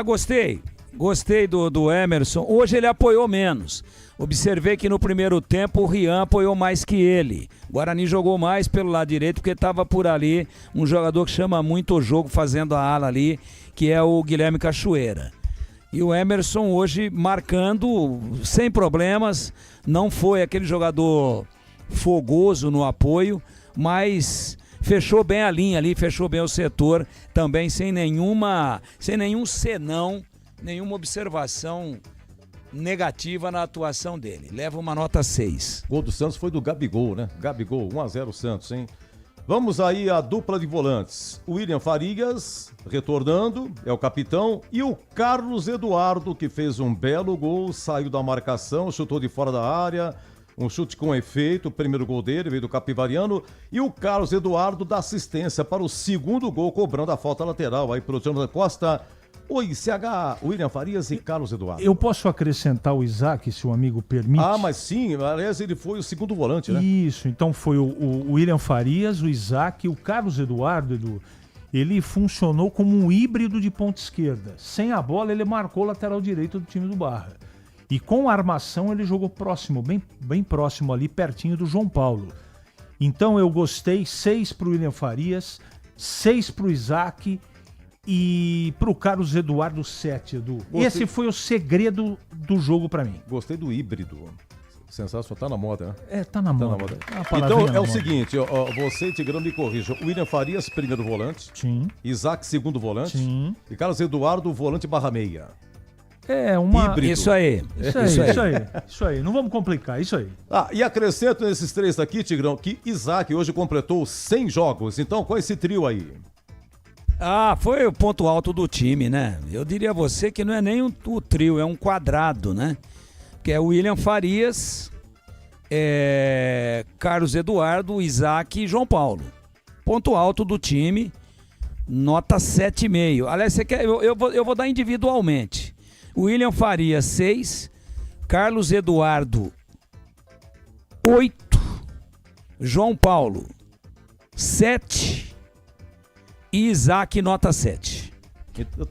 Gostei. Gostei do Emerson. Hoje ele apoiou menos. Observei que no primeiro tempo o Rian apoiou mais que ele. O Guarani jogou mais pelo lado direito porque estava por ali um jogador que chama muito o jogo fazendo a ala ali, que é o Guilherme Cachoeira. E o Emerson hoje marcando sem problemas. Não foi aquele jogador fogoso no apoio, mas fechou bem a linha ali, fechou bem o setor, também sem nenhum senão, nenhuma observação negativa na atuação dele. Leva uma nota 6. Gol do Santos foi do Gabigol, né? Gabigol, 1-0 Santos, hein? Vamos aí a dupla de volantes. O William Farias, retornando, é o capitão, e o Carlos Eduardo, que fez um belo gol, saiu da marcação, chutou de fora da área. Um chute com efeito, o primeiro gol dele veio do Capivariano, e o Carlos Eduardo dá assistência para o segundo gol, cobrando a falta lateral aí pelo Jonathan Costa. Oi, CH, William Farias e Carlos Eduardo. Eu posso acrescentar o Isaac, se o amigo permite? Mas sim, aliás, ele foi o segundo volante, né? Isso, então foi o William Farias, o Isaac e o Carlos Eduardo, Edu. Ele funcionou como um híbrido de ponta esquerda. Sem a bola, ele marcou o lateral direito do time do Barra. E com a armação ele jogou próximo, bem próximo ali, pertinho do João Paulo. Então eu gostei, 6 para o William Farias, 6 para o Isaac e para o Carlos Eduardo 7, Edu. Gostei. Esse foi o segredo do jogo para mim. Gostei do híbrido. Sensacional, tá na moda, né? Tá na moda. Então é o seguinte, você, Tigrão, me corrija. William Farias, primeiro volante. Sim. Isaac, segundo volante. Sim. E Carlos Eduardo, volante barra meia. híbrido. Isso aí. Isso aí. Não vamos complicar, isso aí. E acrescento nesses 3 aqui, Tigrão, que Isaac hoje completou 100 jogos. Então, qual é esse trio aí? Foi o ponto alto do time, né? Eu diria a você que não é nem o trio, é um quadrado, né? Que é o William Farias, Carlos Eduardo, Isaac e João Paulo. Ponto alto do time, nota 7,5. Aliás, você quer, eu vou dar individualmente. William Farias, 6. Carlos Eduardo, 8. João Paulo, 7. E Isaac, nota 7.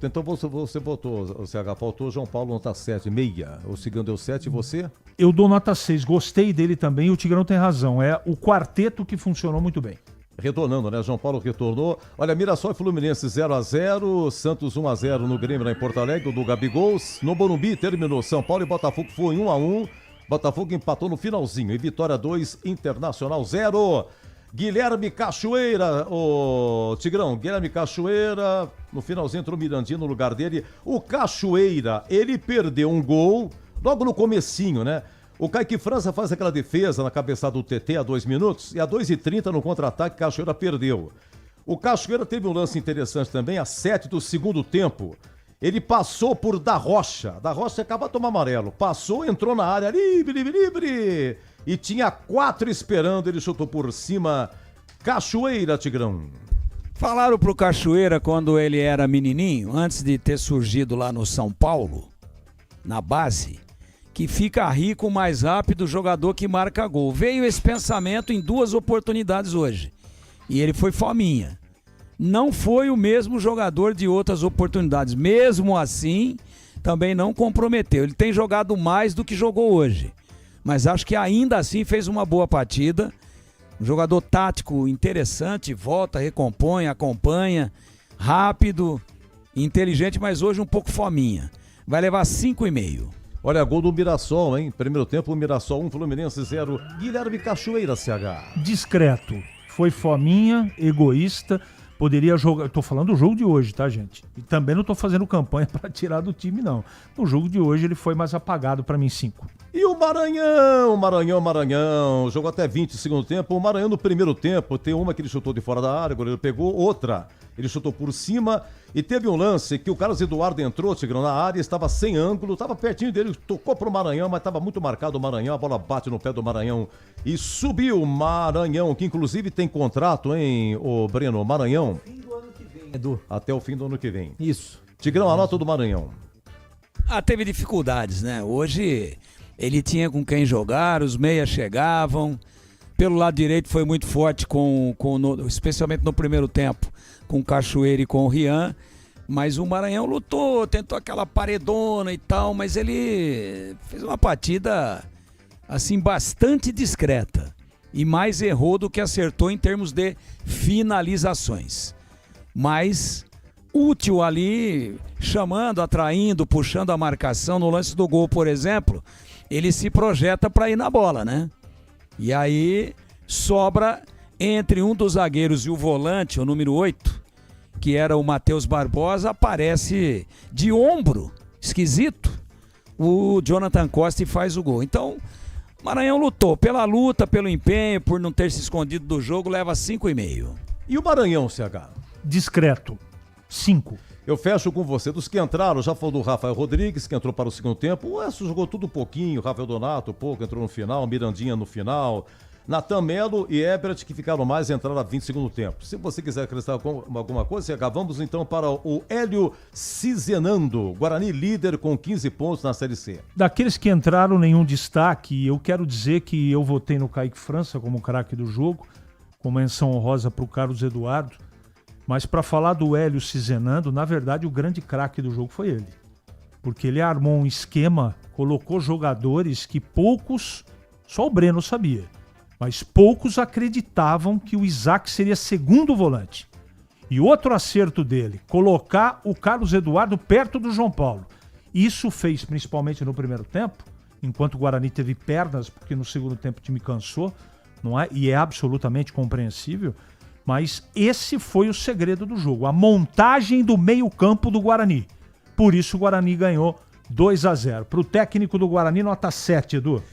Então você botou, o CH, faltou o João Paulo, nota 7,5. O Tigrão deu 7 e você? Eu dou nota 6, gostei dele também e o Tigrão tem razão. É o quarteto que funcionou muito bem. Retornando, né? João Paulo retornou. Olha, Mirassol e Fluminense 0-0, Santos 1-0 no Grêmio lá em Porto Alegre, do Gabigol. No Morumbi terminou São Paulo e Botafogo foi 1-1. Botafogo empatou no finalzinho. E Vitória 2, Internacional 0. Guilherme Cachoeira, o Tigrão, Guilherme Cachoeira, no finalzinho entrou o Mirandinho no lugar dele. O Cachoeira, ele perdeu um gol logo no comecinho, né? O Kaique França faz aquela defesa na cabeçada do TT a 2 minutos e a 2h30 no contra-ataque Cachoeira perdeu. O Cachoeira teve um lance interessante também, a 7 do segundo tempo. Ele passou por Da Rocha acaba de tomar amarelo. Passou, entrou na área, livre. E tinha 4 esperando, ele chutou por cima. Cachoeira, Tigrão. Falaram pro Cachoeira quando ele era menininho, antes de ter surgido lá no São Paulo, na base, que fica rico mais rápido o jogador que marca gol. Veio esse pensamento em 2 oportunidades hoje. E ele foi fominha. Não foi o mesmo jogador de outras oportunidades. Mesmo assim, também não comprometeu. Ele tem jogado mais do que jogou hoje. Mas acho que ainda assim fez uma boa partida. Um jogador tático interessante, volta, recompõe, acompanha, rápido, inteligente, mas hoje um pouco fominha. Vai levar 5,5. Olha, gol do Mirassol, hein? Primeiro tempo, Mirassol 1, Fluminense 0. Guilherme Cachoeira, CH. Discreto. Foi fominha, egoísta. Poderia jogar, eu tô falando do jogo de hoje, tá, gente? E também não tô fazendo campanha para tirar do time, não. No jogo de hoje ele foi mais apagado, para mim 5. E o Maranhão, jogou até 20 no segundo tempo. O Maranhão no primeiro tempo, tem uma que ele chutou de fora da área, o goleiro pegou, outra ele chutou por cima e teve um lance que o Carlos Eduardo entrou, Tigrão, na área, estava sem ângulo, estava pertinho dele, tocou pro Maranhão, mas estava muito marcado o Maranhão, a bola bate no pé do Maranhão e subiu o Maranhão, que inclusive tem contrato, hein, o Breno, Maranhão. Fim do ano que vem, Edu. Até o fim do ano que vem. Isso. Tigrão, a nota do Maranhão. Teve dificuldades, né? Hoje ele tinha com quem jogar, os meias chegavam. Pelo lado direito foi muito forte, especialmente no primeiro tempo, com o Cachoeira e com o Rian. Mas o Maranhão lutou, tentou aquela paredona e tal, mas ele fez uma partida assim bastante discreta. E mais errou do que acertou em termos de finalizações. Mas útil ali, chamando, atraindo, puxando a marcação. No lance do gol, por exemplo, ele se projeta para ir na bola, né? E aí sobra entre um dos zagueiros e o volante, o número 8, que era o Matheus Barbosa, aparece de ombro, esquisito, o Jonathan Costa e faz o gol. Então, o Maranhão lutou pela luta, pelo empenho, por não ter se escondido do jogo, leva 5,5. E o Maranhão, CH? Discreto, 5. Eu fecho com você. Dos que entraram, já falou do Rafael Rodrigues, que entrou para o segundo tempo. O Edson jogou tudo pouquinho. Rafael Donato, pouco, entrou no final. Mirandinha no final. Natan Melo e Ebert, que ficaram mais, entraram a 20 segundo tempo. Se você quiser acrescentar alguma coisa, vamos então para o Hélio Cizenando. Guarani líder com 15 pontos na Série C. Daqueles que entraram, nenhum destaque. Eu quero dizer que eu votei no Kaique França como craque do jogo, com menção honrosa para o Carlos Eduardo. Mas para falar do Hélio Cizenando, na verdade o grande craque do jogo foi ele. Porque ele armou um esquema, colocou jogadores que poucos, só o Breno sabia, mas poucos acreditavam que o Isaac seria segundo volante. E outro acerto dele, colocar o Carlos Eduardo perto do João Paulo. Isso fez, principalmente no primeiro tempo, enquanto o Guarani teve pernas, porque no segundo tempo o time cansou, não é? E é absolutamente compreensível. Mas esse foi o segredo do jogo, a montagem do meio-campo do Guarani. Por isso o Guarani ganhou 2-0. Para o técnico do Guarani, nota 7, Edu.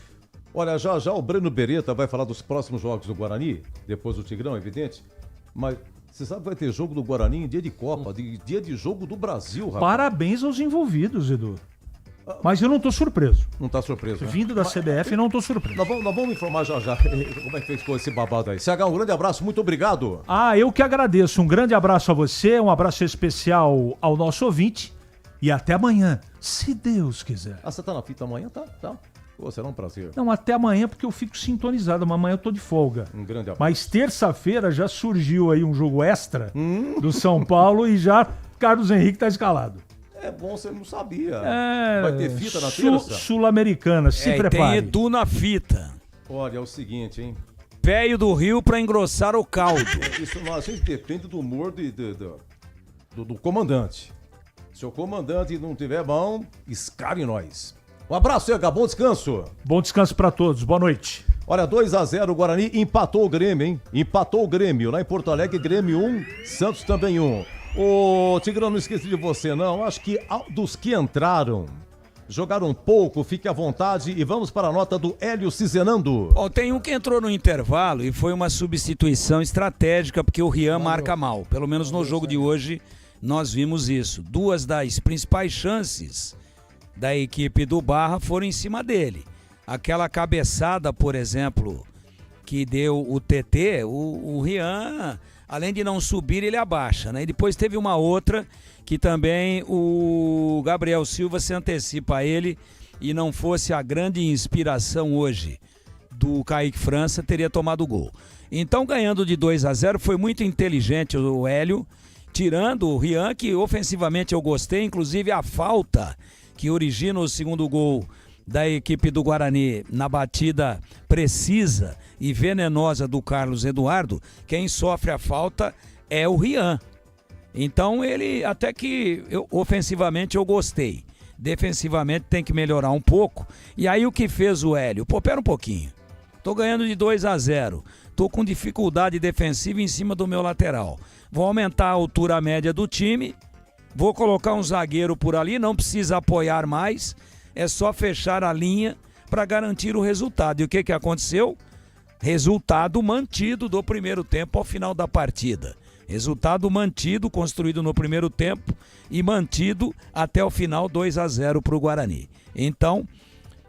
Olha, já o Breno Beretta vai falar dos próximos jogos do Guarani, depois do Tigrão, evidente, mas você sabe que vai ter jogo do Guarani em dia de Copa, dia de jogo do Brasil, rapaz. Parabéns aos envolvidos, Edu. Mas eu não tô surpreso. Não tá surpreso, né? Vindo da CBF, não tô surpreso. Nós vamos informar já como é que ficou esse babado aí. CH, um grande abraço, muito obrigado. Eu que agradeço. Um grande abraço a você, um abraço especial ao nosso ouvinte e até amanhã, se Deus quiser. Você tá na fita amanhã? Tá. Pô, será um prazer. Não, até amanhã porque eu fico sintonizado, mas amanhã eu tô de folga. Um grande abraço. Mas terça-feira já surgiu aí um jogo extra do São Paulo e já Carlos Henrique tá escalado. É bom, você não sabia. Vai ter fita na terça? Sul-Americana, se prepare. Tem Edu na fita. Olha, é o seguinte, hein? Péio do Rio pra engrossar o caldo. Isso a gente depende do humor do comandante. Se o comandante não tiver bom, escare nós. Um abraço, CH, bom descanso. Bom descanso pra todos, boa noite. Olha, 2-0, o Guarani empatou o Grêmio, hein? Empatou o Grêmio. Lá em Porto Alegre, Grêmio 1, Santos também 1. Ô, Tigrão, não esqueci de você, não. Acho que dos que entraram, jogaram pouco, fique à vontade e vamos para a nota do Hélio Cizenando. Tem um que entrou no intervalo e foi uma substituição estratégica, porque o Rian marca mal. Pelo menos no jogo de hoje, nós vimos isso. 2 das principais chances da equipe do Barra foram em cima dele. Aquela cabeçada, por exemplo, que deu o TT, o Rian, além de não subir, ele abaixa, né? E depois teve uma outra que também o Gabriel Silva se antecipa a ele e não fosse a grande inspiração hoje do Kaique França, teria tomado o gol. Então, ganhando de 2-0, foi muito inteligente o Hélio, tirando o Rian, que ofensivamente eu gostei, inclusive a falta que origina o segundo gol da equipe do Guarani na batida precisa e venenosa do Carlos Eduardo, quem sofre a falta é o Rian. Então ele, até que ofensivamente eu gostei, defensivamente tem que melhorar um pouco. E aí o que fez o Hélio? Pera um pouquinho, tô ganhando de 2-0, tô com dificuldade defensiva em cima do meu lateral, vou aumentar a altura média do time, vou colocar um zagueiro por ali, não precisa apoiar mais, é só fechar a linha para garantir o resultado. E o que aconteceu? Resultado mantido do primeiro tempo ao final da partida. Resultado mantido, construído no primeiro tempo e mantido até o final, 2-0 para o Guarani. Então,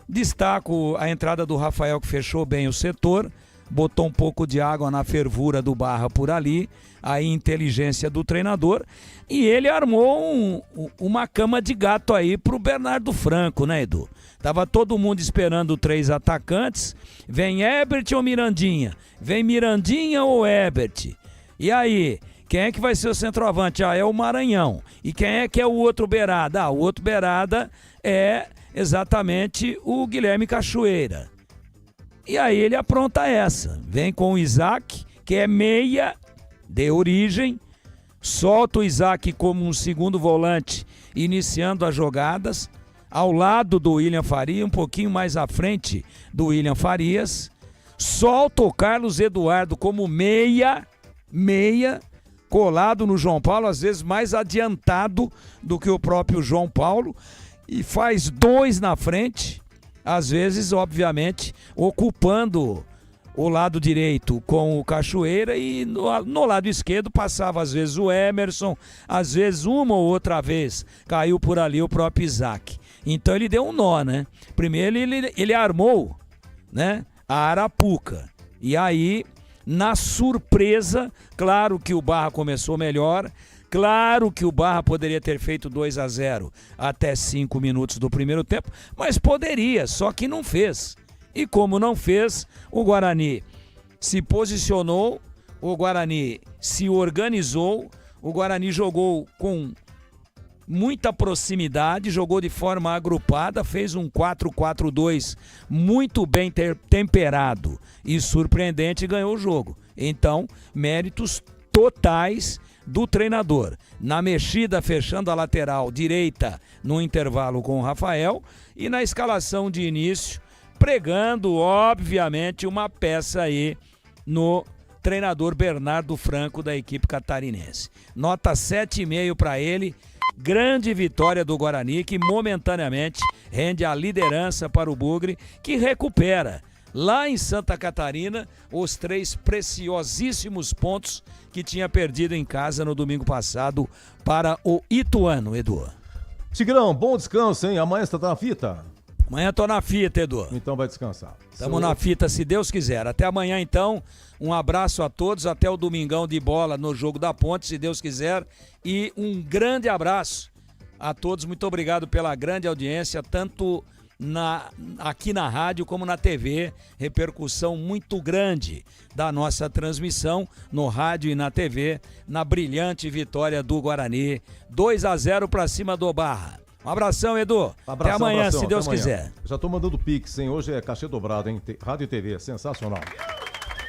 destaco a entrada do Rafael, que fechou bem o setor, botou um pouco de água na fervura do Barra por ali, a inteligência do treinador, e ele armou uma cama de gato aí pro Bernardo Franco, né, Edu? Tava todo mundo esperando 3 atacantes, vem Herbert ou Mirandinha? Vem Mirandinha ou Herbert? E aí, quem é que vai ser o centroavante? É o Maranhão. E quem é que é o outro beirada? O outro beirada é exatamente o Guilherme Cachoeira. E aí ele apronta essa, vem com o Isaac, que é meia de origem, solta o Isaac como um segundo volante, iniciando as jogadas, ao lado do William Faria, um pouquinho mais à frente do William Farias, solta o Carlos Eduardo como meia, colado no João Paulo, às vezes mais adiantado do que o próprio João Paulo, e faz 2 na frente, às vezes, obviamente, ocupando o lado direito com o Cachoeira e no lado esquerdo passava às vezes o Emerson, às vezes uma ou outra vez caiu por ali o próprio Isaac. Então ele deu um nó, né? Primeiro ele armou, né, a Arapuca. E aí, na surpresa, claro que o Barra começou melhor, claro que o Barra poderia ter feito 2-0 até 5 minutos do primeiro tempo, mas poderia, só que não fez. E como não fez, o Guarani se posicionou, o Guarani se organizou, o Guarani jogou com muita proximidade, jogou de forma agrupada, fez um 4-4-2 muito bem temperado e surpreendente e ganhou o jogo. Então, méritos totais do treinador. Na mexida, fechando a lateral direita no intervalo com o Rafael e na escalação de início, pregando, obviamente, uma peça aí no treinador Bernardo Franco da equipe catarinense. Nota 7,5 para ele, Grande vitória do Guarani, que momentaneamente rende a liderança para o Bugre, que recupera lá em Santa Catarina os 3 preciosíssimos pontos que tinha perdido em casa no domingo passado para o Ituano, Edu. Tigrão, bom descanso, hein? Amanhã você tá na fita? Amanhã tô na fita, Edu. Então vai descansar. Estamos na fita, se Deus quiser. Até amanhã, então. Um abraço a todos. Até o domingão de bola no Jogo da Ponte, se Deus quiser. E um grande abraço a todos. Muito obrigado pela grande audiência, tanto aqui na rádio como na TV. Repercussão muito grande da nossa transmissão no rádio e na TV, na brilhante vitória do Guarani. 2-0 para cima do Barra. Um abração, Edu. Até amanhã, se Deus quiser. Já tô mandando pix, hein? Hoje é cachê dobrado, hein? Rádio e TV, sensacional.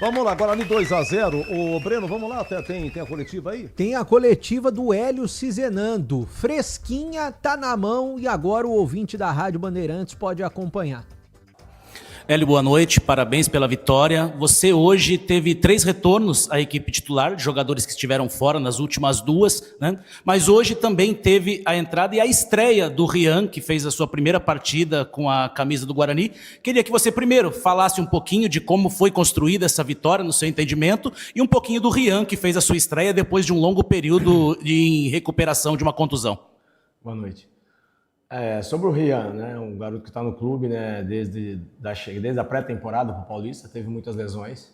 Vamos lá, Guarani 2-0. Ô, Breno, vamos lá, tem a coletiva aí? Tem a coletiva do Hélio Cizenando. Fresquinha, tá na mão e agora o ouvinte da Rádio Bandeirantes pode acompanhar. Hélio, boa noite, parabéns pela vitória. Você hoje teve 3 retornos à equipe titular, de jogadores que estiveram fora nas últimas 2, né? Mas hoje também teve a entrada e a estreia do Rian, que fez a sua primeira partida com a camisa do Guarani. Queria que você primeiro falasse um pouquinho de como foi construída essa vitória no seu entendimento e um pouquinho do Rian, que fez a sua estreia depois de um longo período de recuperação de uma contusão. Boa noite. Sobre o Rian, né, um garoto que está no clube, né, desde a pré-temporada para o Paulista, teve muitas lesões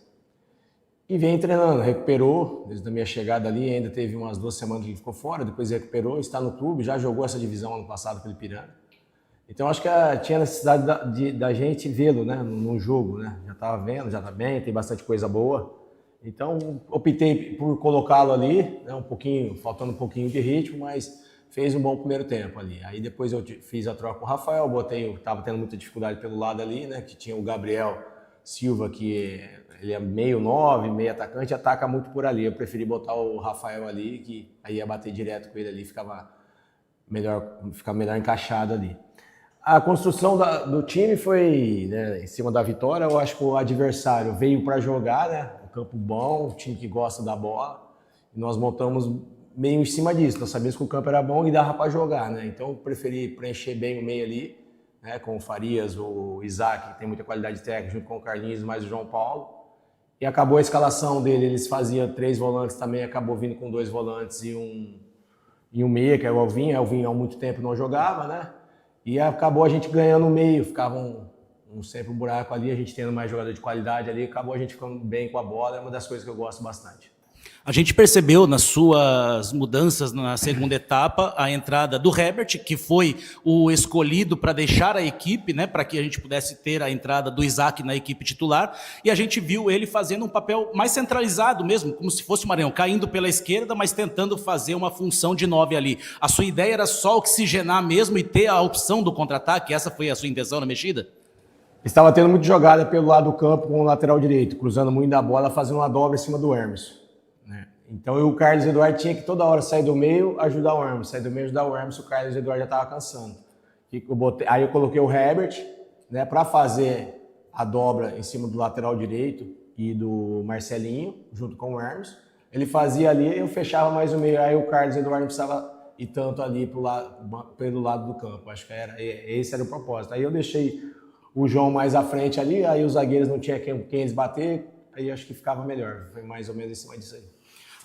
e vem treinando, recuperou desde a minha chegada ali, ainda teve umas 2 semanas que ele ficou fora, depois recuperou, está no clube, já jogou essa divisão ano passado pelo Ipiranga. Então acho que tinha necessidade da gente vê-lo, né, no jogo, né, já estava vendo, já está bem, tem bastante coisa boa. Então optei por colocá-lo ali, né, faltando um pouquinho de ritmo, mas fez um bom primeiro tempo ali. Aí depois eu fiz a troca com o Rafael, estava tendo muita dificuldade pelo lado ali, né? Que tinha o Gabriel Silva, que ele é meio 9, meio atacante, ataca muito por ali. Eu preferi botar o Rafael ali, que aí ia bater direto com ele ali, ficava melhor encaixado ali. A construção do time foi, né, em cima da vitória. Eu acho que o adversário veio para jogar, né? Um campo bom, um time que gosta da bola. E nós montamos meio em cima disso, nós sabíamos que o campo era bom e dava para jogar, né? Então eu preferi preencher bem o meio ali, né? Com o Farias, o Isaac, que tem muita qualidade técnica, junto com o Carlinhos, mais o João Paulo. E acabou a escalação dele, eles faziam 3 volantes também, acabou vindo com 2 volantes e um meia, que é o Elvinho. O Elvinho há muito tempo não jogava, né? E acabou a gente ganhando o meio, ficava sempre um buraco ali, a gente tendo mais jogador de qualidade ali, acabou a gente ficando bem com a bola, é uma das coisas que eu gosto bastante. A gente percebeu nas suas mudanças na segunda etapa a entrada do Herbert, que foi o escolhido para deixar a equipe, né, para que a gente pudesse ter a entrada do Isaac na equipe titular, e a gente viu ele fazendo um papel mais centralizado mesmo, como se fosse o Maranhão, caindo pela esquerda, mas tentando fazer uma função de 9 ali. A sua ideia era só oxigenar mesmo e ter a opção do contra-ataque? Essa foi a sua intenção na mexida? Estava tendo muita jogada pelo lado do campo com o lateral direito, cruzando muito da bola, fazendo uma dobra em cima do Hermes. Então o Carlos Eduardo tinha que toda hora sair do meio, ajudar o Hermes, sair do meio, ajudar o Hermes, o Carlos Eduardo já estava cansando. Aí eu coloquei o Herbert, né, para fazer a dobra em cima do lateral direito e do Marcelinho, junto com o Hermes. Ele fazia ali, eu fechava mais o meio, aí o Carlos Eduardo não precisava ir tanto ali pelo lado do campo. Acho que esse era o propósito. Aí eu deixei o João mais à frente ali, aí os zagueiros não tinham quem eles bater, aí acho que ficava melhor. Foi mais ou menos em cima disso aí.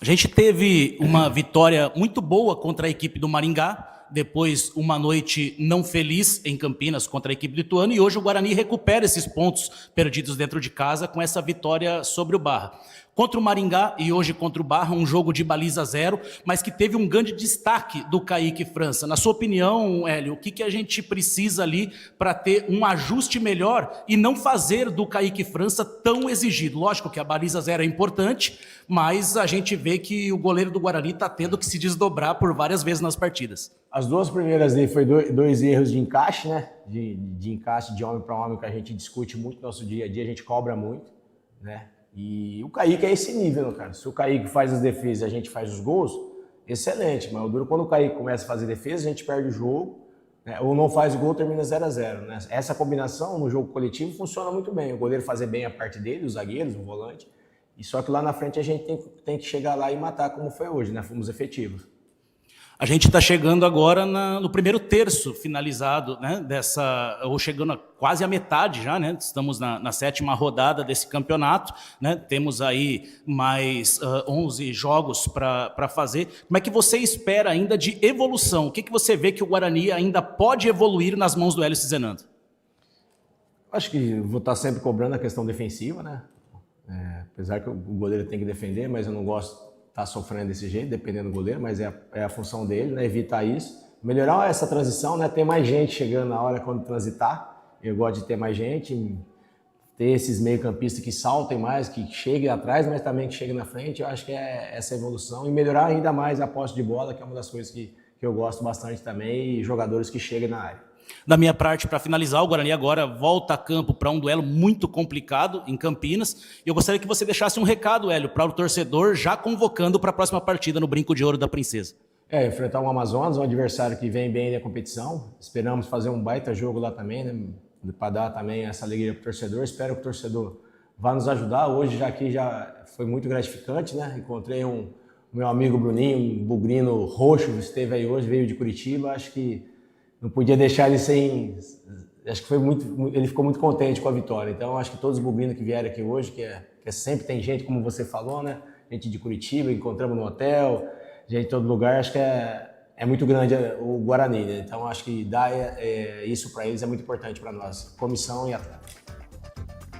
A gente teve uma vitória muito boa contra a equipe do Maringá, depois uma noite não feliz em Campinas contra a equipe do Ituano, e hoje o Guarani recupera esses pontos perdidos dentro de casa com essa vitória sobre o Barra. Contra o Maringá e hoje contra o Barra, um jogo de baliza 0, mas que teve um grande destaque do Kaique França. Na sua opinião, Hélio, o que a gente precisa ali para ter um ajuste melhor e não fazer do Kaique França tão exigido? Lógico que a baliza 0 é importante, mas a gente vê que o goleiro do Guarani está tendo que se desdobrar por várias vezes nas partidas. As 2 primeiras aí foi 2 erros de encaixe, né? De encaixe de homem para homem, que a gente discute muito no nosso dia a dia, a gente cobra muito, né? E o Kaique é esse nível, né, cara? Se o Kaique faz as defesas e a gente faz os gols, excelente. Mas o duro quando o Kaique começa a fazer defesa, a gente perde o jogo, né? Ou não faz o gol, termina 0-0, né? Essa combinação no jogo coletivo funciona muito bem. O goleiro fazer bem a parte dele, os zagueiros, o volante. E só que lá na frente a gente tem que chegar lá e matar como foi hoje, né? Fomos efetivos. A gente está chegando agora no primeiro terço finalizado, né, ou chegando quase à metade já, né? Estamos na 7ª rodada desse campeonato, né? Temos aí mais 11 jogos para fazer. Como é que você espera ainda de evolução? O que você vê que o Guarani ainda pode evoluir nas mãos do Hélio Cizenando? Acho que vou estar sempre cobrando a questão defensiva, né? Apesar que o goleiro tem que defender, mas eu não gosto tá sofrendo desse jeito, dependendo do goleiro, mas é a função dele, né? Evitar isso. Melhorar essa transição, né? Ter mais gente chegando na hora quando transitar. Eu gosto de ter mais gente, ter esses meio-campistas que saltem mais, que cheguem atrás, mas também que cheguem na frente. Eu acho que é essa evolução. E melhorar ainda mais a posse de bola, que é uma das coisas que eu gosto bastante também, e jogadores que cheguem na área. Da minha parte, para finalizar, o Guarani agora volta a campo para um duelo muito complicado em Campinas. E eu gostaria que você deixasse um recado, Hélio, para o torcedor, já convocando para a próxima partida no Brinco de Ouro da Princesa. Enfrentar o Amazonas, um adversário que vem bem na competição. Esperamos fazer um baita jogo lá também, né? Para dar também essa alegria para o torcedor. Espero que o torcedor vá nos ajudar. Hoje aqui já foi muito gratificante, né? Encontrei o meu amigo Bruninho, um bugrino roxo, esteve aí hoje, veio de Curitiba. Acho que não podia deixar ele sem... Acho que ele ficou muito contente com a vitória. Então, acho que todos os bugrinos que vieram aqui hoje, que sempre tem gente, como você falou, né? Gente de Curitiba, encontramos no hotel, gente de todo lugar. Acho que é muito grande o Guarani, né? Então, acho que dar isso para eles é muito importante para nós, comissão e atleta.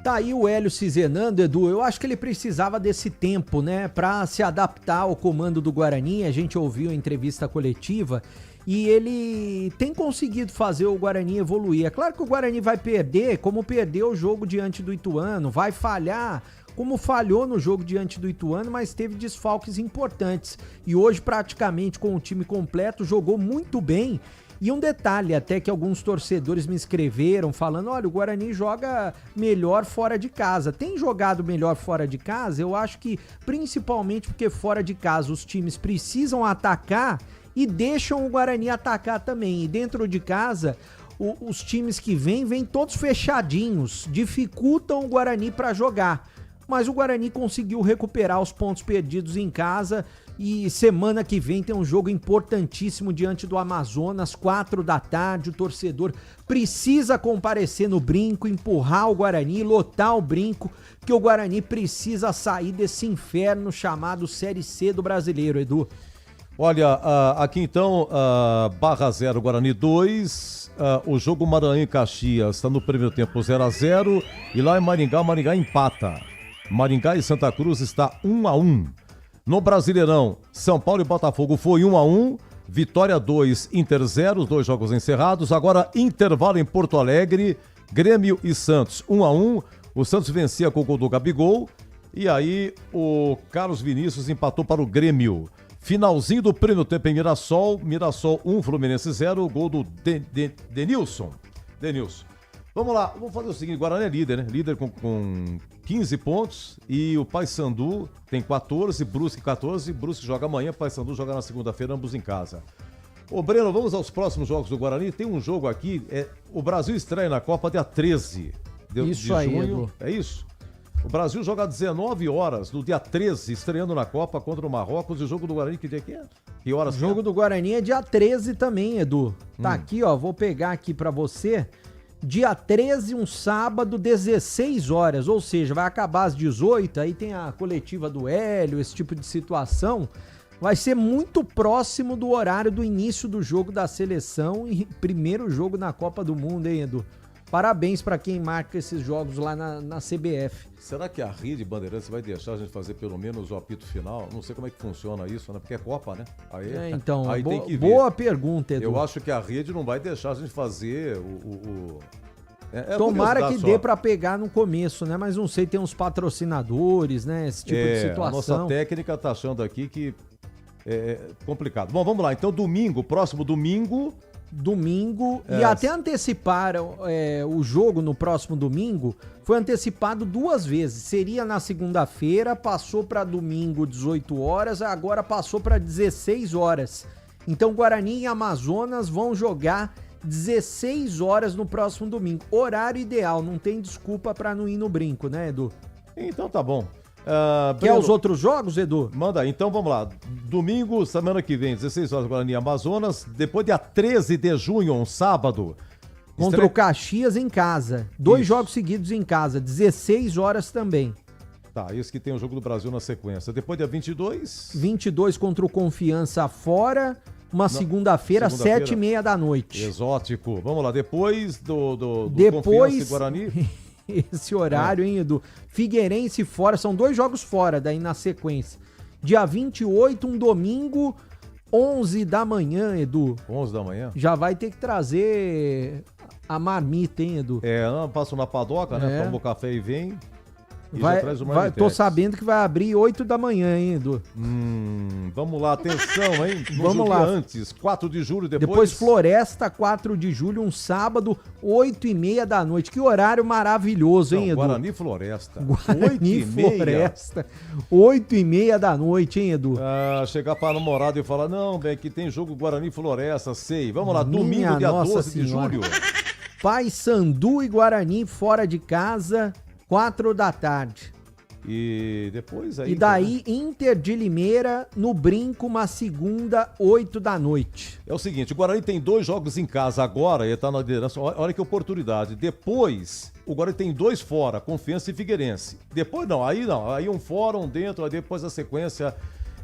Tá aí o Hélio Cizenando, Edu. Eu acho que ele precisava desse tempo, né? Para se adaptar ao comando do Guarani. A gente ouviu a entrevista coletiva e ele tem conseguido fazer o Guarani evoluir. É claro que o Guarani vai perder, como perdeu o jogo diante do Ituano, vai falhar, como falhou no jogo diante do Ituano, mas teve desfalques importantes. E hoje, praticamente com o time completo, jogou muito bem. E um detalhe, até que alguns torcedores me escreveram falando, olha, o Guarani joga melhor fora de casa. Tem jogado melhor fora de casa? Eu acho que principalmente porque fora de casa os times precisam atacar e deixam o Guarani atacar também. E dentro de casa, os times que vêm todos fechadinhos, dificultam o Guarani para jogar. Mas o Guarani conseguiu recuperar os pontos perdidos em casa e semana que vem tem um jogo importantíssimo diante do Amazonas, 4 da tarde. O torcedor precisa comparecer no Brinco, empurrar o Guarani, lotar o Brinco, que o Guarani precisa sair desse inferno chamado Série C do Brasileiro, Edu. Olha, aqui então, Barra 0, Guarani 2, o jogo Maranhão e Caxias está no primeiro tempo 0-0 e lá em Maringá empata. Maringá e Santa Cruz está 1-1. No Brasileirão, São Paulo e Botafogo foi 1-1, Vitória 2, Inter 0, os 2 jogos encerrados. Agora intervalo em Porto Alegre, Grêmio e Santos 1-1, o Santos vencia com o gol do Gabigol e aí o Carlos Vinícius empatou para o Grêmio. Finalzinho do primeiro tempo em Mirassol 1, Fluminense 0, gol do Denilson. Vamos lá, vamos fazer o seguinte, Guarani é líder, né? Líder com 15 pontos e o Paysandu tem 14, Brusque 14, Brusque joga amanhã, Paysandu joga na segunda-feira, ambos em casa. Ô Breno, vamos aos próximos jogos do Guarani, tem um jogo aqui, o Brasil estreia na Copa dia 13 de junho, Edu. É isso? O Brasil joga às 19 horas, no dia 13, estreando na Copa contra o Marrocos. E o jogo do Guarani, que dia que é? Que horas? O jogo do Guarani é dia 13 também, Edu. Tá aqui, ó, vou pegar aqui pra você. Dia 13, um sábado, 16 horas, ou seja, vai acabar às 18, aí tem a coletiva do Hélio, esse tipo de situação. Vai ser muito próximo do horário do início do jogo da seleção e primeiro jogo na Copa do Mundo, hein, Edu? Parabéns pra quem marca esses jogos lá na CBF. Será que a Rede Bandeirantes vai deixar a gente fazer pelo menos o apito final? Não sei como é que funciona isso, né? Porque é Copa, né? Aí, então, aí tem que ver. Boa pergunta, Edu. Eu acho que a Rede não vai deixar a gente fazer Tomara que dê pra pegar no começo, né? Mas não sei, tem uns patrocinadores, né? Esse tipo de situação. A nossa técnica tá achando aqui que é complicado. Bom, vamos lá. Então, próximo domingo... E até anteciparam o jogo no próximo domingo, foi antecipado 2 vezes, seria na segunda-feira, passou para domingo 18 horas, agora passou para 16 horas, então Guarani e Amazonas vão jogar 16 horas no próximo domingo, horário ideal, não tem desculpa para não ir no Brinco, né, Edu? Então tá bom. Quer os outros jogos, Edu? Manda aí, então vamos lá. Domingo, semana que vem, 16 horas, Guarani Amazonas. Depois, dia 13 de junho, um sábado. Contra o Caxias em casa. 2 jogos seguidos em casa, 16 horas também. Tá, esse que tem o Jogo do Brasil na sequência. Depois, dia 22... 22 contra o Confiança fora, segunda-feira, 7h30 da noite. Exótico. Vamos lá, depois do Depois, Confiança e Guarani... Esse horário, hein, Edu? Figueirense fora, são 2 jogos fora, daí na sequência. Dia 28, um domingo, 11 da manhã, Edu. 11 da manhã? Já vai ter que trazer a marmita, hein, Edu? Passo na padoca, né? Toma o café e vem. E já traz o tô marmitex. sabendo que vai abrir 8 da manhã, hein, Edu? Vamos lá, atenção, hein? Vamos lá. Antes, 4 de julho, Depois Floresta, 4 de julho, um sábado, 8h30 da noite. Que horário maravilhoso, hein, Edu? Guarani Floresta. Guarani Floresta, 8h30 da noite, hein, Edu? Chegar pra namorada e falar, não, bem, que tem jogo Guarani Floresta, sei. Vamos lá, domingo, dia 12 de julho. Paysandu e Guarani fora de casa, 4 da tarde. E depois aí... E daí, Inter de Limeira, no Brinco, uma segunda, 8 da noite. É o seguinte, o Guarani tem 2 jogos em casa agora, ele tá na liderança, olha que oportunidade. Depois, o Guarani tem 2 fora, Confiança e Figueirense. Depois não, aí um fora, um dentro, aí depois a sequência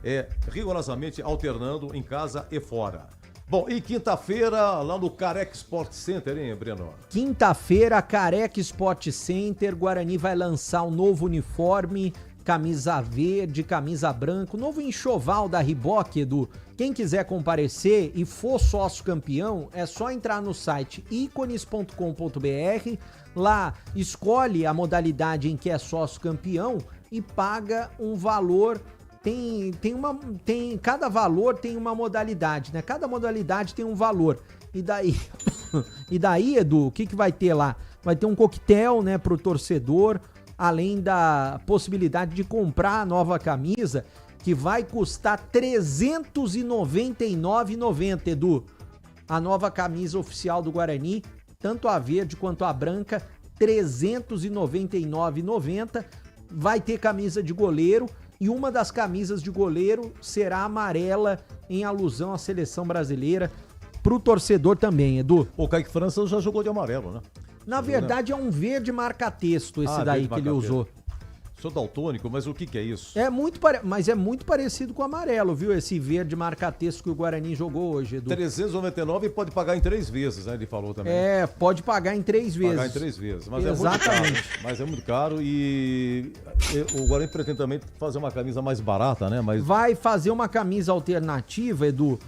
é rigorosamente alternando em casa e fora. Bom, e quinta-feira, lá no Careca Sport Center, hein, Breno? Quinta-feira, Careca Sport Center, Guarani vai lançar um novo uniforme, camisa verde, camisa branca, novo enxoval da Reebok, Edu. Quem quiser comparecer e for sócio campeão, é só entrar no site icones.com.br, lá escolhe a modalidade em que é sócio campeão e paga um valor. Cada valor tem uma modalidade, né? Cada modalidade tem um valor. E daí, Edu, o que vai ter lá? Vai ter um coquetel, né, pro torcedor, além da possibilidade de comprar a nova camisa, que vai custar R$ 399,90, Edu. A nova camisa oficial do Guarani, tanto a verde quanto a branca, R$ 399,90. Vai ter camisa de goleiro. E uma das camisas de goleiro será amarela, em alusão à seleção brasileira, pro torcedor também, Edu. O Kaique França já jogou de amarelo, né? Na verdade, é um verde marca-texto esse daí que ele usou. Sou daltônico, mas o que é isso? Mas é muito parecido com o amarelo, viu? Esse verde marca-texto que o Guarani jogou hoje, Edu. 399 e pode pagar em 3 vezes, né? Ele falou também. Pode pagar em 3 vezes. Pagar em 3 vezes. Mas exatamente. É muito caro e o Guarani pretende também fazer uma camisa mais barata, né? Vai fazer uma camisa alternativa, Edu.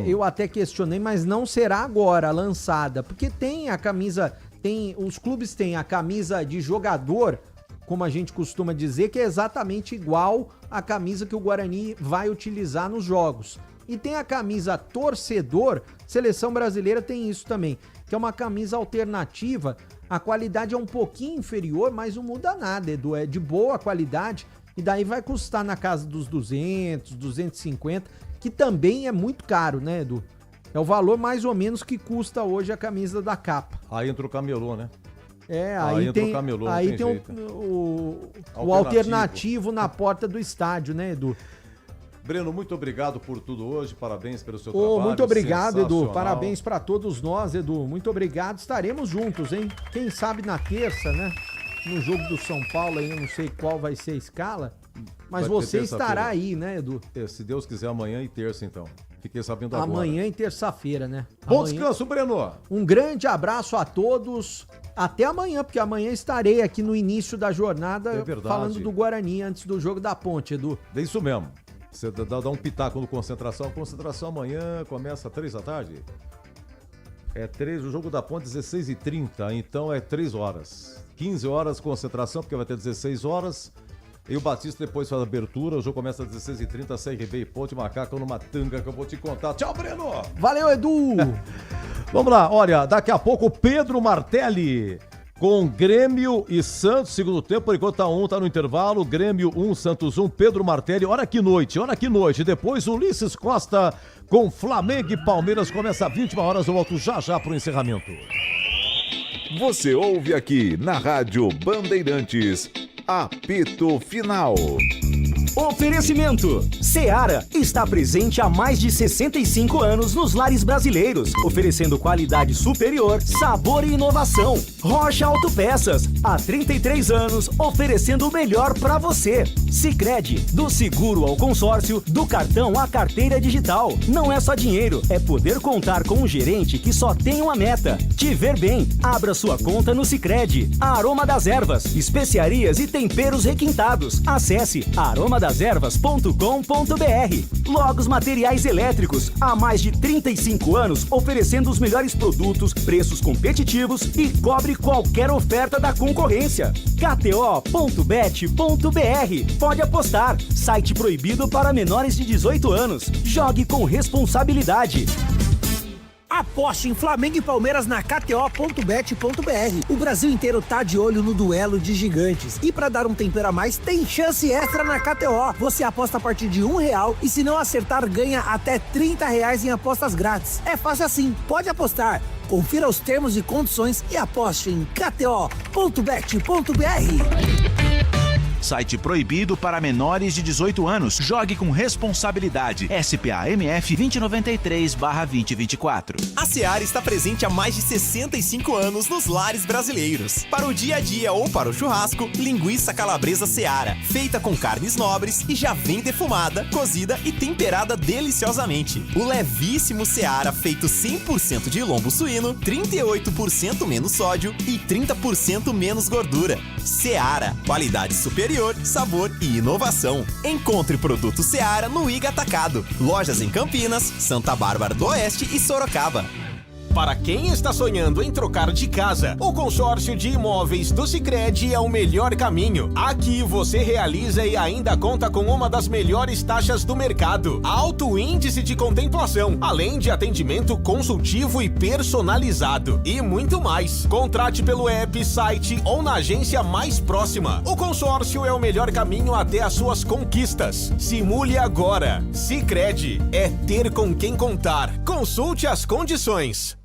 Eu até questionei, mas não será agora lançada. Porque tem a camisa... Os clubes têm a camisa de jogador, como a gente costuma dizer, que é exatamente igual à camisa que o Guarani vai utilizar nos jogos. E tem a camisa torcedor, seleção brasileira tem isso também, que é uma camisa alternativa, a qualidade é um pouquinho inferior, mas não muda nada, Edu, é de boa qualidade, e daí vai custar na casa dos 200, 250, que também é muito caro, né, Edu? É o valor mais ou menos que custa hoje a camisa da capa. Aí entra o camelô, né? Aí tem o alternativo na porta do estádio, né, Edu? Breno, muito obrigado por tudo hoje, parabéns pelo seu trabalho. Muito obrigado, Edu, parabéns pra todos nós, Edu, muito obrigado, estaremos juntos, hein? Quem sabe na terça, né, no jogo do São Paulo, aí eu não sei qual vai ser a escala, mas você estará aí, né, Edu? Se Deus quiser, amanhã e terça, então. Fiquei sabendo agora. Amanhã e terça-feira, né? Bom descanso, Breno. Um grande abraço a todos. Até amanhã, porque amanhã estarei aqui no início da jornada falando do Guarani antes do jogo da Ponte, Edu. É isso mesmo. Você dá um pitaco no concentração. A concentração amanhã começa às 3 da tarde. O jogo da Ponte 16h30, então é 3 horas. 15 horas concentração, porque vai ter 16 horas. E o Batista depois faz a abertura, o jogo começa às 16h30, CRB e Ponte Macaco numa tanga que eu vou te contar. Tchau, Breno! Valeu, Edu! Vamos lá, olha, daqui a pouco Pedro Martelli com Grêmio e Santos, segundo tempo, por enquanto tá no intervalo, Grêmio 1, Santos 1, Pedro Martelli, olha que noite, depois Ulisses Costa com Flamengo e Palmeiras, começa às 21 horas, eu volto já pro encerramento. Você ouve aqui na Rádio Bandeirantes, apito final. Oferecimento. Seara está presente há mais de 65 anos nos lares brasileiros, oferecendo qualidade superior, sabor e inovação. Rocha Autopeças, há 33 anos, oferecendo o melhor para você. Sicredi, do seguro ao consórcio, do cartão à carteira digital. Não é só dinheiro, é poder contar com um gerente que só tem uma meta: te ver bem. Abra sua conta no Sicredi. A Aroma das Ervas, especiarias e temperos requintados. Acesse aromadeservas.com.br. Logos Materiais Elétricos, há mais de 35 anos, oferecendo os melhores produtos, preços competitivos e cobre qualquer oferta da concorrência. KTO.bet.br. Pode apostar. Site proibido para menores de 18 anos. Jogue com responsabilidade. Aposte em Flamengo e Palmeiras na KTO.bet.br. O Brasil inteiro tá de olho no duelo de gigantes. E pra dar um tempero a mais, tem chance extra na KTO. Você aposta a partir de R$1 e se não acertar, ganha até R$30 em apostas grátis. É fácil assim, pode apostar. Confira os termos e condições e aposte em KTO.bet.br. Site proibido para menores de 18 anos. Jogue com responsabilidade. SPA-MF 2093/2024. A Seara está presente há mais de 65 anos nos lares brasileiros. Para o dia a dia ou para o churrasco, linguiça calabresa Seara, feita com carnes nobres e já vem defumada, cozida e temperada deliciosamente. O levíssimo Seara, feito 100% de lombo suíno, 38% menos sódio e 30% menos gordura. Seara, qualidade superior, sabor e inovação. Encontre produto Seara no Iga Atacado. Lojas em Campinas, Santa Bárbara do Oeste e Sorocaba. Para quem está sonhando em trocar de casa, o consórcio de imóveis do Sicredi é o melhor caminho. Aqui você realiza e ainda conta com uma das melhores taxas do mercado, alto índice de contemplação, além de atendimento consultivo e personalizado e muito mais. Contrate pelo app, site ou na agência mais próxima. O consórcio é o melhor caminho até as suas conquistas. Simule agora. Sicredi é ter com quem contar. Consulte as condições.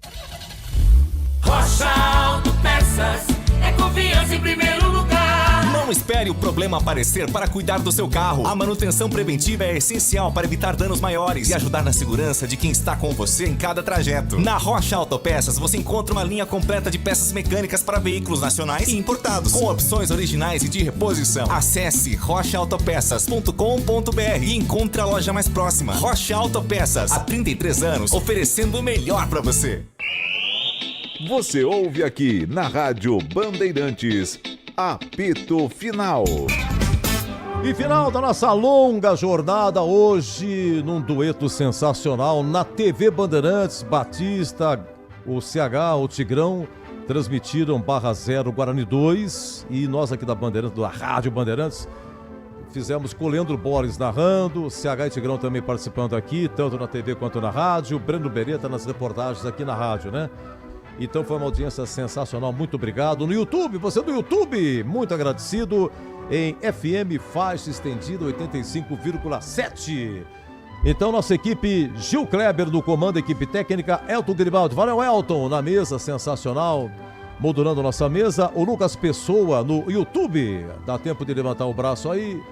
Rocha Autopeças, é confiança em primeiro lugar. Não espere o problema aparecer para cuidar do seu carro. A manutenção preventiva é essencial para evitar danos maiores e ajudar na segurança de quem está com você em cada trajeto. Na Rocha Autopeças você encontra uma linha completa de peças mecânicas para veículos nacionais e importados, com opções originais e de reposição. Acesse rochaautopeças.com.br e encontre a loja mais próxima. Rocha Autopeças, há 33 anos, oferecendo o melhor para você. Você ouve aqui na Rádio Bandeirantes, apito final. E final da nossa longa jornada hoje, num dueto sensacional na TV Bandeirantes, Batista, o CH, o Tigrão, transmitiram /0 Guarani 2 e nós aqui da Bandeirantes, da Rádio Bandeirantes, fizemos com o Leandro Borges narrando, CH e Tigrão também participando aqui, tanto na TV quanto na rádio, Breno Beretta nas reportagens aqui na rádio, né? Então foi uma audiência sensacional, muito obrigado. No YouTube, você do YouTube, muito agradecido. Em FM faixa estendida 85,7. Então nossa equipe, Gil Kleber no comando, equipe técnica, Elton Grimaldi. Valeu, Elton, na mesa, sensacional. Moldurando nossa mesa, o Lucas Pessoa no YouTube. Dá tempo de levantar o braço aí.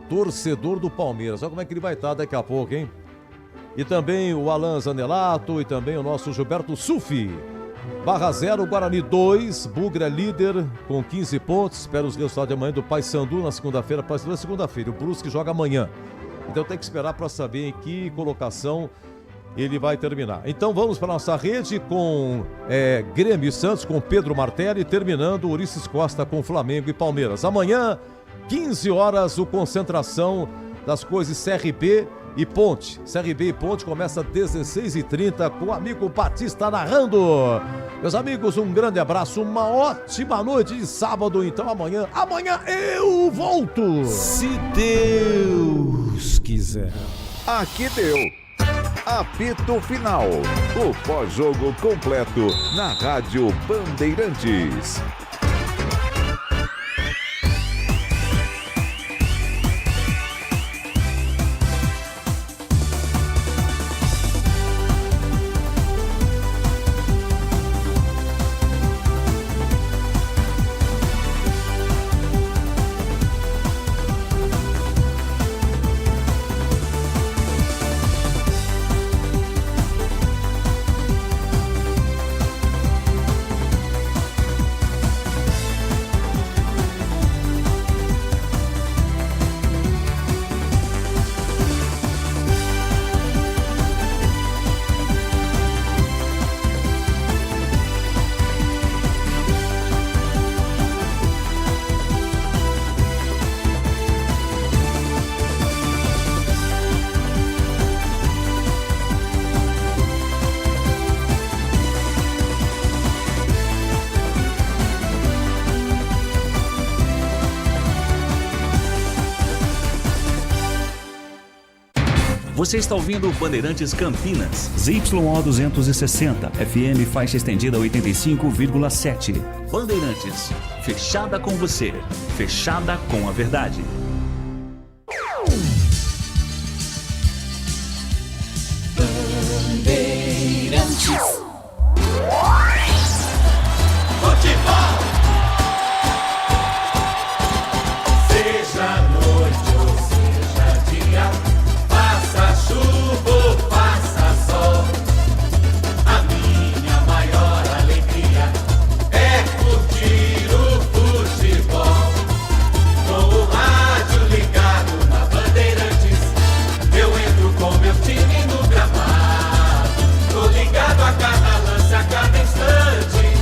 Torcedor do Palmeiras. Olha como é que ele vai estar daqui a pouco, hein? E também o Alan Zanelato e também o nosso Gilberto Sufi. /0 Guarani 2, Bugra líder com 15 pontos. Espera os resultados de amanhã do Paysandu na segunda-feira. Paysandu é segunda-feira, o Brusque joga amanhã. Então tem que esperar para saber em que colocação ele vai terminar. Então vamos para a nossa rede com Grêmio e Santos, com Pedro Martelli, terminando Ulisses Costa com Flamengo e Palmeiras. Amanhã, 15 horas, o concentração das coisas CRB e Ponte. CRB e Ponte começa às 16h30 com o amigo Batista narrando. Meus amigos, um grande abraço, uma ótima noite de sábado. Então amanhã eu volto. Se Deus quiser. Aqui deu. Apito final. O pós-jogo completo na Rádio Bandeirantes. Você está ouvindo Bandeirantes Campinas, ZYO 260, FM faixa estendida 85,7. Bandeirantes, fechada com você, fechada com a verdade. Bandeirantes. Futebol. Seja noite ou seja dia, faça chuva ou faça sol, a minha maior alegria é curtir o futebol. Com o rádio ligado na Bandeirantes, eu entro com meu time no gramado. Tô ligado a cada lance, a cada instante.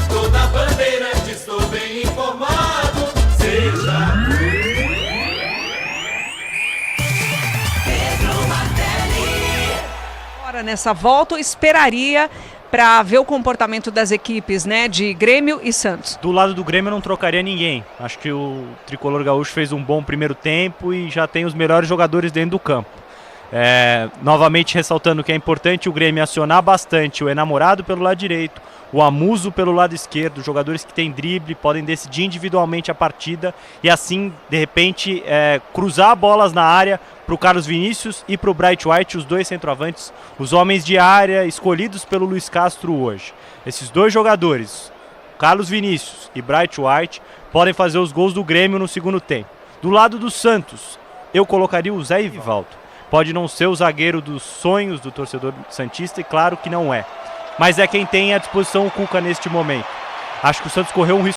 Tô na Bandeirantes, tô bem informado. Seja Agora, nessa volta, eu esperaria para ver o comportamento das equipes, né, de Grêmio e Santos. Do lado do Grêmio eu não trocaria ninguém. Acho que o Tricolor Gaúcho fez um bom primeiro tempo e já tem os melhores jogadores dentro do campo. Novamente ressaltando que é importante o Grêmio acionar bastante o enamorado pelo lado direito, o Amuso pelo lado esquerdo, jogadores que têm drible, podem decidir individualmente a partida e assim, de repente, cruzar bolas na área para o Carlos Vinícius e para o Bright White, os dois centroavantes, os homens de área escolhidos pelo Luiz Castro hoje. Esses dois jogadores, Carlos Vinícius e Bright White, podem fazer os gols do Grêmio no segundo tempo. Do lado do Santos, eu colocaria o Zé Ivaldo. Pode não ser o zagueiro dos sonhos do torcedor santista, e claro que não é. Mas é quem tem à disposição o Cuca neste momento. Acho que o Santos correu um risco